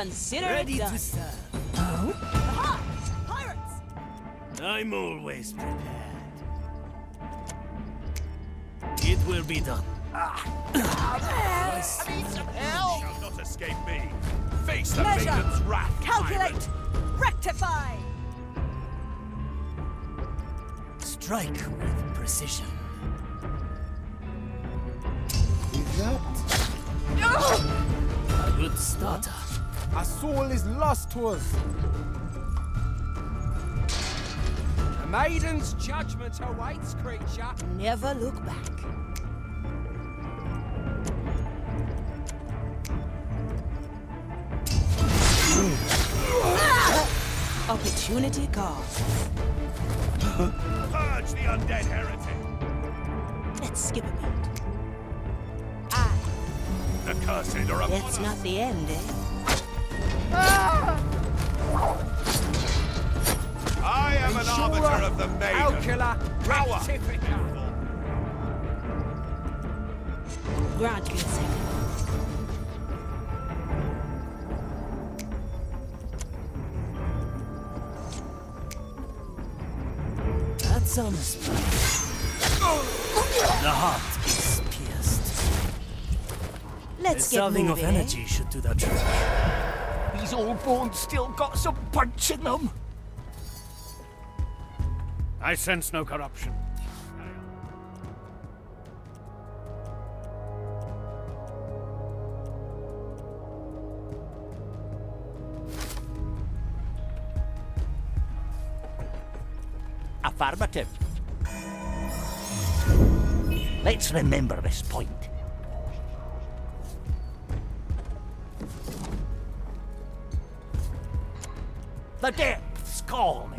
Consider Ready it done. to serve. Aha! Pirates! I'm always prepared. It will be done. I need some help! Shall not escape me. Face the Measure! maiden's wrath, Calculate! Rectify! Strike with precision. Is that? A good starter. A soul is lost to us. The maiden's judgment awaits, creature. Never look back. Opportunity cost. Purge the undead heretic. Let's skip a beat. The cursed are upon That's us. not the end, eh? I am an arbiter of the maiden. Calcula Power. rectifica. Grant me a second. That's honest. The heart is pierced. Let's the get salving moving, of energy should do the trick. These old bones still got some punch in them. I sense no corruption. Affirmative. Let's remember this point. The depths call me.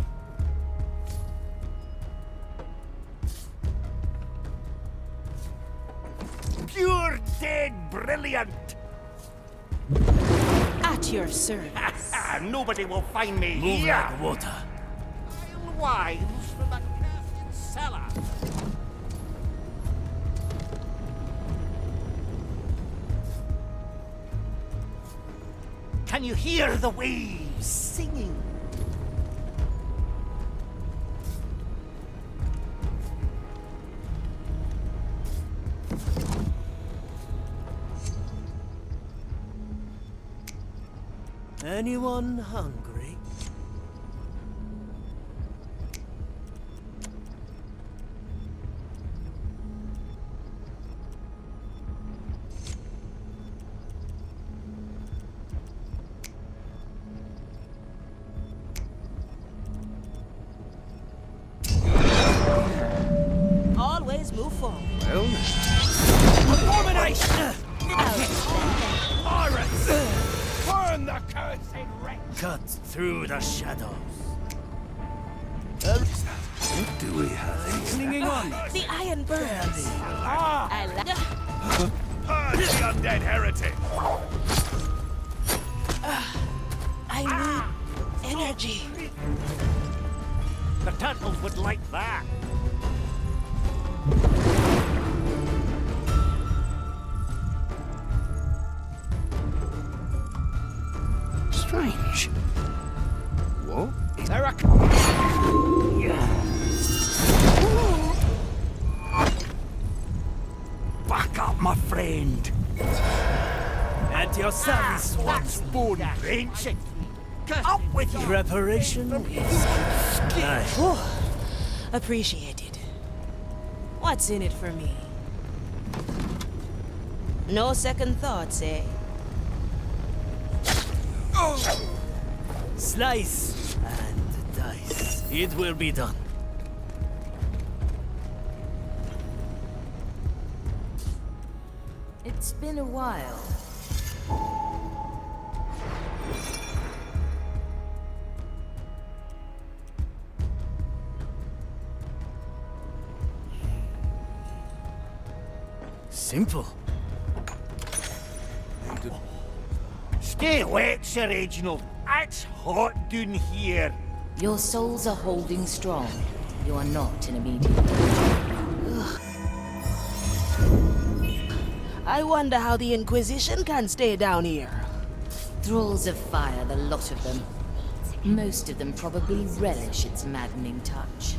Pure dead brilliant. At your service. Nobody will find me Move here. like water. Wines from the cursed cellar. Can you hear the waves singing? Anyone hungry? Always move forward. Well, Abomination! Pirates! Burn the cursed wretch! Cut through the shadows. what do we have here? Clinging on. The iron burns. I like. Purge the undead heretic. I need energy. The turtles would like that. Strange. What? Back up, my friend. At your service, That's bone wrenching. Up with you. Preparation is nice. Appreciated. What's in it for me? No second thoughts, eh? Slice and dice. It will be done. It's been a while. Simple. Stay wet, Sir Reginald. It's hot down here. Your souls are holding strong. You are not in immediate danger. I wonder how the Inquisition can stay down here. Thralls of fire, the lot of them. Most of them probably relish its maddening touch.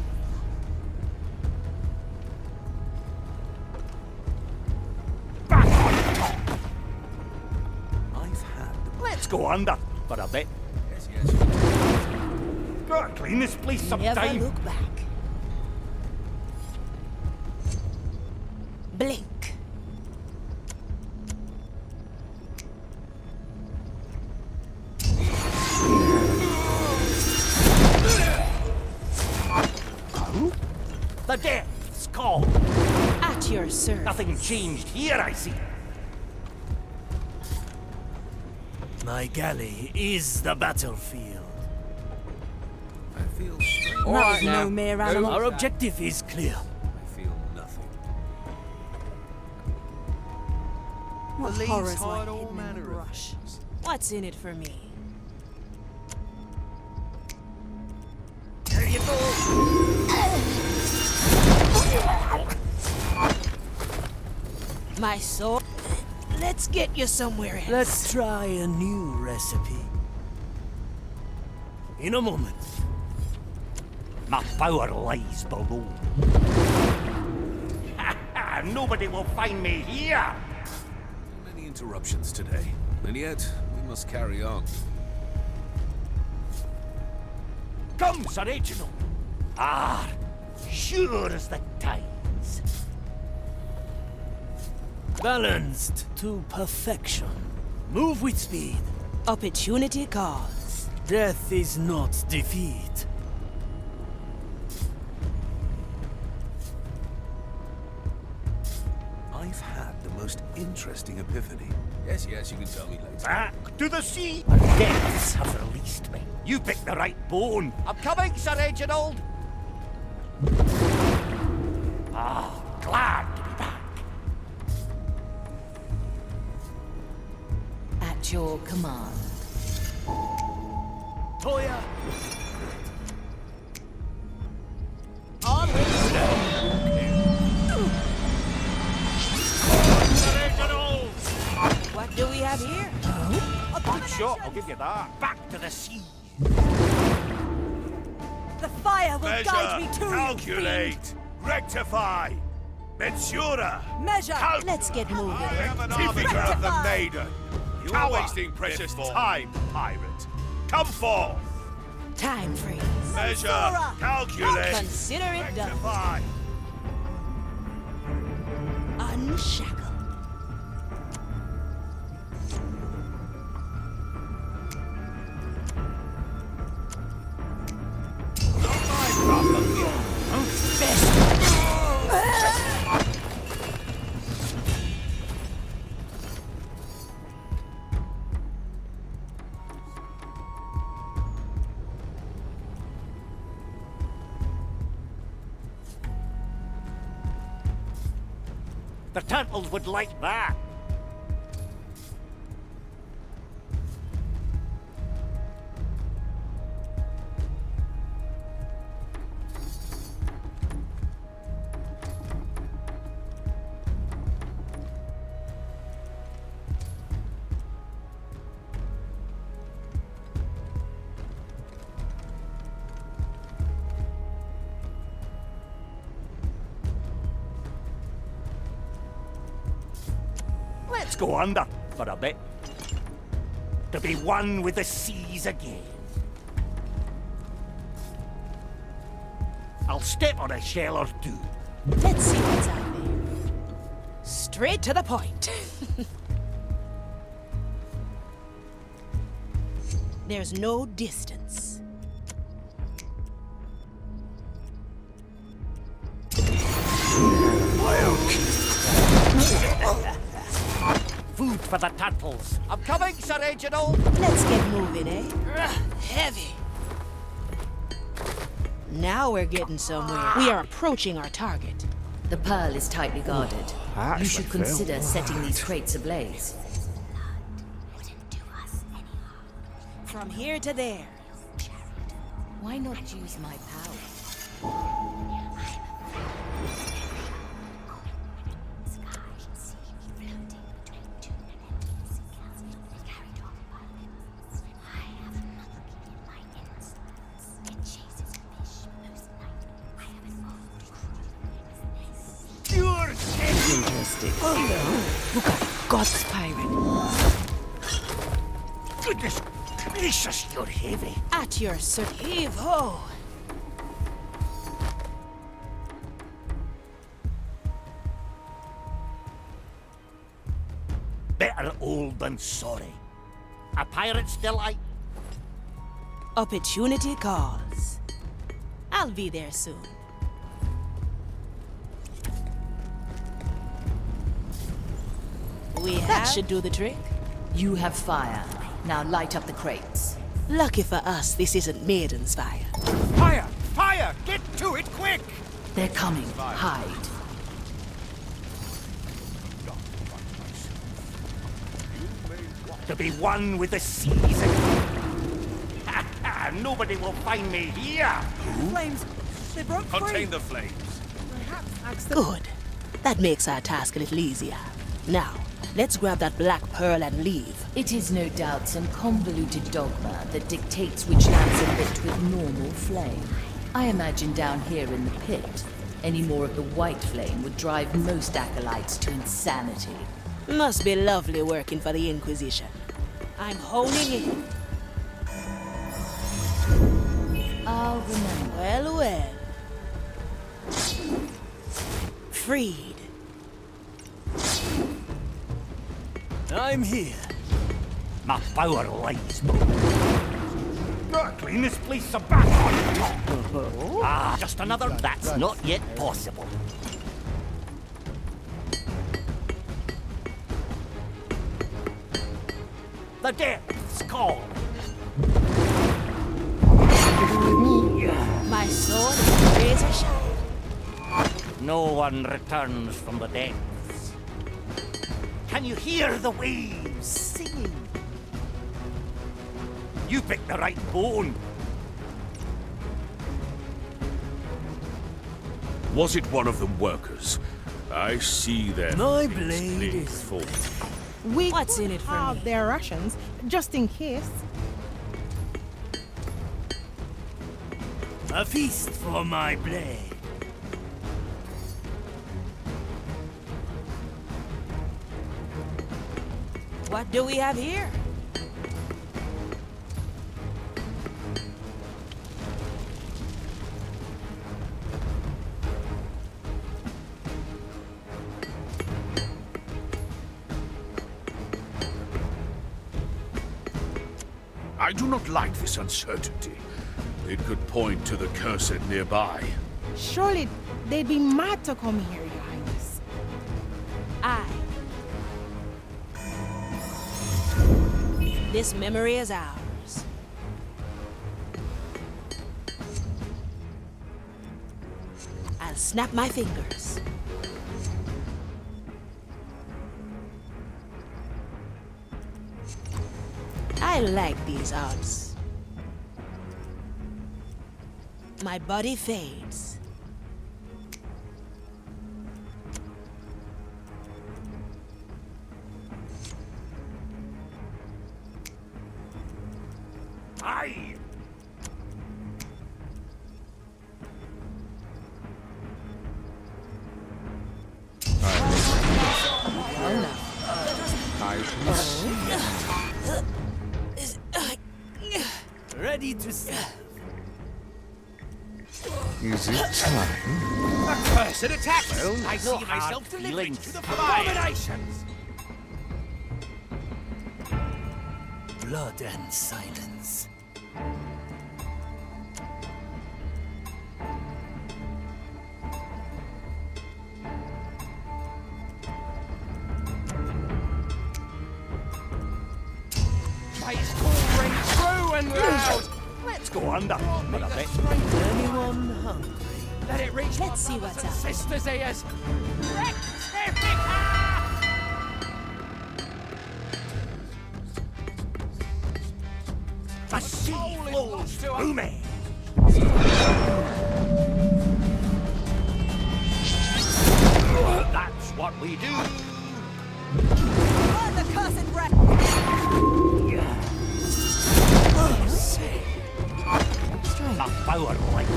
Let's go under for a bit. Yes. Gotta clean this place sometime. Never look back. Blink. The depths call. At your service. Nothing changed here, I see. My galley is the battlefield. I feel strange. All right, no mere animal. Who's Our that? objective is clear. I feel nothing. What The horrors leaves lie hide all hidden in the manner of brush? things. What's in it for me? There you go. My sword? Let's get you somewhere else. Let's try a new recipe. In a moment. My power lies below. Nobody will find me here. Many interruptions today, and yet we must carry on. Come, Sir Reginald. Sure as the tides. Balanced to perfection. Move with speed. Opportunity calls. Death is not defeat. I've had the most interesting epiphany. Yes, you can tell me later. Back to the sea. The depths have released me. You picked the right bone. I'm coming, Sir Reginald. Glad to be back. At your command. Toya! What do we have here? A good shot, I'll give you that. Back to the sea. The fire will Measure, guide me to calculate, rectify, mensura, Measure. Let's get moving. I am an arbiter of the maiden. You are wasting precious time, pirate. Come forth. Time freeze. Measure, calculate, Consider it done. rectify. Unshackle. The turtles would like that. Let's go under for a bit. To be one with the seas again. I'll step on a shell or two. Let's see what's out there. Straight to the point. There's no distance. Food for the turtles. I'm coming, Sir Reginald. Let's get moving, eh? Heavy. Now we're getting somewhere. We are approaching our target. The pearl is tightly guarded. You should consider setting these crates ablaze. From here to there. Why not use my power? wasted. Look at God's pirate. Goodness gracious, you're heavy. At your service. Heave-ho! Better old than sorry. A pirate's delight. Opportunity calls. I'll be there soon. That should do the trick. You have fire. Now light up the crates. Lucky for us, this isn't Maiden's fire. Fire! Fire! Get to it, quick! They're coming. Hide. To be one with the seas again. Nobody will find me here. Flames, they broke free. Contain the flames. Good. That makes our task a little easier. Now, let's grab that black pearl and leave. It is no doubt some convoluted dogma that dictates which lamps are lit with normal flame. I imagine down here in the pit, any more of the white flame would drive most acolytes to insanity. Must be lovely working for the Inquisition. I'm honing in. I'll remember. Well, well. Freed. I'm here. My power lies clean this place a back on top. Ah, just another. That's not yet possible. The depths call. My sword is razor sharp. No one returns from the depths. Can you hear the waves singing? You picked the right bone. Was it one of the workers? I see their My face blade being is full. What's in it for me? Their rations, just in case. A feast for my blade. What do we have here? I do not like this uncertainty. It could point to the cursed nearby. Surely they'd be mad to come here, Your Highness. Aye. This memory is ours. I'll snap my fingers. I like these odds. My body fades. Aye! Ready to serve. Is it time? A cursed attack! I no see hard myself delivering feelings. to the fire! Abominations! Blood and silence. May its call ring true and loud! Let's go under for a bit. Anyone hungry? Let it reach Let's see what's up. sisters' ears! The sea flows through me. That's what we do. Burn the cursed wreck! The power light.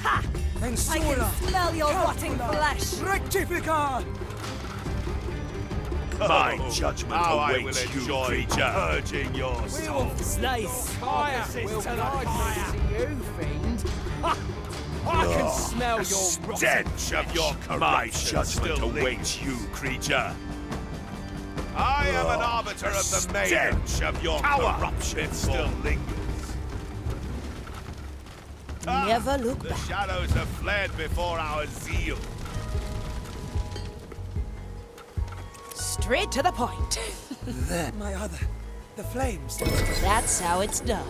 Ha! And I can Smell your rotting flesh! Rectifica! My judgment I awaits will you, enjoy creature. purging your soul. Slice! Fire will guide me to you, fiend! I can smell your stench of your corruption. My judgment awaits you, creature. I am an arbiter of the maiden. Stench of your corruption still lingers. Never look The back. shadows have fled before our zeal. Straight to the point. There. My other. The flames. That's how it's done.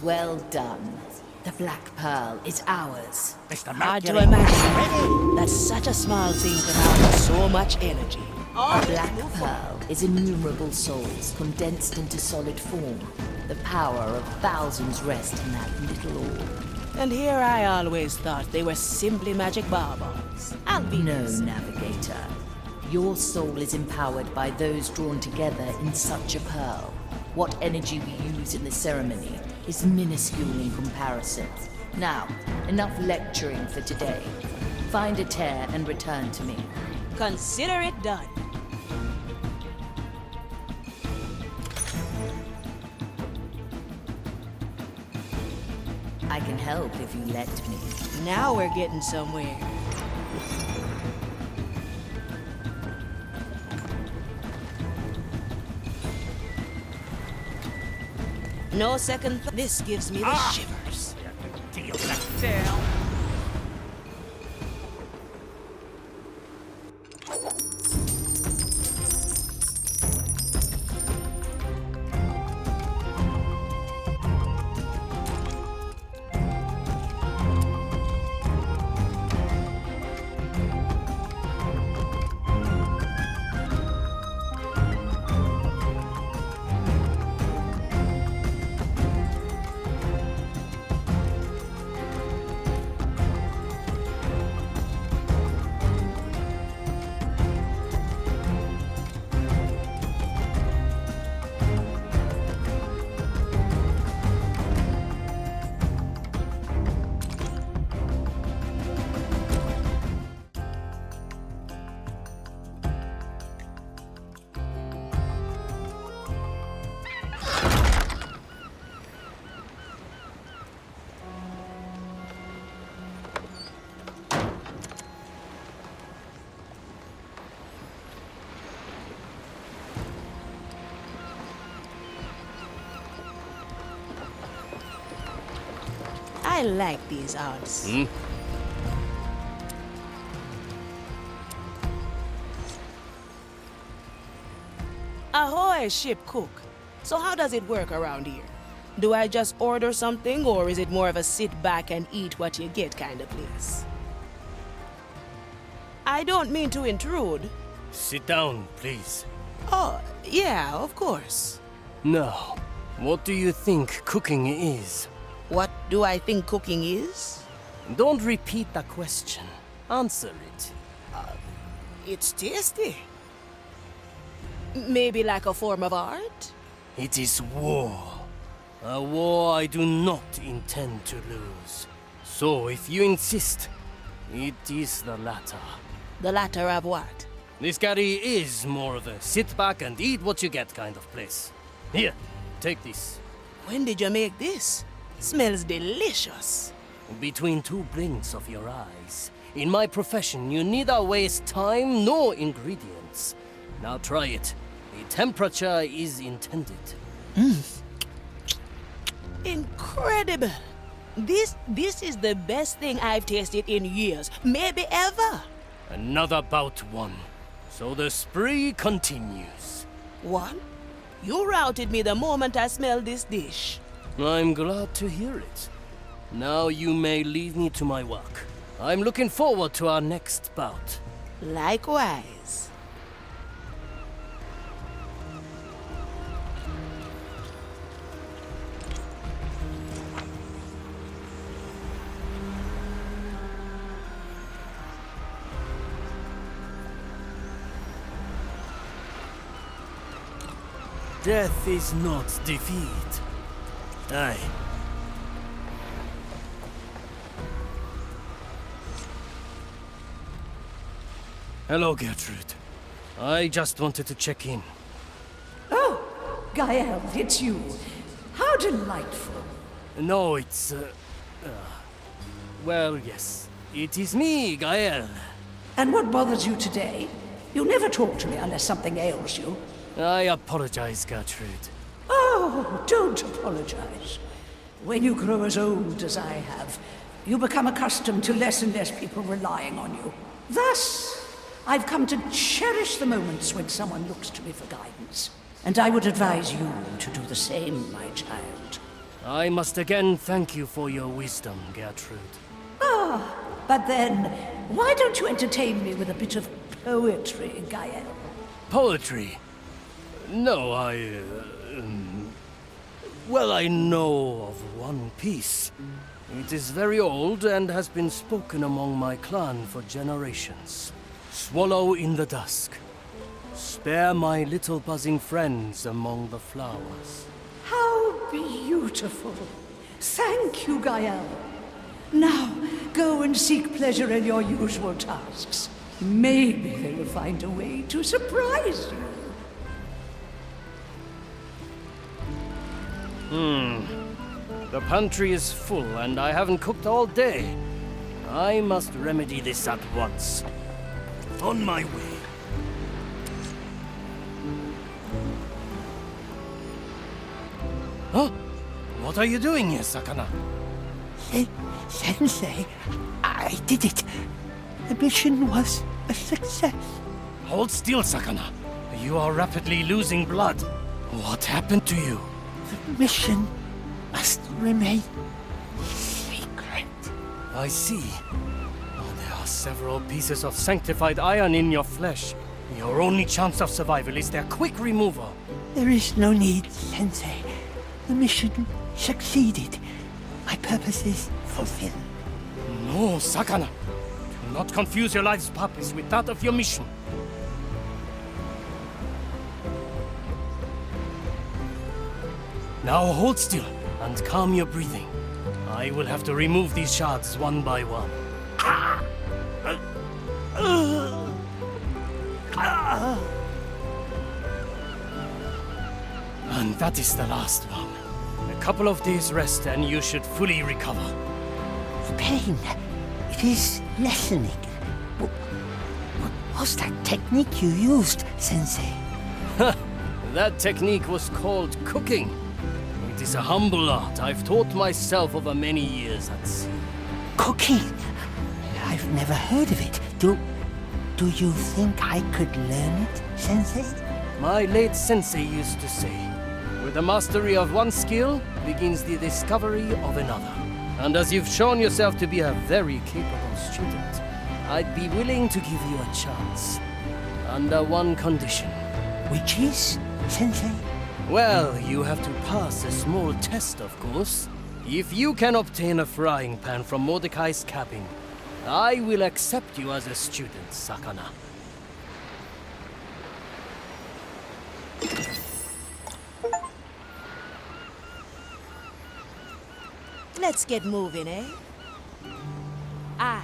Well done. The Black Pearl is ours. Hard to imagine that such a small thing could have so much energy. A Black Pearl is innumerable souls condensed into solid form. The power of thousands rest in that little orb. And here I always thought they were simply magic baubles. No, Navigator. Your soul is empowered by those drawn together in such a pearl. What energy we use in the ceremony is minuscule in comparison. Now, enough lecturing for today. Find a tear and return to me. Consider it done. I can help if you let me. Now we're getting somewhere. No second this gives me the shivers. Deal that down. I like these odds. Ahoy, ship cook. So how does it work around here? Do I just order something, or is it more of a sit back and eat what you get kind of place? I don't mean to intrude. Sit down, please. Oh, yeah, of course. Now, what do you think cooking is? What do I think cooking is? Don't repeat the question. Answer it. It's tasty. Maybe like a form of art? It is war. A war I do not intend to lose. So if you insist, it is the latter. The latter of what? This curry is more of a sit back and eat what you get kind of place. Here, take this. When did you make this? Smells delicious. Between two blinks of your eyes. In my profession, you neither waste time nor ingredients. Now try it. The temperature is intended. Incredible. This is the best thing I've tasted in years, maybe ever. Another bout won. So the spree continues. What? You routed me the moment I smelled this dish. I'm glad to hear it. Now you may leave me to my work. I'm looking forward to our next bout. Likewise. Death is not defeat. Aye. Hello, Gertrude. I just wanted to check in. Oh, Gaelle, it's you. How delightful. No, it's... well, yes. It is me, Gaelle. And what bothers you today? You never talk to me unless something ails you. I apologize, Gertrude. Oh, don't apologize. When you grow as old as I have, you become accustomed to less and less people relying on you. Thus, I've come to cherish the moments when someone looks to me for guidance. And I would advise you to do the same, my child. I must again thank you for your wisdom, Gertrude. Ah, but then, why don't you entertain me with a bit of poetry, Gaelle? Poetry? No, well, I know of one piece. It is very old and has been spoken among my clan for generations. Swallow in the dusk. Spare my little buzzing friends among the flowers. How beautiful. Thank you, Gaelle. Now, go and seek pleasure in your usual tasks. Maybe they will find a way to surprise you. The pantry is full and I haven't cooked all day. I must remedy this at once. On my way. Huh? What are you doing here, Sakana? Sensei, I did it. The mission was a success. Hold still, Sakana. You are rapidly losing blood. What happened to you? The mission must remain secret. I see. There are several pieces of sanctified iron in your flesh. Your only chance of survival is their quick removal. There is no need, Sensei. The mission succeeded. My purpose is fulfilled. No, Sakana. Do not confuse your life's purpose with that of your mission. Now hold still and calm your breathing. I will have to remove these shards one by one. And that is the last one. A couple of days rest and you should fully recover. The pain, it is lessening. What was that technique you used, Sensei? That technique was called cooking. It is a humble art I've taught myself over many years at sea. Cooking? I've never heard of it. Do you think I could learn it, Sensei? My late sensei used to say, with the mastery of one skill begins the discovery of another. And as you've shown yourself to be a very capable student, I'd be willing to give you a chance. Under one condition. Which is, Sensei? Well, you have to pass a small test, of course. If you can obtain a frying pan from Mordecai's cabin, I will accept you as a student, Sakana. Let's get moving, eh? Aye.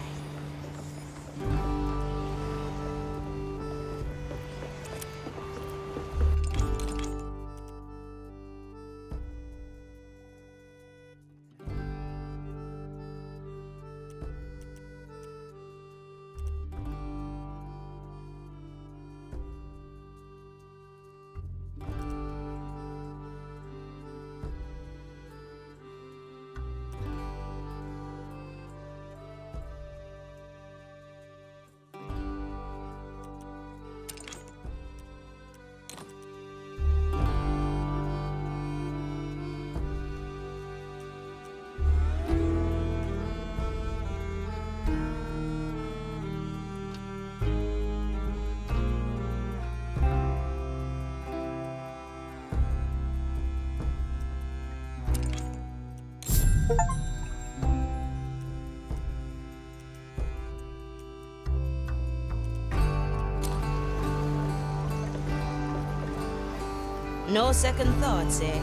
No second thoughts, eh?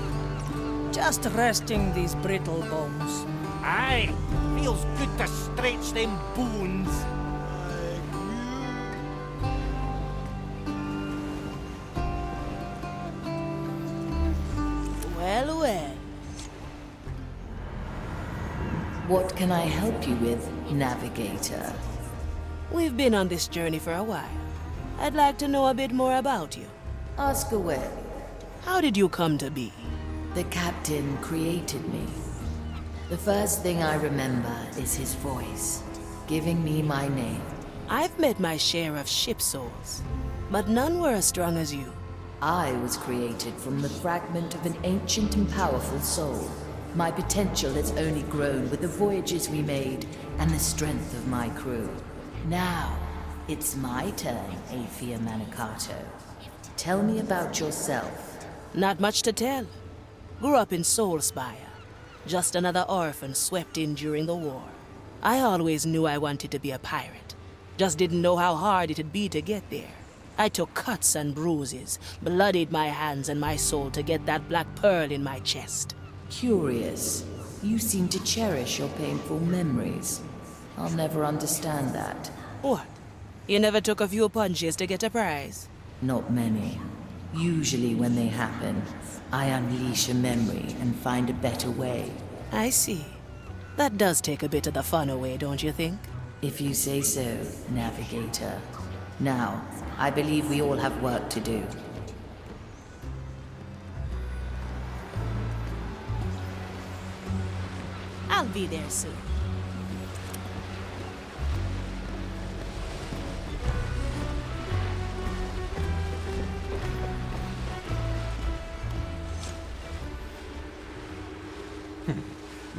Just resting these brittle bones. Aye, feels good to stretch them bones. What can I help you with, Navigator? We've been on this journey for a while. I'd like to know a bit more about you. Ask away. How did you come to be? The captain created me. The first thing I remember is his voice, giving me my name. I've met my share of ship souls, but none were as strong as you. I was created from the fragment of an ancient and powerful soul. My potential has only grown with the voyages we made and the strength of my crew. Now, it's my turn, Aethia Manicato. Tell me about yourself. Not much to tell. Grew up in Soulspire. Just another orphan swept in during the war. I always knew I wanted to be a pirate. Just didn't know how hard it'd be to get there. I took cuts and bruises, bloodied my hands and my soul to get that black pearl in my chest. Curious. You seem to cherish your painful memories. I'll never understand that. What? You never took a few punches to get a prize? Not many. Usually when they happen, I unleash a memory and find a better way. I see. That does take a bit of the fun away, don't you think? If you say so, Navigator. Now, I believe we all have work to do. I'll be there soon.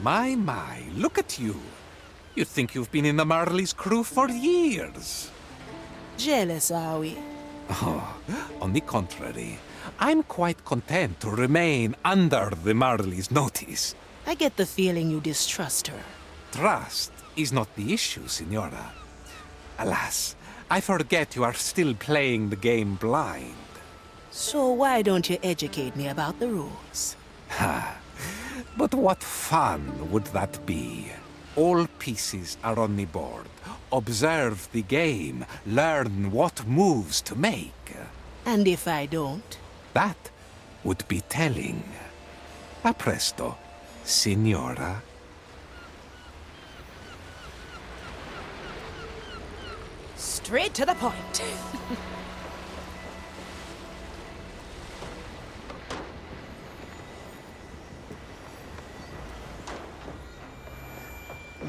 My, look at you. You'd think you've been in the Marley's crew for years. Jealous, are we? Oh, on the contrary, I'm quite content to remain under the Marley's notice. I get the feeling you distrust her. Trust is not the issue, Signora. Alas, I forget you are still playing the game blind. So why don't you educate me about the rules? Ha! But what fun would that be? All pieces are on the board. Observe the game. Learn what moves to make. And if I don't? That would be telling. A presto, Signora. Straight to the point.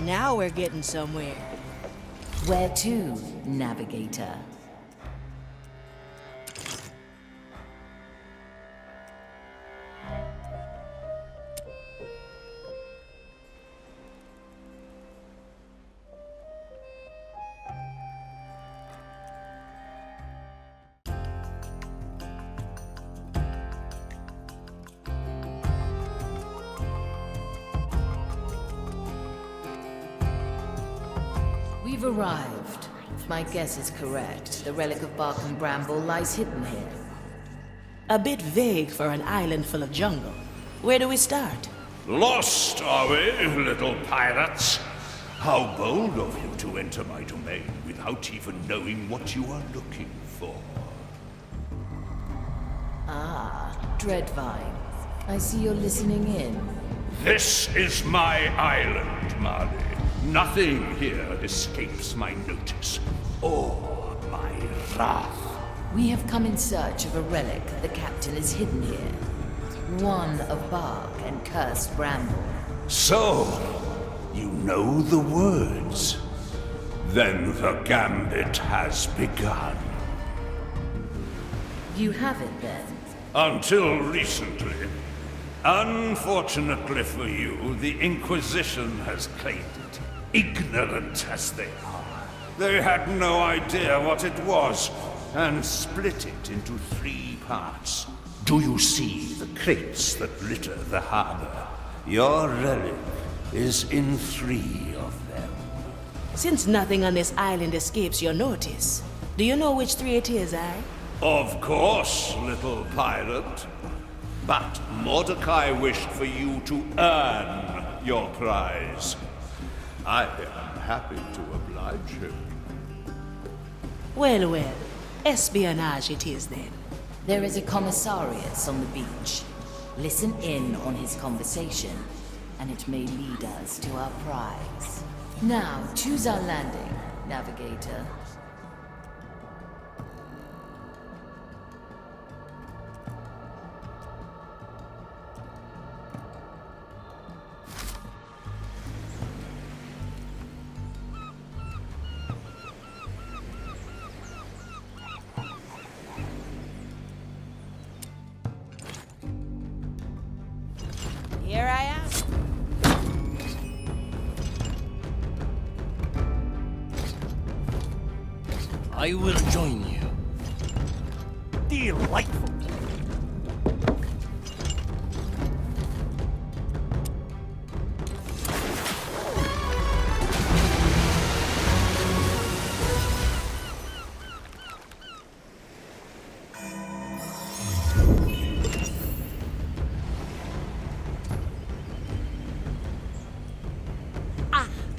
Now we're getting somewhere. Where to, Navigator? We've arrived. If my guess is correct, the relic of bark and bramble lies hidden here. A bit vague for an island full of jungle. Where do we start? Lost, are we, little pirates? How bold of you to enter my domain without even knowing what you are looking for. Ah, Dreadvine. I see you're listening in. This is my island, Marley. Nothing here escapes my notice, or my wrath. We have come in search of a relic the captain has hidden here. One of bark and cursed bramble. So, you know the words. Then the gambit has begun. You have it then? Until recently. Unfortunately for you, the Inquisition has claimed it. Ignorant as they are. They had no idea what it was, and split it into 3 parts. Do you see the crates that litter the harbor? Your relic is in 3 of them. Since nothing on this island escapes your notice, do you know which 3 it is, eh? Of course, little pirate. But Mordecai wished for you to earn your prize. I am happy to oblige him. Well, well. Espionage it is then. There is a commissariat on the beach. Listen in on his conversation. and it may lead us to our prize. Now, choose our landing, navigator. Here I am. I will join you. Delightful.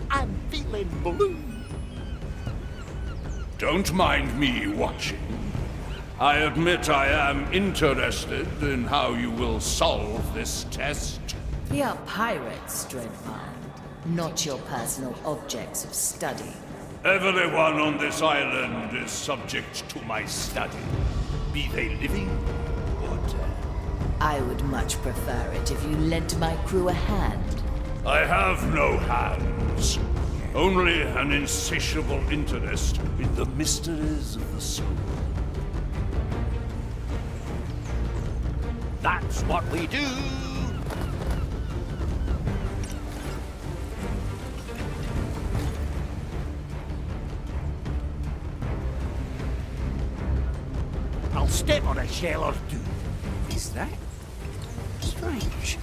I'm feeling blue. Don't mind me watching. I admit I am interested in how you will solve this test. We are pirates, Dreadmind, not your personal objects of study. Everyone on this island is subject to my study, be they living or dead. I would much prefer it if you lent my crew a hand. I have no hands, only an insatiable interest in the mysteries of the soul. That's what we do. I'll step on a shell or two. Is that strange?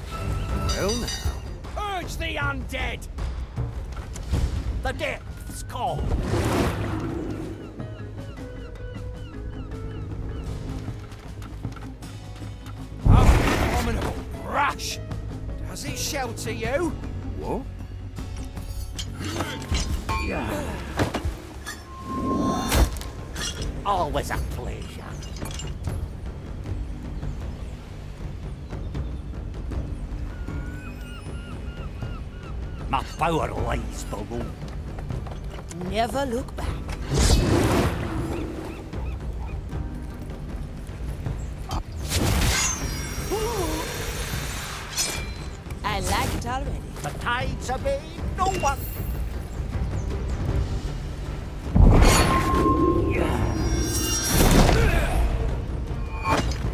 Well now. Urge the undead! The depths call. Abominable brush! Does it shelter you? What? Always a pleasure. My power lies below. Never look back. I like it already. The tides obey no one.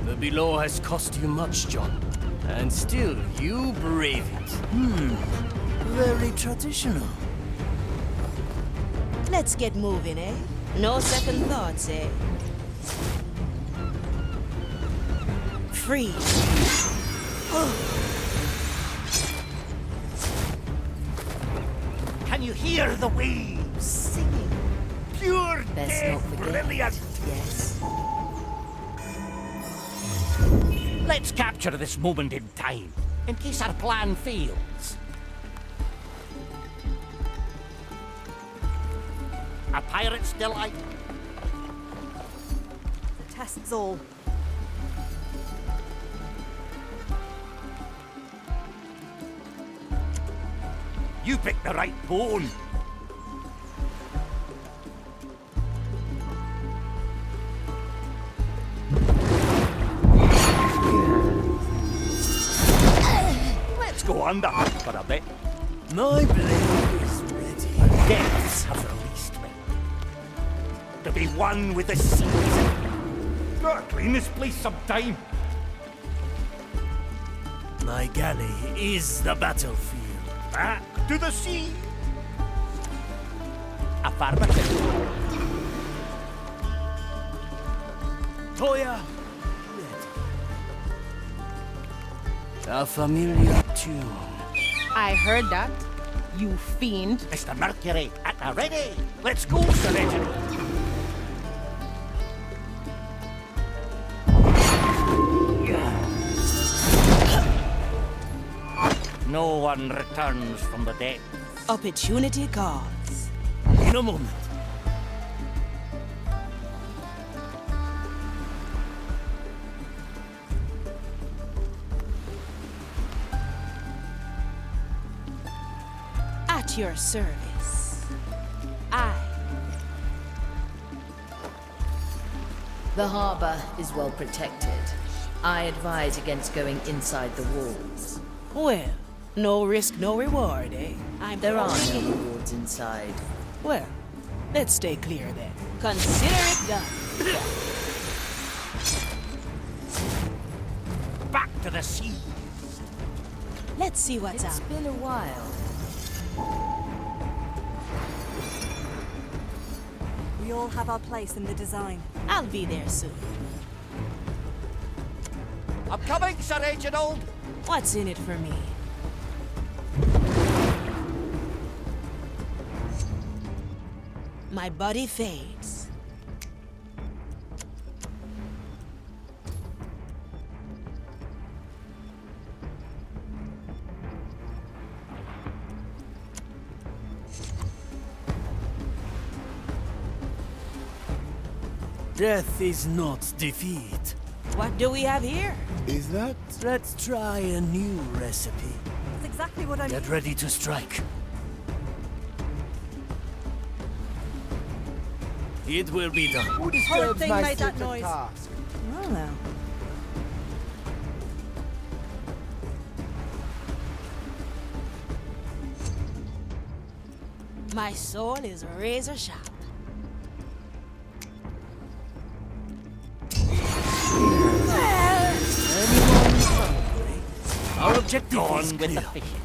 The below has cost you much, John. And still, you brave it. Very traditional. Let's get moving, eh? No second thoughts, eh? Freeze. Can you hear the waves singing? Pure Best dead not forget. brilliant. Yes. Let's capture this moment in time, in case our plan fails. Are pirates still out? The test's all. You picked the right bone. Let's go under for a bit. My blade is ready. The depths have released me. To be one with the seas. Gotta clean this place sometime. My galley is the battlefield. Back to the sea. Affirmative. Toya, a familiar tune. I heard that. You fiend. Mr. Mercury, at the ready. Let's go, Sir Reginald. No one returns from the dead. Opportunity calls. In a moment. At your service. Aye. The harbor is well protected. I advise against going inside the walls. Well, no risk, no reward, eh? There are no rewards inside. Well, let's stay clear then. Consider it done. Back to the sea. Let's see what's It's up. been a while. We all have our place in the design. I'll be there soon. I'm coming, Sir Reginald. What's in it for me? My body fades. Death is not defeat. What do we have here? Is that? Let's try a new recipe. That's exactly what I Get ready to strike. It will be done. Who Horrid disturbs thing my made that sacred noise. task? Well now. My soul is razor sharp. Our objective Gone is with the clear. fishes.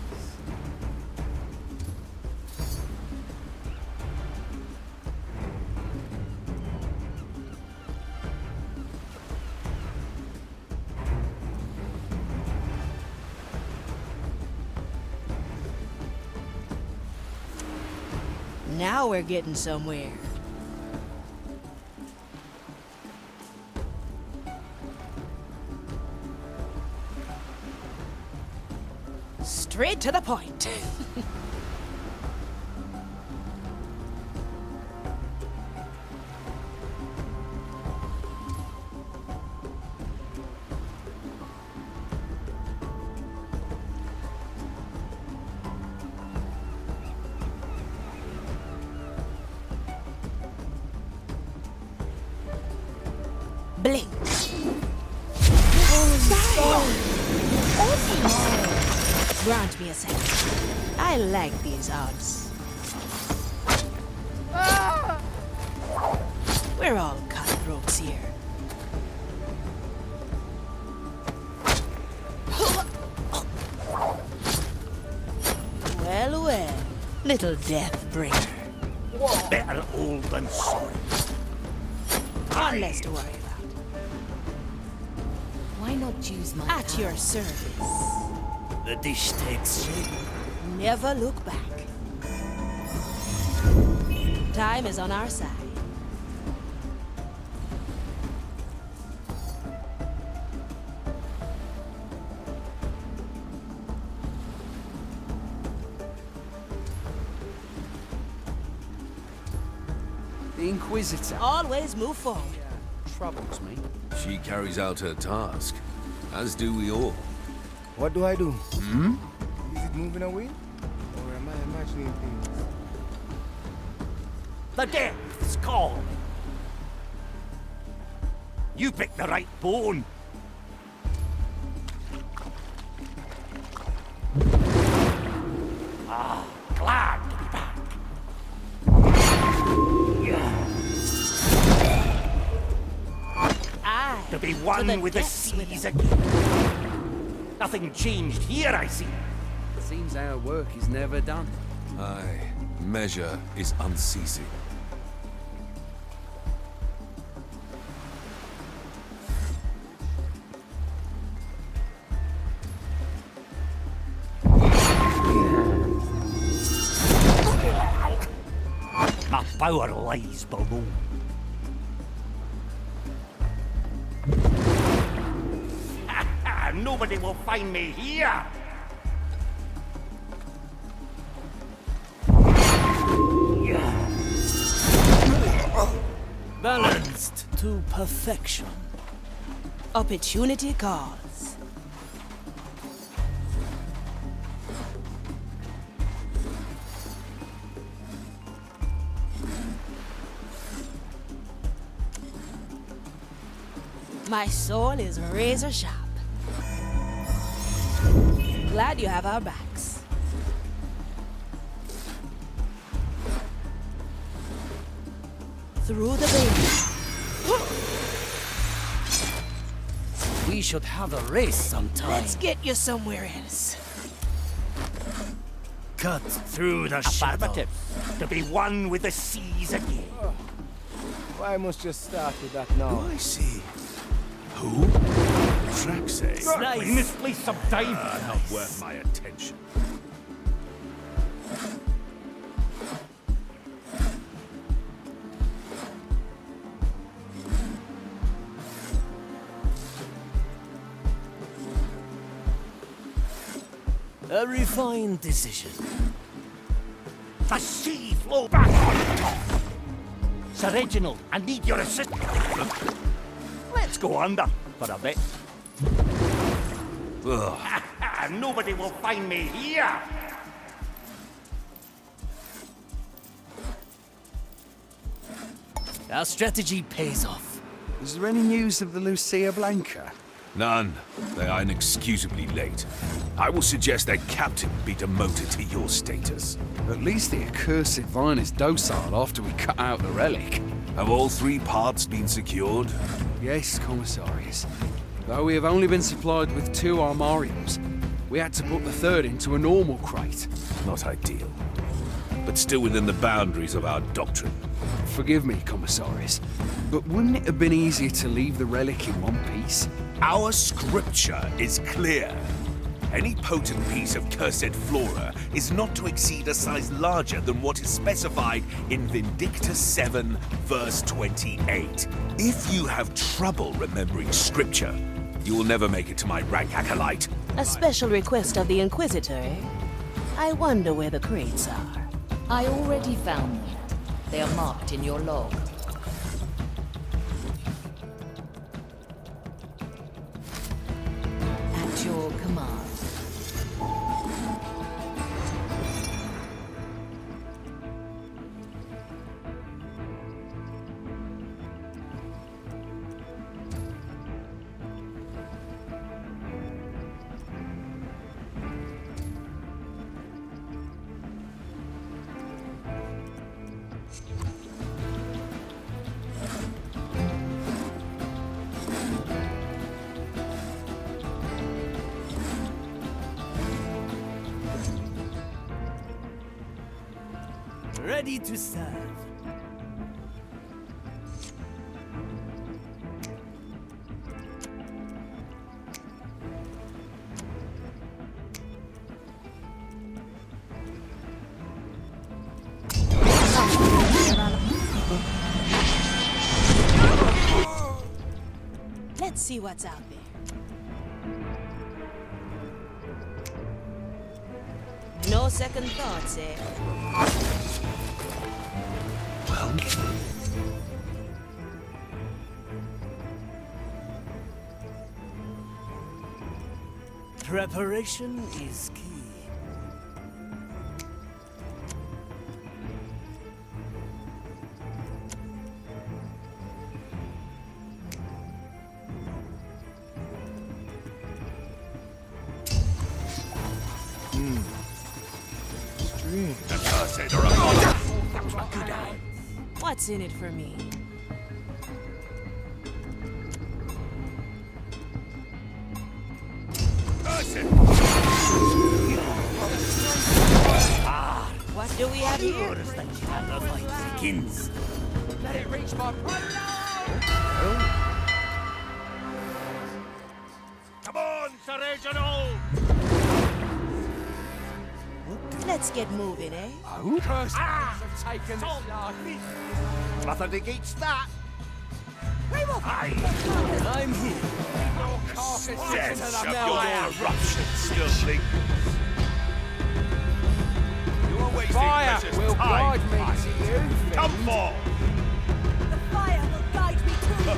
Now we're getting somewhere. Straight to the point. Blink. Grant me a second. I like these odds. We're all cutthroats here. Well, well, little death bringer. Better old than sorry. One less to worry about. Why not use my At your service. The dish takes shape. Never look back. Time is on our side. The Inquisitor. Always move forward. Troubles me. She carries out her task, as do we all. What do I do? Hmm? Is it moving away? Or am I imagining things? The depths call. You picked the right bone. Ah, glad to be back. Aye. To be one with the seas again. Nothing changed here, I see. Seems our work is never done. Aye, measure is unceasing. My power lies below. Nobody will find me here. Balanced to perfection. Opportunity calls. My soul is razor sharp. Glad you have our backs. Through the veil. We should have a race sometime. Let's get you somewhere else. Cut through the shadow. Affirmative. To be one with the seas again. Why must you start with that now? I see. Who? Track say. We misplaced some time. Not worth my attention. A refined decision. The sea flow back on top. Sir Reginald, I need your assistance. Let's go under for a bit. Nobody will find me here. Our strategy pays off. Is there any news of the Lucia Blanca? None. They are inexcusably late. I will suggest their captain be demoted to your status. At least the accursed vine is docile after we cut out the relic. Have all 3 parts been secured? Yes, Commissarius. Though we have only been supplied with 2 armariums, we had to put the 3rd into a normal crate. Not ideal. But still within the boundaries of our doctrine. Forgive me, Commissarius, but wouldn't it have been easier to leave the relic in one piece? Our scripture is clear. Any potent piece of cursed flora is not to exceed a size larger than what is specified in Vindicta 7, verse 28. If you have trouble remembering scripture, you will never make it to my rank acolyte. A special request of the Inquisitor, eh? I wonder where the crates are. I already found them. They are marked in your log. At your command. Ready to serve. Let's see what's out there. No second thoughts, eh? Well... Preparation is key. What's in it for me? What do we have here? The fight begins. Let it reach my... Come on, Sir Reginald! Let's get moving, eh? Oh? Curses have taken this life. Nothing against that. I'm here. Your carcass is Sense to of the your now. corruption still lingers. You are wasting Fire precious will time. guide me to you, Come fiend. forth! The fire will guide me to you. Oh,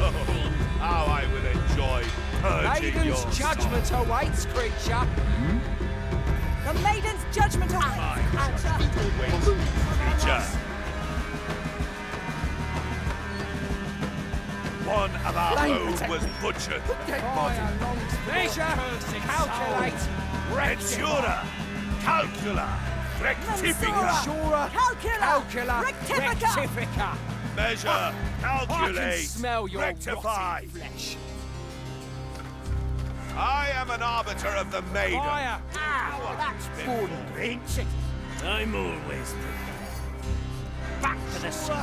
how I will enjoy purging your Maiden's judgment soul. awaits, creature. The maiden's judgment awaits. Creature. one of our own was butchered. Measure, calculate, Mensura, calcula, rectifica. calcula, rectifica. Measure, I can calculate, smell your rectify. rotting flesh. I am an arbiter of the maiden. Fire! That's fun, ain't it? I'm always prepared. Back to the sea.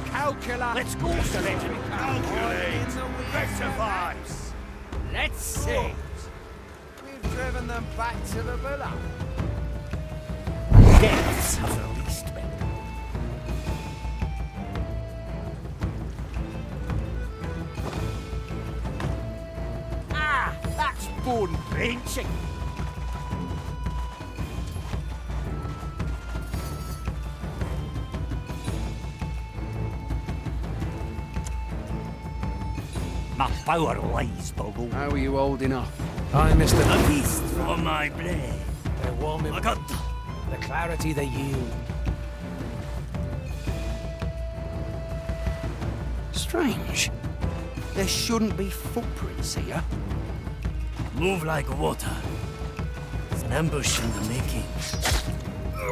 Calcula. Let's go, Sir Reginald. Calculate, rectify. Let's see. We've driven them back to the villa. Deaths have released me. That's bone wrenching. My power lies below. How are you holding up? Hi, Mr. A feast for my blade. They're warming. I got The clarity they yield. Strange. There shouldn't be footprints here. move like water. It's an ambush in the making.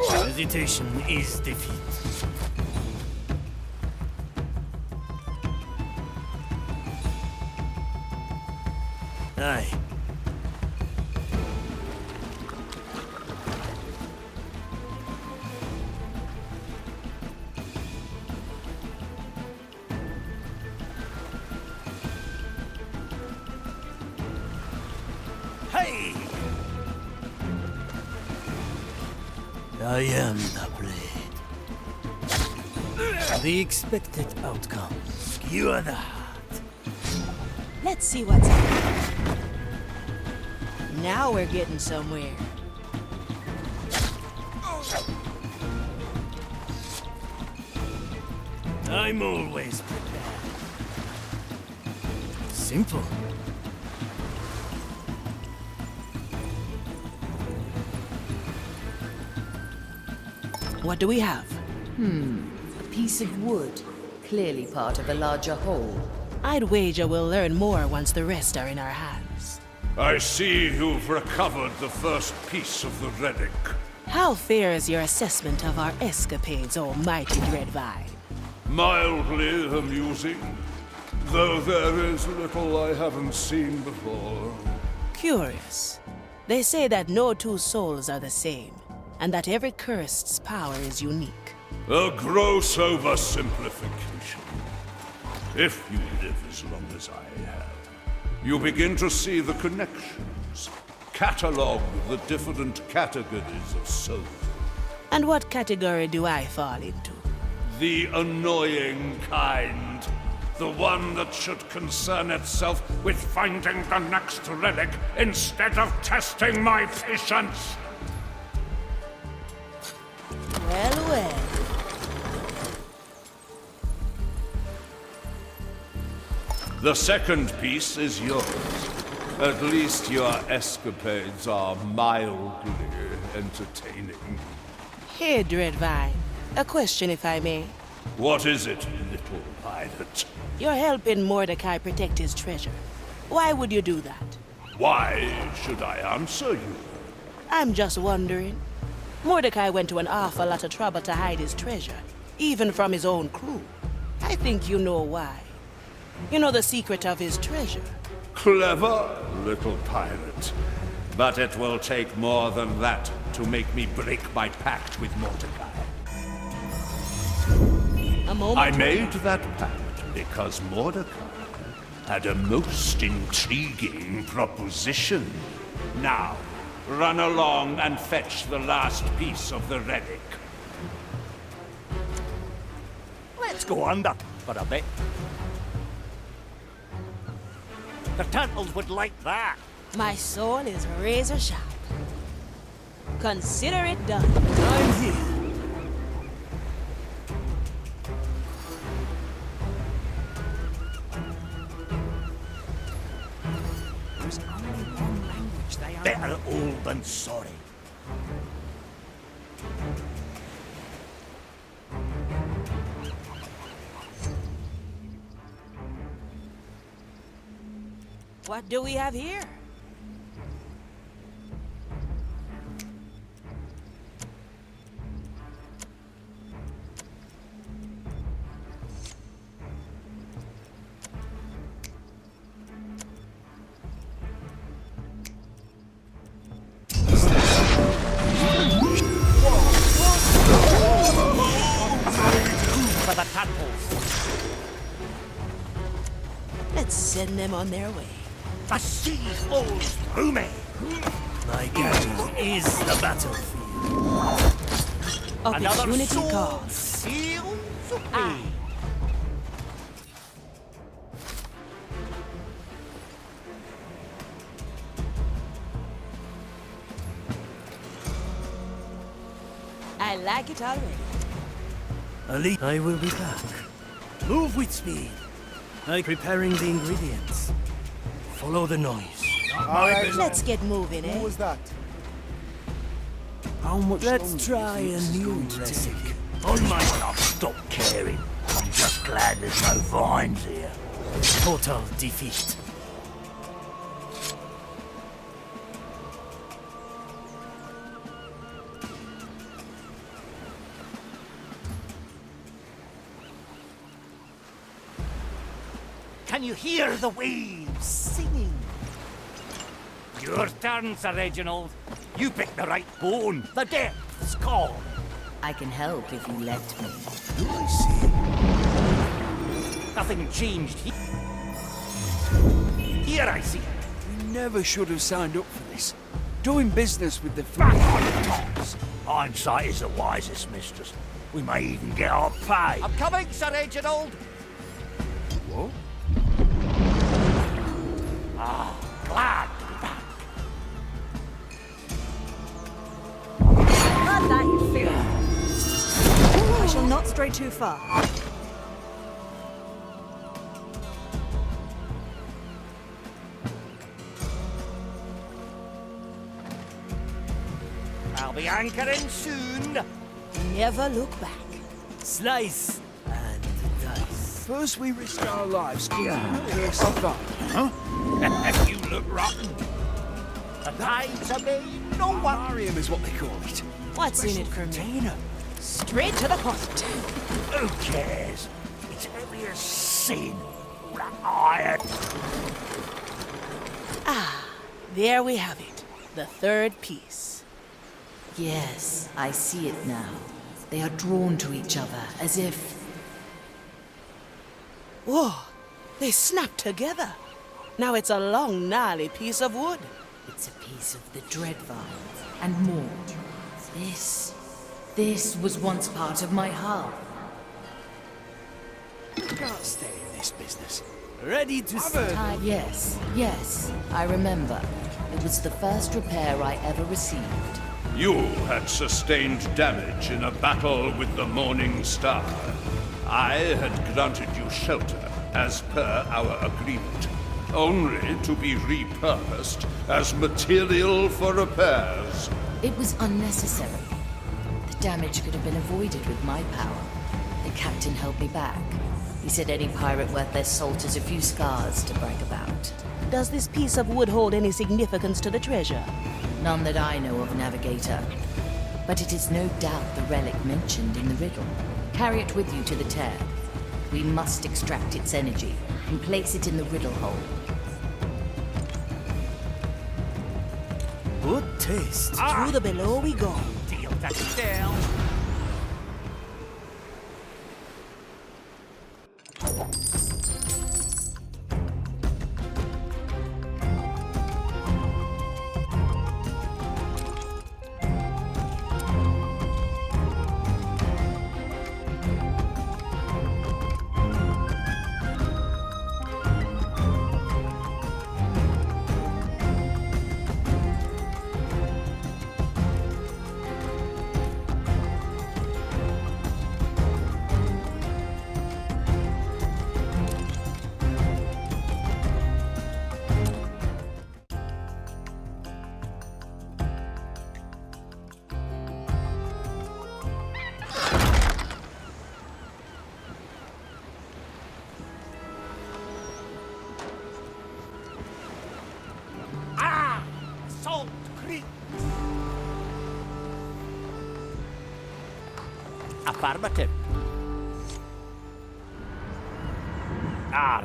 Hesitation is defeat. Aye. Hey! I am the blade. The expected outcome. You are the heart. Let's see what's happening. Now we're getting somewhere. I'm always prepared. Simple. What do we have? A piece of wood. Clearly part of a larger whole. I'd wager we'll learn more once the rest are in our hands. I see you've recovered the first piece of the relic. How fair is your assessment of our escapades, almighty Dreadvine? Mildly amusing, though there is little I haven't seen before. Curious. They say that no two souls are the same, and that every cursed's power is unique. A gross oversimplification. If you live as long as I have, you begin to see the connections, catalogue the different categories of soul. And what category do I fall into? The annoying kind. The one that should concern itself with finding the next relic instead of testing my patience. Well, well. The second piece is yours. At least your escapades are mildly entertaining. Here, Dreadvine. A question, if I may. What is it, little pilot? You're helping Mordecai protect his treasure. Why would you do that? Why should I answer you? I'm just wondering. Mordecai went to an awful lot of trouble to hide his treasure, even from his own crew. I think you know why. You know the secret of his treasure. Clever, little pirate. But it will take more than that to make me break my pact with Mordecai. A moment. I made that pact because Mordecai had a most intriguing proposition. Now, run along and fetch the last piece of the relic. Let's go under for a bit. The turtles would like that. My soul is razor sharp. Consider it done. I'm here. There's only one language they are. Better old than sorry. What do we have here? For the tadpoles. Let's send them on their way. The sea flows through me. My gaze is the battlefield. Opportunity sword calls. seals me. Aye. I like it already. Ali, I will be back. Move with speed. I'm preparing the ingredients. Follow the noise. Alright, Let's get moving, eh? who was that? How much Let's longer try do you a think this is new going to recipe. take? I might not stop caring. I'm just glad there's no vines here. Total defeat. Can you hear the waves singing? Your turn, Sir Reginald. You picked the right bone. The depths call. I can help if you let me. I see. Nothing changed here. Here I see. We never should have signed up for this. Doing business with the Back on the tops. Hindsight is the wisest, mistress. We may even get our pay. I'm coming, Sir Reginald. What? Ah, glad to be back. Let that you feel. I shall not stray too far. I'll be anchoring soon. Never look back. Slice and dice. First we risk our lives. First of all. Huh? You look rotten. The tides are made. No one. Mariam is what they call it. What's in it for me? Straight to the point. Who cares? It's heavy as sin. Rat iron. Ah, there we have it. The third piece. Yes, I see it now. They are drawn to each other, as if... Whoa, they snapped together. Now it's a long, gnarly piece of wood. It's a piece of the dread vines, and more. This was once part of my hull. Can't stay in this business. Ready to start. Yes, I remember. It was the first repair I ever received. You had sustained damage in a battle with the Morning Star. I had granted you shelter as per our agreement, only to be repurposed as material for repairs. It was unnecessary. The damage could have been avoided with my power. The captain held me back. He said any pirate worth their salt has a few scars to brag about. Does this piece of wood hold any significance to the treasure? None that I know of, Navigator. But it is no doubt the relic mentioned in the riddle. Carry it with you to the Terre. We must extract its energy and place it in the riddle hole. Good taste. Through the below we go. Deal that down. Affirmative.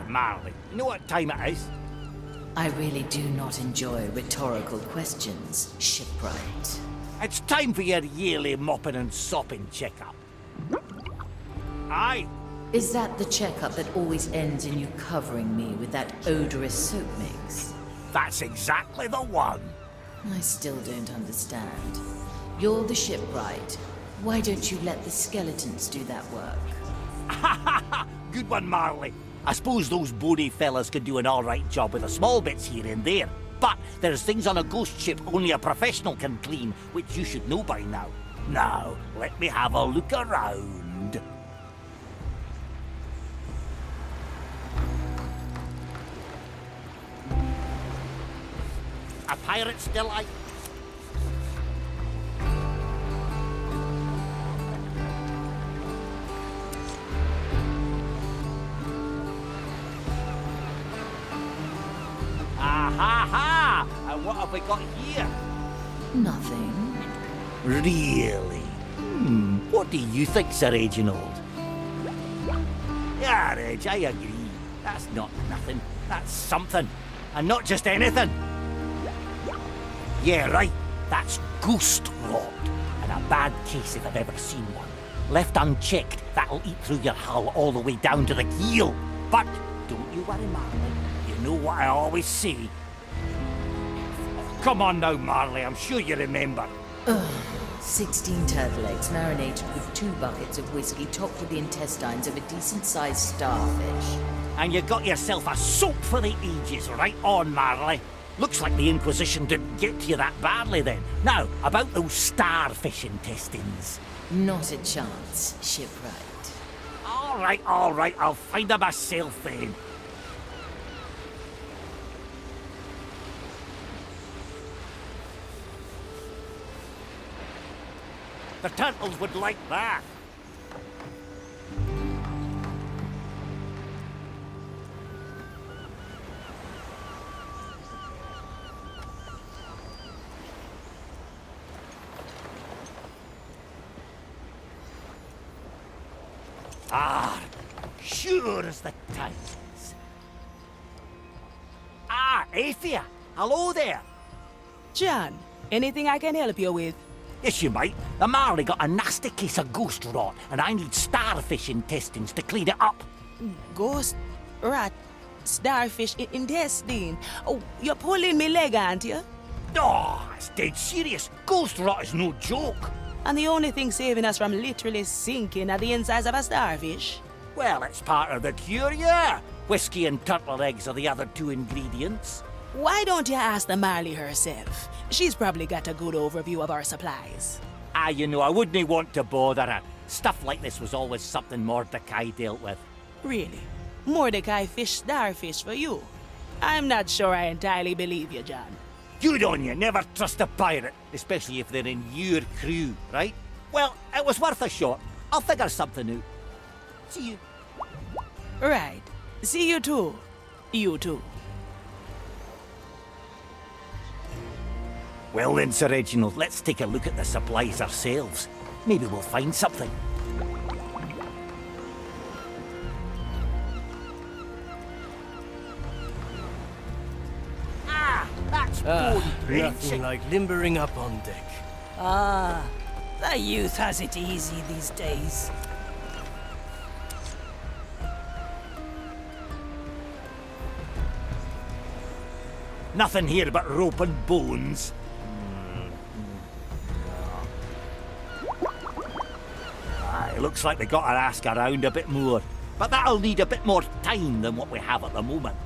Marley, you know what time it is? I really do not enjoy rhetorical questions, shipwright. It's time for your yearly mopping and sopping checkup. Aye. Is that the checkup that always ends in you covering me with that odorous soap mix? That's exactly the one. I still don't understand. You're the shipwright. Why don't you let the skeletons do that work? Good one, Marley. I suppose those bony fellas could do an alright job with the small bits here and there. But there's things on a ghost ship only a professional can clean, which you should know by now. Now, let me have a look around. A pirate's delight. Ha! And what have we got here? Nothing. Really? What do you think, Sir Reginald? Yeah, Reg, I agree. That's not nothing. That's something. And not just anything. Yeah, right. That's ghost rot. And a bad case if I've ever seen one. Left unchecked, that'll eat through your hull all the way down to the keel. But don't you worry, Marley. You know what I always say. Come on now, Marley, I'm sure you remember. 16 turtle eggs marinated with 2 buckets of whiskey topped with the intestines of a decent-sized starfish. And you got yourself a soap for the ages, right on, Marley. Looks like the Inquisition didn't get to you that badly then. Now, about those starfish intestines. Not a chance, shipwright. All right, I'll find them myself then. The turtles would like that. Sure as the times. Athia, hello there. John, anything I can help you with? Yes, you might. The Marley got a nasty case of ghost rot, and I need starfish intestines to clean it up. Ghost rot? Starfish intestine? Oh, you're pulling me leg, aren't you? Oh, it's dead serious. Ghost rot is no joke. And the only thing saving us from literally sinking are the insides of a starfish? Well, it's part of the cure, yeah. Whiskey and turtle eggs are the other 2 ingredients. Why don't you ask the Marley herself? She's probably got a good overview of our supplies. You know, I wouldn't want to bother her. Stuff like this was always something Mordecai dealt with. Really? Mordecai fished starfish for you? I'm not sure I entirely believe you, John. Good on you. Never trust a pirate, especially if they're in your crew, right? Well, it was worth a shot. I'll figure something out. See you. Right. See you too. You too. Well then, Sir Reginald, let's take a look at the supplies ourselves. Maybe we'll find something. That's nothing like limbering up on deck. The youth has it easy these days. Nothing here but rope and bones. It looks like they got to ask around a bit more. But that'll need a bit more time than what we have at the moment.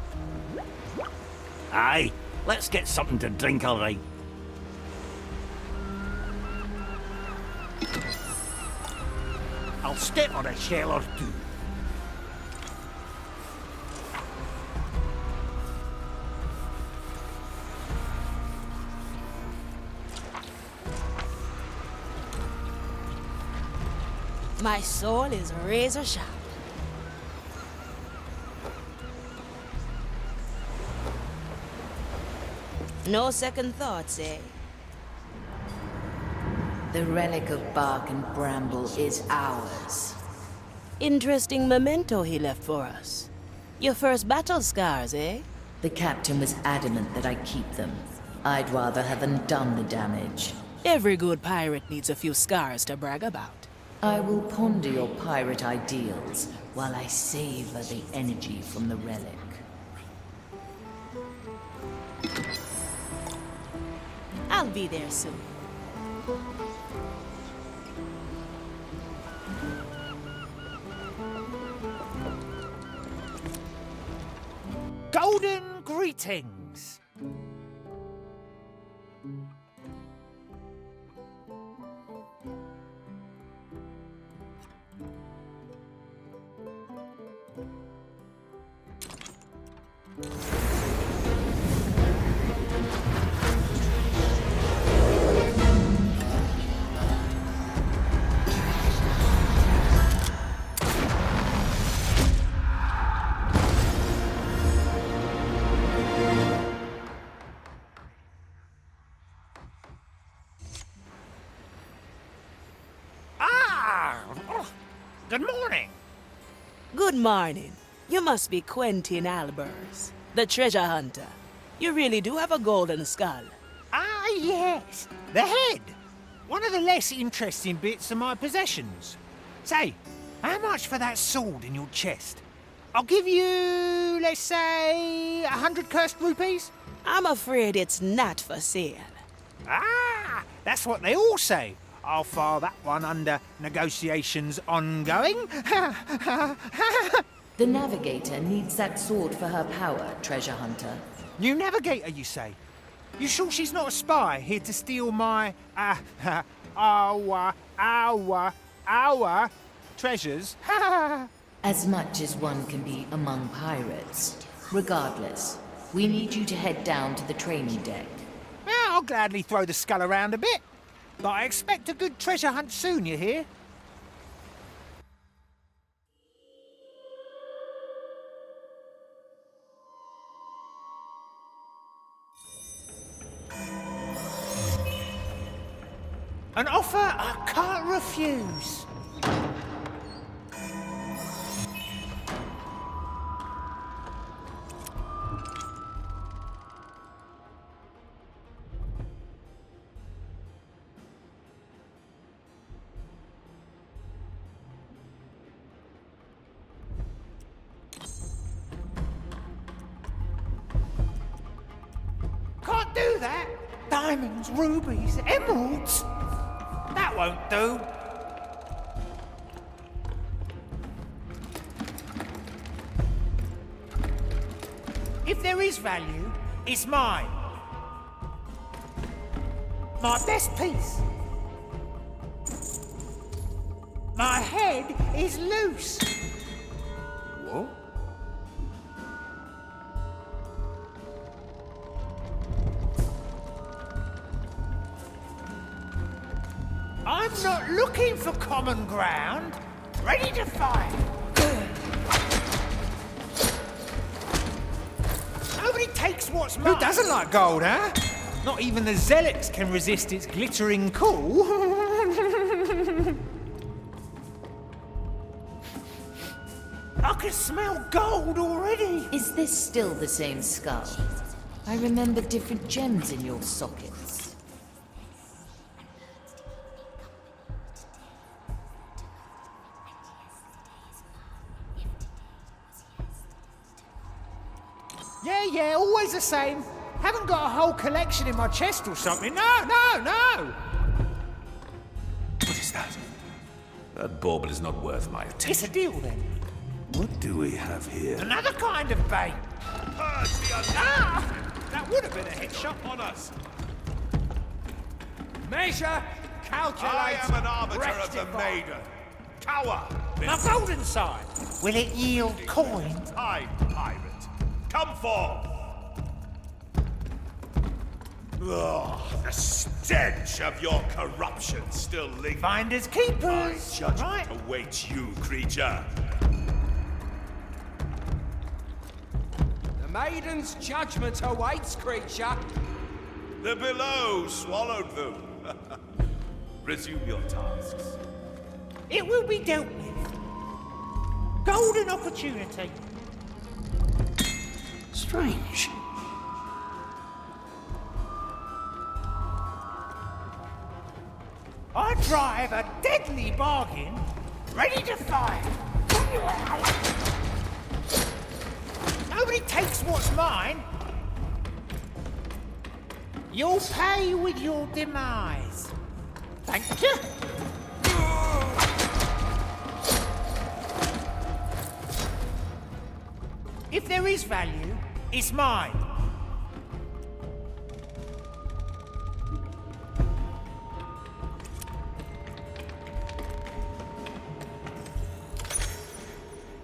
Aye, let's get something to drink, all right. I'll step on a shell or 2. My soul is razor sharp. No second thoughts, eh? The relic of bark and bramble is ours. Interesting memento he left for us. Your first battle scars, eh? The captain was adamant that I keep them. I'd rather have undone the damage. Every good pirate needs a few scars to brag about. I will ponder your pirate ideals while I savor the energy from the relic. I'll be there soon. Golden greetings! Good morning. Good morning. You must be Quentin Albers, the treasure hunter. You really do have a golden skull. Ah, yes. The head. One of the less interesting bits of my possessions. Say, how much for that sword in your chest? I'll give you, let's say, 100 cursed rupees. I'm afraid it's not for sale. Ah, that's what they all say. I'll file that one under negotiations ongoing. The navigator needs that sword for her power, treasure hunter. New navigator, you say? You sure she's not a spy here to steal my, our treasures? As much as one can be among pirates. Regardless, we need you to head down to the training deck. Yeah, I'll gladly throw the skull around a bit. But I expect a good treasure hunt soon, you hear? An offer I can't refuse. Can't do that. Diamonds, rubies, emeralds. That won't do. If there is value, it's mine. My best piece. My head is loose. What? I'm not looking for common ground. Ready to fight. Nobody takes what's mine. Who doesn't like gold, huh? Not even the zealots can resist its glittering cool. I can smell gold already. Is this still the same skull? I remember different gems in your sockets. Yeah, always the same. Haven't got a whole collection in my chest or something. No! What is that? That bauble is not worth my attention. It's a deal then. What do we have here? Another kind of bait. That would have been a hit shot on us. Measure, calculate, I am an arbiter rectify. of the maiden. Tower! My golden side. Will it yield coin? Time, pirate. Come forth! Ugh, the stench of your corruption still lingers. Finders keepers. My judgment right? awaits you, creature. The maiden's judgment awaits, creature. The below swallowed them. Resume your tasks. It will be dealt with. Golden opportunity. Strange. I drive a deadly bargain, ready to fire. Nobody takes what's mine. You'll pay with your demise. Thank you. If there is value, it's mine.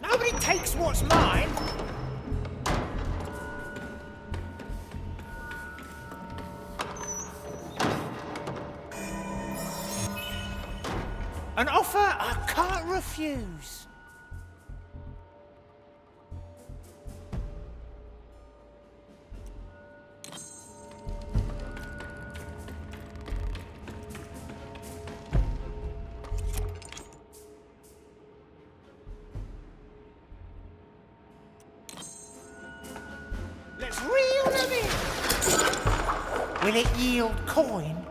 Nobody takes what's mine. An offer I can't refuse. Let's reel them in. Will it yield coin?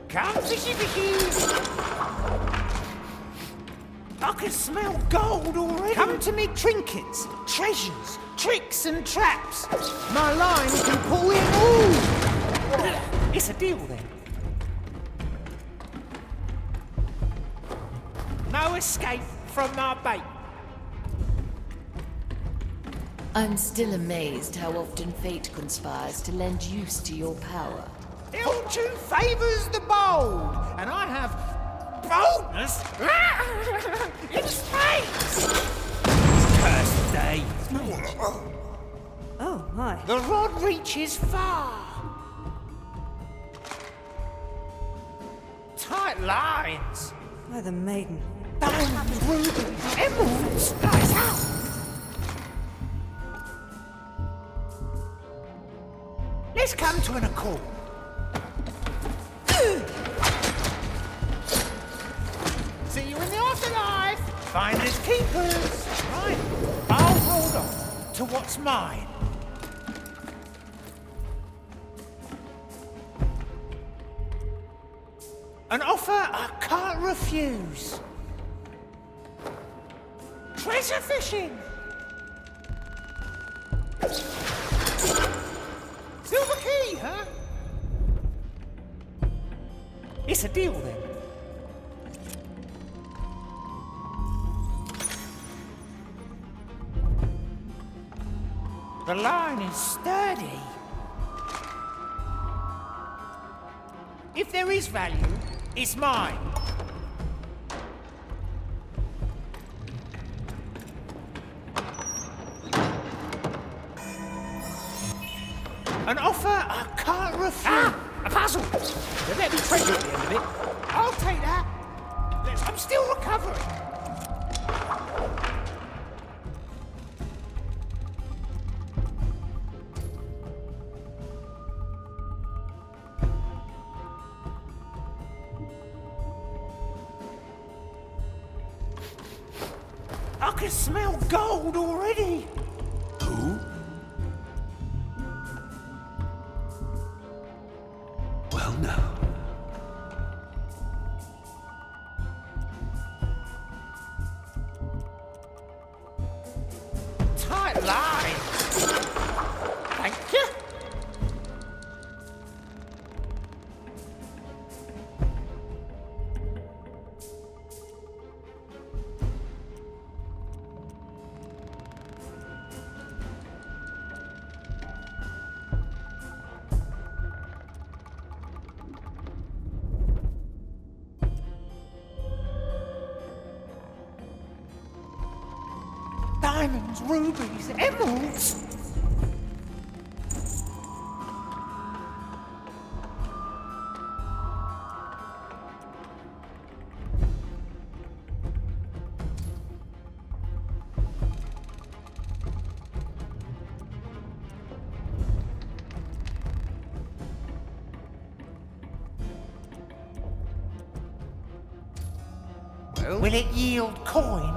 Come, fishy fishy! I can smell gold already. Come to me, trinkets, treasures, tricks and traps. My line can pull in all. It's a deal then. No escape from my bait. I'm still amazed how often fate conspires to lend use to your power. Fortune favours the bold, and I have boldness in space. Cursed day. Oh, my. The rod reaches far. Tight lines. By the maiden. Diamonds, rubies, emeralds. Guys, out. Let's come to an accord. See you in the afterlife. Finders keepers. Right. I'll hold on to what's mine. An offer I can't refuse. Treasure fishing. Silver key, huh? It's a deal then. The line is sturdy. If there is value, it's mine. An offer I can't refuse. Ah, a puzzle. There better be treasure at the end of it. I'll take that. I'm still recovering. I can smell gold already. Who? Well, now. Tight line. Thank you. Diamonds, rubies, emeralds. Well, Will it yield coin?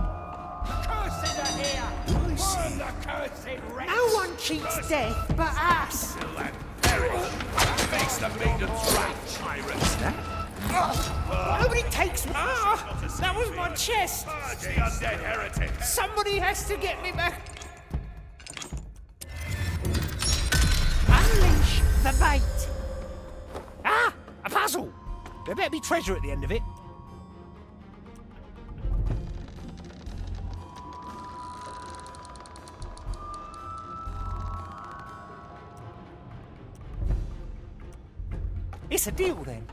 Curses are here! Burn the cursed wretch! No one cheats death but us! Kill and perish. That makes the maidens right, pirates. Nobody takes that was my chest! Purge the undead heretics. Somebody has to get me back! Unleash the bait! Ah! A puzzle! There better be treasure at the end of it. It's a deal then.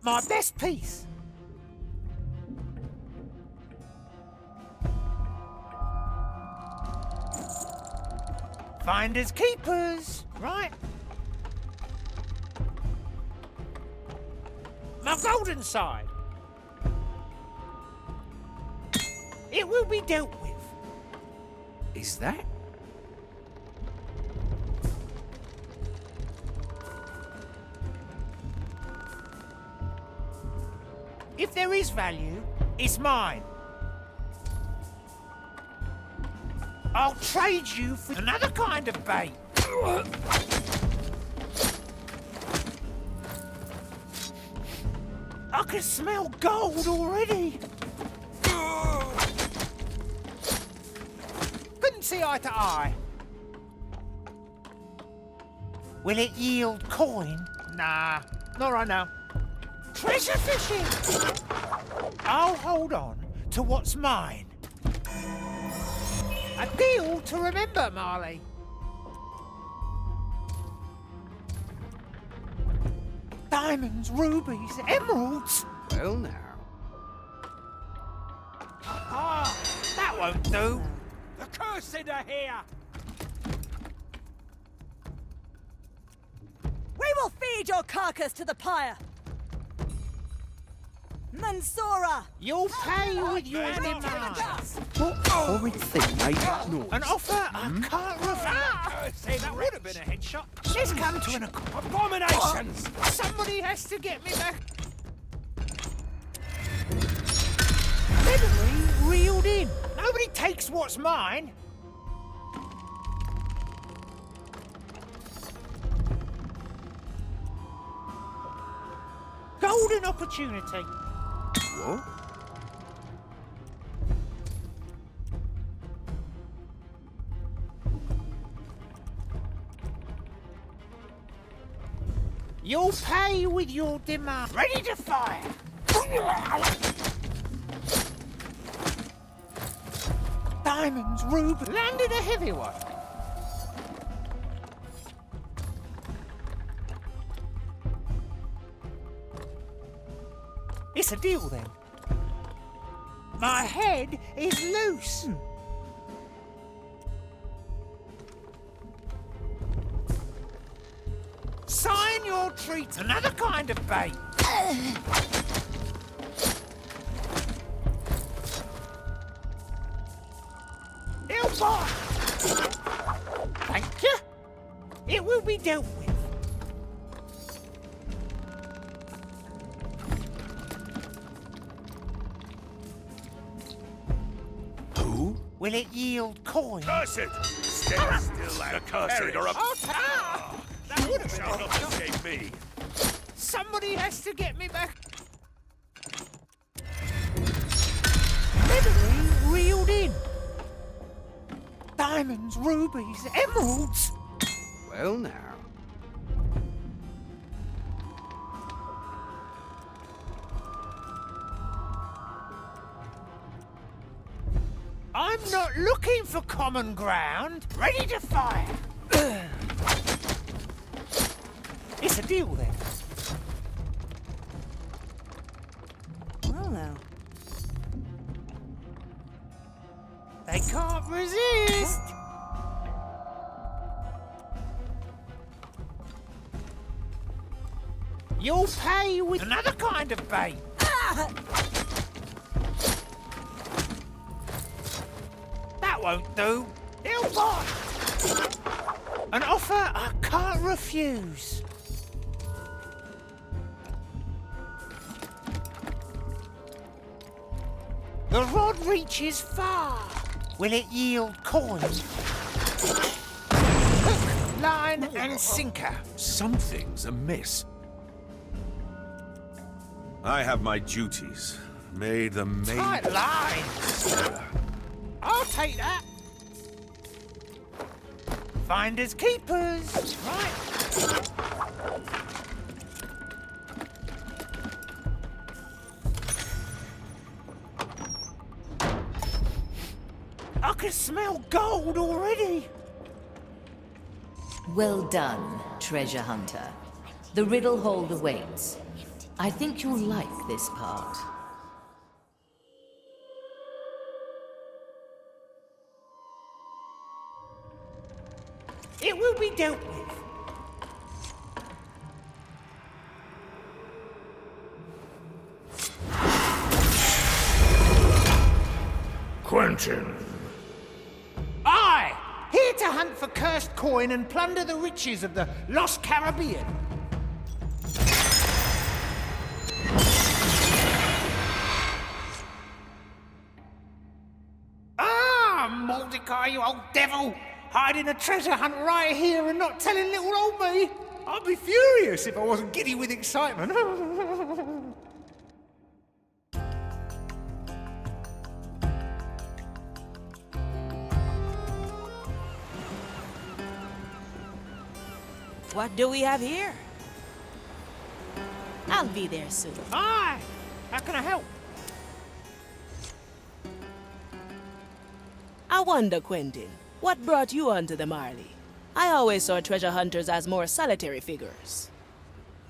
My best piece. Finders keepers, right? My golden side. It will be dealt with. is that? If there is value, it's mine. I'll trade you for another kind of bait. I can smell gold already. Couldn't see eye to eye. Will it yield coin? Nah, not right now. Treasure fishing! I'll hold on to what's mine. A deal to remember, Marley. Diamonds, rubies, emeralds. Well, now. Ah, that won't do. The cursed are here! We will feed your carcass to the pyre! Mansora! You'll pay with your demands. What horrid thing made that noise? An offer I can't refuse. That would have been a headshot. Let's come to an Abominations! Somebody has to get me back. Memory reeled in. Nobody takes what's mine. Golden opportunity. What? You'll pay with your demand. Ready to fire. Diamonds, rubies. Landed a heavy one. It's a deal then. My head is loose. Sign your treat. Another kind of bait. It'll bite. Thank you. It will be dealt with. Will it yield coin? Curse it! Stand still and cursed or a... That would have shall not escape me. Somebody has to get me back. Memory reeled in. Diamonds, rubies, emeralds. Well, now. I'm not looking for common ground. Ready to fire. It's a deal then. Well now. They can't resist. You'll pay with another kind of bait. That won't do. They'll bite. An offer I can't refuse. The rod reaches far. Will it yield coin? Hook, line, and sinker. Something's amiss. I have my duties. May the maid... Tight line! I'll take that. Finders keepers, right? I can smell gold already. Well done, treasure hunter. The riddle hold awaits. I think you'll like this part. It will be dealt with. Quentin. Aye! Here to hunt for cursed coin and plunder the riches of the lost Caribbean. Mordecai, you old devil! Hiding a treasure hunt right here and not telling little old me! I'd be furious if I wasn't giddy with excitement. What do we have here? I'll be there soon. Aye! How can I help? I wonder, Quentin, what brought you onto the Marley? I always saw treasure hunters as more solitary figures.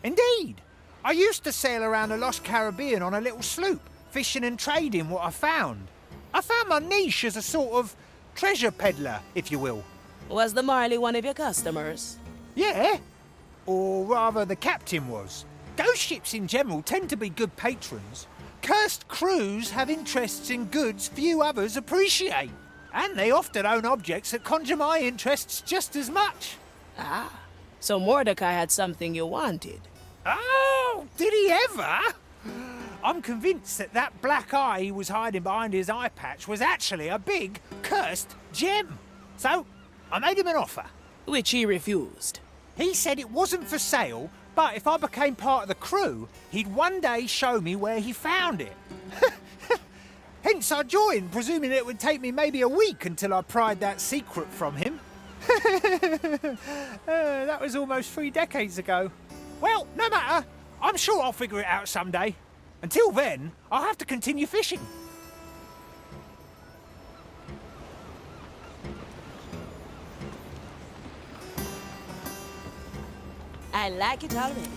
Indeed. I used to sail around the lost Caribbean on a little sloop, fishing and trading what I found. I found my niche as a sort of treasure peddler, if you will. Was the Marley one of your customers? Yeah. Or rather, the captain was. Ghost ships in general tend to be good patrons. Cursed crews have interests in goods few others appreciate. And they often own objects that conjure my interests just as much. Ah, so Mordecai had something you wanted. Oh, did he ever? I'm convinced that that black eye he was hiding behind his eye patch was actually a big, cursed gem. So, I made him an offer. Which he refused. He said it wasn't for sale, but if I became part of the crew, he'd one day show me where he found it. Hence I joined, presuming it would take me maybe a week until I pried that secret from him. That was almost 3 decades ago. Well, no matter. I'm sure I'll figure it out someday. Until then, I'll have to continue fishing. I like it already.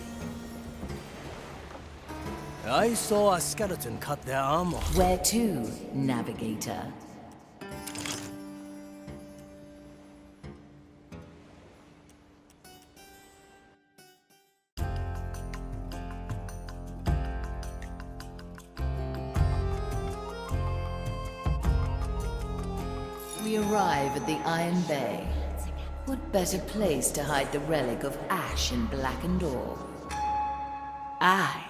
I saw a skeleton cut their arm off. Where to, navigator? We arrive at the Iron Bay. What better place to hide the relic of ash and blackened ore? Aye.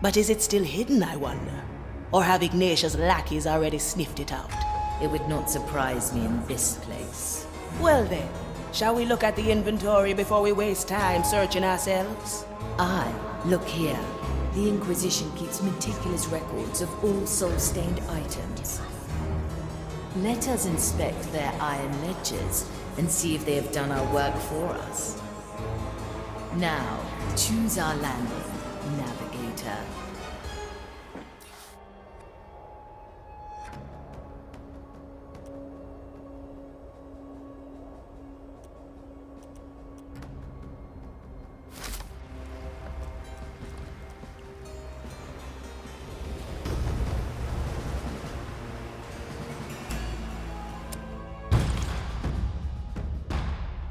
But is it still hidden, I wonder? Or have Ignacia's lackeys already sniffed it out? It would not surprise me in this place. Well then, shall we look at the inventory before we waste time searching ourselves? Aye, look here. The Inquisition keeps meticulous records of all soul-stained items. Let us inspect their iron ledgers and see if they have done our work for us. Now, choose our landing, navigator.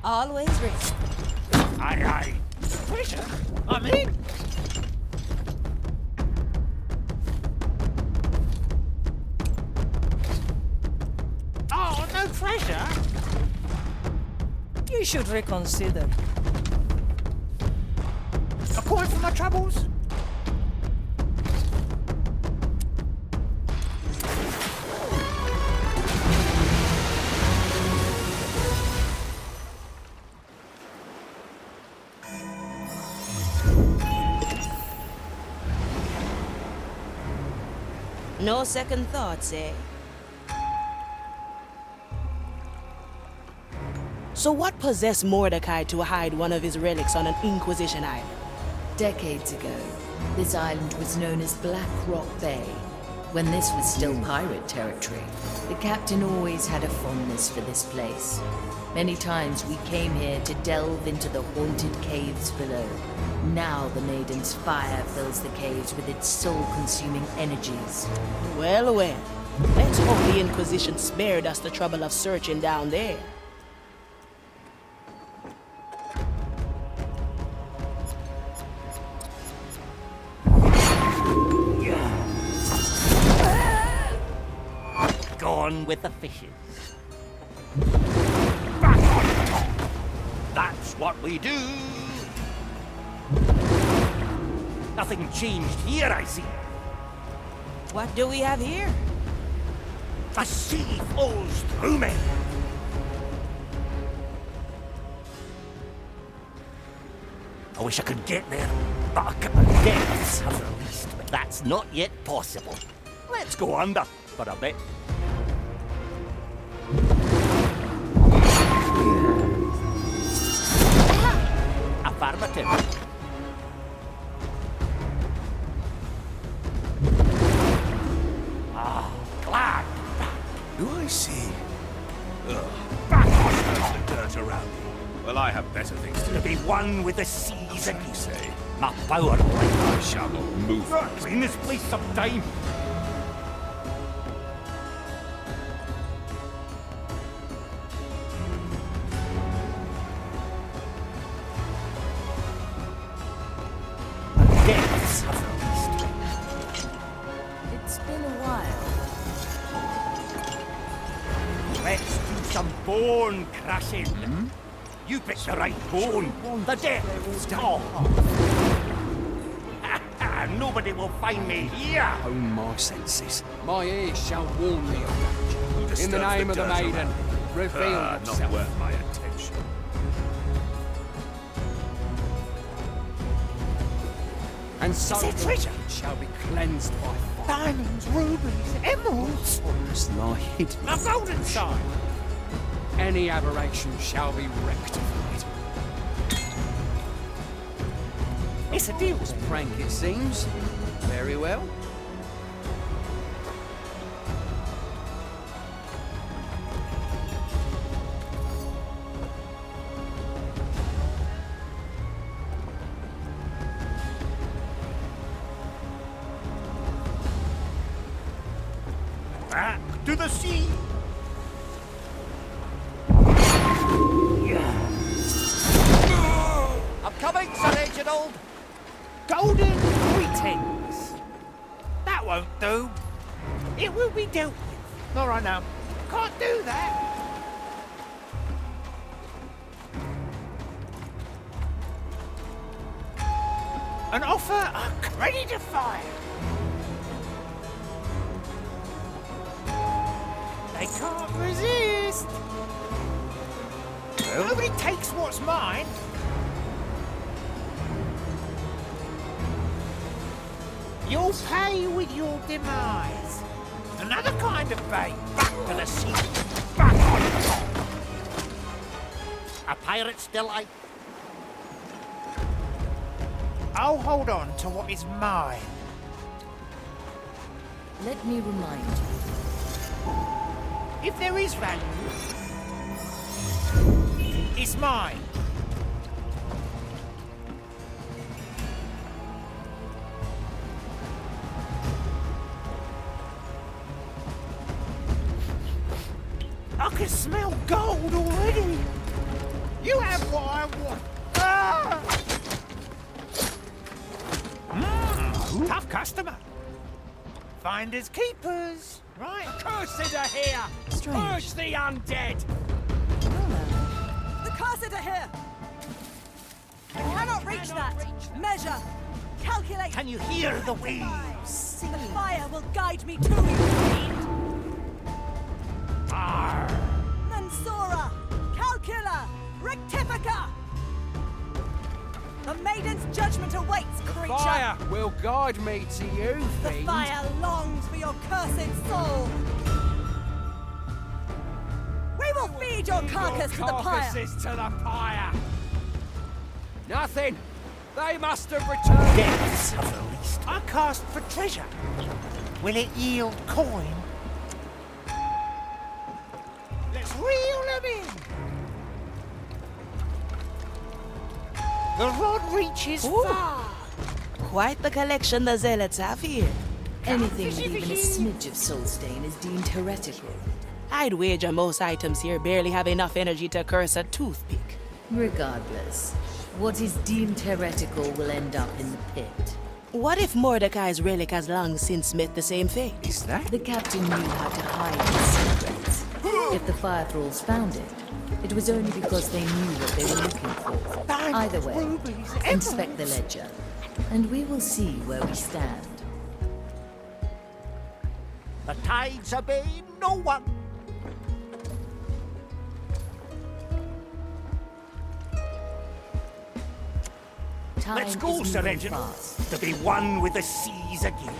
Always ready. Aye, aye. Treasure? I'm in. Oh, no treasure? You You should reconsider. A coin for my troubles? No second thoughts, eh? So what possessed Mordecai to hide one of his relics on an Inquisition island? Decades ago, this island was known as Black Rock Bay. When this was still pirate territory, the captain always had a fondness for this place. Many times we came here to delve into the haunted caves below. Now the Maiden's fire fills the caves with its soul-consuming energies. Well, well. Let's hope the Inquisition spared us the trouble of searching down there. Gone with the fishes. Back on top! That's what we do! Nothing changed here, I see. What do we have here? The sea flows through me! I wish I could get there, but I can't. Depths have released, but that's not yet possible. Let's go under for a bit. Affirmative. Glad. Do I see? Back off the dirt around me. Well, I have better things to do. To be one with the seas and you say? my power. I shall move. Clean this place sometime. Depths have released. It's been a while. Let's do some bone crashing. You picked the right bone. The depths. Oh. Nobody will find me here. Own my senses. My ears shall warn me of danger. In the name of the Maiden, reveal yourself. Not worth my attention. And so Is it treasure? shall be cleansed by fire. Diamonds, rubies, emeralds. Forest lie hidden. A golden sign. Any aberration shall be rectified. It's a deal. Prank, it seems. Very well. Back to the sea. I'm coming, Sir Reginald. Golden greetings. That won't do. It will be dealt with. All right now. Can't do that. An offer I'm ready to fire. They can't resist. Well, nobody takes what's mine. You'll pay with your demise. Another kind of bait. Back to the sea. Back on top. A pirate still I. I'll hold on to what is mine. Let me remind you. If there is value, it's mine. I can smell gold already. You have what I want. Ah! Tough customer. Finders keepers, right? Cursed are here! Strange. Purge the undead! The curse Ambassador here! Cannot reach that! Measure! Calculate! Can you hear the waves? The fire will guide me to you! Mensura! Calcula! Rectifica! The maiden's judgment awaits, creature! Fire will guide me to you, The fiend. fire longs for your cursed soul! We will feed your carcass to the pyre! Carcasses to the pyre! Nothing! They must have returned! Depths of the least. I cast for treasure. Will it yield coin? Let's reel them in. The rod reaches far. Quite the collection the zealots have here. Anything with even a smidge of soul stain is deemed heretical. I'd wager most items here barely have enough energy to curse a toothpick. Regardless, what is deemed heretical will end up in the pit. What if Mordecai's relic has long since met the same fate? Is that? The captain knew how to hide his secrets. If the fire thralls found it, it was only because they knew what they were looking for. Either way, inspect the ledger, and we will see where we stand. The tides obey no one. Time Let's go, is Sir moving Reginald, fast. to be one with the seas again.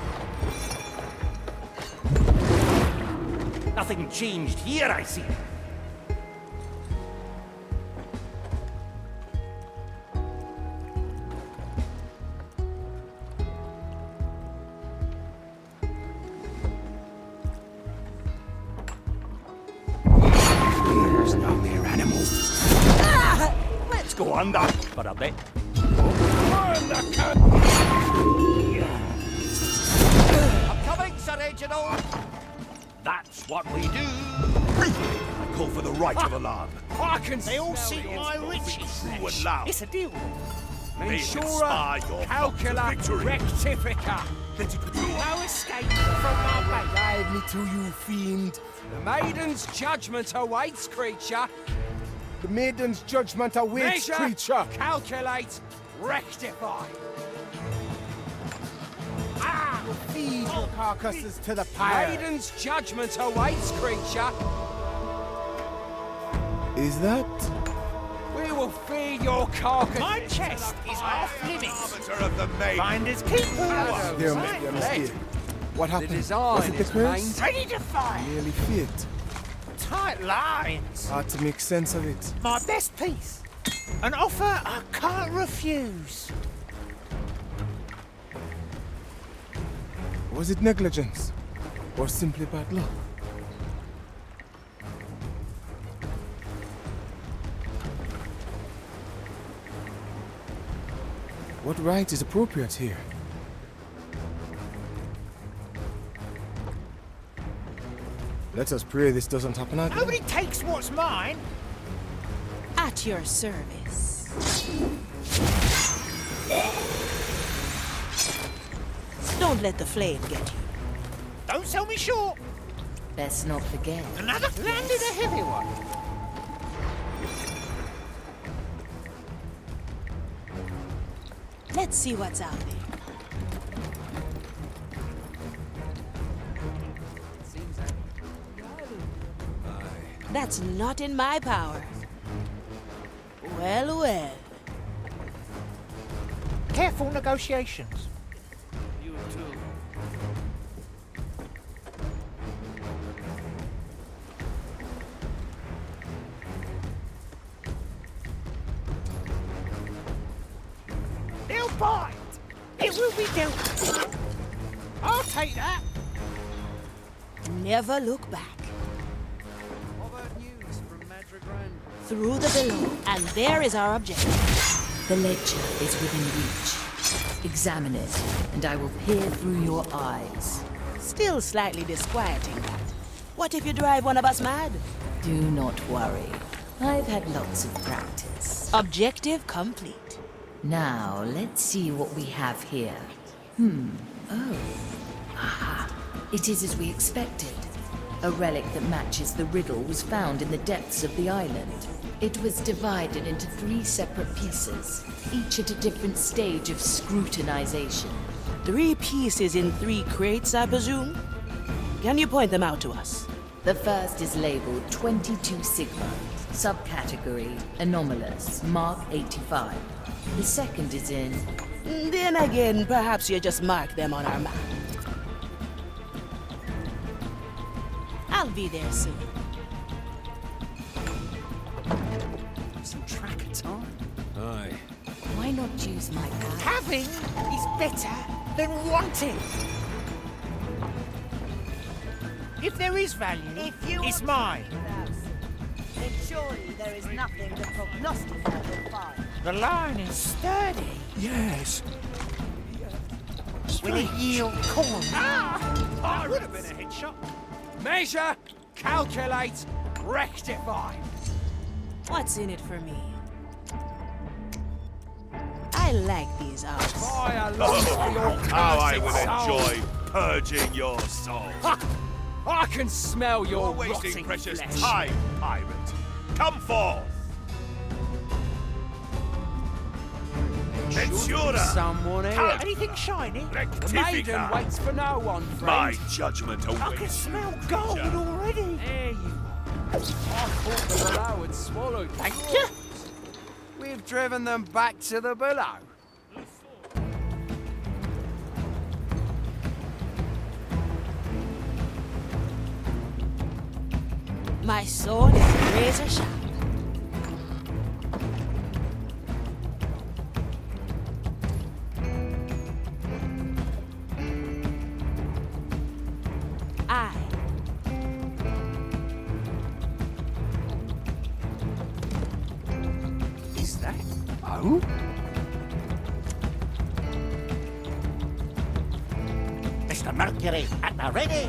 Nothing changed here, I see. There's no mere animals. Let's go under for a bit. Burn the I'm coming, Sir Reginald. That's what we do. I call for the right of alarm. I can They all smell seek it. my riches. True and loud. It's a deal. May it Mensura, inspire your calcula, victory. rectifica. Let it be. No escape from my way. Guide me to you, fiend. The maiden's judgment awaits, creature. The maiden's judgment awaits, Measure, creature. calculate, rectify. Feed your carcasses to the pyre. Maiden's judgment awaits, creature. Is that? We will feed your carcass. My chest is off limits. Arbiter of the maid. Finders keepers. There may be a mistake. What happened? design Was it the is curse? Ready to fire. Nearly fit. Tight lines. Hard to make sense of it. My best piece. An offer I can't refuse. Was it negligence? Or simply bad luck? What right is appropriate here? Let us pray this doesn't happen again. Nobody takes what's mine. At your service. Don't let the flame get you. Don't sell me short. Best not forget. Another landed a heavy one. Let's see what's out there. That's not in my power. Well, well. Careful negotiations. You too. They'll bite. It will be dealt with. I'll take that. Never look back. News from Gran. Through the below, and there is our objective. The ledger is within reach. Examine it, and I will peer through your eyes. Still slightly disquieting that. What if you drive one of us mad? Do not worry. I've had lots of practice. Objective complete. Now, let's see what we have here. Oh. Aha. It is as we expected. A relic that matches the riddle was found in the depths of the island. It was divided into 3 separate pieces, each at a different stage of scrutinization. 3 pieces in 3 crates, I presume? Can you point them out to us? The first is labeled 22 Sigma, subcategory Anomalous, Mark 85. The second is in... Then again, perhaps you just mark them on our map. I'll be there soon. Some track of time. Aye. Why not use my app? Having is better than wanting. If there is value, it's mine. Then surely there is nothing the prognosticator will find. The line is sturdy. Yes. Will it yield corn? That would have been a headshot. Measure, calculate, rectify. What's in it for me? I like these odds. Fire longs for your How I cursed will soul. enjoy purging your soul. Ha! I can smell your You're wasting rotting precious flesh. time, pirate. Come forth. Censura! Someone here. Anything shiny? The maiden waits for no one, friend. My judgment awaits. I can smell gold already. There you are. I thought the below had swallowed. Thank you. We've driven them back to the below. My sword is razor sharp. Is that? Oh? Mr. Mercury, at the ready!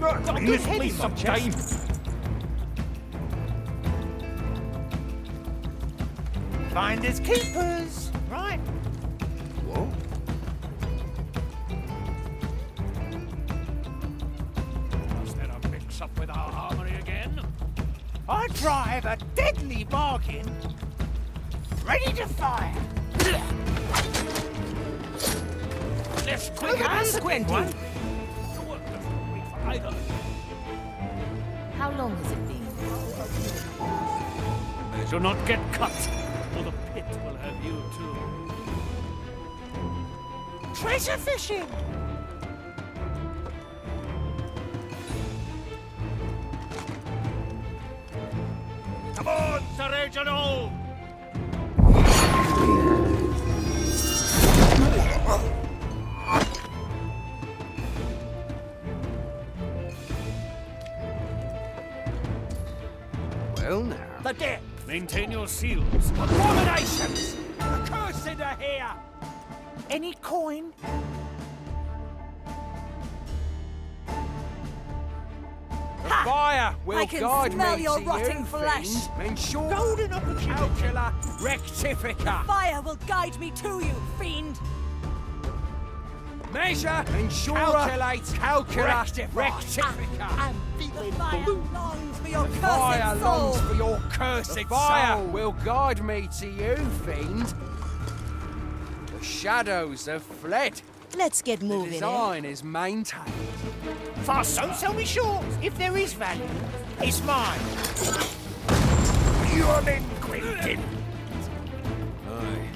Got in this place sometime. Finders keepers, right? What? Was there a mix-up with our armory again? I drive a deadly bargain. Ready to fire. Less quick hands, Quentin. How long has it been? Do not get cut, or the pit will have you too. Treasure fishing. Come on, Sir Reginald! Well now. The deck! Maintain your seals. Abominations! The cursed are here! Any coin? The fire will I can guide smell me your to rotting you, flesh. fiend. Ensure Golden opportunity. calcula rectifica. Fire will guide me to you, fiend. Measure, ensure, calculate, calcula, rectifica. I'm The feeling fire blue. longs for your The fire cursed longs soul. for your cursed The fire soul. will guide me to you, fiend. The shadows have fled. Let's get The moving, eh? design is maintained. Fast, don't sell me short. If there is value, it's mine. You're in, Quentin. Aye.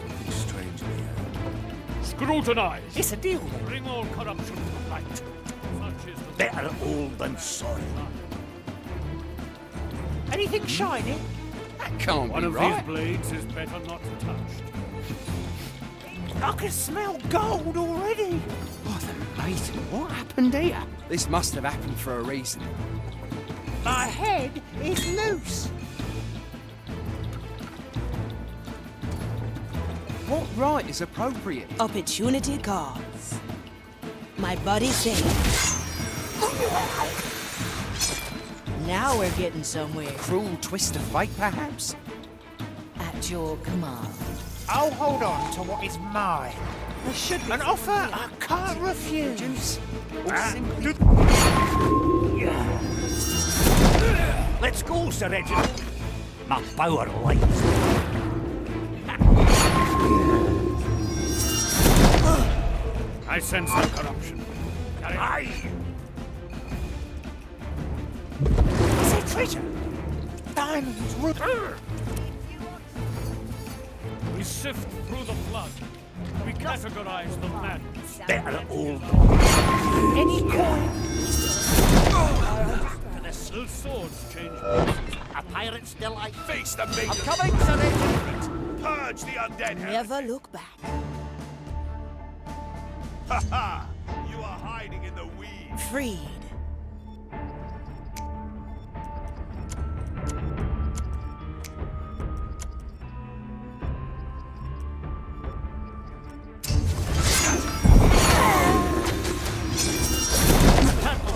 Something strange here. Scrutinize! It's a deal. Bring all corruption to light. Such is the Better old than sorry. Anything shiny? That can't One be of right. these blades is better not touched. I can smell gold already. Oh, the maiden, what happened here? This must have happened for a reason. My head is loose. What right is appropriate? Opportunity calls. My body says. Now we're getting somewhere. Cruel twist of fate, perhaps? At your command. I'll hold on to what is mine. There should be An offer I can't refuse. Or simply... Let's go, Sir Reginald. My power lies. I sense no corruption. Aye! Is it treasure? Diamonds, We sift through the flood. We categorize the land. Better old. Any coin? The swords change places. A pirate still like. Face the maiden. I'm coming, Sir Reginald. Purge the undead. Never look back. Ha ha! You are hiding in the weeds. Freed.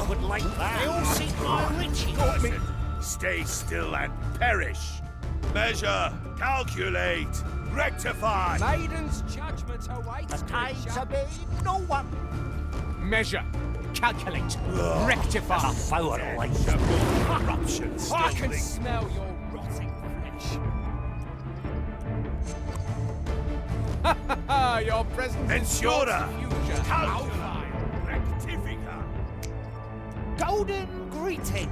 Would like that. They all seek my riches. Stay still and perish. Measure, calculate, rectify. Maiden's judgment awaits. The tides are made. No one. Measure, calculate, rectify. The power lies. Corruption still I can lingers. smell your rotting flesh. Your presence Ensura, future. calculate, rectifica. Golden greetings.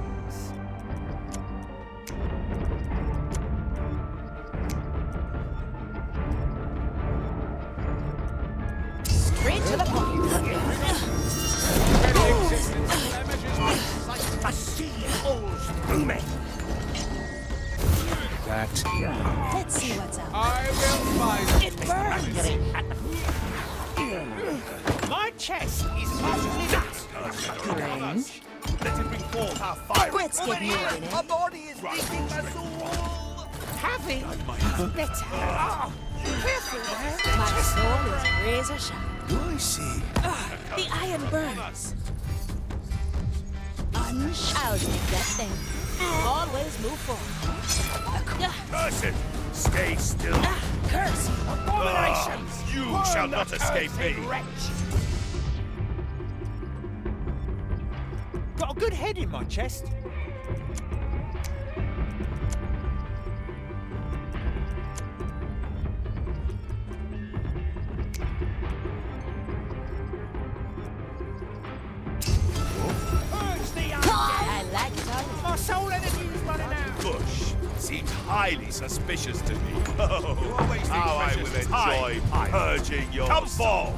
Straight to the point. The sea holds through me. That. Let's see what's out. I will find It burns. My chest is magically Strange. Let it bring forth our fire. Let's get moving, eh? My body is leaking my soul. having better. Oh, careful there. My soul is razor sharp. I see. The iron burns. I'll take that thing. Always move forward. Curse it! Stay still. Curse! Abominations! You shall not escape me. Got a good head in my chest. I like it already. My soul energy is running out. Bush seems highly suspicious to me. Oh, how I will enjoy purging your soul.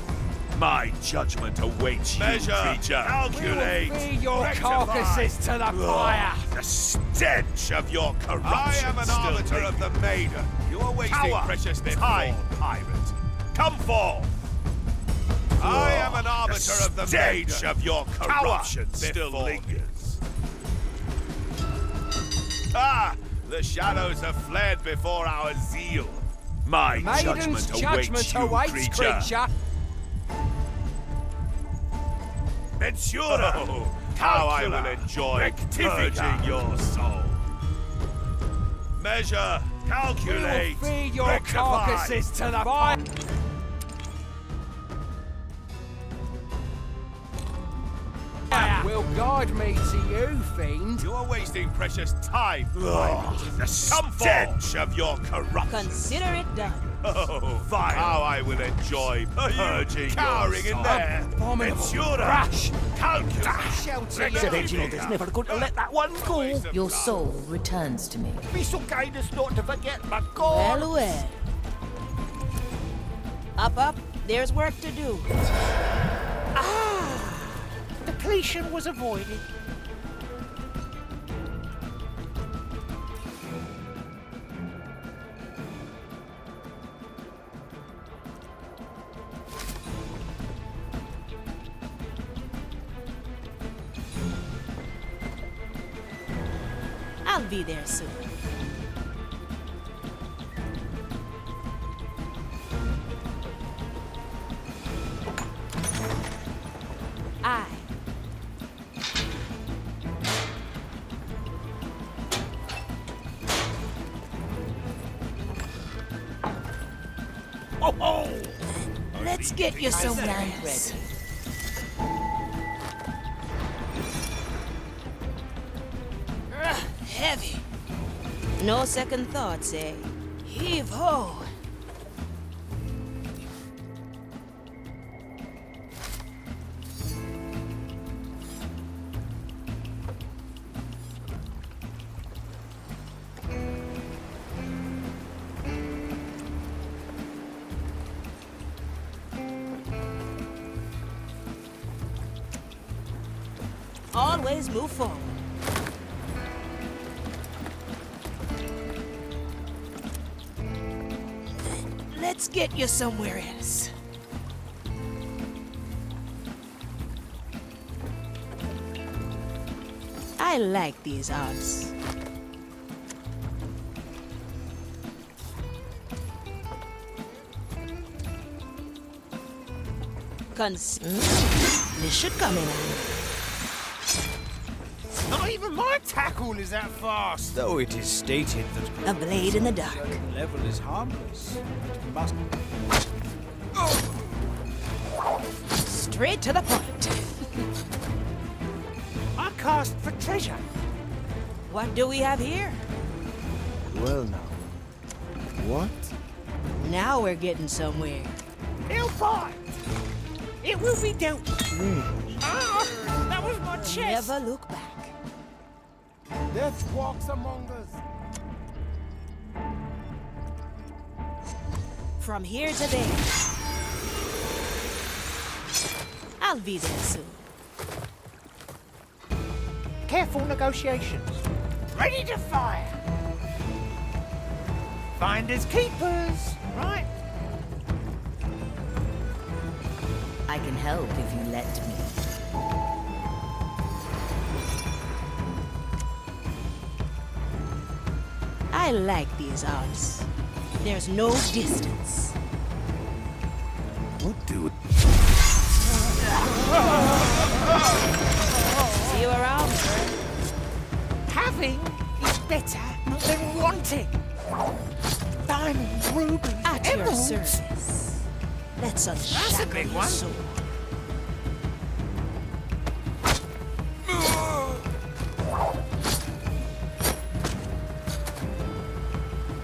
My judgment awaits you, creature. Calculate. Feed your carcasses to the fire. The stench of your corruption. I am an arbiter of the maiden. You are wasting precious time, pirate. Come forth. I am an arbiter of the maiden. The stench of your corruption still lingers. Ah, the shadows have fled before our zeal. My Maiden's judgment awaits you, creature. Ensura! Oh, how I will enjoy purging your soul. Measure, calculate, Feed your rectify. carcasses to the fire. Will guide me to you, fiend. You are wasting precious time. The stench of your corruption. Consider it done. Oh, fine. How I will enjoy purging cowering your in soul. there? Ensura! Rash! Calculate! Sir Reginald is never going to let that one go. Your soul returns to me. Be so kind as not to forget my God. Well, well. Up. There's work to do. Depletion was avoided. I'll be there soon. Aye. Oh! Let's get you some nice. heavy. No second thoughts, eh? Heave ho! Always move forward. Let's get you somewhere else. I like these odds. This should come in handy. Not even my tackle is that fast. Though it is stated that A blade in the dark. certain level is harmless, it must. Straight to the point. I cast for treasure. What do we have here? Well now. What? Now we're getting somewhere. They'll fight. It will be dealt with. Ah, that was my chest. Never look back. Death walks among us. From here to there. I'll be there soon. Careful negotiations. Ready to fire. Finders keepers, right? I can help if you let me. I like these odds. There's no distance. What do? See you around, sir. Having is better than wanting. Diamonds, rubies, At your emeralds. service. Let's unshackle That's a big your one. soul.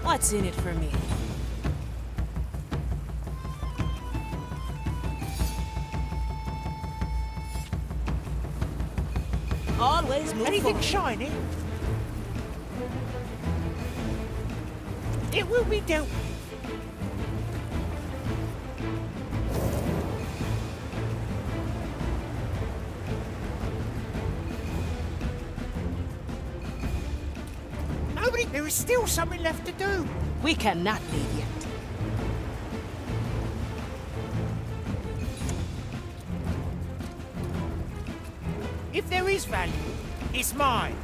What's in it for me? Always move Anything forward. shiny? It will be dealt with. Nobody, there is still something left to do. We cannot leave yet. If there is value, it's mine.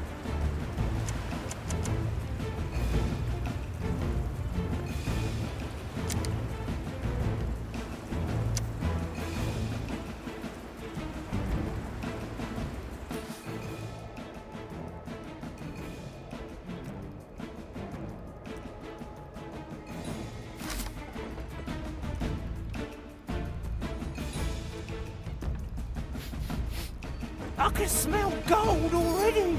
I can smell gold already.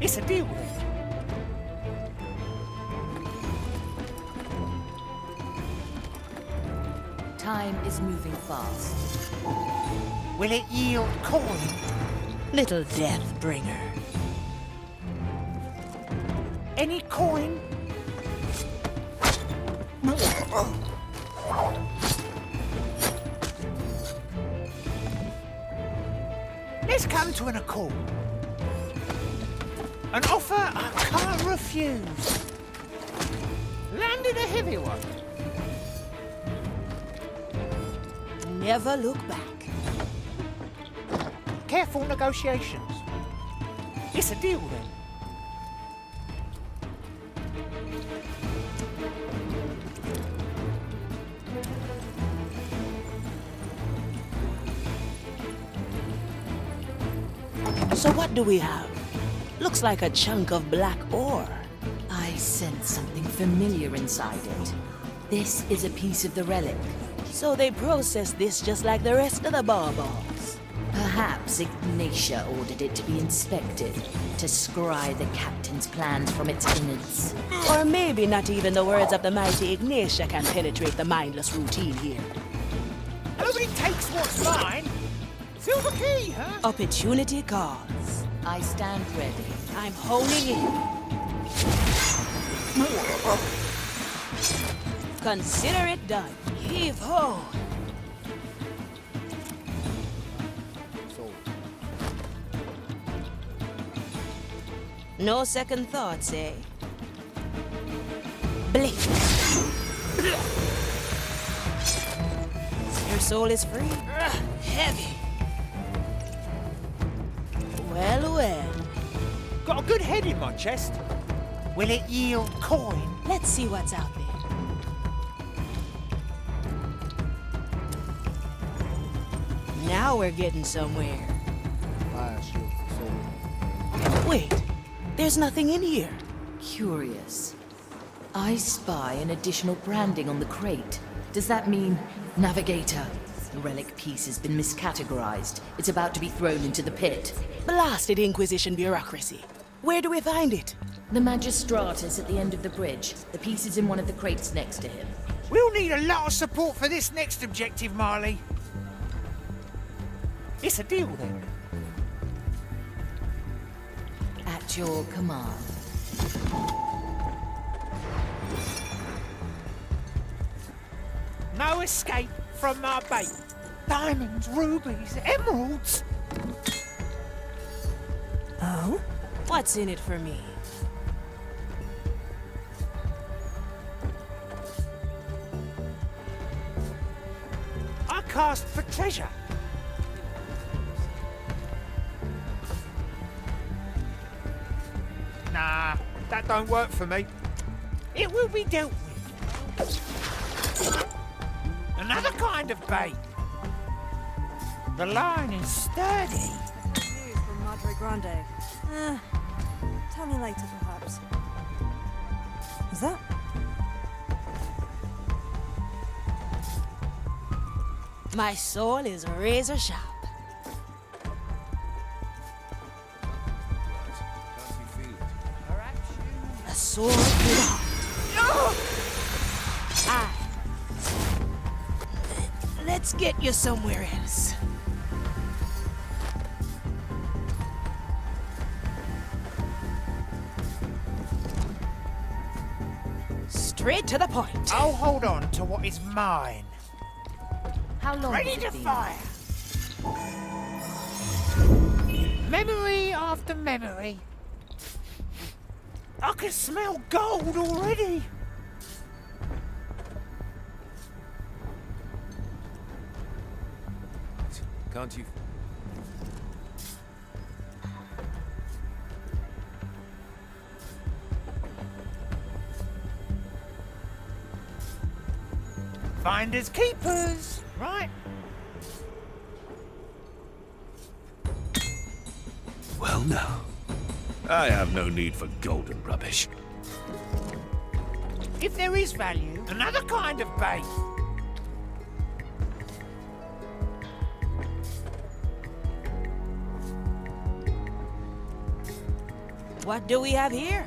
It's a deal. Time is moving fast. Will it yield coin? Little death bringer. Any coin? Let's come to an accord. An offer I can't refuse. Landed a heavy one. Never look back. Careful negotiations. It's a deal then. So what do we have? Looks like a chunk of black ore. I sense something familiar inside it. This is a piece of the relic. So they process this just like the rest of the baubles. Perhaps Ignacia ordered it to be inspected, to scry the captain's plans from its innards. Or maybe not even the words of the mighty Ignacia can penetrate the mindless routine here. Nobody takes what's mine. Silver key, huh? Opportunity calls. I stand ready. I'm honing in. Consider it done. Heave ho! No second thoughts, eh? Blink. Your soul is free. Heavy. Well, well. Got a good head in my chest. Will it yield coin? Let's see what's out there. Now we're getting somewhere. Wait, there's nothing in here. Curious. I spy an additional branding on the crate. Does that mean navigator? The relic piece has been miscategorized. It's about to be thrown into the pit. Blasted Inquisition bureaucracy. Where do we find it? The Magistratus at the end of the bridge. The piece is in one of the crates next to him. We'll need a lot of support for this next objective, Marley. It's a deal, then. At your command. No escape from my bait. Diamonds, rubies, emeralds. Oh? What's in it for me? I cast for treasure. Nah, that don't work for me. It will be dealt with. Another kind of bait. The line is sturdy. News from Madre Grande. Tell me later, perhaps. Is that? My soul is razor sharp. A sword without. Let's get you somewhere else. Straight to the point. I'll hold on to what is mine. How long Ready has it to been? fire. Memory after memory. I can smell gold already. Can't you? Finders keepers, right? Well, now. I have no need for golden rubbish. If there is value, another kind of bait. What do we have here?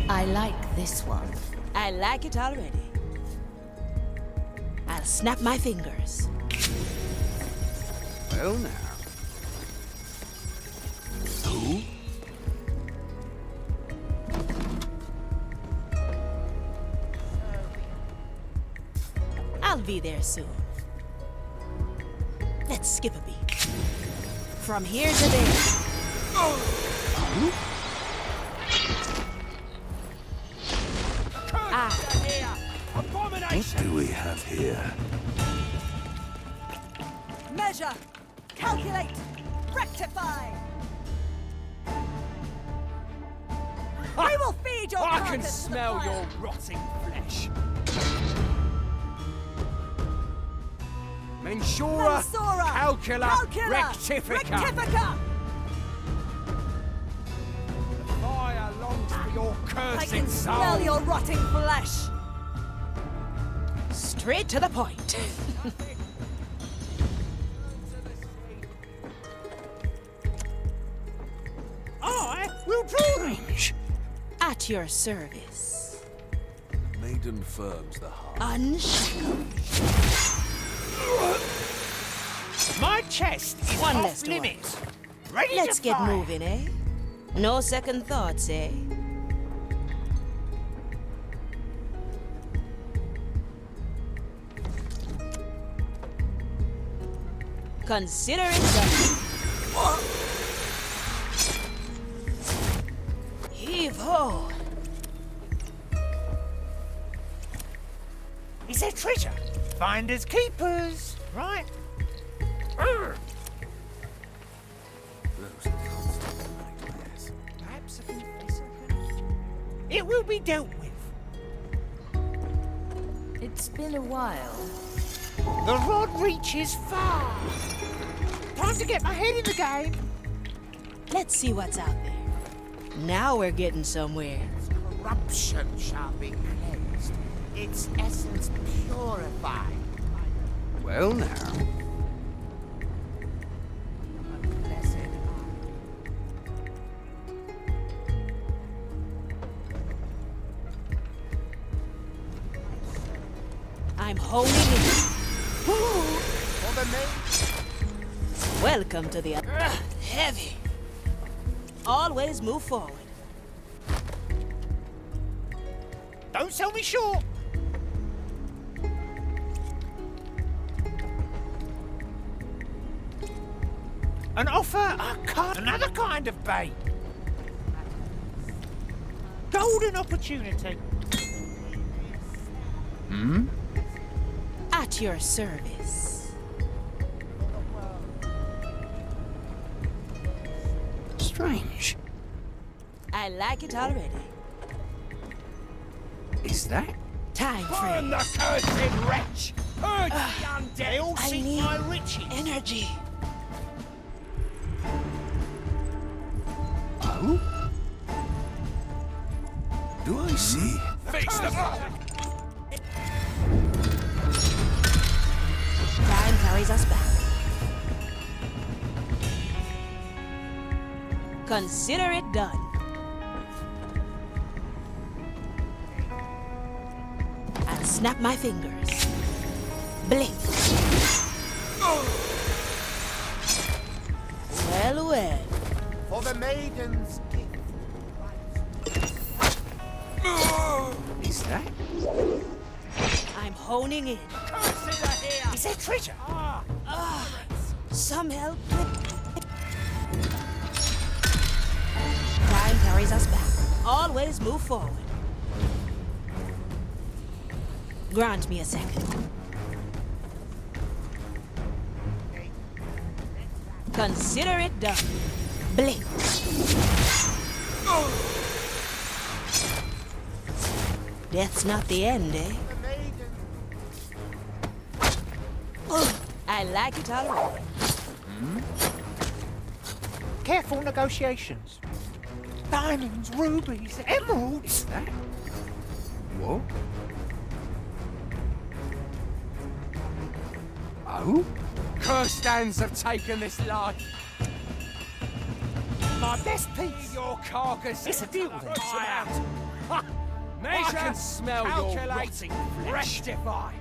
I like this one. I like it already. I'll snap my fingers. Well, now. Who? I'll be there soon. Let's skip a beat. From here to there. What do we have here? Measure, calculate, rectify. We will feed your I can carcass to the smell fire. your rotting flesh. Mensura, calcula, rectifica. your cursed I can soul! smell your rotting flesh! Straight to the point. I will draw. At your service. Maiden firms the heart. Unshackled. My chest is One off less to limits. Ready Let's to get fire. moving, eh? No second thoughts, eh? Consider it done. Heave ho! Is there treasure? Finders keepers, right? Perhaps a confessor can... It will be dealt with. It's been a while. The rod reaches far. Time to get my head in the game. Let's see what's out there. Now we're getting somewhere. Corruption shall be cleansed, its essence purified. Well now. I'm honing in. For the maid. Welcome to the... heavy. Always move forward. Don't sell me short. An offer, a card, another kind of bait. Golden opportunity. Hmm? At your service. Strange. I like it already. Is that? Time Burn the freeze. cursed wretch! Purge the undead! They all I seek need my riches. energy. Oh? Do I see? Face the Time carries us back. Consider it done. I'll snap my fingers. Blink. Well, well. For the maiden's gift. Is that? I'm honing in. Curses are here! Is there treasure? Some help. Time carries us back. Always move forward. Grant me a second. Consider it done. Blink. Death's not the end, eh? I like it already. Careful negotiations. Diamonds, rubies, emeralds. That? What? Oh? Cursed hands have taken this life. My best piece. Your carcass. It's a deal then. Ha! I can smell your rotting flesh. Rectify.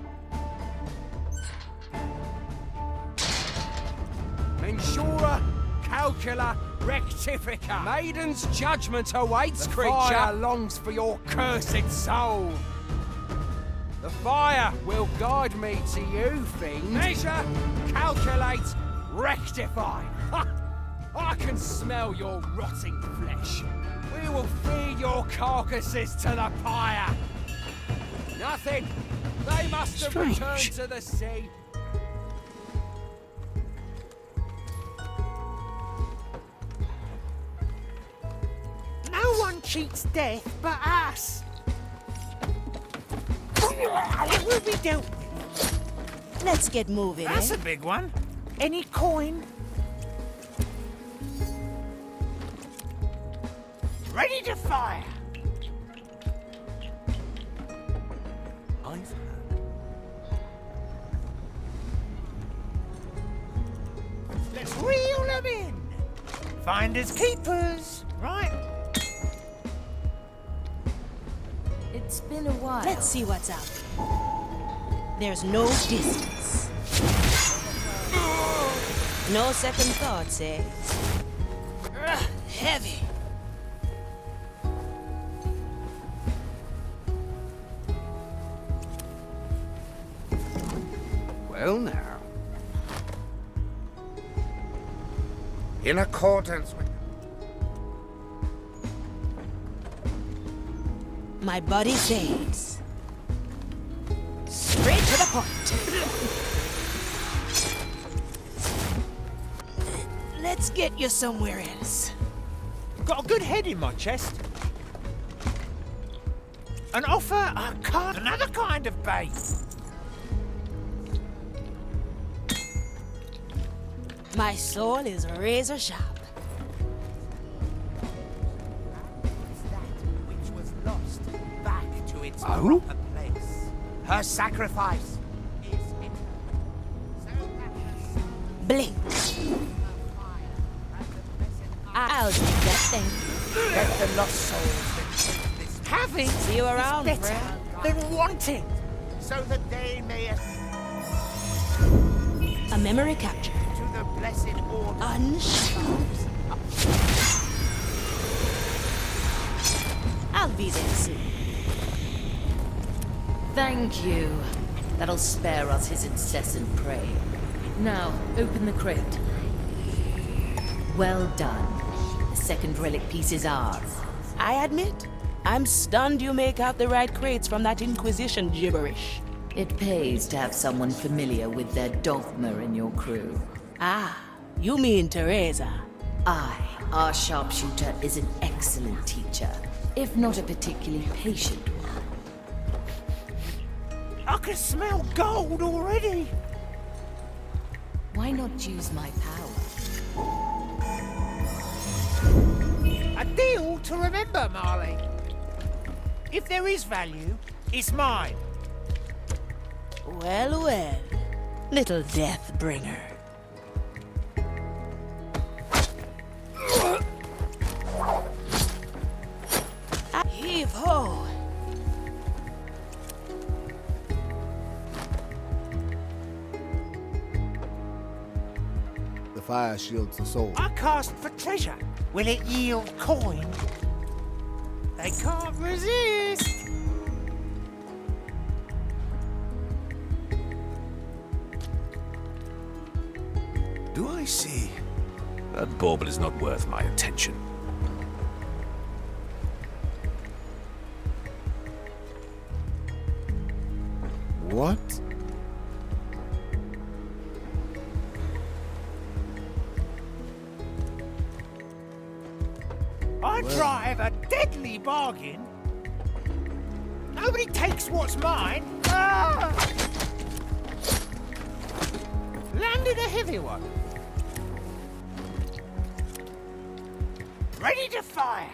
Mensura, calcula, rectifica. Maiden's judgment awaits, creature. Fire longs for your cursed soul. The fire will guide me to you, fiend. Measure, calculate, rectify. Ha! I can smell your rotting flesh. We will feed your carcasses to the pyre. Nothing. They must have returned to the sea. No one cheats death but us. It will be dealt with. Let's get moving, That's eh? a big one. Any coin? Ready to fire. Let's reel them in. Finders keepers, right? It's been a while. Let's see what's out there. There's no distance. No second thoughts, eh? Heavy. Well now. In accordance with... My body fades. Straight to the point. Let's get you somewhere else. Got a good head in my chest. An offer I can't... Another kind of bait. My soul is razor sharp. Which was lost back to its Oh? proper place. Her sacrifice is it. Blink. I'll take that thing. Let the lost souls that take this having See you around, is better friend. than wanting, so that they may A memory capture. to the blessed order. Unshackled. I'll be there soon. Thank you. That'll spare us his incessant praying. Now, open the crate. Well done. The second relic piece is ours. I admit, I'm stunned you make out the right crates from that Inquisition gibberish. It pays to have someone familiar with their dogma in your crew. Ah, you mean Teresa. Our sharpshooter is an excellent teacher, if not a particularly patient one. I can smell gold already. Why not use my power? A deal to remember, Marley. If there is value, it's mine. Well, well, little death bringer. Heave ho! The fire shields the soul. I cast for treasure. Will it yield coin? They can't resist. Do I see? That bauble is not worth my attention. What? I drive a deadly bargain. Nobody takes what's mine. Ah! Landed a heavy one. Ready to fire.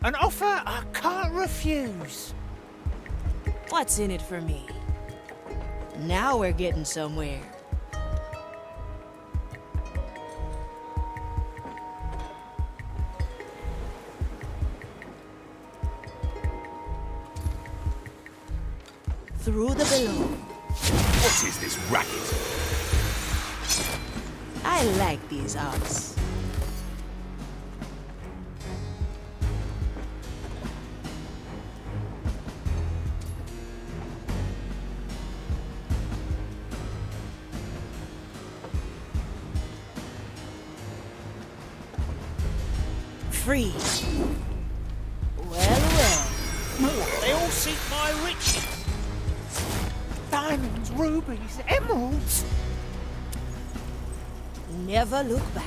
An offer I can't refuse. What's in it for me? Now we're getting somewhere. Through the below. What is this racket? I like these arts. Free. Well, well. They all seek my riches. Diamonds, rubies, emeralds. Never look back.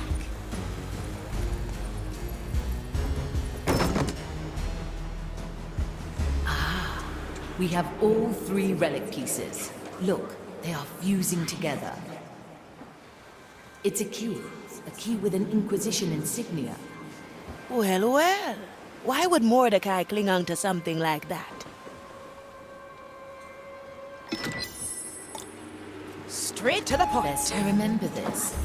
We have all 3 relic pieces. Look, they are fusing together. It's a key with an Inquisition insignia. Well, well. Why would Mordecai cling on to something like that? Straight to the point. Best to remember this.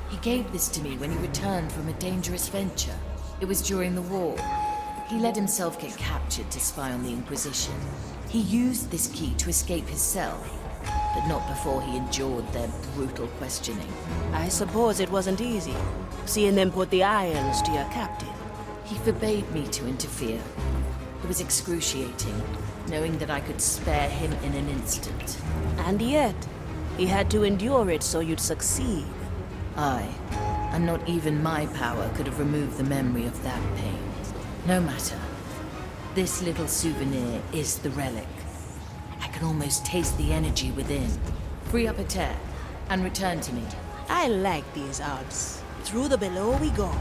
He gave this to me when he returned from a dangerous venture. It was during the war. He let himself get captured to spy on the Inquisition. He used this key to escape his cell, but not before he endured their brutal questioning. I suppose it wasn't easy, seeing them put the irons to your captain. He forbade me to interfere. It was excruciating, knowing that I could spare him in an instant. And yet, he had to endure it so you'd succeed. Aye, and not even my power could have removed the memory of that pain. No matter. This little souvenir is the relic. I can almost taste the energy within. Free up a tear, and return to me. I like these odds. Through the below we go.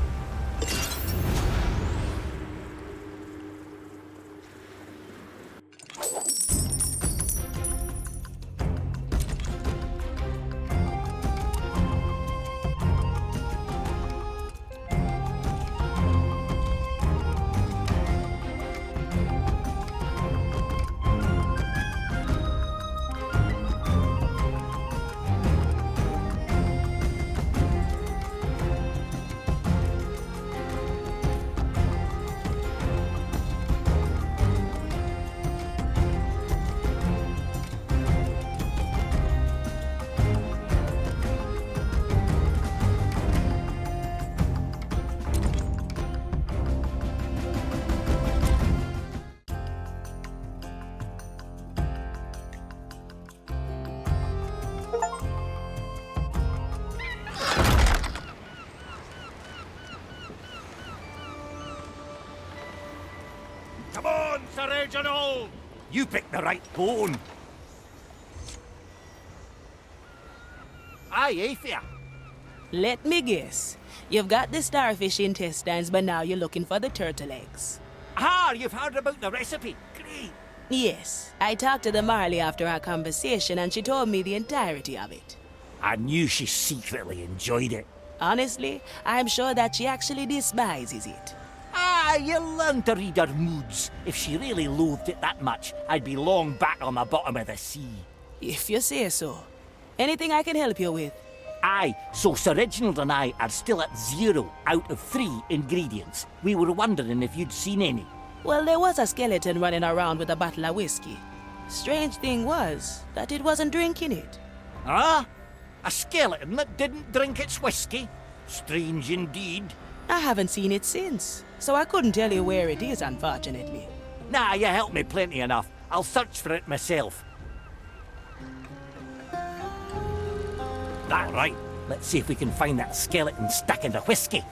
Come on, Sir Reginald! You picked the right bone. Aye, Aethia. Let me guess. You've got the starfish intestines, but now you're looking for the turtle eggs. Ah, you've heard about the recipe. Great. Yes. I talked to the Marley after our conversation, and she told me the entirety of it. I knew she secretly enjoyed it. Honestly, I'm sure that she actually despises it. Ah, you learn to read her moods. If she really loathed it that much, I'd be long back on the bottom of the sea. If you say so. Anything I can help you with? Aye, so Sir Reginald and I are still at 0 out of 3 ingredients. We were wondering if you'd seen any. Well, there was a skeleton running around with a bottle of whiskey. Strange thing was that it wasn't drinking it. Ah? A skeleton that didn't drink its whiskey? Strange indeed. I haven't seen it since, so I couldn't tell you where it is, unfortunately. Nah, you helped me plenty enough. I'll search for it myself. That right. Let's see if we can find that skeleton stuck in the whiskey.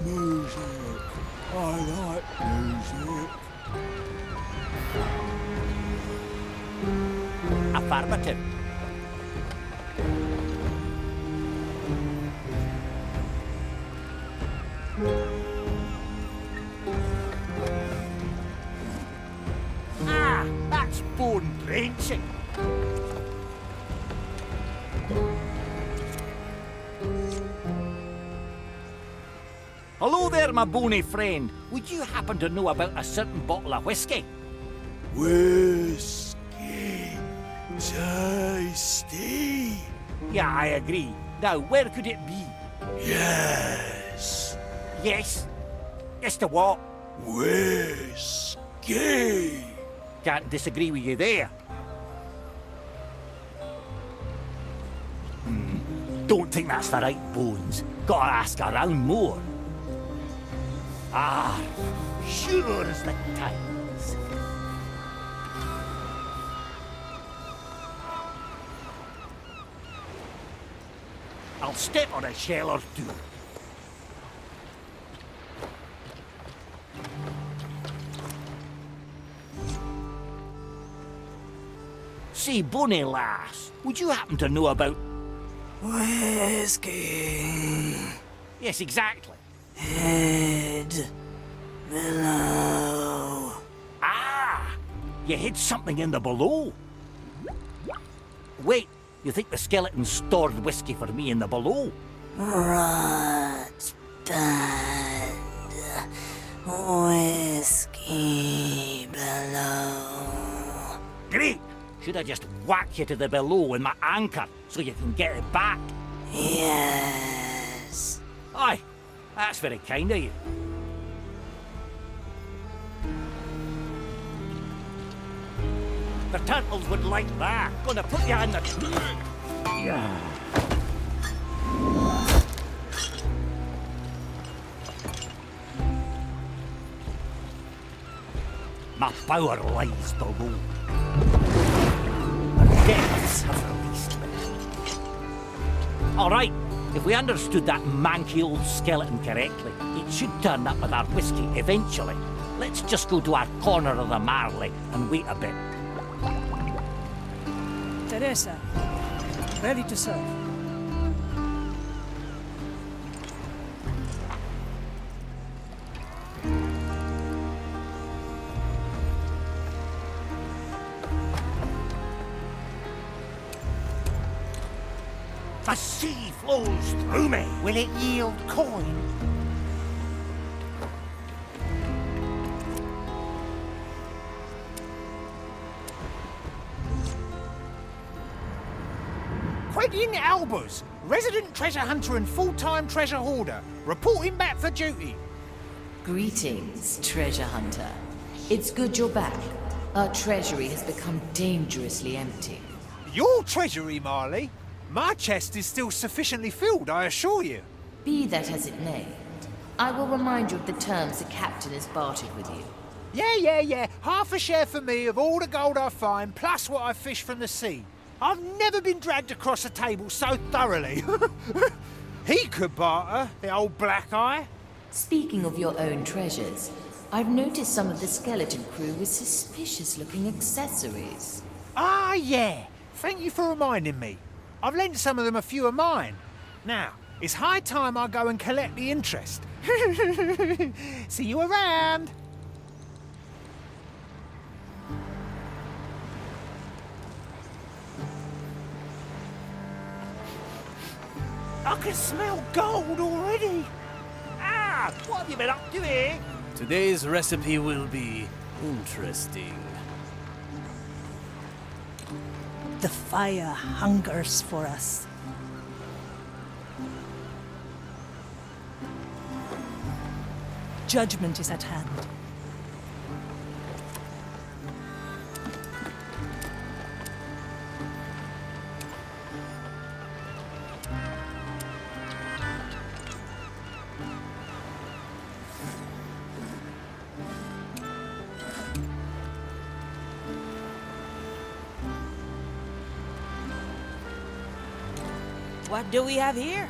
Music. I like music. Affirmative. Ah, that's bone drenching. Hello there, my bony friend. Would you happen to know about a certain bottle of whiskey? Whiskey. Tasty. Yeah, I agree. Now, where could it be? Yes. Yes? Yes to what? Whiskey. Can't disagree with you there. Don't think that's the right bones. Gotta ask around more. Ah, sure as the times. I'll step on a shell or two. Say, bonny lass, would you happen to know about... Whiskey. Yes, exactly. Head below. Ah! You hid something in the below. Wait, you think the skeleton stored whiskey for me in the below? Rot bad. Whiskey below. Great! Should I just whack you to the below with my anchor so you can get it back? Yes. Aye, that's very kind of you. The turtles would like that. Gonna put you in the... Yeah. My power lies below. The depths have released me. All right, if we understood that manky old skeleton correctly, it should turn up with our whiskey eventually. Let's just go to our corner of the Marley and wait a bit. Teresa, ready to serve. The sea flows through me. Will it yield coin? Quentin Albers, resident treasure hunter and full-time treasure hoarder, reporting back for duty. Greetings, treasure hunter. It's good you're back. Our treasury has become dangerously empty. Your treasury, Marley? My chest is still sufficiently filled, I assure you. Be that as it may, I will remind you of the terms the captain has bartered with you. Yeah. Half a share for me of all the gold I find, plus what I fish from the sea. I've never been dragged across a table so thoroughly. He could barter, the old black eye. Speaking of your own treasures, I've noticed some of the skeleton crew with suspicious-looking accessories. Ah, yeah. Thank you for reminding me. I've lent some of them a few of mine. Now, it's high time I go and collect the interest. See you around. I can smell gold already. Ah, what have you been up to, eh? Today's recipe will be interesting. The fire hungers for us. Judgment is at hand. What do we have here?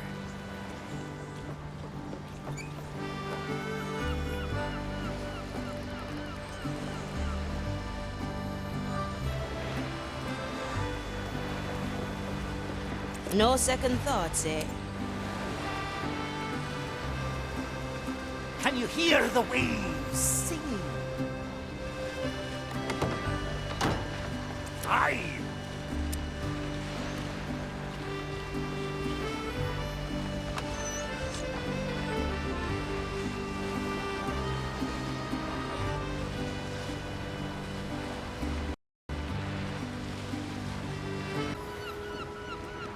No second thoughts, eh? Can you hear the waves singing? Aye!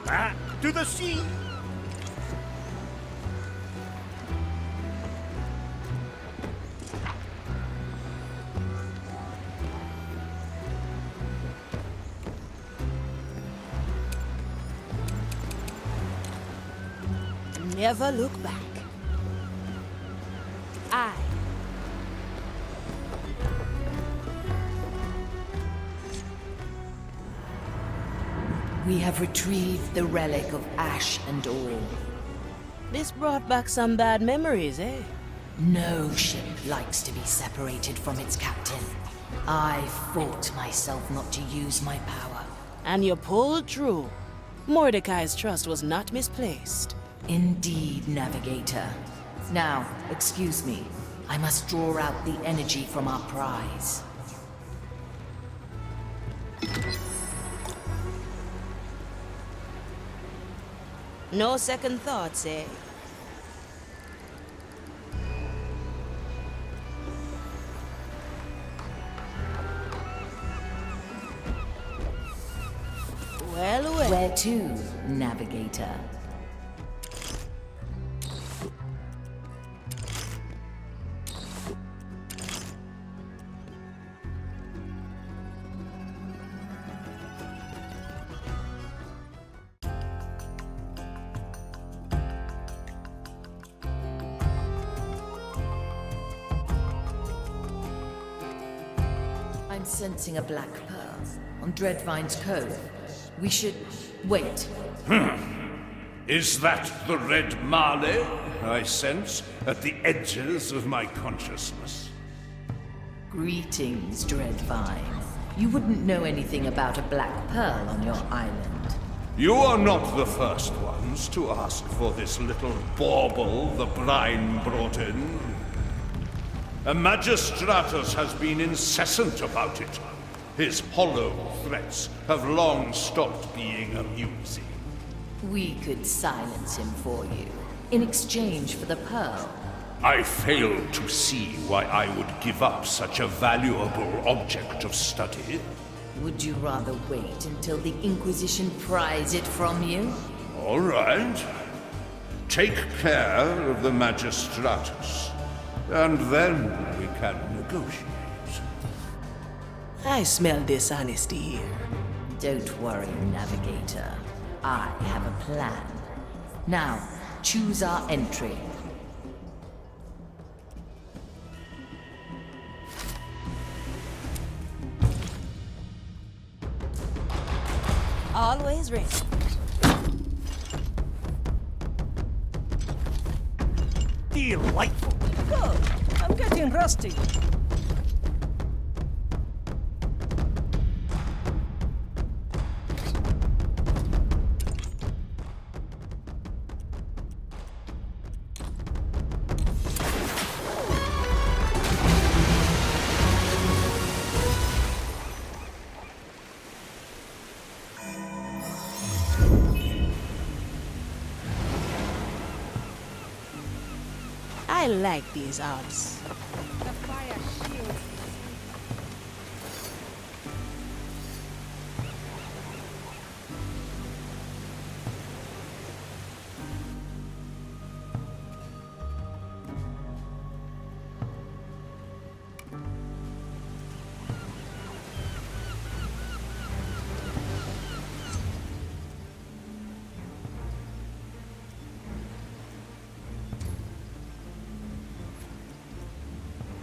Back to the sea! Never look back. Aye. We have retrieved the relic of ash and all. This brought back some bad memories, eh? No ship likes to be separated from its captain. I fought myself not to use my power. And you pulled through. Mordecai's trust was not misplaced. Indeed, Navigator. Now, excuse me. I must draw out the energy from our prize. No second thoughts, eh? Well, well. Where to, navigator? I'm sensing a black pearl on Dreadvine's Cove. We should wait. Is that the red Marley I sense at the edges of my consciousness? Greetings, Dreadvine. You wouldn't know anything about a black pearl on your island. You are not the first ones to ask for this little bauble the brine brought in. A Magistratus has been incessant about it. His hollow threats have long stopped being amusing. We could silence him for you, in exchange for the pearl. I fail to see why I would give up such a valuable object of study. Would you rather wait until the Inquisition pries it from you? All right. Take care of the Magistratus, and then we can negotiate. I smell dishonesty here. Don't worry, Navigator. I have a plan. Now, choose our entry. Always ready. Delightful. Good. I'm getting rusty. I like these odds. The fire shields.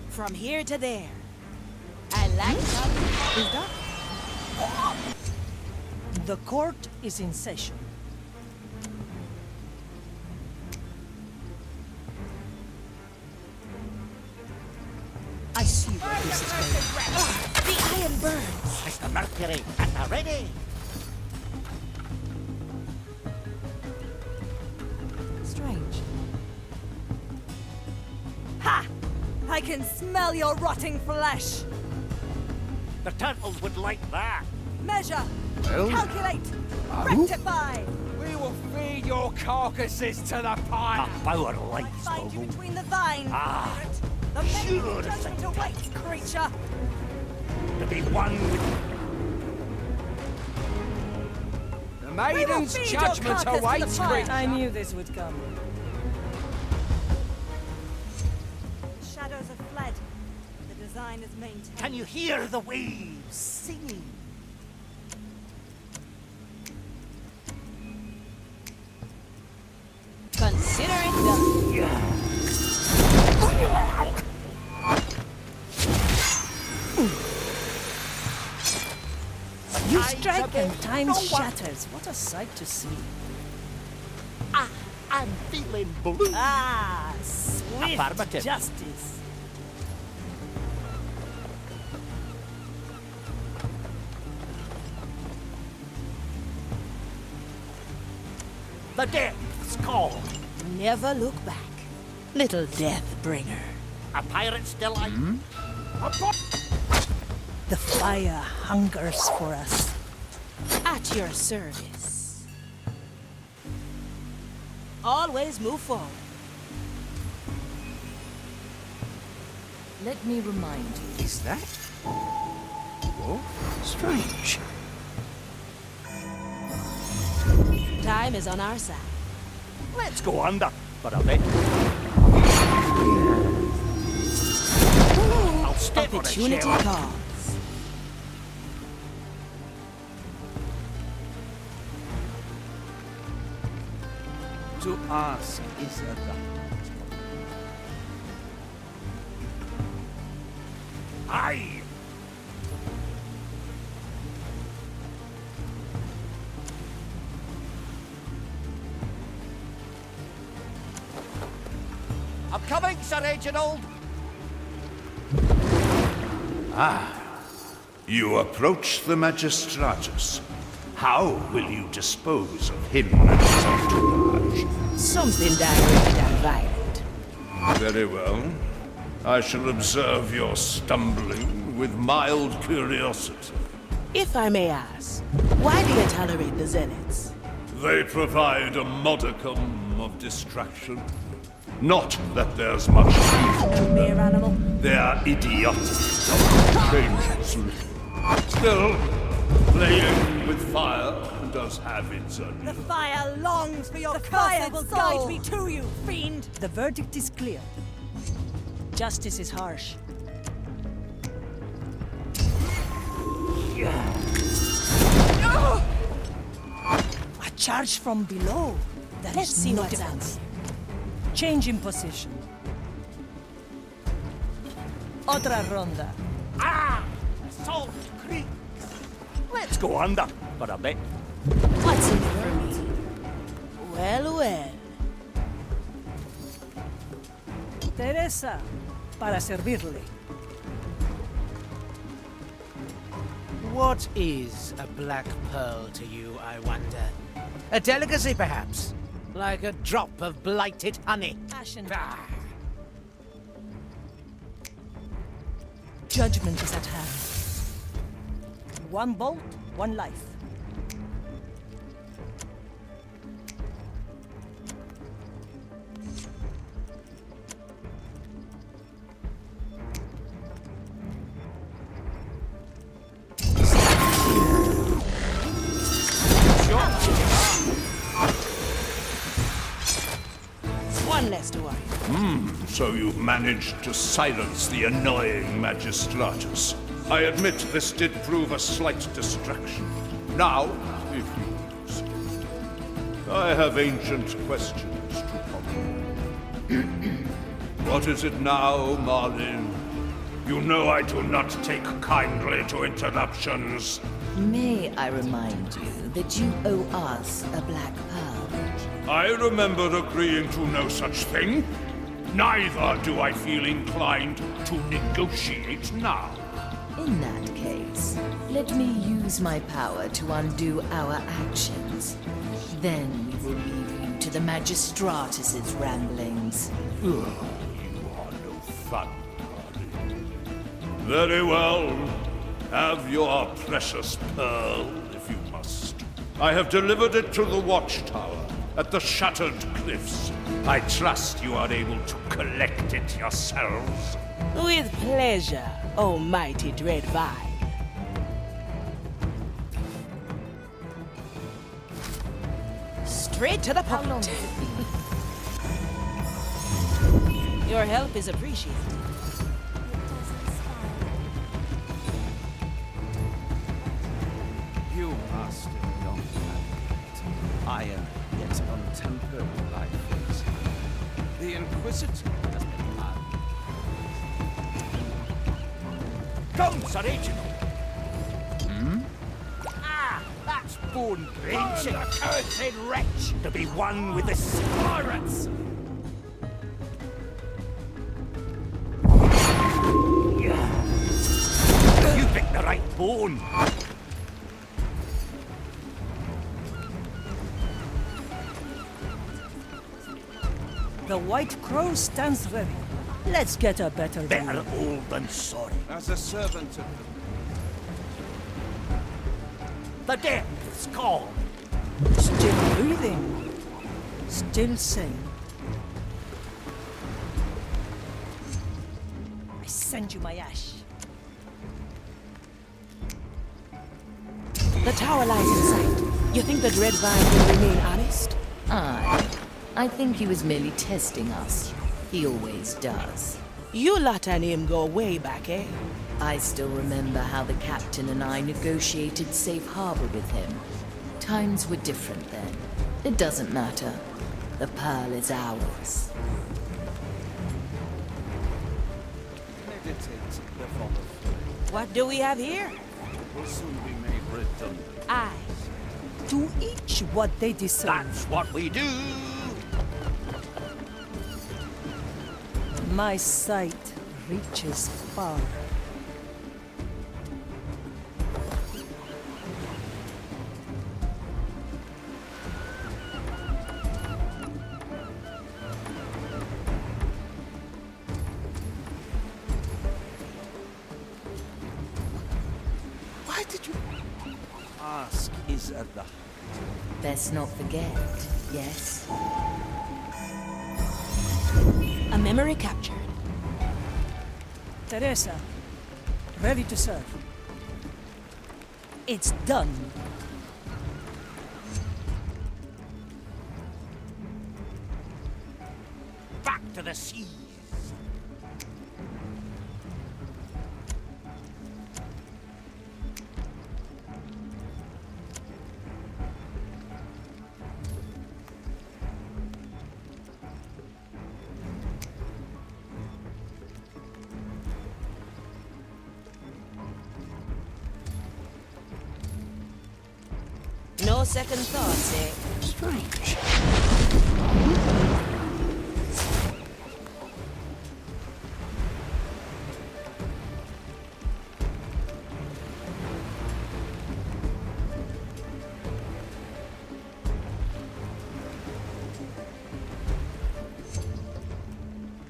From here to there. I like how... Is that? The court is in session. I see where this is going. the iron burns. Mr. Mercury, at the ready. Strange. Ha! I can smell your rotting flesh! The turtles would like that. Measure! Well? Calculate! Rectify! We will feed your carcasses to the fire. A power lights, Find you Bobo. between the vines, Ah, pirate! The sure, maiden judgment awaits, creature! To be one with... The maiden's feed your judgment carcass to the awaits, fire. creature. I knew this would come. The shadows have fled. The design is maintained. Can you hear the waves singing? Consider it done. You strike and time shatters. What a sight to see. I'm feeling blue. Ah, swift Affirmative. justice. The depths call. Never look back. Little death bringer. A pirate still alive? The fire hungers for us. At your service. Always move forward. Let me remind you. Is that? Oh, strange. Time is on our side. Let's go under for a bit. I'll stop on a Opportunity shell. calls. To ask is a right. Aye! I'm coming, Sir Reginald! You approach the Magistratus. How will you dispose of him and his entourage? Something direct and violent. Very well. I shall observe your stumbling with mild curiosity. If I may ask, why do you tolerate the Zealots? They provide a modicum of distraction. Not that there's much evil in Mere them. animal. They are idiotic, changes little. Still, playing with fire does have its own. The fire longs for your The fire cursed will soul. guide me to you, fiend! The verdict is clear. Justice is harsh. A charge from below. Let's see what's out. Change in position. Otra ronda. Ah! Salt Creek! Let's go under for a bit. What's in it for me? Well, well. Teresa, para servirle. What is a black pearl to you, I wonder? A delicacy, perhaps? Like a drop of blighted honey? Ashen. Ah. Judgment is at hand. One bolt, one life. One less to worry. So you've managed to silence the annoying Magistratus. I admit this did prove a slight distraction. Now, if you please. I have ancient questions to ponder. What is it now, Marley? You know I do not take kindly to interruptions. May I remind you that you owe us a black pearl? I remember agreeing to no such thing. Neither do I feel inclined to negotiate now. In that case, let me use my power to undo our actions. Then we will leave you to the Magistratus's ramblings. You are no fun, Marley. Very well. Have your precious pearl, if you must. I have delivered it to the watchtower at the Shattered Cliffs. I trust you are able to collect it yourselves. With pleasure, oh mighty dread vine. Straight to the How long point. has it been? Your help is appreciated. You are still young, Advocate. Iron, yet untempered by fears. The Inquisitor has been mad. Come, Sir Reginald! Ah! That's bone brains, the cursed wretch! To be one with the pirates! You picked the right bone! The White Crow stands ready. Let's get a better deal. Better old than sorry. As a servant of The depth's call! Still breathing. Still sane. I send you my ash. The tower lies in sight. You think the dread vine will remain on it? I think he was merely testing us. He always does. You lot and him go way back, eh? I still remember how the captain and I negotiated safe harbor with him. Times were different then. It doesn't matter. The pearl is ours. What do we have here? Will soon be made redundant. Aye. To each what they deserve. That's what we do! My sight reaches far. Why did you ask is at the Best not forget, yes? A memory captured. Teresa, ready to serve. It's done. Back to the seas! No second thoughts, eh? Strange.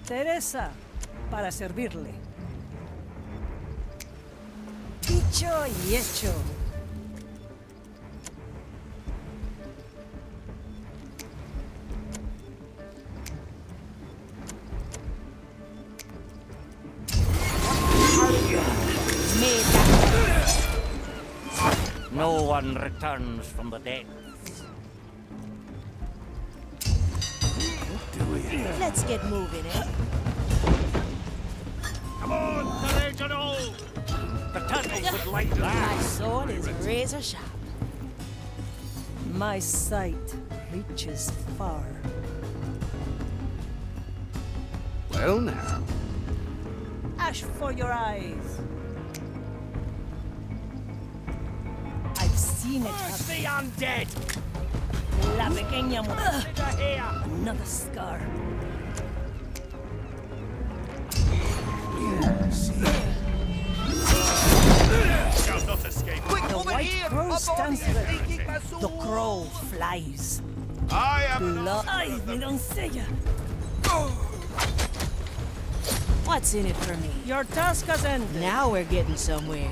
Teresa, para servirle. Dicho y hecho. No one returns from the dead. Let's get moving, eh? Come on, Reginald! The turtles would like My that. sword is razor sharp. My sight reaches far. Well now. Ash for your eyes. I've seen it Where's the happen. undead? La pequeña mujer. Another scar. Shall not escape. The white crow stands ready. The crow flies. I am Blood. Ay, mi doncella. What's in it for me? Your task has ended. Now we're getting somewhere.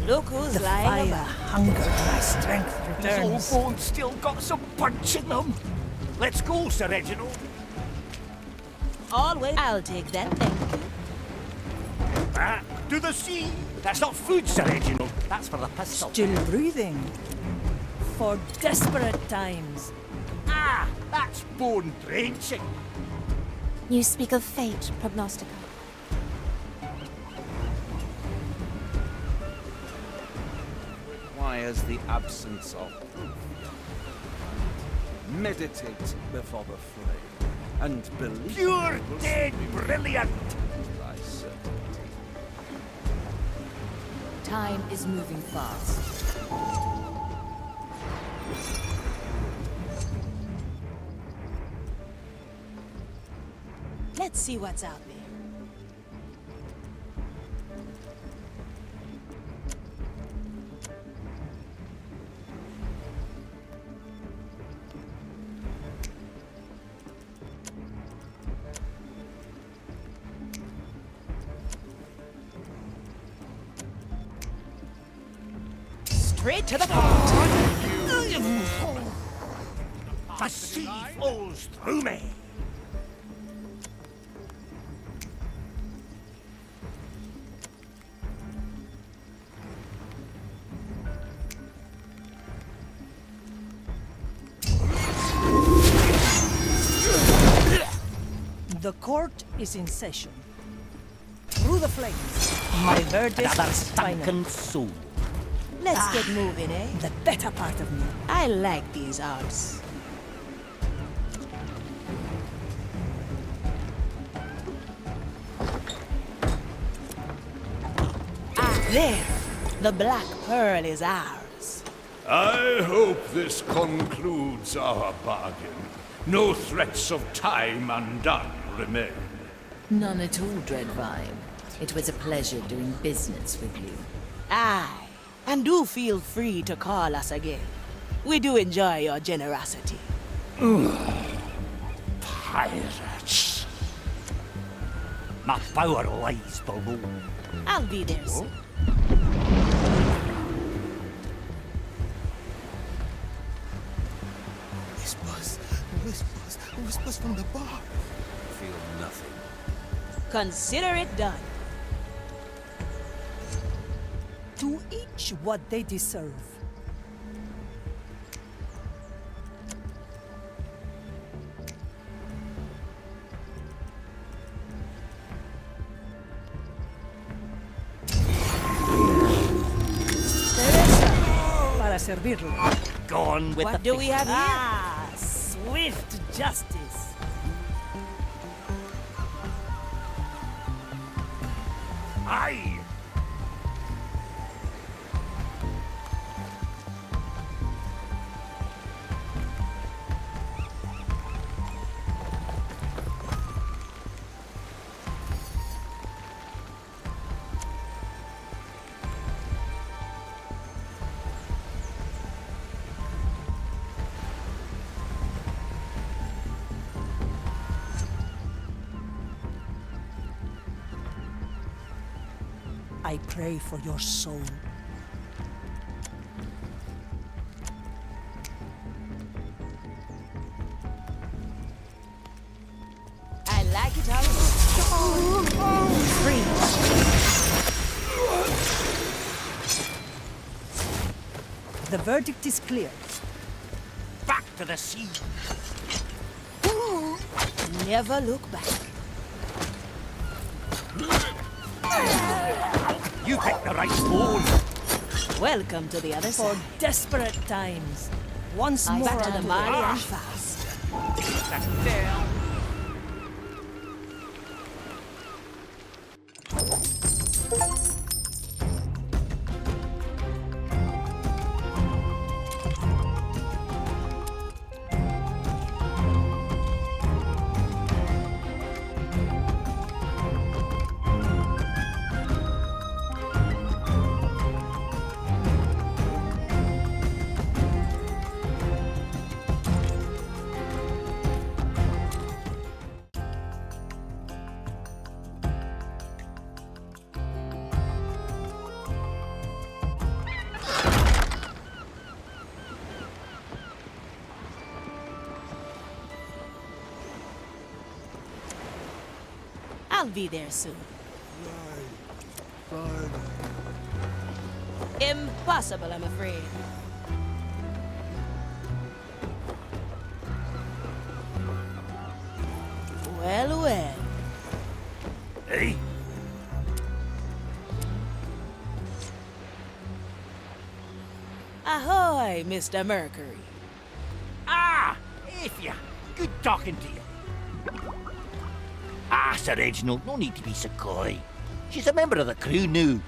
Look who's The lying fire about. hunger my strength These old returns. bones still got some punch in them. Let's go, Sir Reginald. Always. I'll take that, thank you. Back to the sea. That's not food, Sir Reginald. That's for the pistol. Still breathing. For desperate times. Ah, that's bone drenching. You speak of fate, Prognostica. requires the absence of proof. Meditate before the fray, and believe. Pure dead brilliant! Thy certainty. Time is moving fast. Let's see what's out there. Straight to the point. The sea flows through me. The court is in session. Through the flames, my verdict Another is final. sunken soul. Let's get moving, eh? The better part of me. I like these arts. There! The Black Pearl is ours. I hope this concludes our bargain. No threats of time undone remain. None at all, Dreadvine. It was a pleasure doing business with you. Aye, and do feel free to call us again. We do enjoy your generosity. Pirates. My power lies below. I'll be there soon. Whispers from the bar. Feel nothing. Consider it done. To each what they deserve. Teresa, para servirlo. Gone with What the do we have here? Ah, swift justice. Aye! I pray for your soul. I like it how free. The verdict is clear. Back to the sea. Never look back. You picked the right phone. Welcome to the other For side. desperate times. Once more Back to the onto Marley the and fast. That's down. I'll be there soon. Impossible, I'm afraid. Well, well. Hey? Ahoy, Mr. Mercury. Ah! If ya. Good talking to you. Ah, Sir Reginald, no need to be so coy. She's a member of the crew now.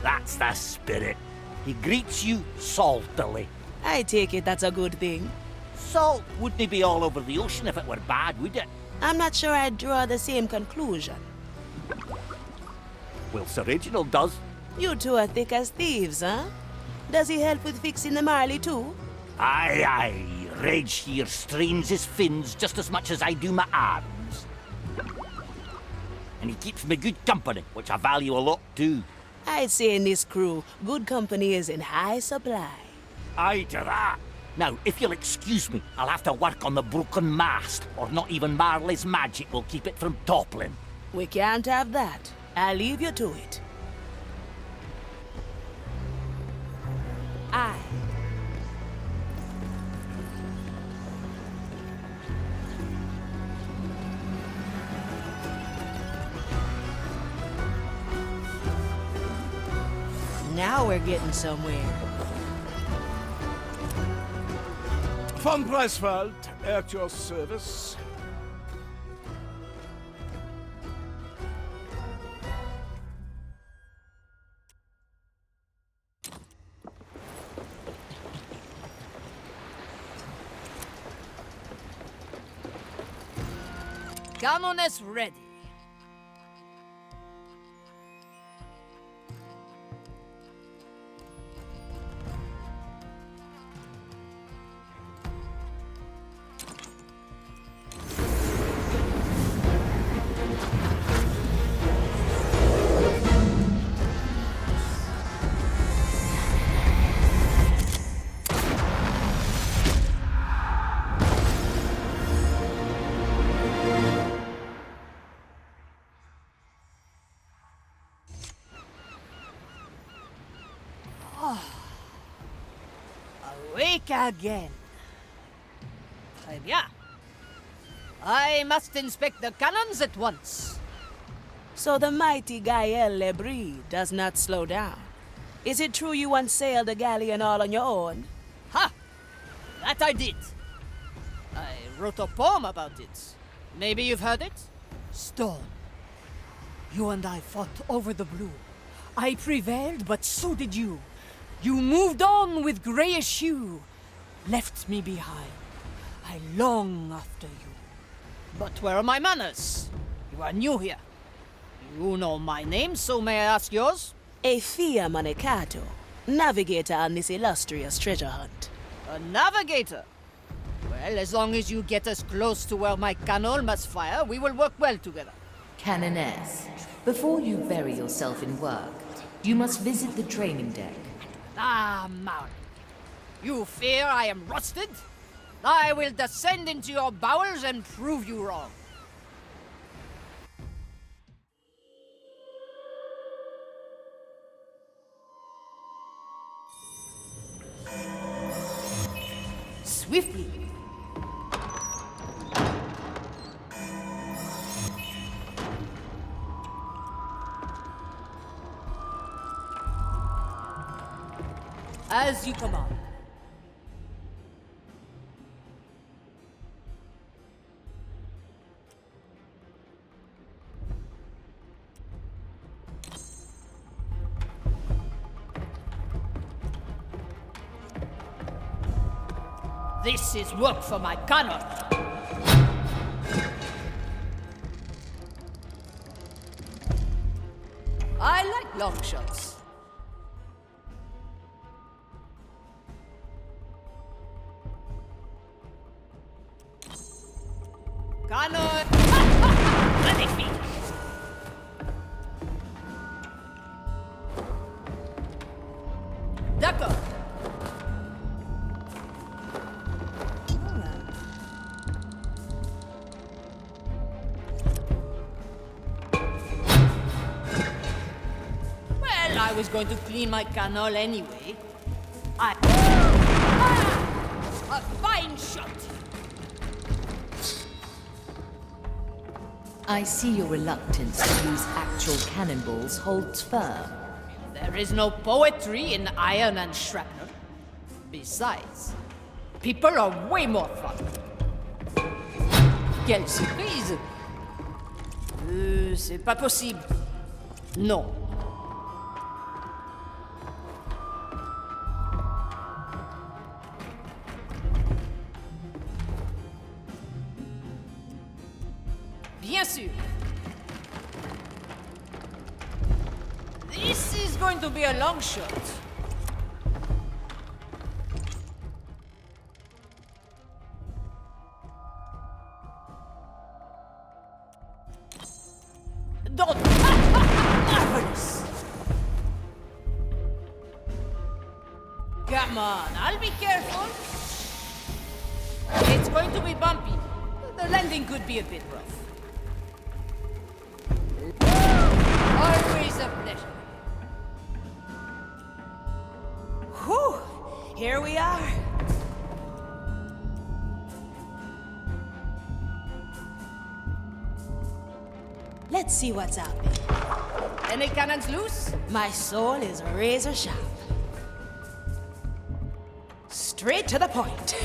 That's the spirit. He greets you saltily. I take it that's a good thing. Salt wouldn't be all over the ocean if it were bad, would it? I'm not sure I'd draw the same conclusion. Well, Sir Reginald does. You two are thick as thieves, huh? Does he help with fixing the Marley too? Aye, aye. Reg here strains his fins just as much as I do my arms. And he keeps me good company, which I value a lot too. I'd say in this crew, good company is in high supply. Aye to that. Now, if you'll excuse me, I'll have to work on the broken mast, or not even Marley's magic will keep it from toppling. We can't have that. I'll leave you to it. Aye. Now we're getting somewhere. Von Preisfeld, at your service. Canoness ready. Awake again. Très bien. I must inspect the cannons at once. So the mighty Gaelle does not slow down. Is it true you once sailed the galleon all on your own? Ha! That I did. I wrote a poem about it. Maybe you've heard it? Stone. You and I fought over the blue. I prevailed, but so did you. You moved on with grayish hue, left me behind. I long after you. But where are my manners? You are new here. You know my name, so may I ask yours? Afia Manicato, navigator on this illustrious treasure hunt. A navigator? Well, as long as you get us close to where my cannon must fire, we will work well together. Canoness, before you bury yourself in work, you must visit the training deck. Ah, Marley. You fear I am rusted? I will descend into your bowels and prove you wrong. Swiftly. As you command. This is work for my cannon. I like long shots. Cannon! Magnifique! D'accord. Well, I was going to clean my cannon anyway. A fine shot! I see your reluctance to use actual cannonballs holds firm. There is no poetry in iron and shrapnel. Besides, people are way more fun. Quelle surprise! C'est pas possible. Non. Bien sûr. This is going to be a long shot. Don't. Marvelous. Come on, I'll be careful. It's going to be bumpy. The landing could be a bit rough. Always a pleasure. Whew! Here we are. Let's see what's out there. Any cannons loose? My sword is razor sharp. Straight to the point.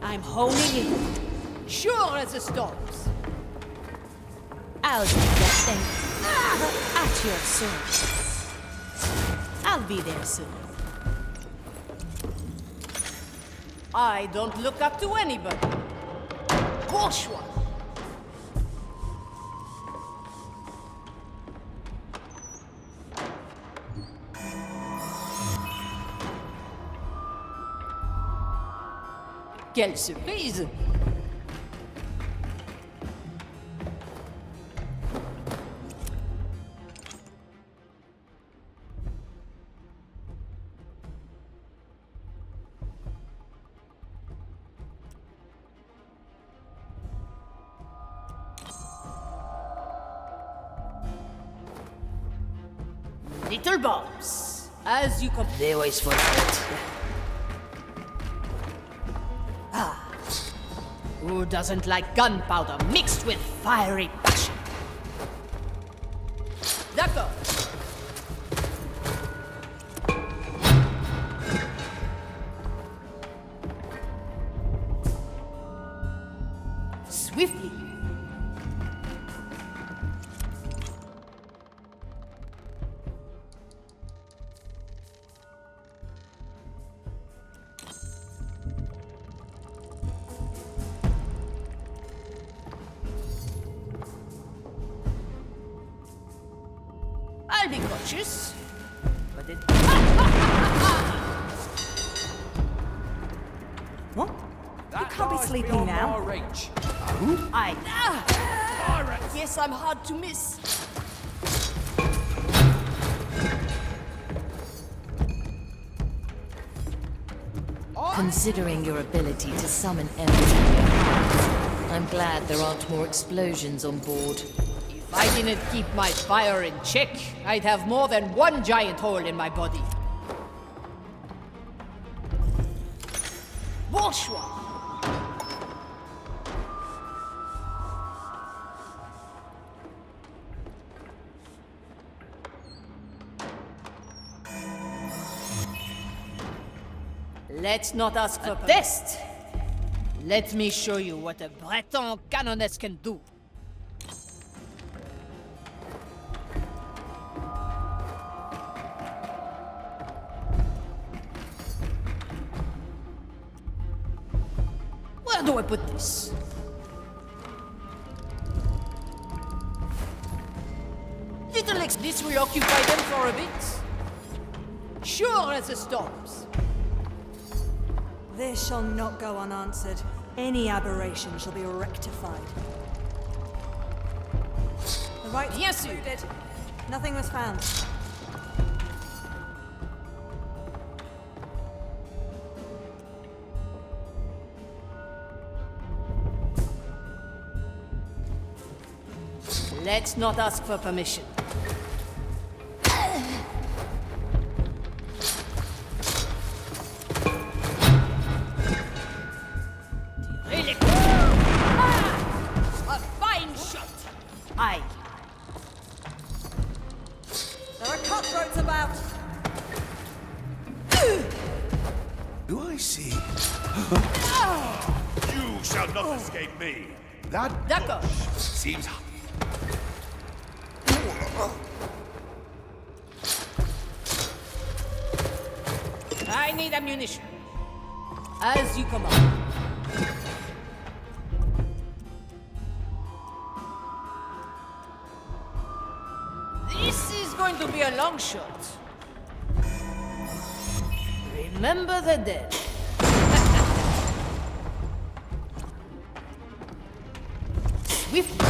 I'm honing in. Sure as the storms. I'll be that thing. At your service. I'll be there soon. I don't look up to anybody. Bourgeois. Quelle surprise! Little bombs, as you come. They always forget. Who doesn't like gunpowder mixed with fiery passion? D'accord. Swiftly. I'll be cautious, but it... What? You can't be sleeping now. Reach. Yes, I'm hard to miss. Considering your ability to summon everything, I'm glad there aren't more explosions on board. If I didn't keep my fire in check, I'd have more than one giant hole in my body. Bourgeois! Let's not ask for a test. Let me show you what a Breton Canoness can do. Where do I put this? Little X, this will occupy them for a bit. Sure as the storms. This shall not go unanswered. Any aberration shall be rectified. The right Yes, included. Nothing was found. Let's not ask for permission. A fine shot! Aye. There are cutthroats about. Do I see? You shall not escape me. That bush seems... I need ammunition. As you command. This is going to be a long shot. Remember the dead. Swiftly.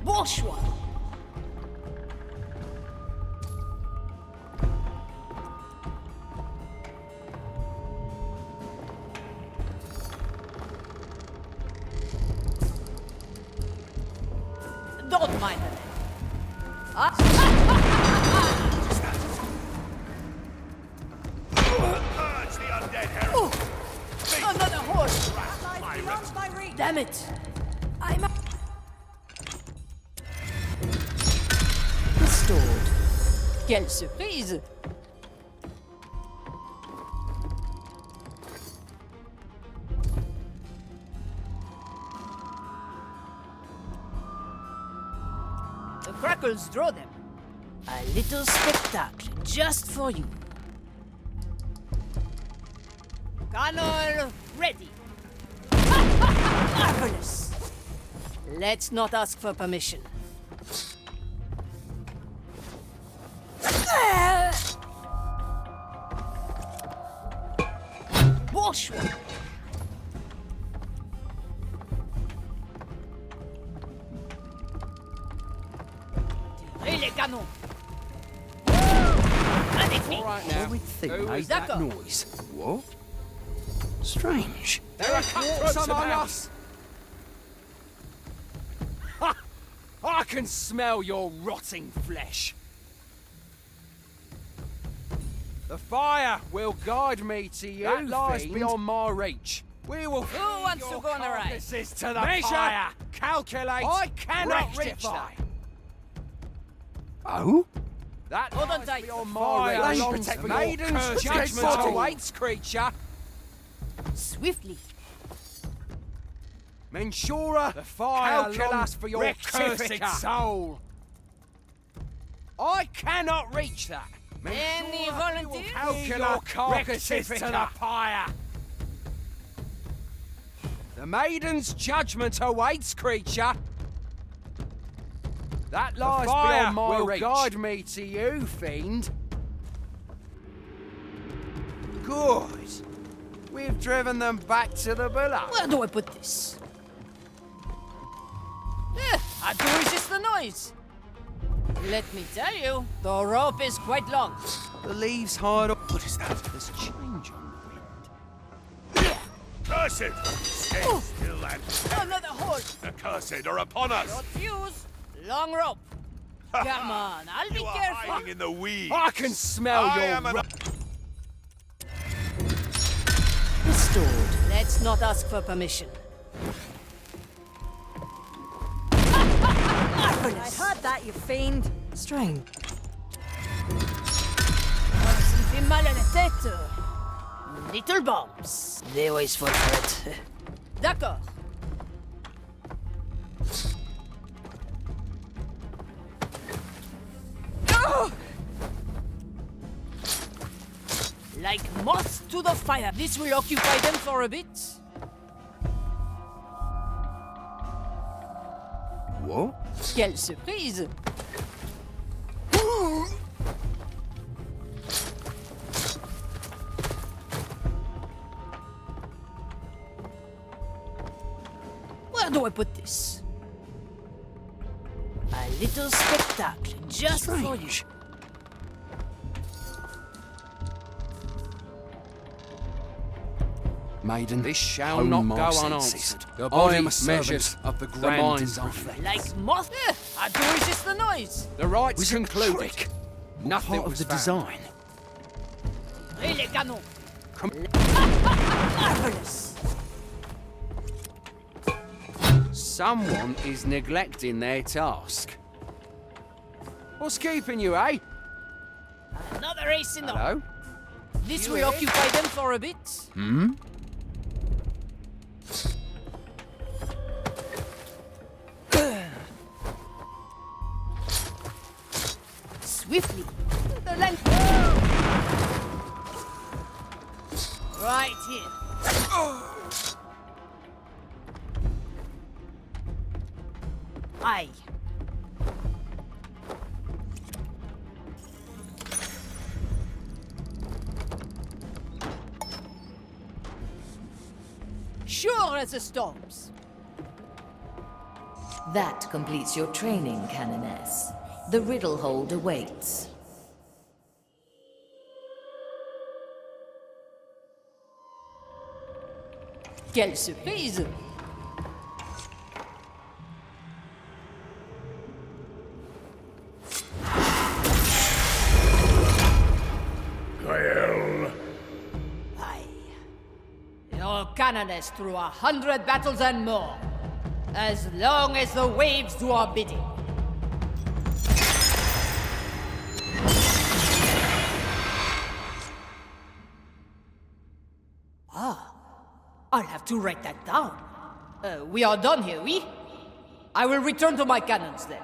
Bourgeois. Don't mind them. Purge the undead heretic! Another horse! Beyond my reach! Damn it! I'm a... Restored. Quelle surprise! The crackles draw them. A little spectacle just for you. Cannon ready. Marvelous. Let's not ask for permission. Bourgeois. Tirez les canons. All right now. Who is that noise? What? Strange. There are cutthroats among us! Ha! I can smell your rotting flesh. The fire will guide me to you. That lies beyond my reach. We will Who wants to go on a ride? carcasses to the fire. Calculate. I cannot reach that. Oh? That Hold on lies tight. beyond Fire my reach. belongs to your Maiden's cursed judgment body. awaits, creature. Swiftly. Mensura, the fire calculus for your cursed soul. I cannot reach that. Any volunteers? Calculus carcasses to the fire. The maiden's judgment awaits, creature. That lies beyond my reach. Will guide me to you, fiend. Good. We've driven them back to the villa. Where do I put this? I do resist the noise. Let me tell you, the rope is quite long. The leaves hide up. What is that? There's change on the wind. Curse it! Stay still and... Another horse. The cursed are upon us! Short fuse, long rope. Come on, I'll be You are careful. hiding in the weeds! I can smell I your am an... Restored. Let's not ask for permission. I heard that, you fiend! Strange. S'il fait mal à la tête. Little bombs. They always fall for it. D'accord. Like moths to the fire. This will occupy them for a bit. What? Quelle surprise! Where do I put this? A little spectacle just for you. Maiden, This shall not go unanswered. The body measures of the the grand mind design. reflects. Like moth? I do resist the noise. The rites Was it a concluded. trick? Nothing Part of was the found. design. Et les canons. Marvelous. Someone is neglecting their task. What's keeping you, eh? Another ace in the Hello? This You will here? occupy them for a bit. Hmm? Swiftly. The length. Right here. Aye. Sure as the storms. That completes your training, Canoness. The riddle hold awaits. Quelle surprise! Gaelle, Follow Canoness through 100 battles and more. As long as the waves do our bidding. Ah, I'll have to write that down. We are done here, oui? I will return to my cannons then.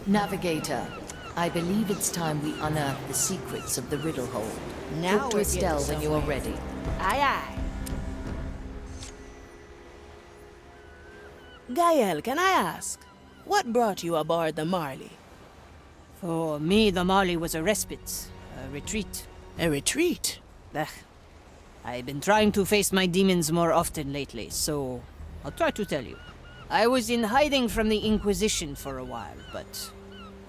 Navigator, I believe it's time we unearth the secrets of the riddle hold. Now Talk to we're Estelle getting when you are somewhere. ready. Aye, aye. Gaelle, can I ask, what brought you aboard the Marley? For me, the Marley was a respite, a retreat. A retreat? Ugh. I've been trying to face my demons more often lately, so I'll try to tell you. I was in hiding from the Inquisition for a while, but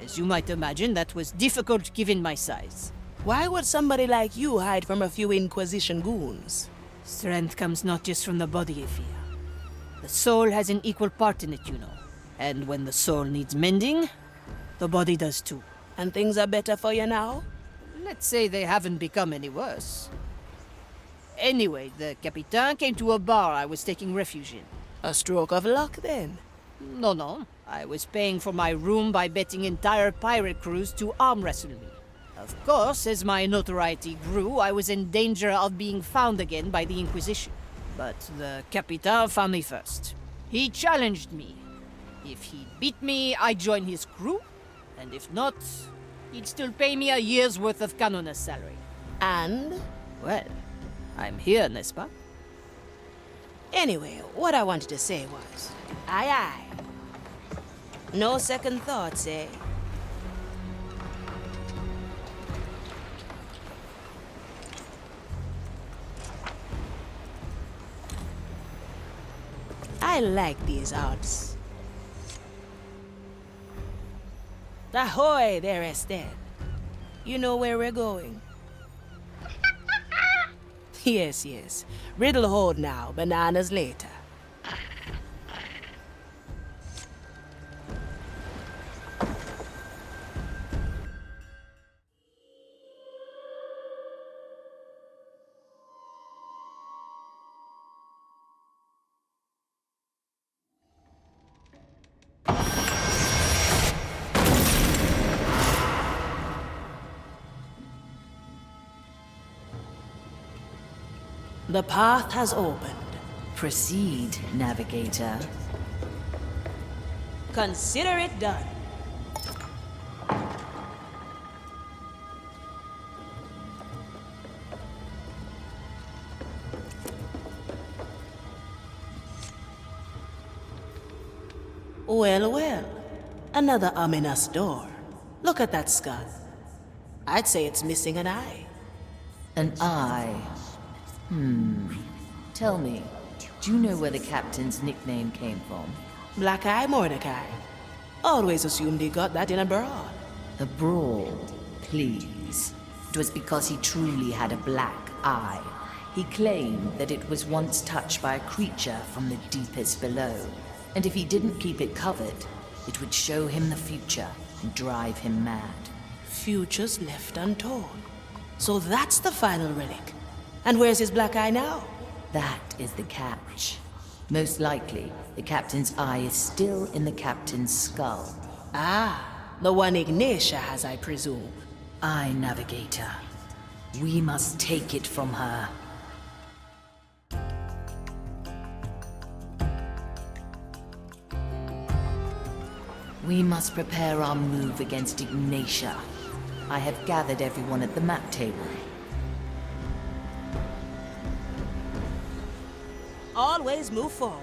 as you might imagine, that was difficult given my size. Why would somebody like you hide from a few Inquisition goons? Strength comes not just from the body, Ifia. The soul has an equal part in it, you know. And when the soul needs mending, the body does too. And things are better for you now? Let's say they haven't become any worse. Anyway, the Capitan came to a bar I was taking refuge in. A stroke of luck, then? No. I was paying for my room by betting entire pirate crews to arm wrestle me. Of course, as my notoriety grew, I was in danger of being found again by the Inquisition. But the Capitan found me first. He challenged me. If he beat me, I'd join his crew. And if not, he'd still pay me a year's worth of Canoness salary. And? Well, I'm here, n'est-ce pas? Anyway, what I wanted to say was... Aye, aye. No second thoughts, eh? I like these odds. Ahoy there, Estelle. You know where we're going? Yes. Riddle hold now, bananas later. The path has opened. Proceed, Navigator. Consider it done. Well. Another ominous door. Look at that skull. I'd say it's missing an eye. An eye? Tell me, do you know where the captain's nickname came from? Black Eye Mordecai. Always assumed he got that in a brawl. A brawl, please. It was because he truly had a black eye. He claimed that it was once touched by a creature from the deepest below. And if he didn't keep it covered, it would show him the future and drive him mad. Futures left untold. So that's the final relic. And where's his black eye now? That is the catch. Most likely, the captain's eye is still in the captain's skull. Ah, the one Ignacia has, I presume. Aye, Navigator. We must take it from her. We must prepare our move against Ignacia. I have gathered everyone at the map table. Always move forward.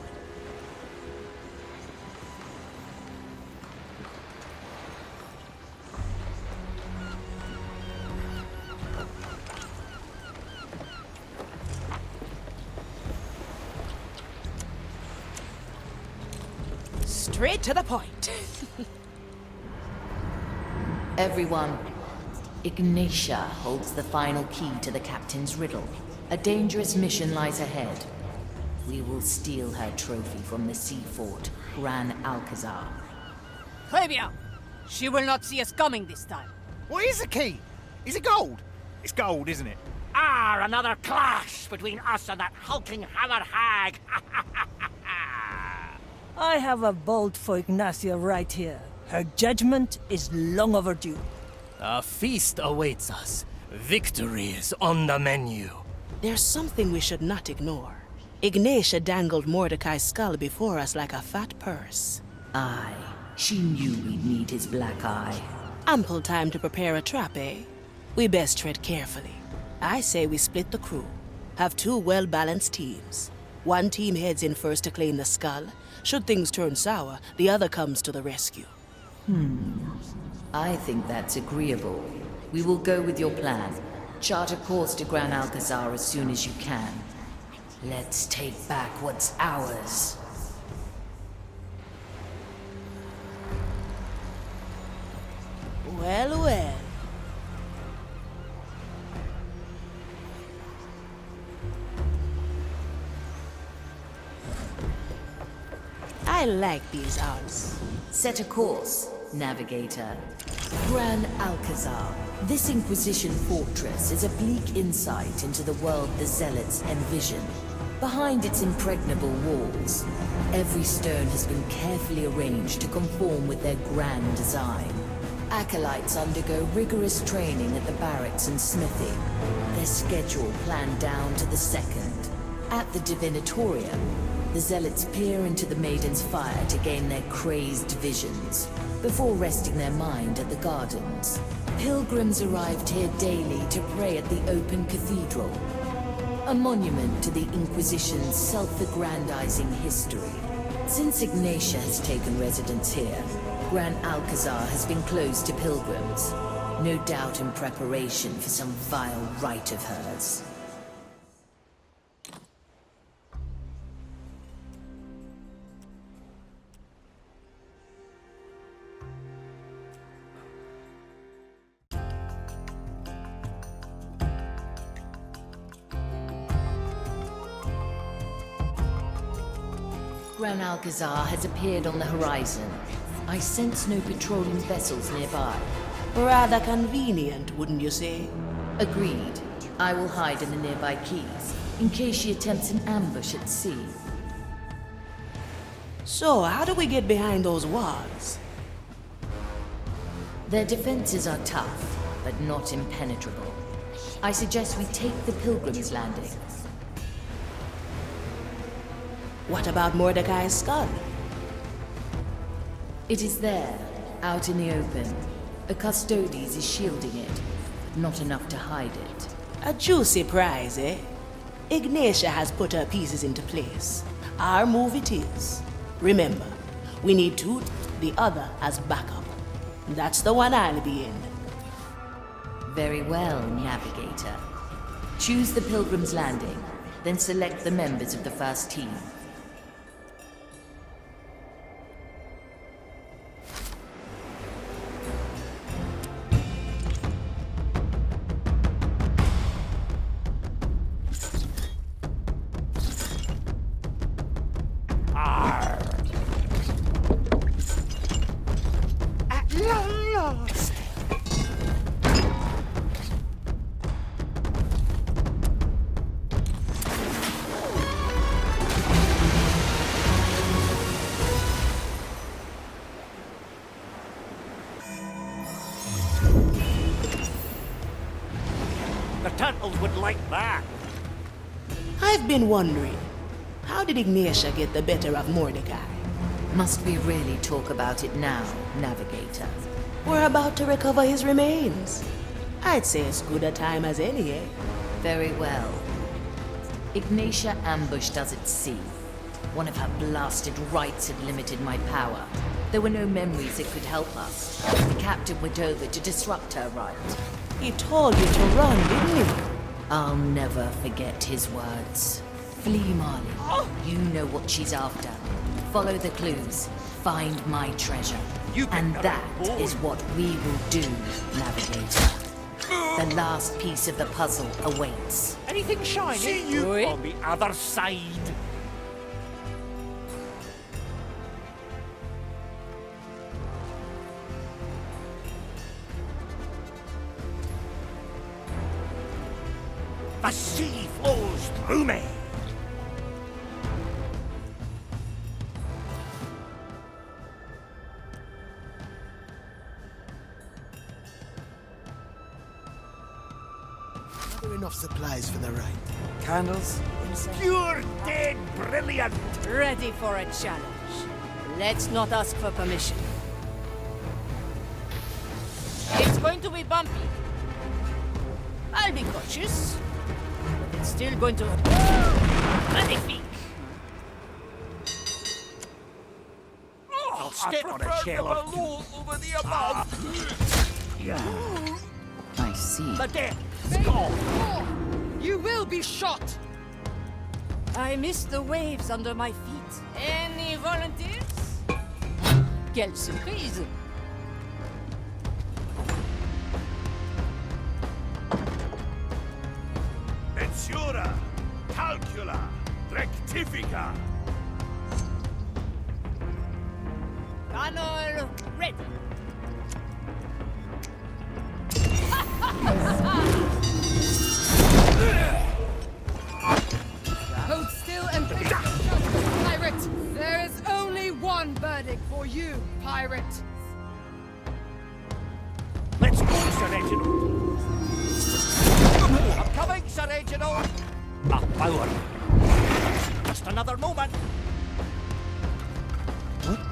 Straight to the point. Everyone, Ignacia holds the final key to the captain's riddle. A dangerous mission lies ahead. We will steal her trophy from the sea fort, Gran Alcazar. Très bien. She will not see us coming this time. What is the key? Is it gold? It's gold, isn't it? Ah, another clash between us and that hulking hammer hag. I have a bolt for Ignacia right here. Her judgment is long overdue. A feast awaits us. Victory is on the menu. There's something we should not ignore. Ignacia dangled Mordecai's skull before us like a fat purse. Aye, she knew we'd need his black eye. Ample time to prepare a trap, eh? We best tread carefully. I say we split the crew. Have two well-balanced teams. One team heads in first to claim the skull. Should things turn sour, the other comes to the rescue. I think that's agreeable. We will go with your plan. Chart a course to Gran Alcazar as soon as you can. Let's take back what's ours. Well, well. I like these odds. Set a course, navigator. Gran Alcazar. This Inquisition fortress is a bleak insight into the world the Zealots envision. Behind its impregnable walls, every stone has been carefully arranged to conform with their grand design. Acolytes undergo rigorous training at the barracks and smithy, their schedule planned down to the second. At the Divinatorium, the Zealots peer into the Maiden's fire to gain their crazed visions, before resting their mind at the gardens. Pilgrims arrived here daily to pray at the open cathedral, a monument to the Inquisition's self-aggrandizing history. Since Ignacia has taken residence here, Gran Alcazar has been closed to pilgrims, no doubt in preparation for some vile rite of hers. Gran Alcazar has appeared on the horizon. I sense no patrolling vessels nearby. Rather convenient, wouldn't you say? Agreed. I will hide in the nearby quays, in case she attempts an ambush at sea. So, how do we get behind those walls? Their defenses are tough, but not impenetrable. I suggest we take the Pilgrim's Landing. What about Mordecai's skull? It is there, out in the open. A Custodes is shielding it, but not enough to hide it. A juicy prize, eh? Ignacia has put her pieces into place. Our move it is. Remember, we need two, the other as backup. That's the one I'll be in. Very well, Navigator. Choose the Pilgrim's Landing, then select the members of the first team. Turtles would like that. I've been wondering, how did Ignacia get the better of Mordecai? Must we really talk about it now, Navigator? We're about to recover his remains. I'd say as good a time as any, eh? Very well. Ignacia ambushed us at sea. One of her blasted rites had limited my power. There were no memories that could help us. The captain went over to disrupt her rite. He told you to run, didn't he? I'll never forget his words. Flee, Marley. You know what she's after. Follow the clues. Find my treasure. And that is what we will do, Navigator. The last piece of the puzzle awaits. Anything shiny? See you on the other side. The sea flows through me. Are there enough supplies for the ride? Candles? Pure dead brilliant. Ready for a challenge. Let's not ask for permission. It's going to be bumpy. I'll be cautious. But it's still going to... Magnifique! I'll step on a shell or two. Over the above. I see. The death. You will be shot! I missed the waves under my feet. Any volunteers? Quelle surprise! Mensura, calcula, rectifica. Canol, ready. Hold still and face your judgment, pirate! There is only one verdict for you, pirate! Let's go, Sir Reginald. I'm coming, Sir Reginald. A power. Just another moment.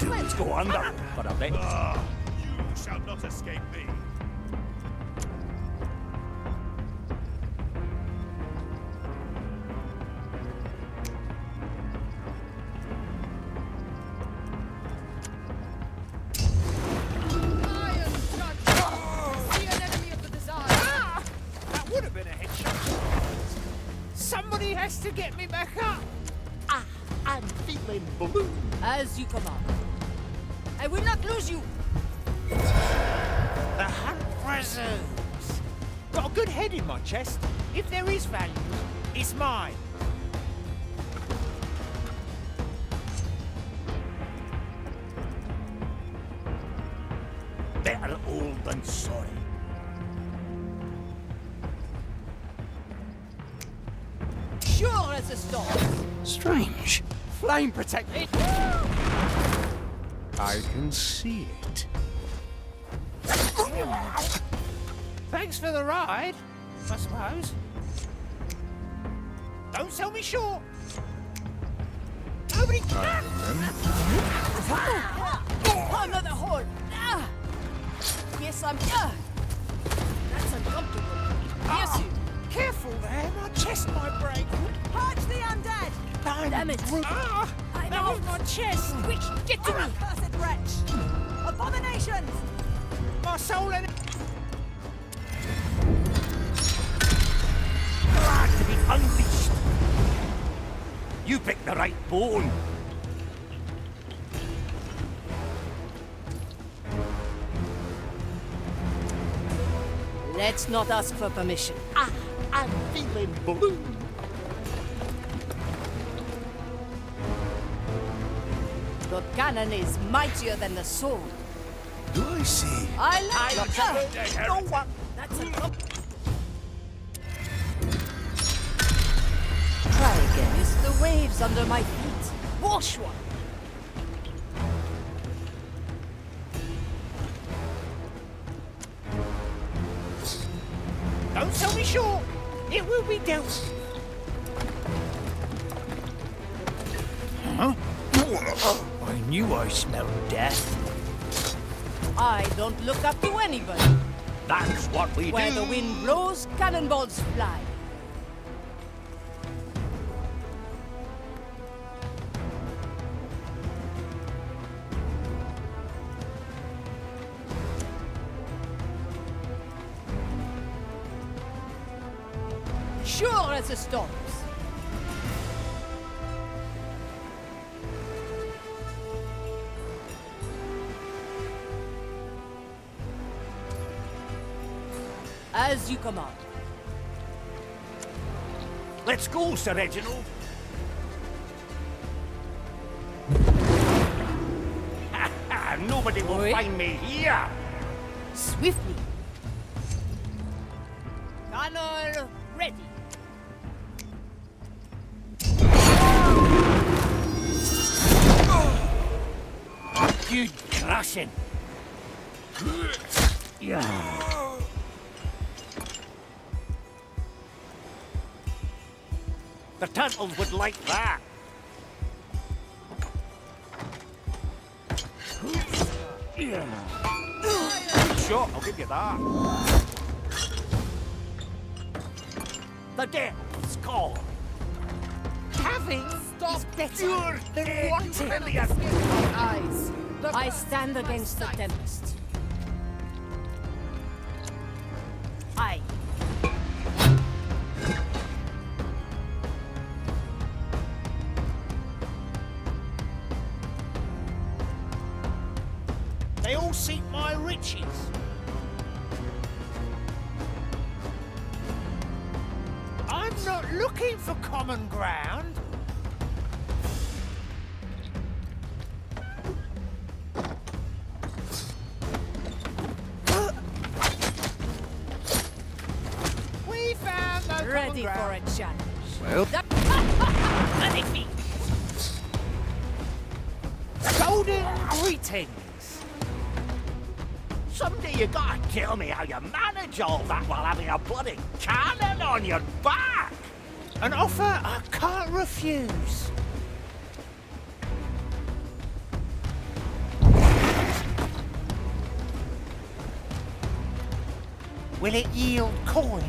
Let's go under for a bit. You shall not escape me. Somebody has to get me back up! I'm feeling blue. As you command. I will not lose you! The hunt resumes. Got a good head in my chest. If there is value, it's mine. Better old than sorry. Sure as a storm. Strange. Flame protect me. I can see it. Thanks for the ride, I suppose. Don't sell me short. Nobody can. Another hole. Yes, I'm. That's uncomfortable. Yes, you. Careful there, my chest might break. Purge the undead! Damn it! That was my chest. Quick, get to me! Accursed wretch! Abominations! My soul and... Glad to be unleashed. You picked the right bone. Let's not ask for permission. I'm feeling blue. The cannon is mightier than the sword. Do I see? I like it. No one. That's a Try again. It's the waves under my feet. Wash one. Don't sell me short. It will be dealt with. Huh? I knew I smelled death. I don't look up to anybody. That's what we Where do. the wind blows, cannonballs fly. Sure as the storms. As you command. Let's go, Sir Reginald. Nobody will find me here. Swiftly. Cannon ready. good crushing. Yeah. The turtles would like that. Yeah. Good shot, I'll give you that. The death's call. Having is better than wanting. My eyes. I stand against the tempest. Aye. They all seek my riches. I'm not looking for common ground. We found no Ready common for a ground. challenge. Well, Magnifique. Golden greetings. Someday you gotta tell me how you manage all that while having a bloody cannon on your back. An offer I can't refuse. Will it yield coin?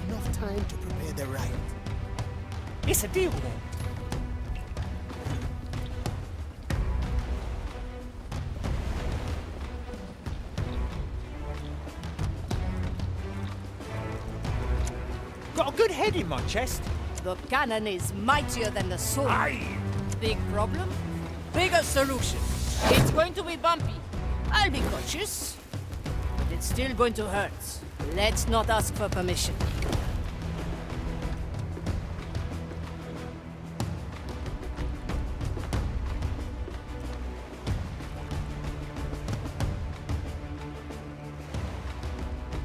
Enough time to prepare the rite. It's a deal then. Got a good head in my chest. The cannon is mightier than the sword. Aye. Big problem? Bigger solution. It's going to be bumpy. I'll be cautious. But it's still going to hurt. Let's not ask for permission.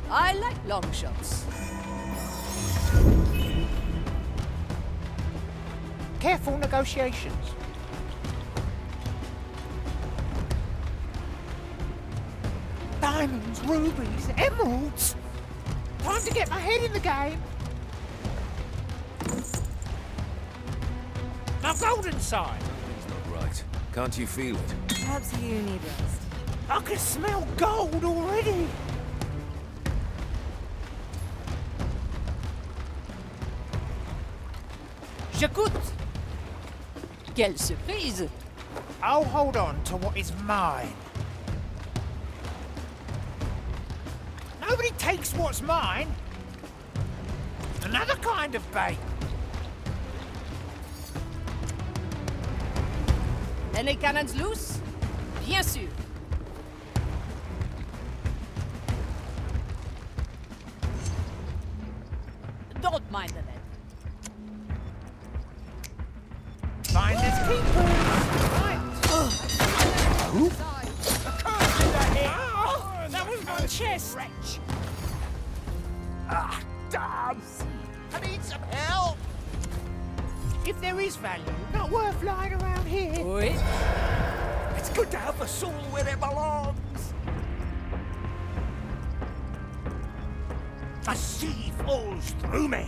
I like long shots. Careful negotiations. Diamonds, rubies, emeralds. Time to get my head in the game. My golden side. it's not right. Can't you feel it? Perhaps you need rest. I can smell gold already. J'écoute. Quelle surprise! I'll hold on to what is mine. Nobody takes what's mine. Another kind of bait. Any cannons loose? Bien sûr. Don't mind the lead. Finders keepers. Right. Who? That was my chest. Ah, damn! I need some help! If there is value, not worth lying around here. Oui. It's good to have the soul where it belongs! The sea flows through me!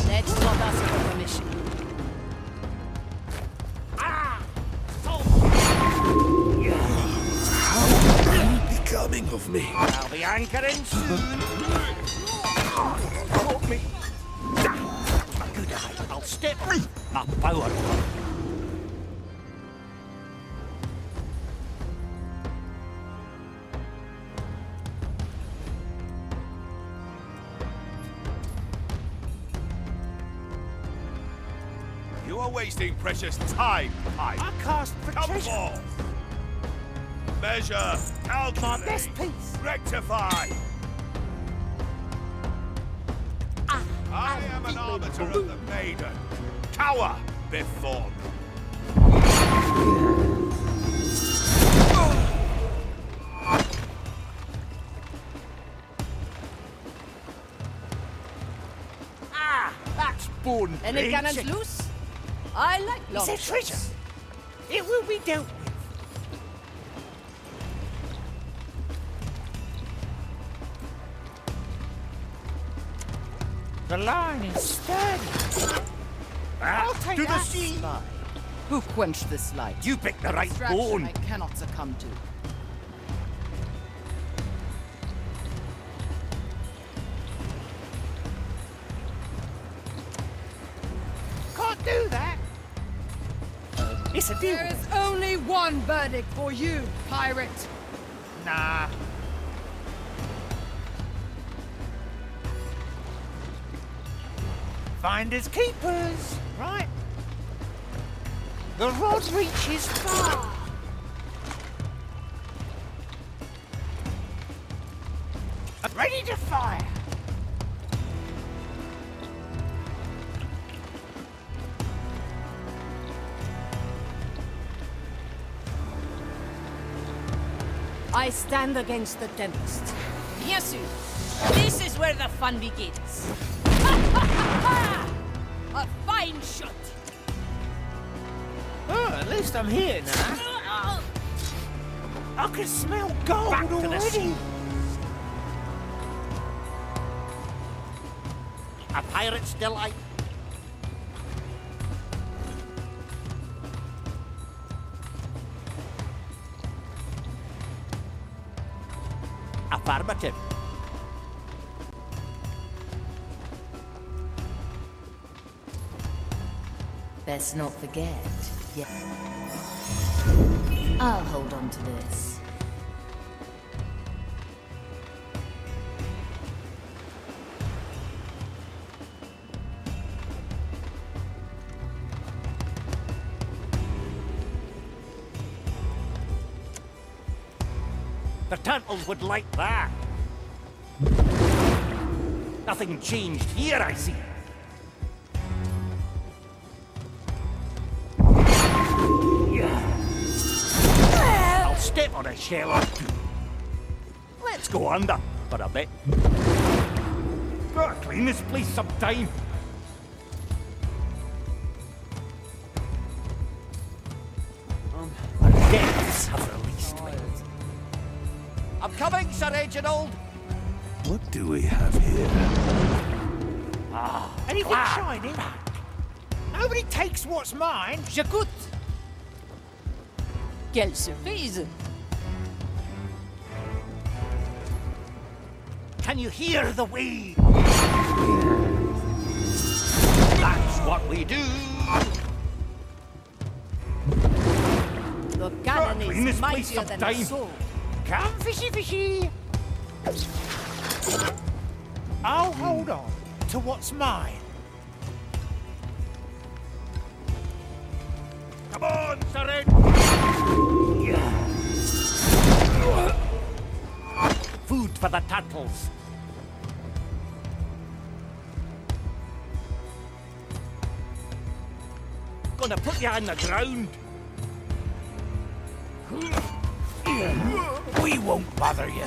Let's not ask for permission. Ah! Becoming of me. I'll be anchoring soon! Caught me! That's a good eye. I'll step my power. You are wasting precious time, Pike. I cast for Come treasure. forth. Measure, calculate, My best piece. rectify. I am an arbiter of the maiden. Cower before them. That's bone. Any cannons loose? I like long It's a treasure. shots. It will be dealt with. The line is sturdy. I'll take to the that. sea. Who quenched this light? You picked the right Distraction bone. I cannot succumb to. Can't do that. It's a deal. There is only one verdict for you, pirate. Nah. Finders keepers, right? The rod reaches far. Ready to fire. I stand against the tempest. Bien sûr. This is where the fun begins. A fine shot. Oh, at least I'm here now. I can smell gold Back to the already. sea. A pirate's delight. Affirmative. Best not forget. Yeah. I'll hold on to this. The turtles would like that. Nothing changed here, I see. I'll step on a shell or two. Let's go under for a bit. Gotta clean this place sometime. Our depths have released me. I'm coming, Sir Reginald. What do we have here? Anything shiny? Nobody takes what's mine. J'écoute. Quelle surprise! Can you hear the wave? That's what we do. The cannon Clean this is place mightier than a sometime. sword. Come, fishy, fishy. I'll hold on to what's mine. Come on, Sir Ed. Food for the turtles. Gonna put you on the ground. We won't bother you.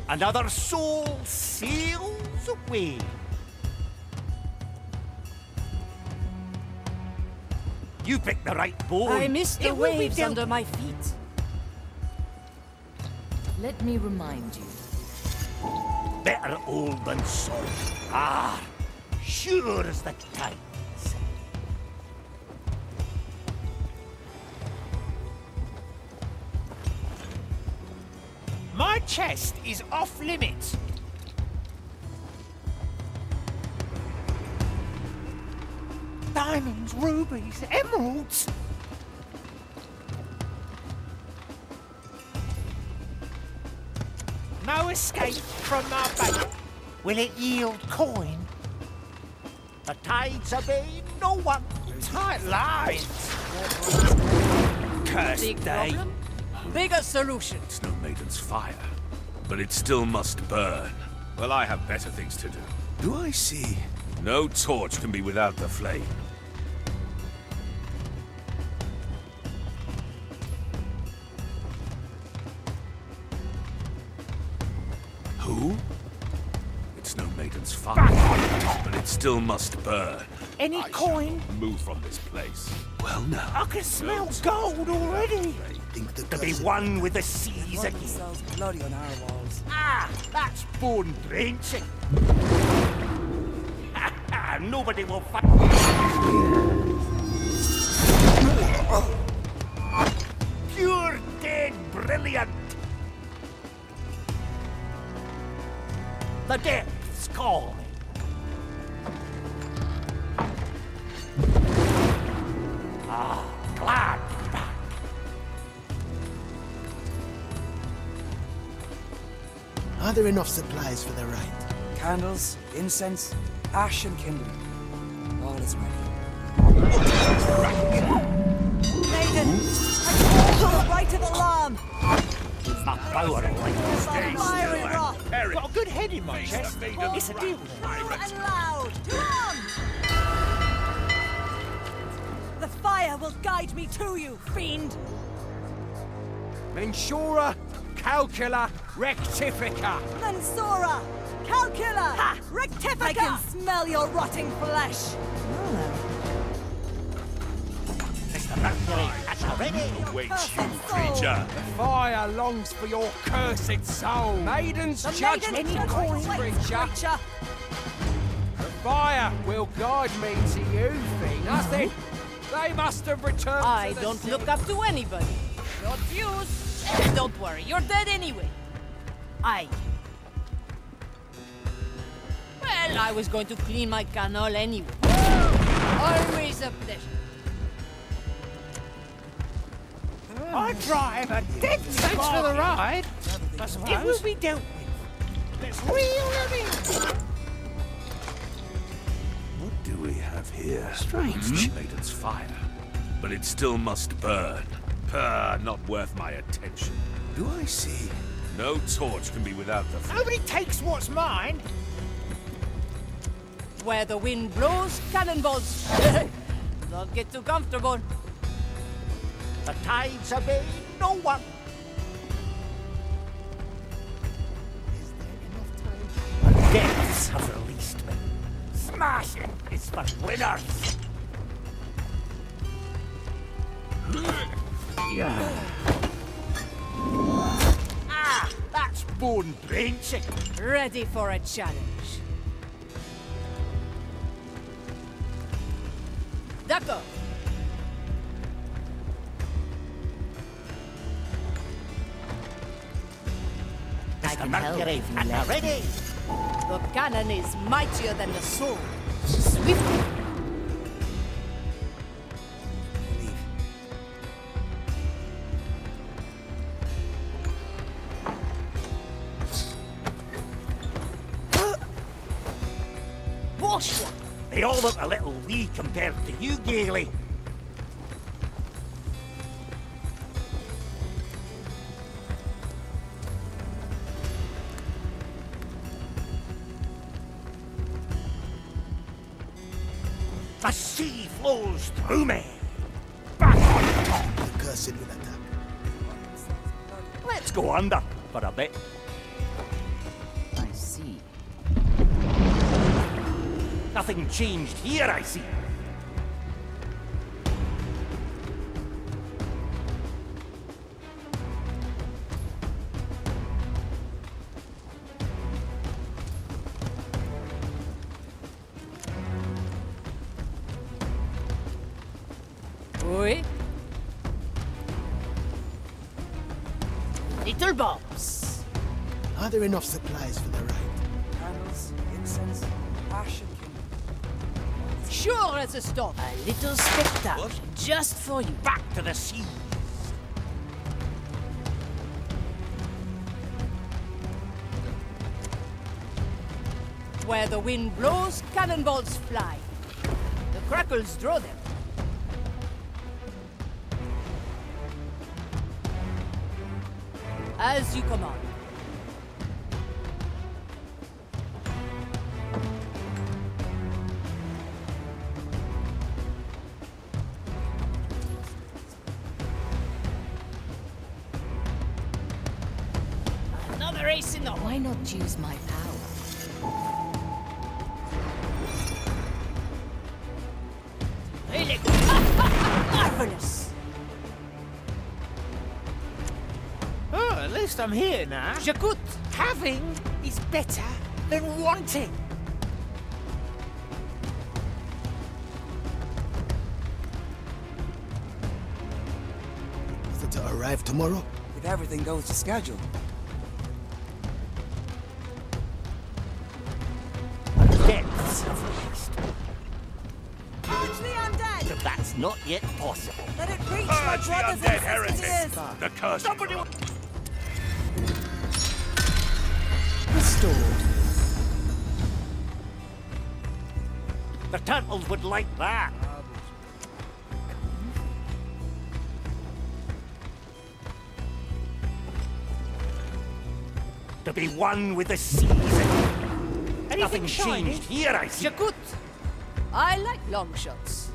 Another soul sails away. You picked the right bone. I missed the It will be waves dealt under my feet. Let me remind you. Better old than sorry. Sure as the tides. My chest is off limits. Diamonds, rubies, emeralds. No escape from my bait. Will it yield coin? The tides obey no one. Tight lines. Cursed Big day. problem? Bigger solution. It's no maiden's fire, but it still must burn. Well, I have better things to do. Do I see No torch can be without the flame. Who? It's no maiden's fire, but it still must burn. Any coin? Move from this place. Well now. I can smell gold already. To be one with the seas again. Bloody on our walls. Ah, that's bone drenching. Nobody will find. Pure dead brilliant. The depths calling. Ah, glad to be back. Are there enough supplies for the rite? Candles, incense, ash and kindling. All is ready. Maiden, I called the right of alarm. Not power like Fiery rock. Got a good head in my chest. It's a deal. And loud. Come on. The fire will guide me to you, fiend. Mensura, calcula, rectifica. Mensura, calcula, rectifica. I can smell your rotting flesh. Await you, creature. Fire longs for your cursed soul. Maiden's judgment awaits, creature. The fire will guide me to you, fiend. Nothing. They must have returned I to the don't sea. look up to anybody. Not you. Don't worry, you're dead anyway. Well, I was going to clean my canal anyway. Always a pleasure. I drive a dead Thanks for the ride. I suppose. It will be dealt with. Let's reel them in. What do we have here? Strange. Maiden's fire, but it still must burn. Not worth my attention. Do I see? No torch can be without the flame. Nobody takes what's mine. Where the wind blows, cannonballs. Don't get too comfortable. The tides obey no one. The depths have released me. Smashing is for winners. Ah, that's bone drenching. Ready for a challenge. D'accord. I can Mercury help and if you ready. The cannon is mightier than the sword. Swift. Bullshit. They all look a little wee compared to you, Gaelle. The sea flows through me. Back on top. The cursed will attack. Let's go under for a bit. I see. Nothing changed here, I see. Oui. Little bombs. Are there enough supplies for the rite? Candles, incense, ash and kindling. Sure as a stone. A little spectacle just for you. Back to the sea. Where the wind blows, cannonballs fly. The crackles draw them. As you command. racing on. Why not use my power? Marvelous! Oh, at least I'm here now. J'écoute. Having is better than wanting. Is it to arrive tomorrow? If everything goes to schedule. Depths of waste. Purge the undead! But that's not yet possible. Let it reach my Purge the brothers undead and heretic! sisters! The curse. Somebody... Restored. The turtles would like that. To be one with the season. Nothing changed here, I see. J'écoute. I like long shots.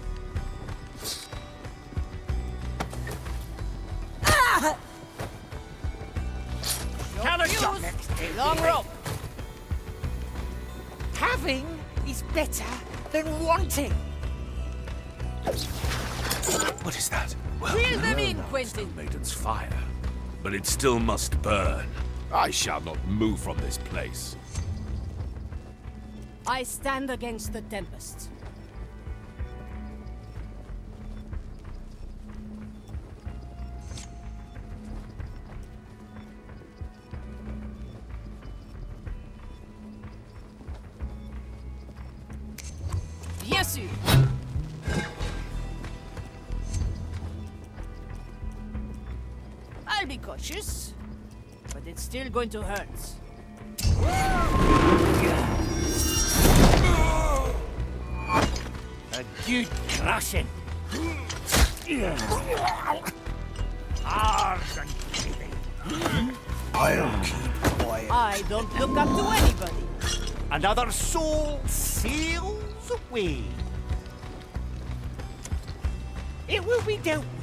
Cannot Use long rope. Having is better than wanting. What is that? Well, Reel them in, Quentin. Maiden's fire. But it still must burn. I shall not move from this place. I stand against the tempest. Bien sûr. I'll be cautious, but it's still going to hurt. A good crushing. Hard and breathing. I'll keep quiet. I don't look up to anybody. Another soul sails away. It will be dealt with.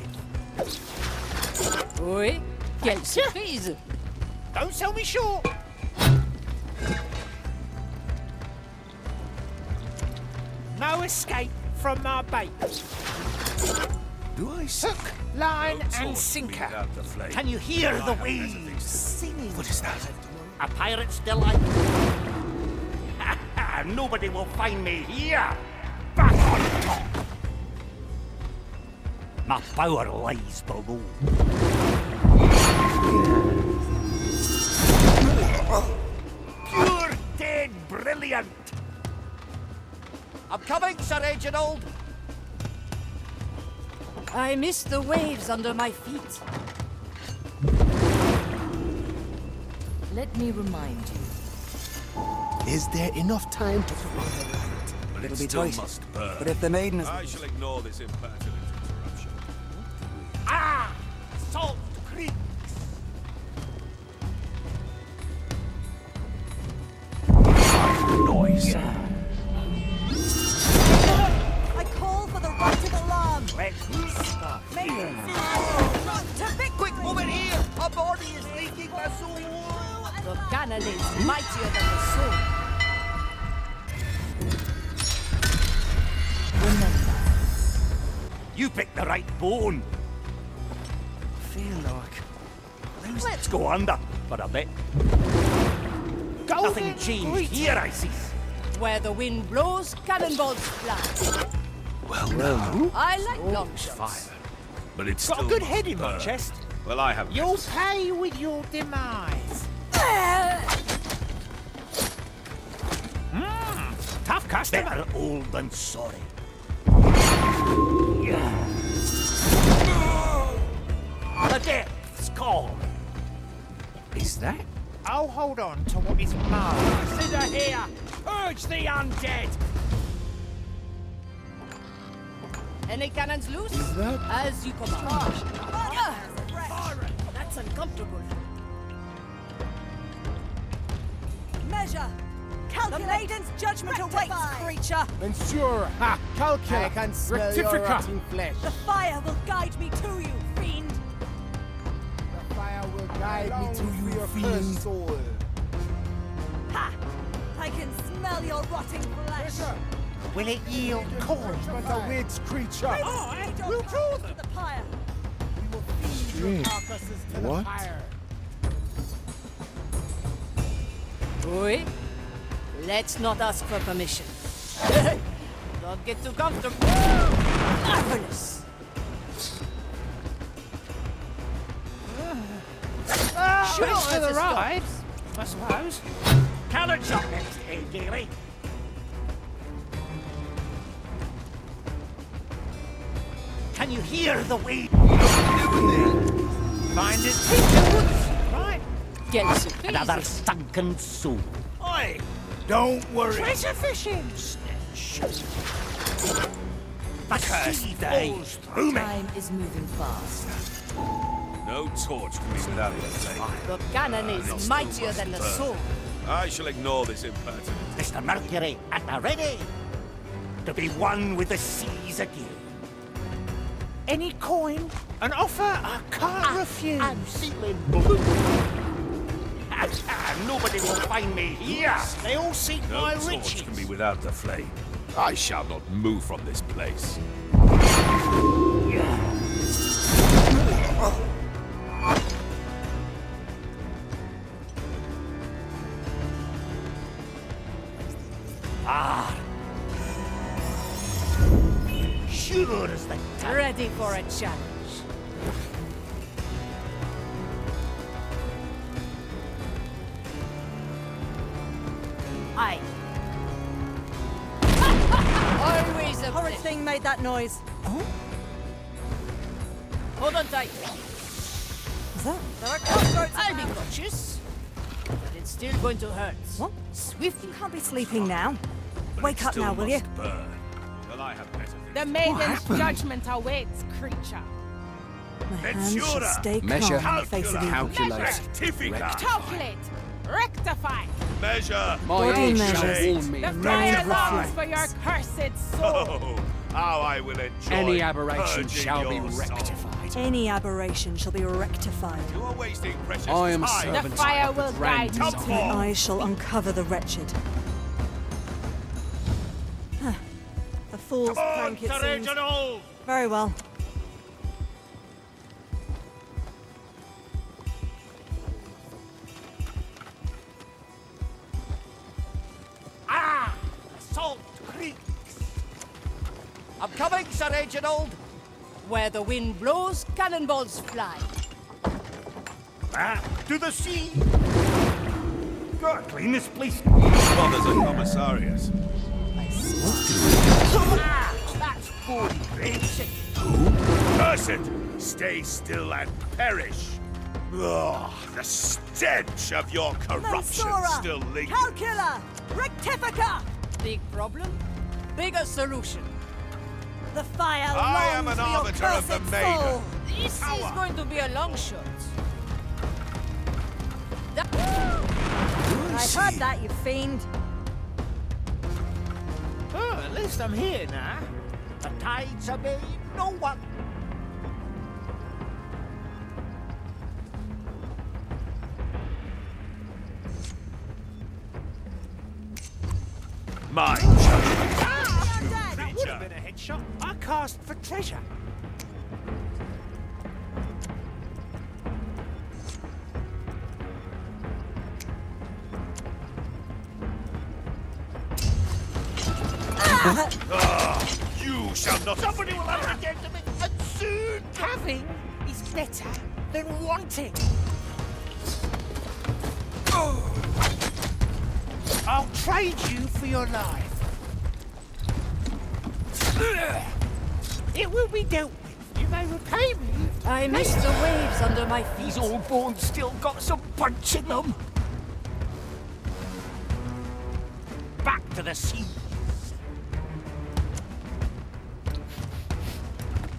Oui, quelle surprise! Don't sell me short. No escape from my bait. Do I see? Hook, line, and sinker. Can you hear the waves singing? What is that? A pirate's delight. Nobody will find me here. Back on top. My power lies below. Pure dead brilliant. I'm coming, Sir Reginald. I miss the waves under my feet. Let me remind you. Is there enough time to find the light? But It'll it be still tight. must burn. But if the maiden is... I shall ignore this impertinent interruption. Ah! Salt creeks. Noise. I call for the right of alarm! Let's start. Maidens! Run to victory! Quick, over here! Our body is leaking my soul. The cannon is mightier than the sword. Remember. You picked the right bone. feel like... Let's go under for a bit. Golden Nothing changed here, I see. Where the wind blows, cannonballs fly. Well, now. I like long shots. Fire. But it's Got still a good must head in my burn. chest. Well, I have. You'll pay with your demise. Tough customer. Better old than sorry. The depths call. Is that? I'll hold on to what is mine. Consider here. Urge the undead. Any cannons loose? Is that? As you command. That's uncomfortable. Measure! Calculate! The maiden's judgment awaits, creature! Ensure! Ha! Calculate! I can smell your rotting flesh. The fire will guide me to you, fiend! The fire will guide me to you, fiend. Soul. smell your rotting flesh! Will it yield corn? Judgment awaits, creature! I will draw them! The pyre! We will feed your carcasses to the What? fire! Ahoy. Let's not ask for permission. Don't get too comfortable. Marvelous! Sure, for the ride, I suppose. Cannons up next, Gaelle. Can you hear the wind? Find it. Right. Get some Another sunken soul. Oi! Don't worry. Treasure fishing. The curse falls through me. Time is moving fast. No torch can be without a flame. The cannon is mightier than the sword. I shall ignore this impertinence. Mr. Mercury at the ready. To be one with the seas again. Any coin? An offer I can't refuse. I'm feeling blue. Nobody will find me here. They all seek No my torch riches. can be without the flame. I shall not move from this place. Ah. Sure as the time. Ready for a challenge. Aye. Always a Horrid thing made that noise. Hold on tight. Is that? There are cutthroats. I'll be cautious. But it's still going to hurt. What? Swiftly. You can't be sleeping now. But Wake it up still now, will you? must burn. Well, I have better things. The maiden's judgment awaits, creature. My hands should Ventura. stay Measure. calm in the face of evil. Calculate. Rectifica. Calculate. Rectify. Measure. My Body age shall measures. warn me. The of fire any longs crime. for your cursed soul. Oh, how I will enjoy Any aberration purging shall be your soul. rectified. Any aberration shall be rectified. You are wasting precious I am a time. servant. The fire of the will Grand guide you Design. to And I shall uncover the wretched. The fool's Come on, prank, it seems. Reginald. Very well. Ah! The salt creaks. I'm coming, Sir Reginald. Where the wind blows, cannonballs fly. Back to the sea. Gotta clean this place. Bothers a commissarius. Ah, that's good. Racing. Cursed! Stay still and perish. Ugh, the stench of your corruption Mensura! still lingers. Calcula! Rectifica! Big problem, bigger solution. The fire I am longs an for your arbiter of the cursed maiden. soul. This is going to be a long shot. I heard that, you fiend. Oh, at least I'm here now. The tides obey no one. My judgment. That would have been a headshot. I cast for treasure. You shall not. Somebody will have to get to me, and soon. Having is better than wanting. I'll trade you for your life. It will be dealt with. You may repay me. I miss the waves under my feet. These old bones still got some punch in them. Back to the sea.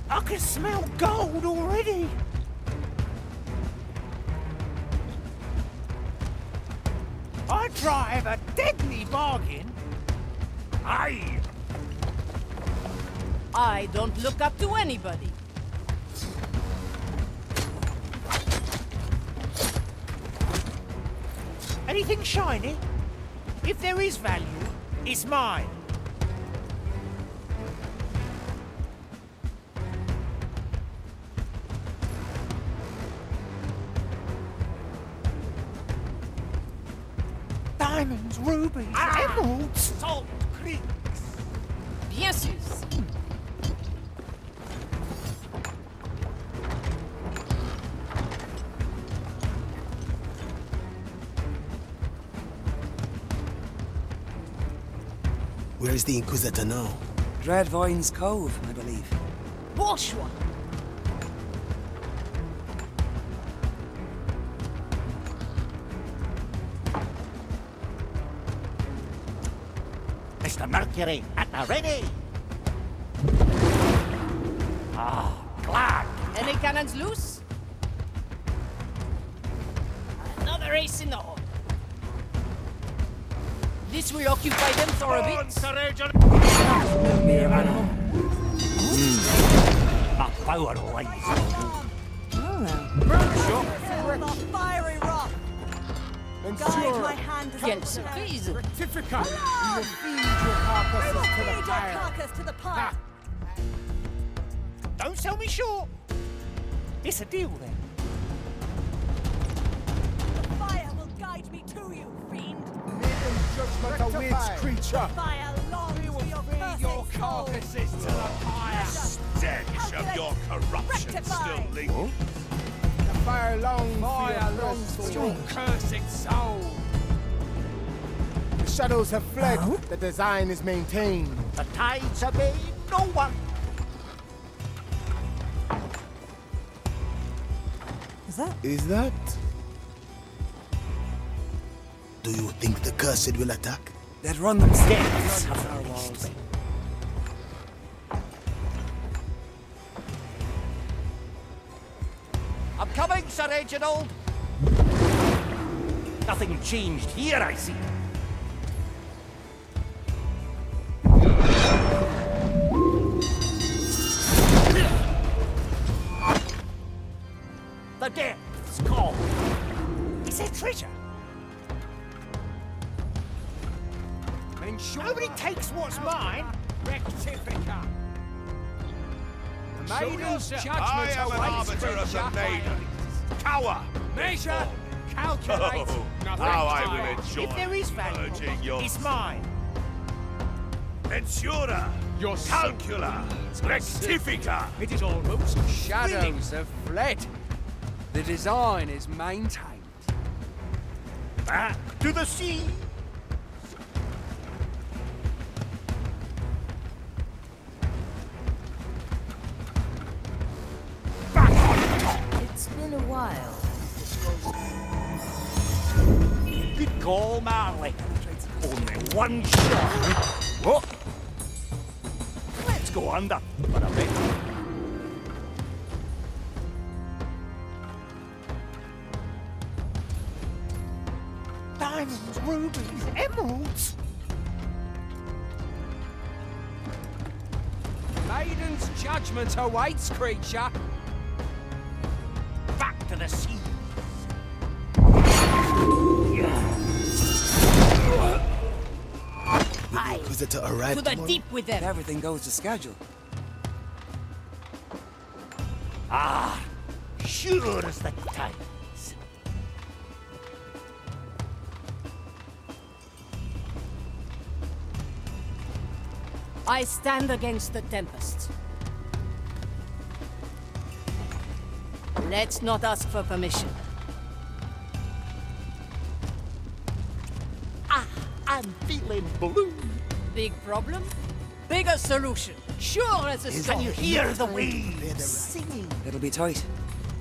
I can smell gold already. I drive a deadly bargain. Aye. I don't look up to anybody. Anything shiny? If there is value, It's mine. Diamonds, rubies, emeralds. Salt creeks. Bien sûr. Where is the Inquisitor now? Dreadvine's Cove, I believe. Bon choix. Mr. Mercury, at the ready! Ah, glad! Any cannons loose? Another ace in the hole. This will occupy them for a bit. My power lies. The fiery rock. Guide my hand as Quelle surprise! Rectifica! We will feed your carcasses to the fire. carcass to the pyre. Don't sell me short. It's a deal then. The fire will guide me to you, fiend. Judgment awaits, creature. Fire longs We for will your feed your cursed soul. carcasses to the fire. Stench of your corruption still lingers. The fire longs For your cursed soul. The shadows have fled. The design is maintained. The tides obey no one. Is that? Do you think the cursed will attack? They'd run them Depths steps of our the walls. beast. I'm coming, Sir Reginald! Nothing changed here, I see. The depths call. Is there treasure? Nobody takes what's mine. Rectifica. The maiden's I judgment am an awaits arbiter of the creature. maiden. Cower! Measure, calculate, Oh, nothing how I will time. enjoy If there is value, purging your it's mine. Mensura! Your Calcula! Rectifica! It is almost Shadows have fled. The design is maintained. Back to the sea! It's been a while. Good call, Marley. Only one shot. Oh. Let's go under for a bit. diamonds, rubies, emeralds. Maiden's judgment awaits, creature. Back to the sea. Aye. Was it to arrive To the tomorrow? deep with them. Everything goes to schedule. Ah, sure as the tides. I stand against the tempest. Let's not ask for permission. Ah, I'm feeling blue. Big problem? Bigger solution. Sure as a Can you hear the waves singing? It'll be tight.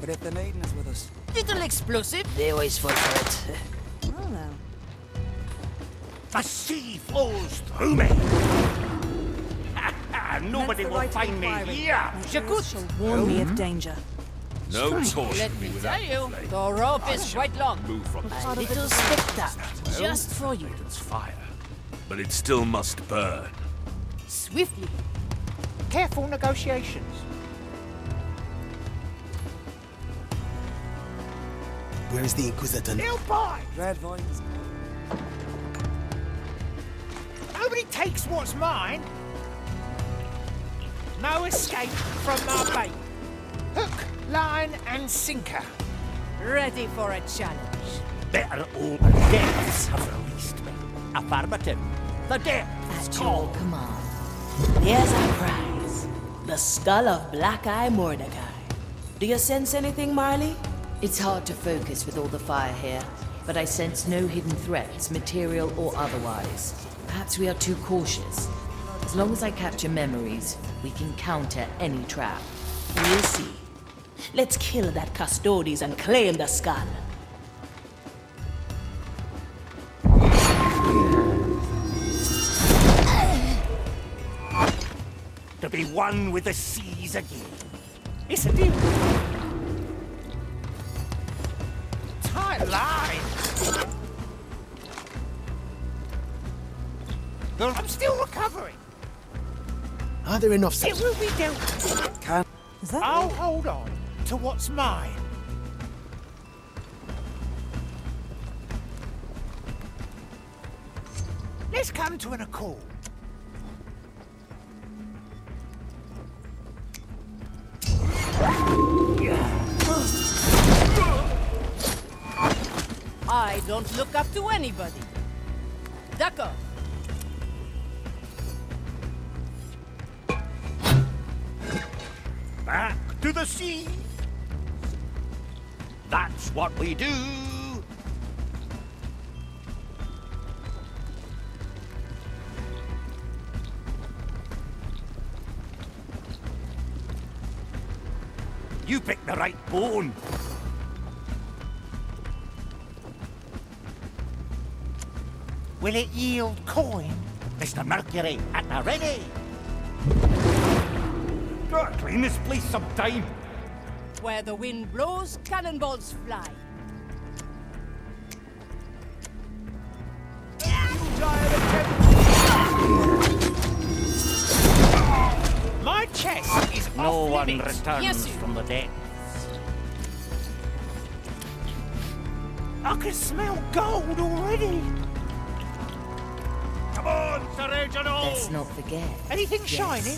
But if the maiden is with us... Little explosive. They always fall for it. Well now. The sea flows through me. Nobody will find me here. J'écoute. Warn me of danger. No Let torsion me without tell you, flame. the rope is quite long. Move from A little spectacle, just for you. It's fire, but it still must burn. Swiftly. Careful negotiations. Where is the Inquisitor? Nearby. Red vines. Nobody takes what's mine, no escape from my bait. Hook, line, and sinker. Ready for a challenge. Better all the depths have released me. Affirmative. The depths At call. your command. There's our prize. The skull of Black Eye Mordecai. Do you sense anything, Marley? It's hard to focus with all the fire here, but I sense no hidden threats, material or otherwise. Perhaps we are too cautious. As long as I capture memories, we can counter any trap. We'll see. Let's kill that Custodes and claim the skull. To be one with the seas again. It's a deal. Tight line. I'm still recovering. Are there enough? It will be dealt with. I'll hold on to what's mine. Let's come to an accord. I don't look up to anybody. D'accord. Back to the sea. That's what we do. You picked the right bone. Will it yield coin? Mr. Mercury, at the ready. Gotta clean this place sometime. Where the wind blows, cannonballs fly. My chest is No off one limits. returns Yes, sir. from the deck. I can smell gold already. Come on, Sir Reginald! Let's not forget. Anything Yes. shiny?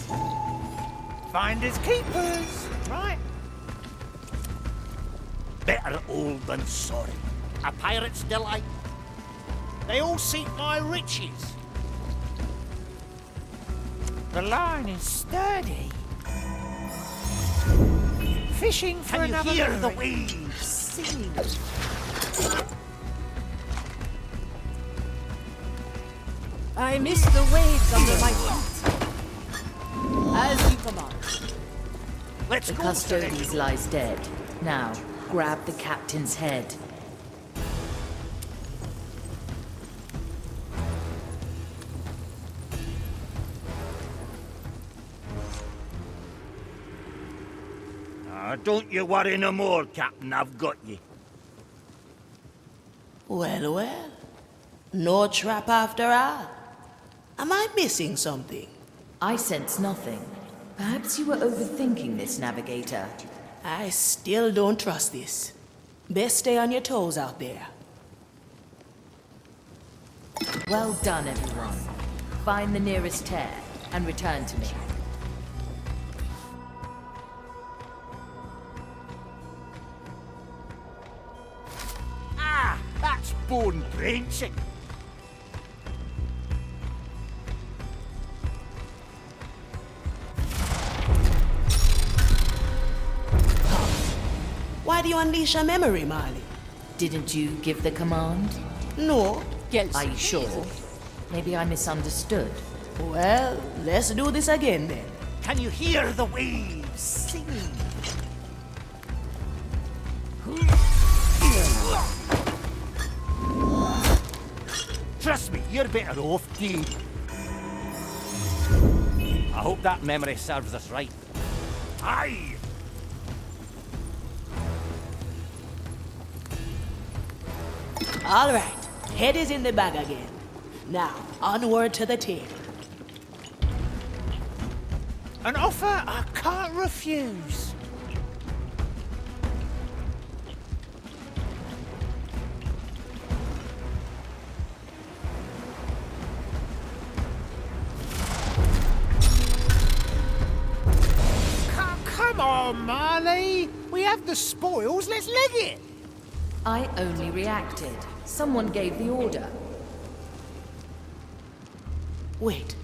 Finders keepers, right? Better old than sorry. A pirate's delight. They all seek my riches. The line is sturdy. Fishing for Can you another hear the berry. waves singing? I miss the waves under my feet. As you command. Let's The go, Custodes lies dead. Now, grab the captain's head. Don't you worry no more, Captain. I've got you. Well, well. No trap after all. Am I missing something? I sense nothing. Perhaps you were overthinking this, Navigator. I still don't trust this. Best stay on your toes out there. Well done, everyone. Find the nearest tear and return to me. Ah, that's bone drenching. Why do you unleash a memory, Marley? Didn't you give the command? No. Are you sure? Maybe I misunderstood. Well, let's do this again then. Can you hear the waves singing? Trust me, you're better off dead. I hope that memory serves us right. Aye! All right, head is in the bag again. Now, onward to the table. An offer I can't refuse. Marley! We have the spoils, let's leg it! I only reacted. Someone gave the order. Wait.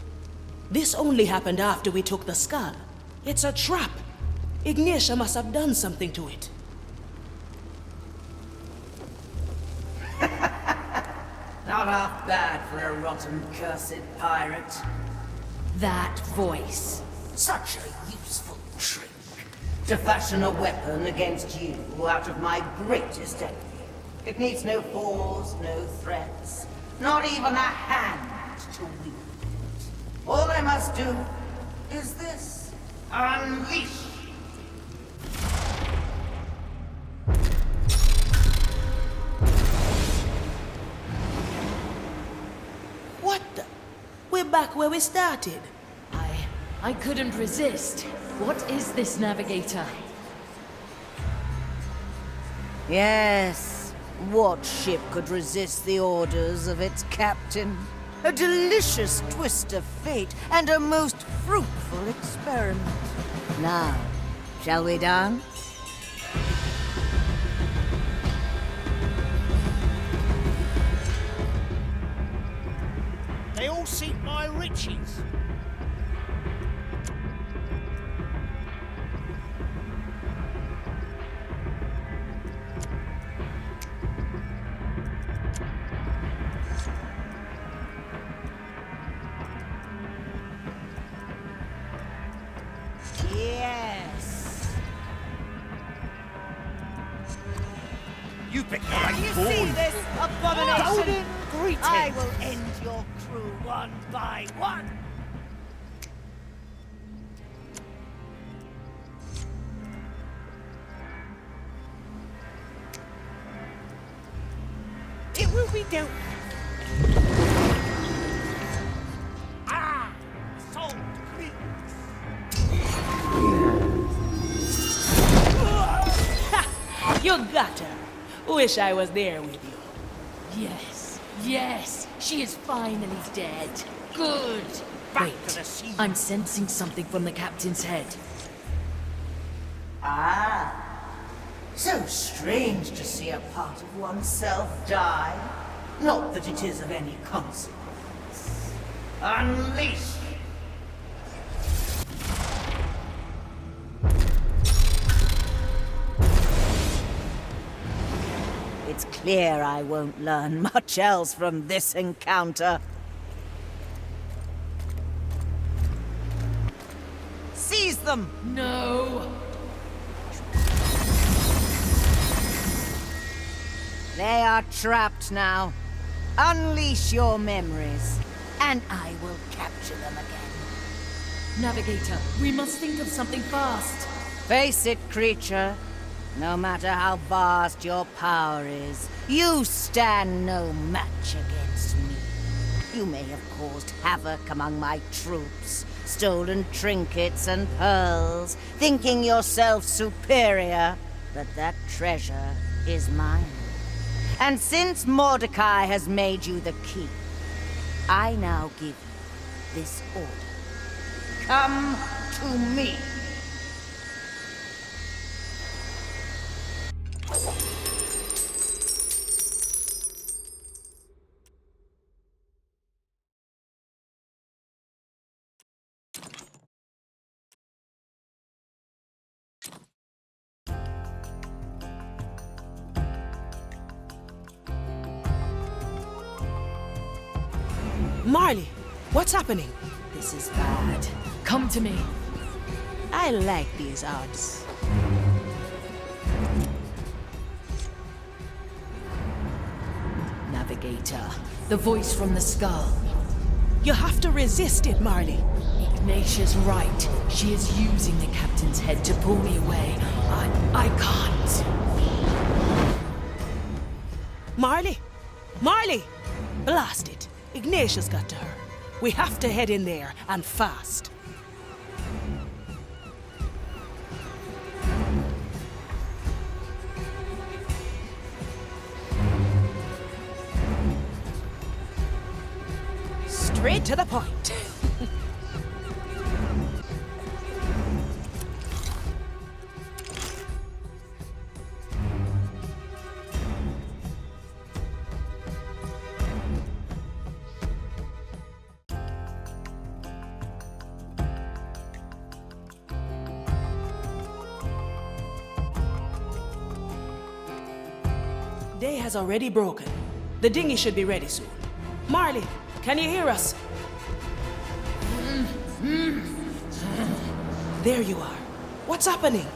This only happened after we took the skull. It's a trap. Ignacia must have done something to it. Not half bad for a rotten, cursed pirate. That voice. Such a useful trick. To fashion a weapon against you out of my greatest enemy. It needs no force, no threats. Not even a hand to wield it. All I must do is this. Unleash. What the? We're back where we started. I couldn't resist. What is this, Navigator? Yes. What ship could resist the orders of its captain? A delicious twist of fate and a most fruitful experiment. Now, shall we dance? They all seek my riches. Yes. You picked the You right see bone. this abomination? Golden greetings. I will end your crew one by one. It will be dealt. Ah! Sold. You got her. Wish I was there with you. Yes, yes, she is finally dead. Good. Wait, I'm sensing something from the captain's head. Ah. So strange to see a part of oneself die. Not that it is of any consequence. Unleash! It's clear I won't learn much else from this encounter. Seize them! No! They are trapped now. Unleash your memories, and I will capture them again. Navigator, we must think of something fast. Face it, creature. No matter how vast your power is, you stand no match against me. You may have caused havoc among my troops, stolen trinkets and pearls, thinking yourself superior, but that treasure is mine. And since Mordecai has made you the key, I now give you this order. Come to me. Marley, what's happening? This is bad. Come to me. I like these odds. Navigator, the voice from the skull. You have to resist it, Marley. Ignacia's right. She is using the captain's head to pull me away. I can't. Marley! Marley! Blast it. Ignacia's got to her. We have to head in there, and fast. Straight to the point. day has already broken. The dinghy should be ready soon. Marley, can you hear us? There you are. What's happening?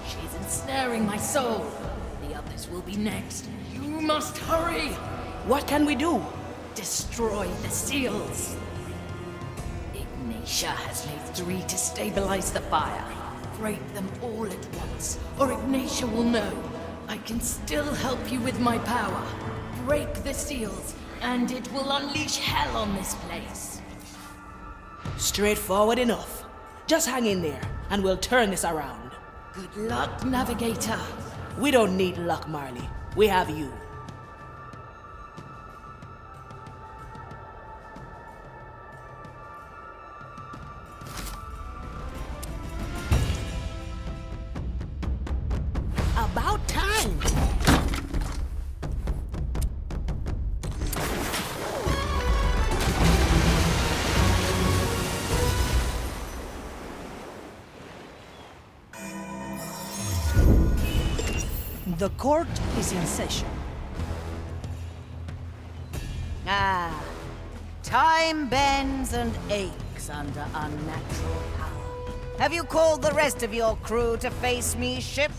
She's ensnaring my soul. The others will be next. You must hurry. What can we do? Destroy the seals. Ignacia has made 3 to stabilize the fire. Break them all at once, or Ignacia will know. I can still help you with my power. Break the seals, and it will unleash hell on this place. Straightforward enough. Just hang in there, and we'll turn this around. Good luck, Navigator. We don't need luck, Marley. We have you. About time! The court is in session. Ah, time bends and aches under unnatural power. Have you called the rest of your crew to face me, ship?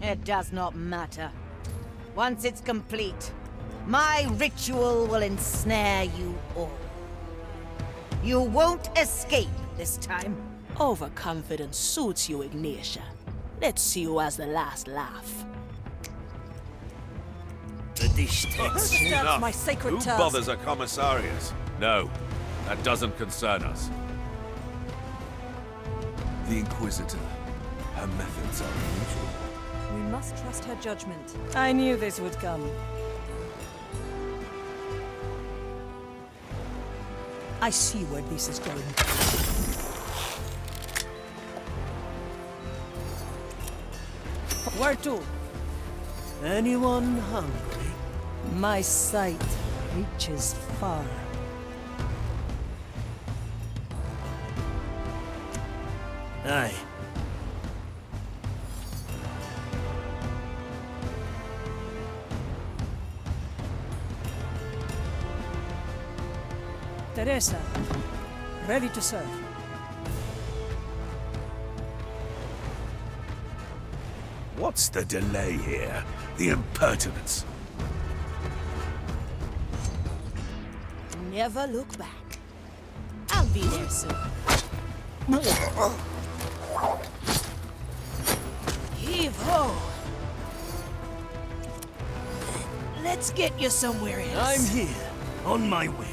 It does not matter. Once it's complete, my ritual will ensnare you all. You won't escape this time. Overconfidence suits you, Ignacia. Let's see who has the last laugh. The dish takes Enough. my sacred Who task. bothers a commissarius? No, that doesn't concern us. The Inquisitor. Her methods are unusual. We must trust her judgment. I knew this would come. I see where this is going. Where to? Anyone hungry? My sight reaches far. Aye. Teresa, ready to serve. What's the delay here? The impertinence. Never look back. I'll be there soon. Heave ho! Let's get you somewhere else. I'm here, on my way.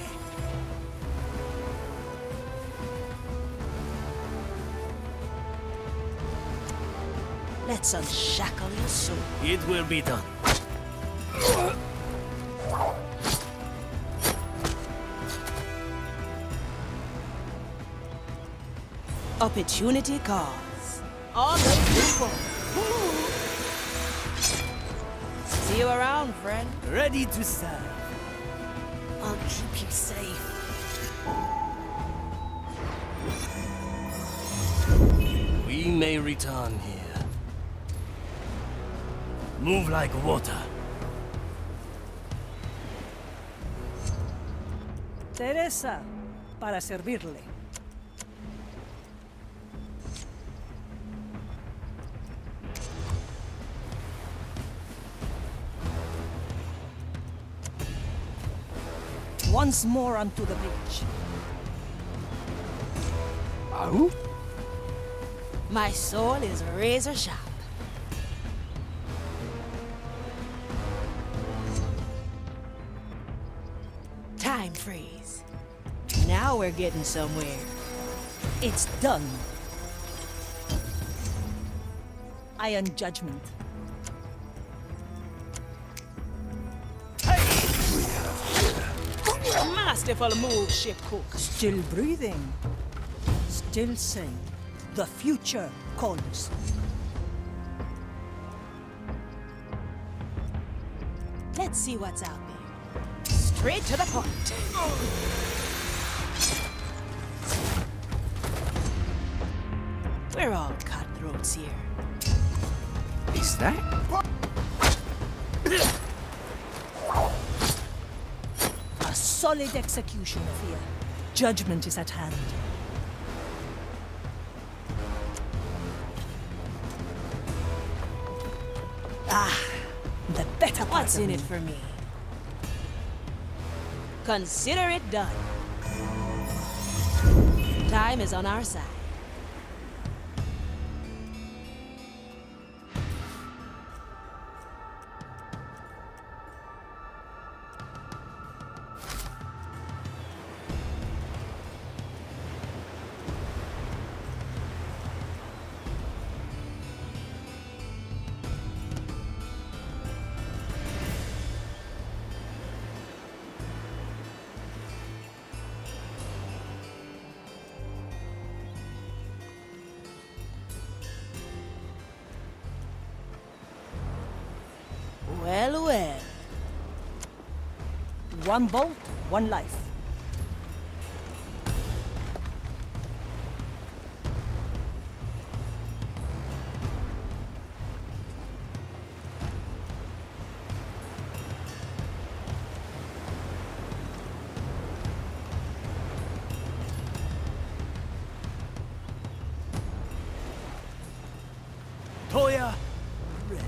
Let's unshackle your soul. It will be done. Opportunity calls. All the people. See you around, friend. Ready to serve. I'll keep you safe. We may return here. Move like water. Teresa, para servirle. Once more onto the beach. Oh? My soul is razor sharp. Time freeze. Now we're getting somewhere. It's done. Iron judgment. Masterful move, ship cook. Still breathing. Still sane. The future calls. Let's see what's out there. Straight to the point. We're all cutthroats here. Is that? A solid execution, Fear. Judgment is at hand. Ah, the better part. What's in it for me? Consider it done. Time is on our side. Well, well. One bolt, one life. Toya, ready.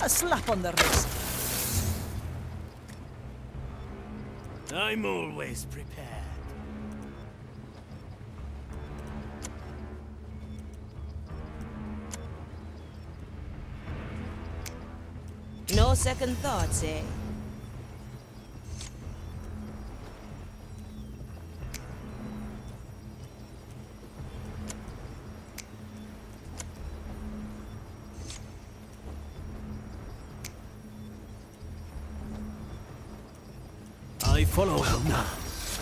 A slap on the wrist. I'm always prepared. No second thoughts, eh? I follow now.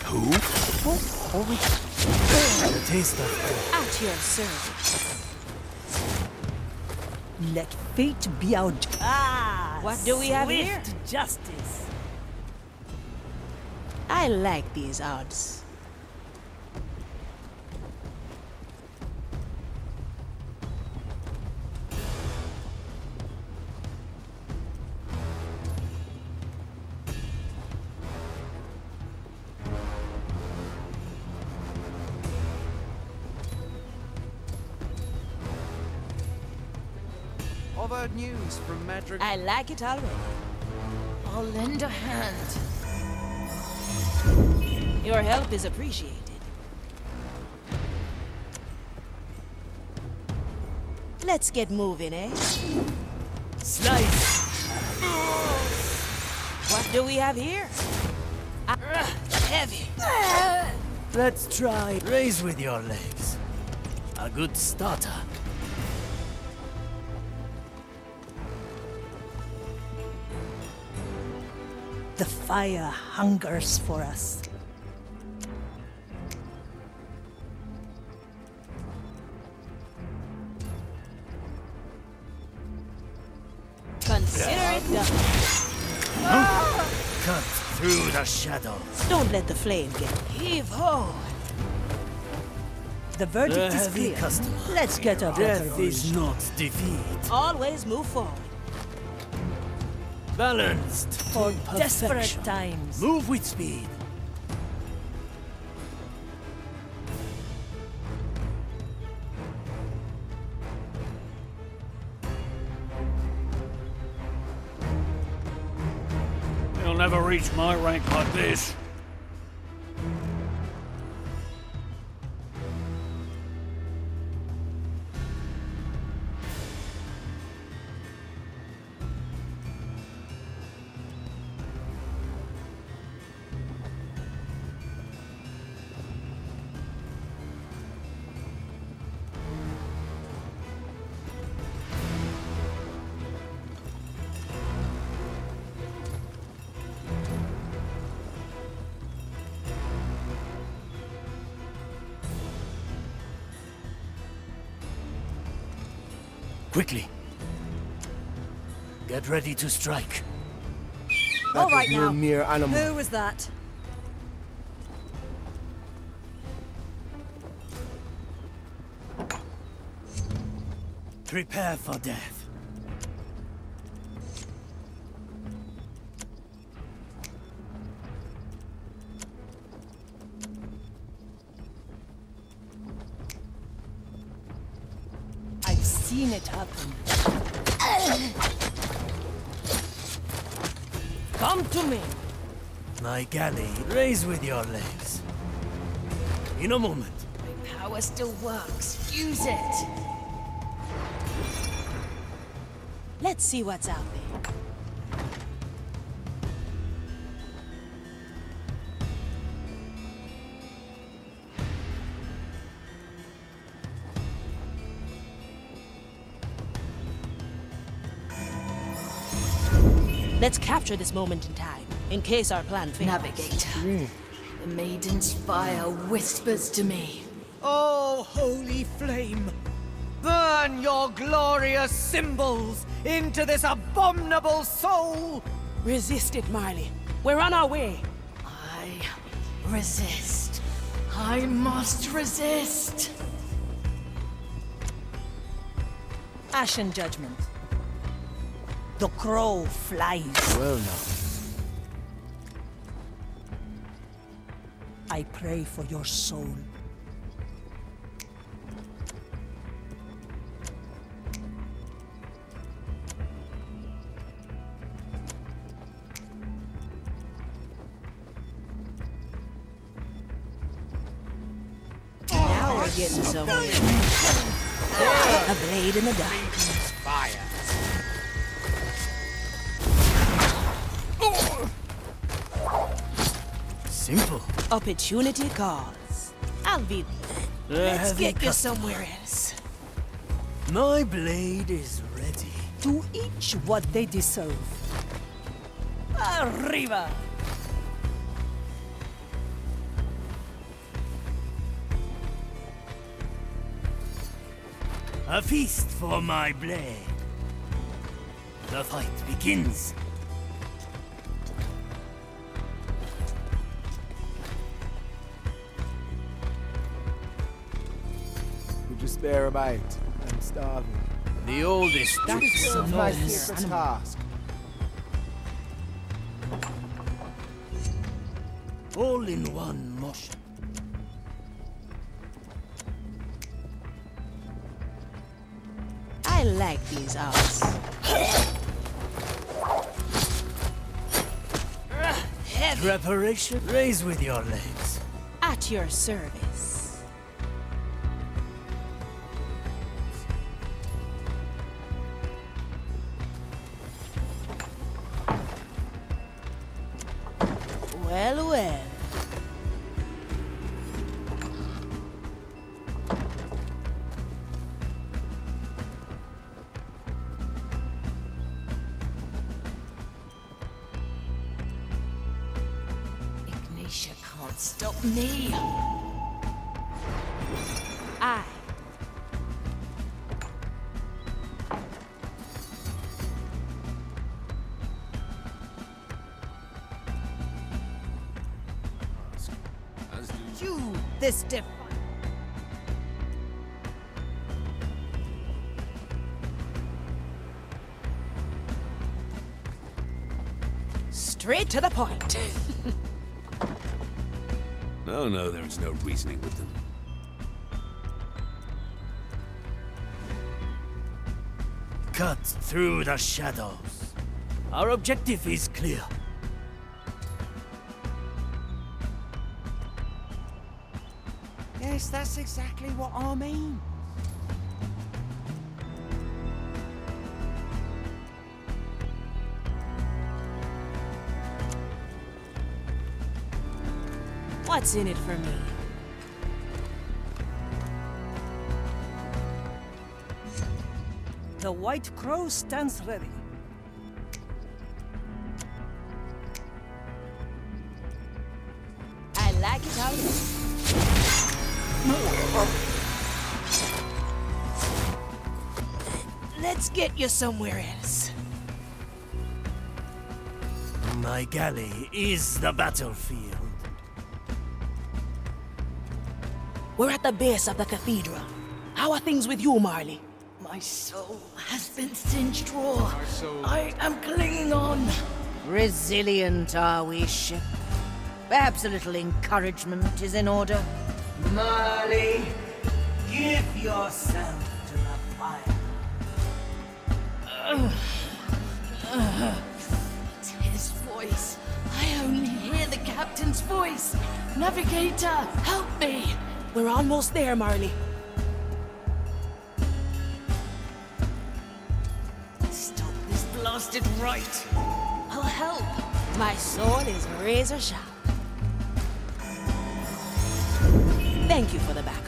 Who? The taste of At your service. Let fate be our What do we have swift here? Justice. I like these odds. I've heard news from Madrid. I like it already. I'll lend a hand. Your help is appreciated. Let's get moving, eh? Slice! What do we have here? Heavy. Let's try raise with your legs. A good starter. The fire hungers for us. Consider it done. Cut through the shadows. Don't let the flame get heave ho. The verdict is heavy clear. customer. Let's get a better Death is not defeat. Always move forward. Balanced For to desperate perfection. times. Move with speed. You'll never reach my rank like this. Quickly. Get ready to strike. All right now. Mere animal. Who was that? Prepare for death. I've seen it happen. Come to me. My galley, raise with your legs. In a moment. My power still works. Use it. Let's see what's out there. Let's capture this moment in time, in case our plan fails. Navigator. The maiden's fire whispers to me. Oh, holy flame! Burn your glorious symbols into this abominable soul! Resist it, Marley. We're on our way. I resist. I must resist. Ashen judgment. The crow flies. Well now. I pray for your soul. Now we're getting somewhere. A blade in the dark. Fire. Simple. Opportunity calls. I'll be there. Let's heavy get you cut. somewhere else. My blade is ready. To each what they deserve. Arriba! A feast for my blade. The fight begins. Would you spare a bite? I'm starving. The oldest That is my favorite task. all in one motion. I like these odds. Preparation. Raise with your legs. At your service. Well, well. Ignacia can't stop me. I. You, this Straight to the point. No, there is no reasoning with them. Cut through the shadows. Our objective is clear. Yes, that's exactly what I mean. What's in it for me? The white crow stands ready. I like it how it is. Let's get you somewhere else. My galley is the battlefield. We're at the base of the cathedral. How are things with you, Marley? My soul has been singed raw. I am clinging on. Resilient are we, ship. Perhaps a little encouragement is in order. Marley, give yourself to the fire. It's his voice. I only hear the captain's voice. Navigator, help me. We're almost there, Marley. Stop this blasted rite. I'll help. My sword is razor sharp. Thank you for the backup.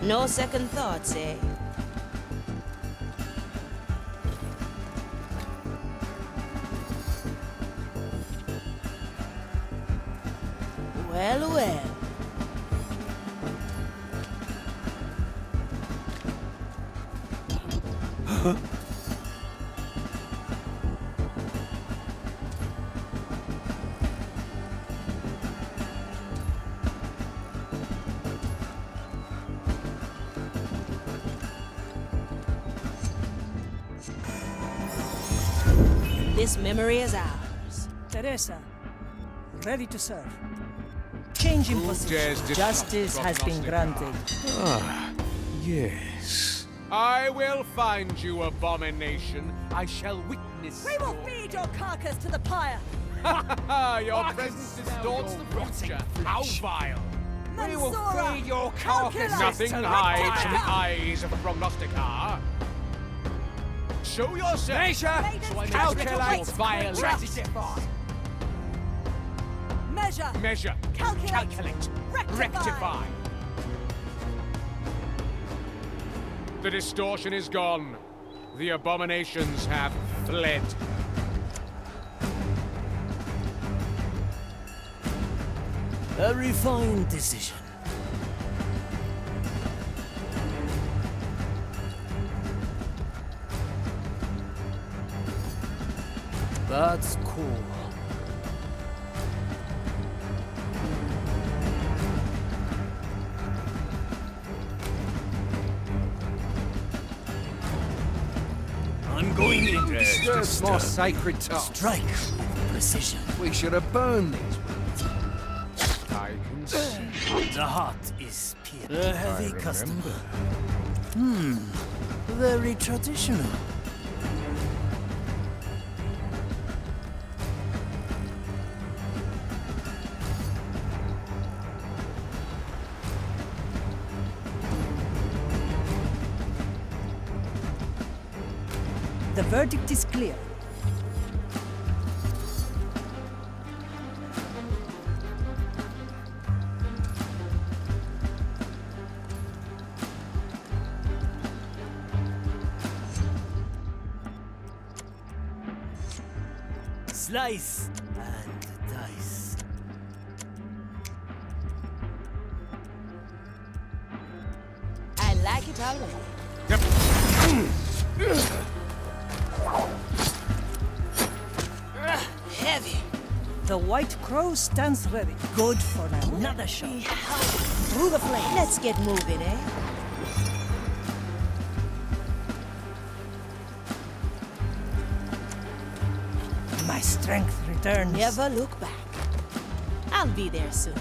No second thoughts, eh? Well, well. This memory is ours. Teresa, ready to serve. Change in position. Justice has been granted. Ah, yes. I will find you, abomination. I shall witness. We will feed your carcass to the pyre. Your presence distorts the future. How vile. We will feed your carcass. Nothing hides from the eyes of a prognosticar. Show yourself. Measure. So I calculate violence. Measure. Measure. Calculate. Rectify. The distortion is gone. The abominations have fled. A refined decision. That's cool. I'm going in. Disturb more sacred tasks. Strike with precision. We should have burned these. I can see. The heart is pure. A heavy custom. Very traditional. The verdict is clear. Slice and dice. I like it already. Heavy. The White Crow stands ready. Good for another shot. Through the flames. Let's get moving, eh? My strength returns. Never look back. I'll be there soon.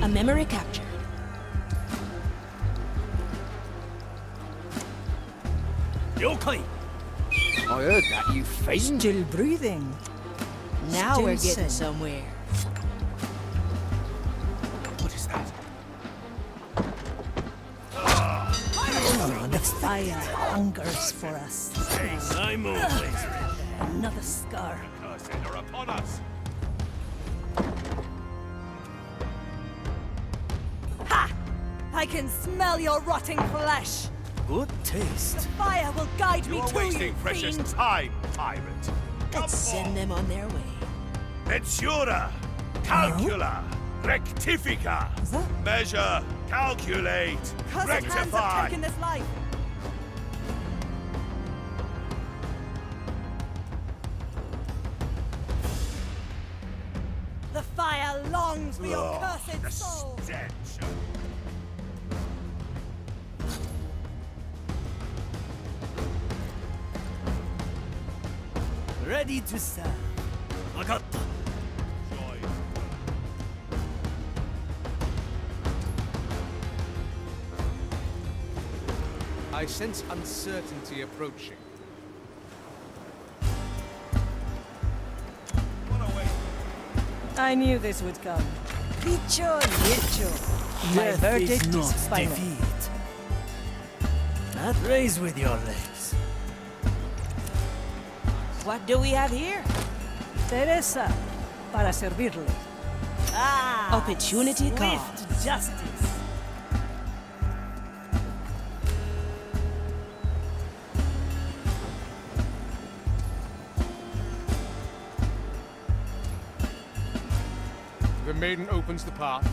A memory captured. Yokai! I heard that, you fiend. Still breathing. Now Still we're getting sane. somewhere. What is that? Oh, the fire hungers for us. I'm always Another scar. Cursed are upon us. Ha! I can smell your rotting flesh. Good taste. Fire will guide me You're to wasting you, precious fiend. time, pirate. Let's send them on their way. Mensura, calcula, rectifica. Measure, calculate, Cursed hands have rectify. taken this life. The fire longs for your cursed the soul. stench. Ready to serve. Vagatta. I sense uncertainty approaching. I knew this would come. Dicho hecho. My Death verdict is not is final. defeat. Not raise with your legs. What do we have here? Teresa, para servirle. Ah, Opportunity swift cost. justice. The maiden opens the path.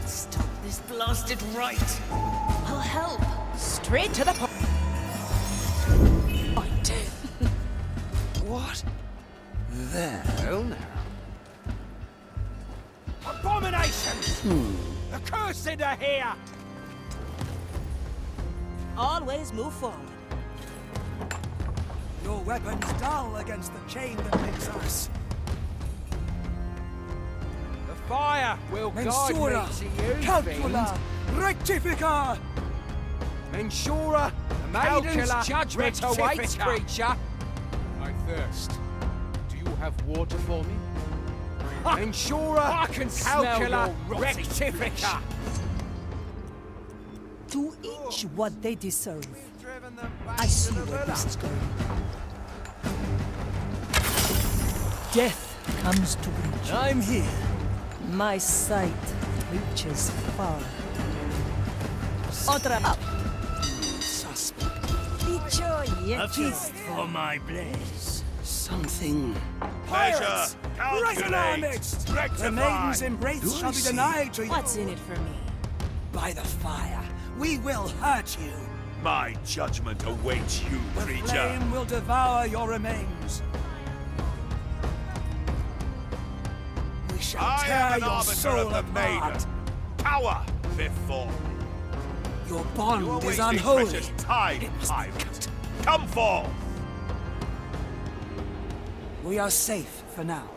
Stop this blasted rite. I'll help. Straight to the point. What? There. Well, now. Abominations! The cursed are here! Always move forward. Your weapon's dull against the chain that links us. The fire will guide Mensura, me to you, calcula, rectifica. Mensura, the maiden's judgment awaits, creature. I thirst. Do you have water for me? Mensura, I can calcula, rectifica. To each what they deserve. I see where this is going. Death comes to reach. I'm here. My sight reaches far. Otra up. Suspect. Dicho A feast hecho. for my blaze. Something. Measure, Right in our calculate, midst. The rectify. maiden's embrace Do shall I be see? denied to you. What's in it for me? By the fire, we will hurt you. My judgment awaits you, The creature. flame will devour your remains. We shall I tear am an your arbiter soul of the apart. maiden. Cower before me. Your You are bond is wasting unholy. precious time, pirate. Come forth. We are safe for now,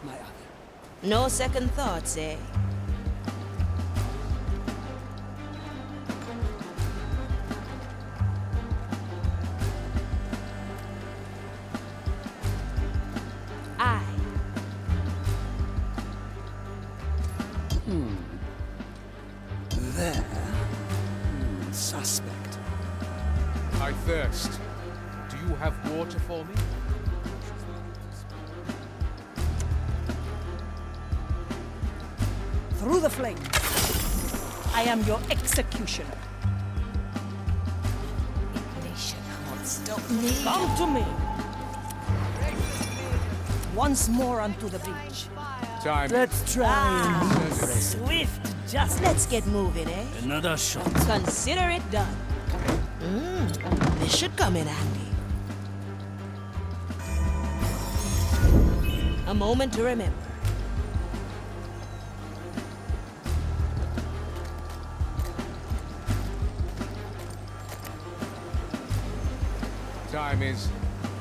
my other. No second thoughts, eh? I. There. Suspect. I thirst. Do you have water for me? Through the flames. I am your executioner. Ignacia can't stop me. Come to me. Once more onto the breach. Time. Let's try and impress it. Swift justice. Let's get moving, eh? Another shot. Consider it done. This should come in handy. A moment to remember. Time is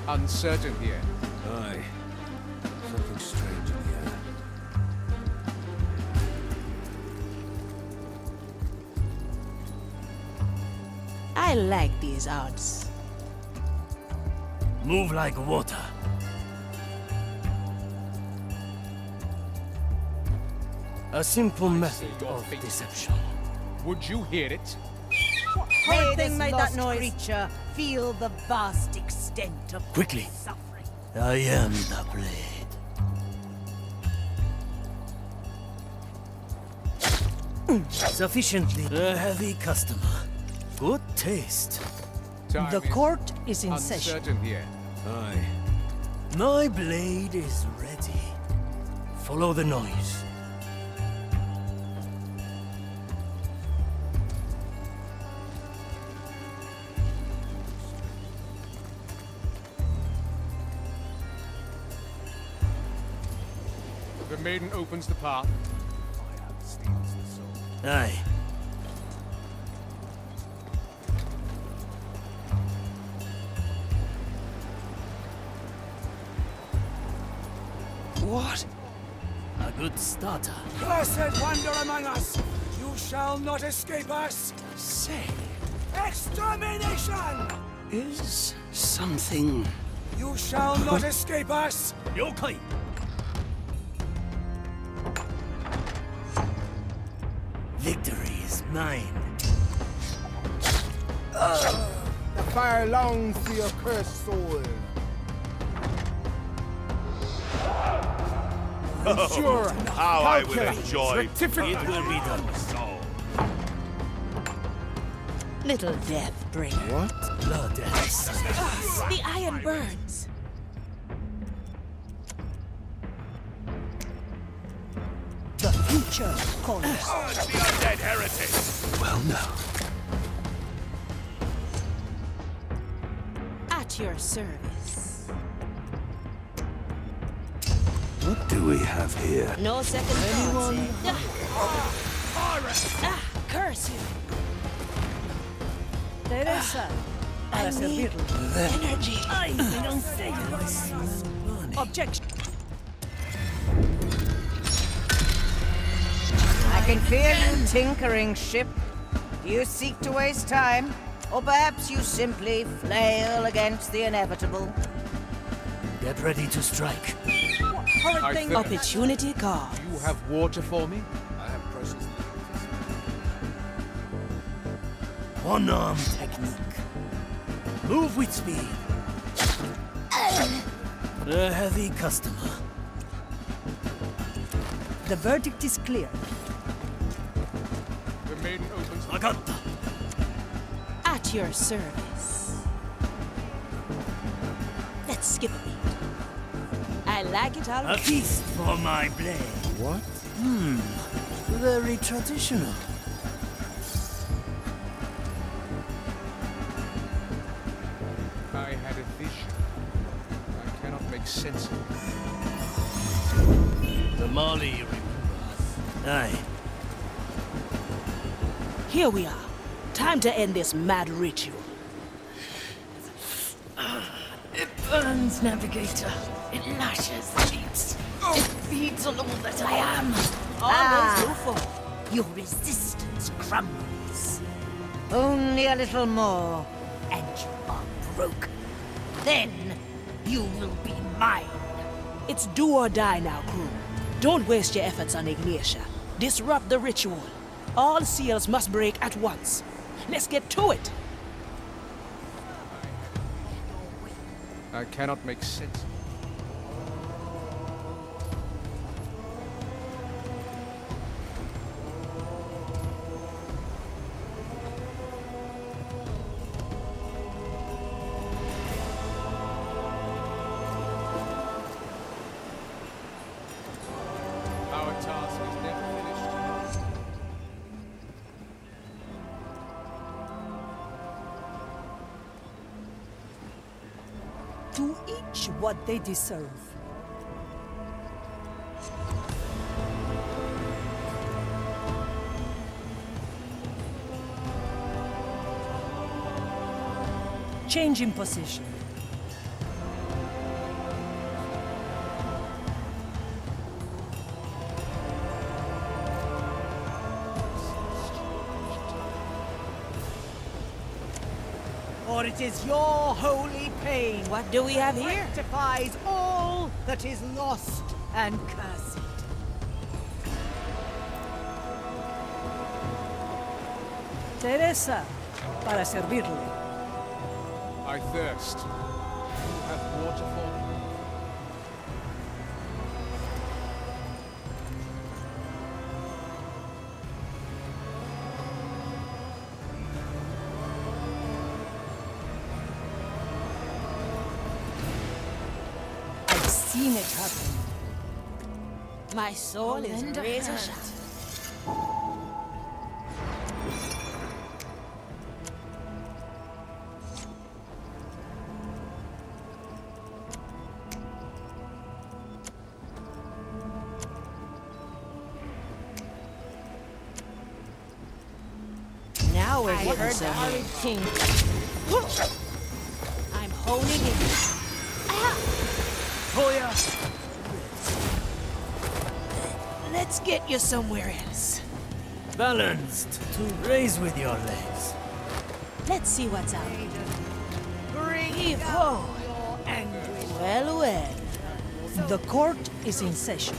uncertain here. Aye. Something strange in the air. I like these odds. Move like water. A simple method of deception. Would you hear it? May this made that lost noise. creature feel the vast extent of Quickly. suffering. I am the blade. Sufficiently a heavy customer. Good taste. Time The is court is in session. uncertain here. Aye. My blade is ready. Follow the noise. The maiden opens the path. Fire steals the soul. Aye. What? A good starter. Cursed wander among us! You shall not escape us! Say, Extermination! is something... You shall not escape us! Yokai! Victory is mine. The fire longs for your cursed soul. Ensure How I will calculate, enjoy rectificate. It will be done. Little death bringer. What? Blood and The iron burns. The future calls. The undead heretic! Well, no. At your service. What do we have here? No second thoughts. Curse you! Teresa, para servirle. Energy. Objection. I can feel you tinkering, ship. Do you seek to waste time? Or perhaps you simply flail against the inevitable? Get ready to strike. I think Opportunity calls. you have water for me? I have precious. One arm technique. Move with speed. A heavy customer. The verdict is clear. The maiden opens the Agata. At your service. Let's skip a beat. I like it A already. feast for my blade. What? Very traditional. I had a vision. I cannot make sense of it. The Marley you remember. Aye. Here we are. Time to end this mad ritual. It burns, Navigator. It lashes the deeps. It feeds on all that I am. Your resistance crumbles. Only a little more, and you are broken. Then you will be mine. It's do or die now, crew. Don't waste your efforts on Ignacia. Disrupt the ritual. All seals must break at once. Let's get to it. I cannot make sense of it. Our task is never finished. To each what they deserve. Change in position. For it is your holy pain. What do we have here? Rectifies all that is lost and cursed. Teresa, para servirle. I thirst. You have water for me? I've seen it happen. My soul is razor sharp. Now we're getting somewhere. King. I'm honing in. Toya! Let's get you somewhere else. Balanced to raise with your legs. Let's see what's out. Bring down your anguish. Well, well. The court is in session.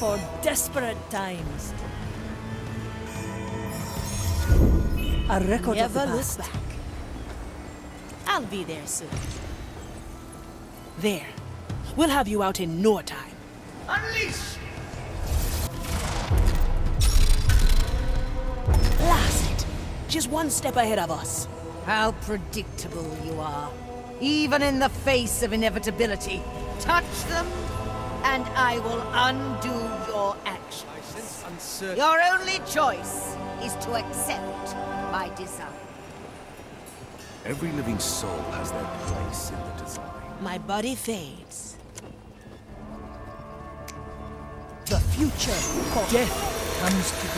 For desperate times. A record of the Never look past. back. I'll be there soon. There. We'll have you out in no time. Unleash! Blast it! Just one step ahead of us. How predictable you are. Even in the face of inevitability. Touch them, and I will undo your actions. I sense uncertainty. Your only choice is to accept my design. Every living soul has their place in the design. My body fades. The future. Death comes to the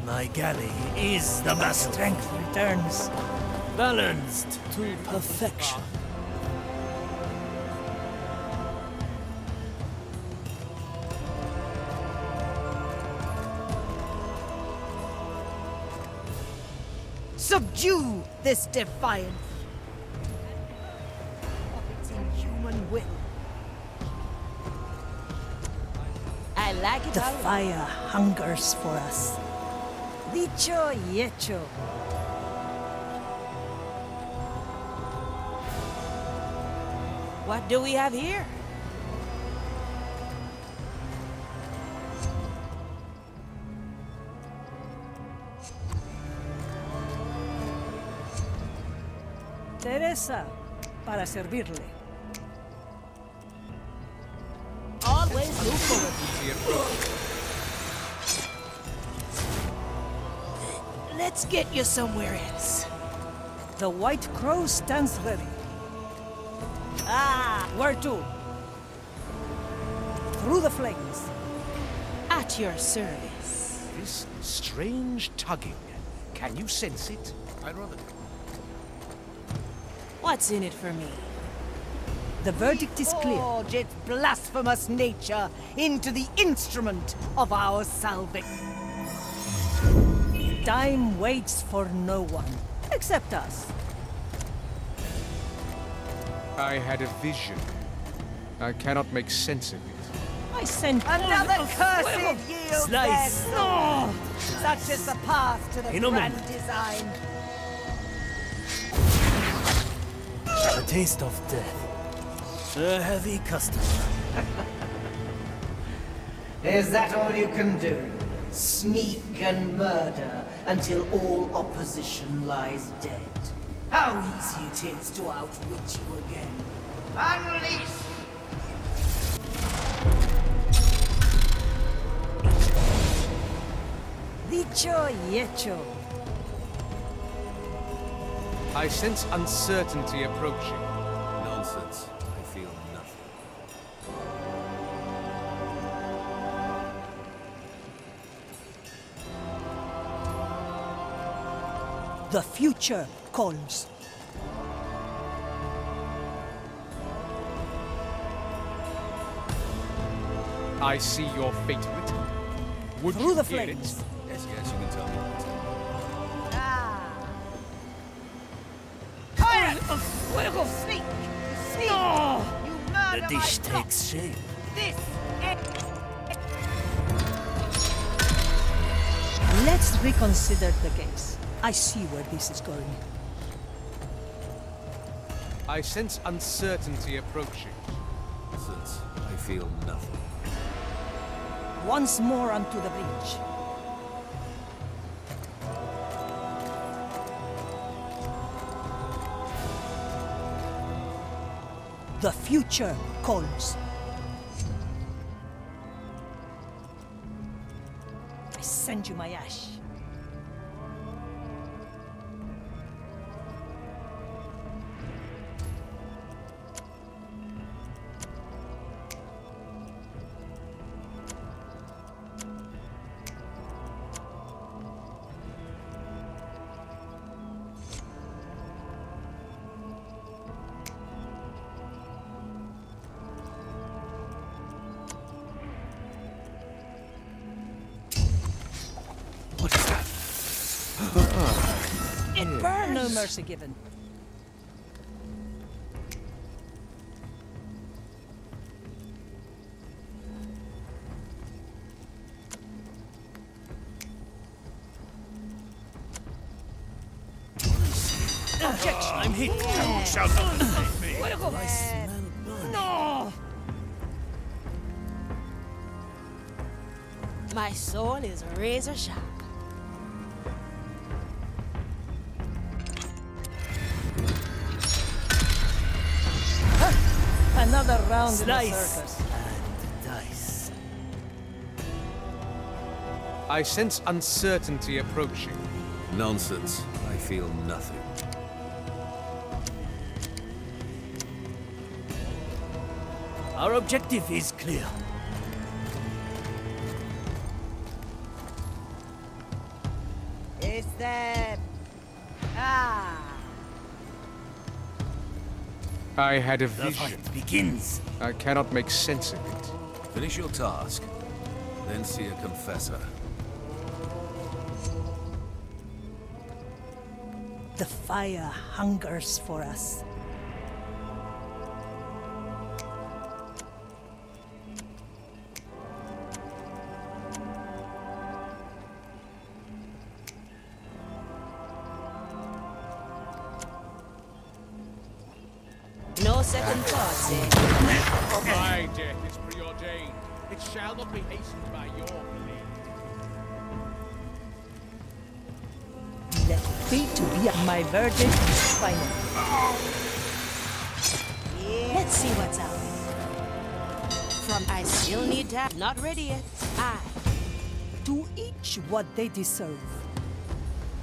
My galley is the master. strength returns. Balanced to perfection. Subdue this defiance of its inhuman will. I like it The already. fire hungers for us. Dicho y hecho. What do we have here? Teresa, para servirle. Always look forward. Let's get you somewhere else. The White Crow stands ready. Where to? Through the flames. At your service. This strange tugging. Can you sense it? I'd rather... What's in it for me? The verdict is clear. Forge its blasphemous nature into the instrument of our salvation. Time waits for no one, except us. I had a vision. I cannot make sense of it. I sent Another cursed yield Slice. their soul. Such is the path to the In a grand moment. design. A taste of death. A heavy customer. Is that all you can do? Sneak and murder until all opposition lies dead. How easy it is to outwit you again. Unleash! Dicho y hecho. I sense uncertainty approaching. Nonsense. I feel nothing. The future calls. I see your fate written. Would Through you the hear flames. it? Yes, you can tell me. Sneak! Sneak! You murder The dish my flock. takes shape. This Let's reconsider the case. I see where this is going. I sense uncertainty approaching. Since I feel nothing. Once more onto the breach. The future calls. I send you my ash. It burns! No mercy given. Objection! I'm hit. You shall not escape me. I smell burning. No! My soul is razor sharp. Another round in the Slice circus. and dice. I sense uncertainty approaching. Nonsense. I feel nothing. Our objective is clear. Is there... Ah! I had a The vision. fight begins. I cannot make sense of it. Finish your task, then see a confessor. The fire hungers for us. No second thoughts, eh? My death is preordained. It shall not be hastened by your blade. Let fate be my verdict is final. Let's see what's out. From I still need to. Not ready yet. To each what they deserve.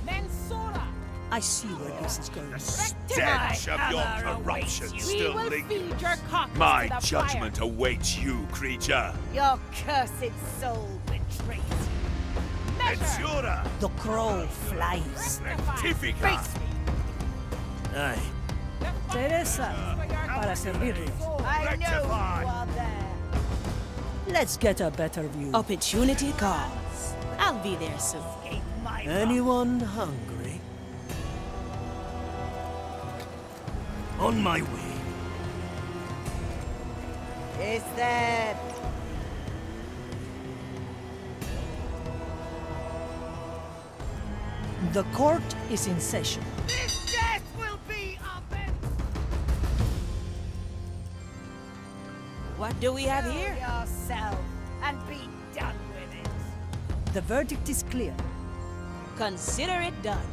Mensura! I see where this is going. Stench of your corruption still lingers. My judgment awaits you, creature. Your cursed soul betrays you. Mensura! The crow flies. Rectifica! Aye. Teresa, para servirle. I know you are there. Let's get a better view. Opportunity calls. I'll be there soon. Anyone hungry? On my way. Is there... The court is in session. This death will be avenged! What do we have Kill here? yourself and be done with it. The verdict is clear. Consider it done.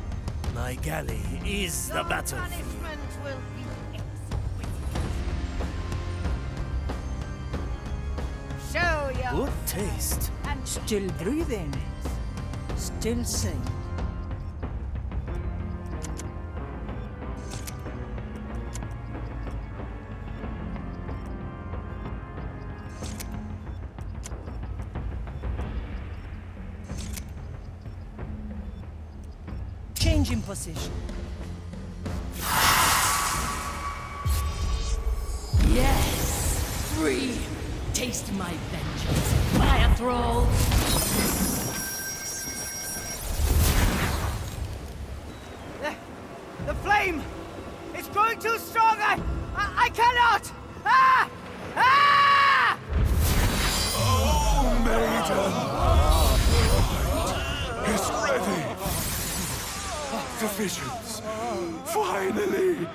My galley is the Your battlefield. punishment will be exquisite. Show your Good taste. and Still breathing. Still sane. Change in position. Yes! Free! Taste my vengeance, fire thrall! The flame! It's growing too strong! I cannot! Ah! Ah! Oh, maiden! It's ready! The visions! Finally!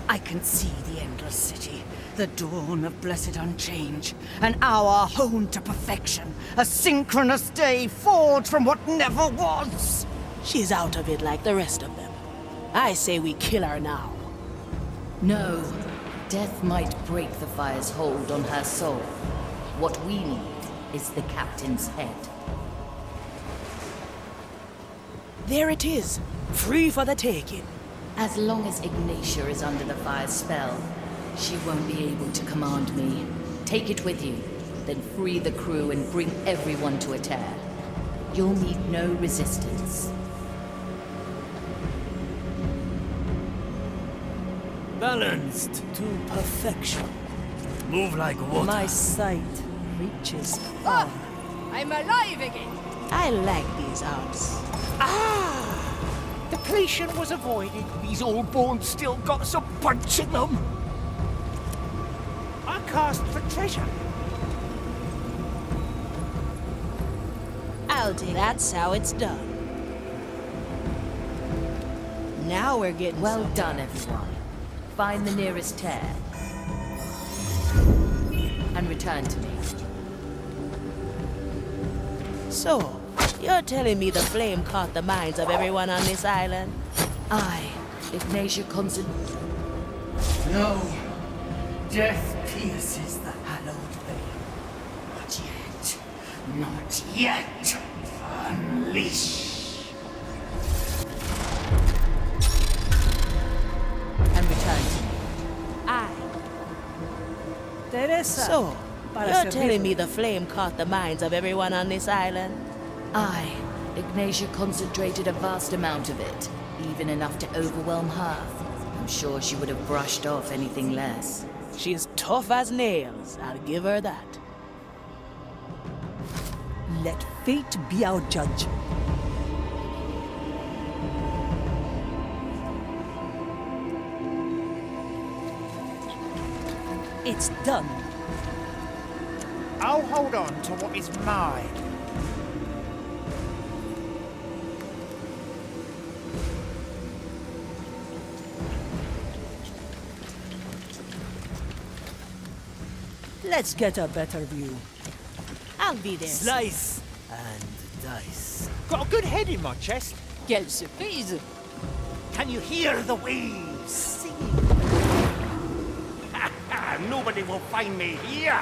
I can see the endless city, the dawn of blessed unchange, an hour honed to perfection, a synchronous day forged from what never was. She's out of it like the rest of them. I say we kill her now. No. Death might break the fire's hold on her soul. What we need is the captain's head. There it is, free for the taking. As long as Ignacia is under the fire's spell, she won't be able to command me. Take it with you, then free the crew and bring everyone to a tear. You'll meet no resistance. Balanced to perfection. Move like water. My sight reaches far. I'm alive again! I like these arms. Depletion was avoided. These old bones still got some punch in them. I cast for treasure. I'll take That's how it's done. Now we're getting Well done, everyone. Find the nearest tear. And return to me. So, you're telling me the flame caught the minds of everyone on this island? I, Ignacia No. Death pierces the hallowed veil. Not yet. Unleash. And return to me. Teresa. So, Para you're telling servirle. me the flame caught the minds of everyone on this island? I, Ignacia concentrated a vast amount of it, even enough to overwhelm her. I'm sure she would have brushed off anything less. She's tough as nails, I'll give her that. Let fate be our judge. It's done. I'll hold on to what is mine. Let's get a better view. I'll be there. Slice and dice. Got a good head in my chest. Quelle surprise! Can you hear the waves singing? Nobody will find me here.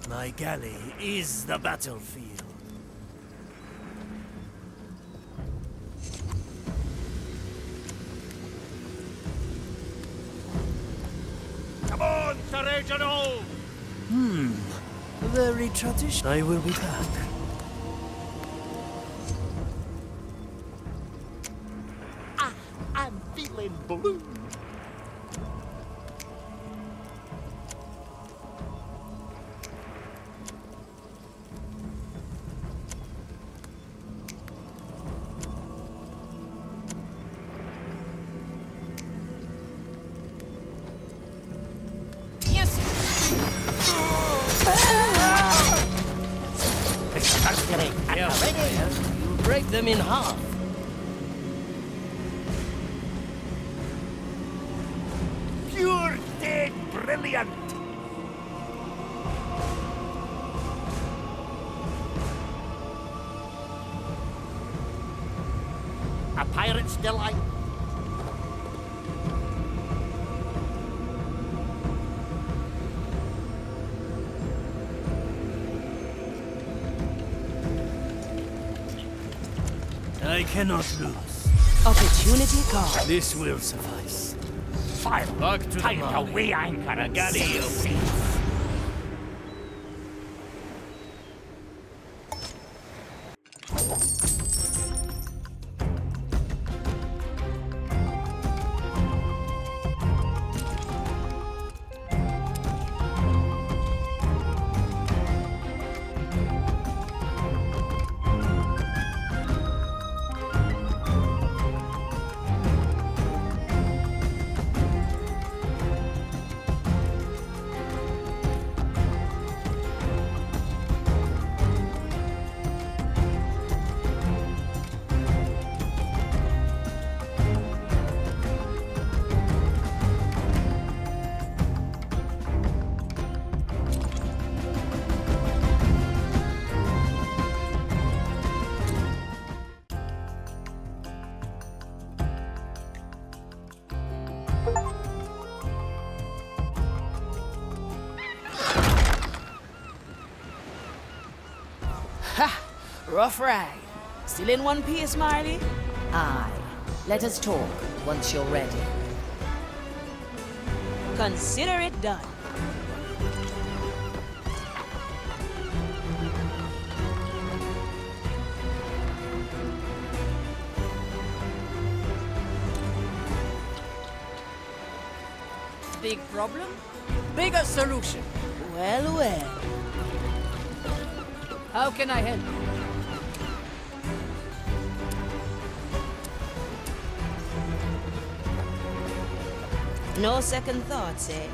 My galley is the battlefield. Come on, Sir Reginald! Very traditional. I will be back. I'm feeling blue. You break them in half. Pure dead brilliant. A pirate's delight. I cannot lose. Opportunity cost. This will suffice. Fire. Back to the Time to Marley. weigh anchor and Gaelle. sail. Rough ride. Still in one piece, Marley? Aye. Let us talk once you're ready. Consider it done. Big problem? Bigger solution. Well, well. How can I help? No second thoughts, eh?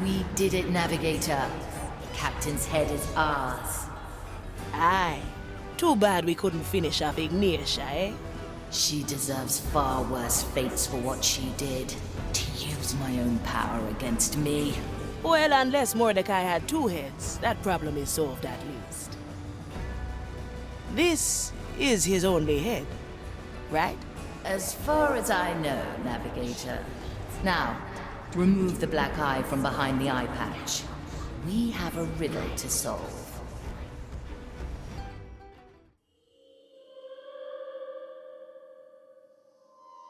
We did it, Navigator. The captain's head is ours. Aye. Too bad we couldn't finish off Ignacia, eh? She deserves far worse fates for what she did. To use my own power against me. Well, unless Mordecai had two heads, that problem is solved at least. This is his only head, right? As far as I know, Navigator. Now, remove the black eye from behind the eye patch. We have a riddle to solve.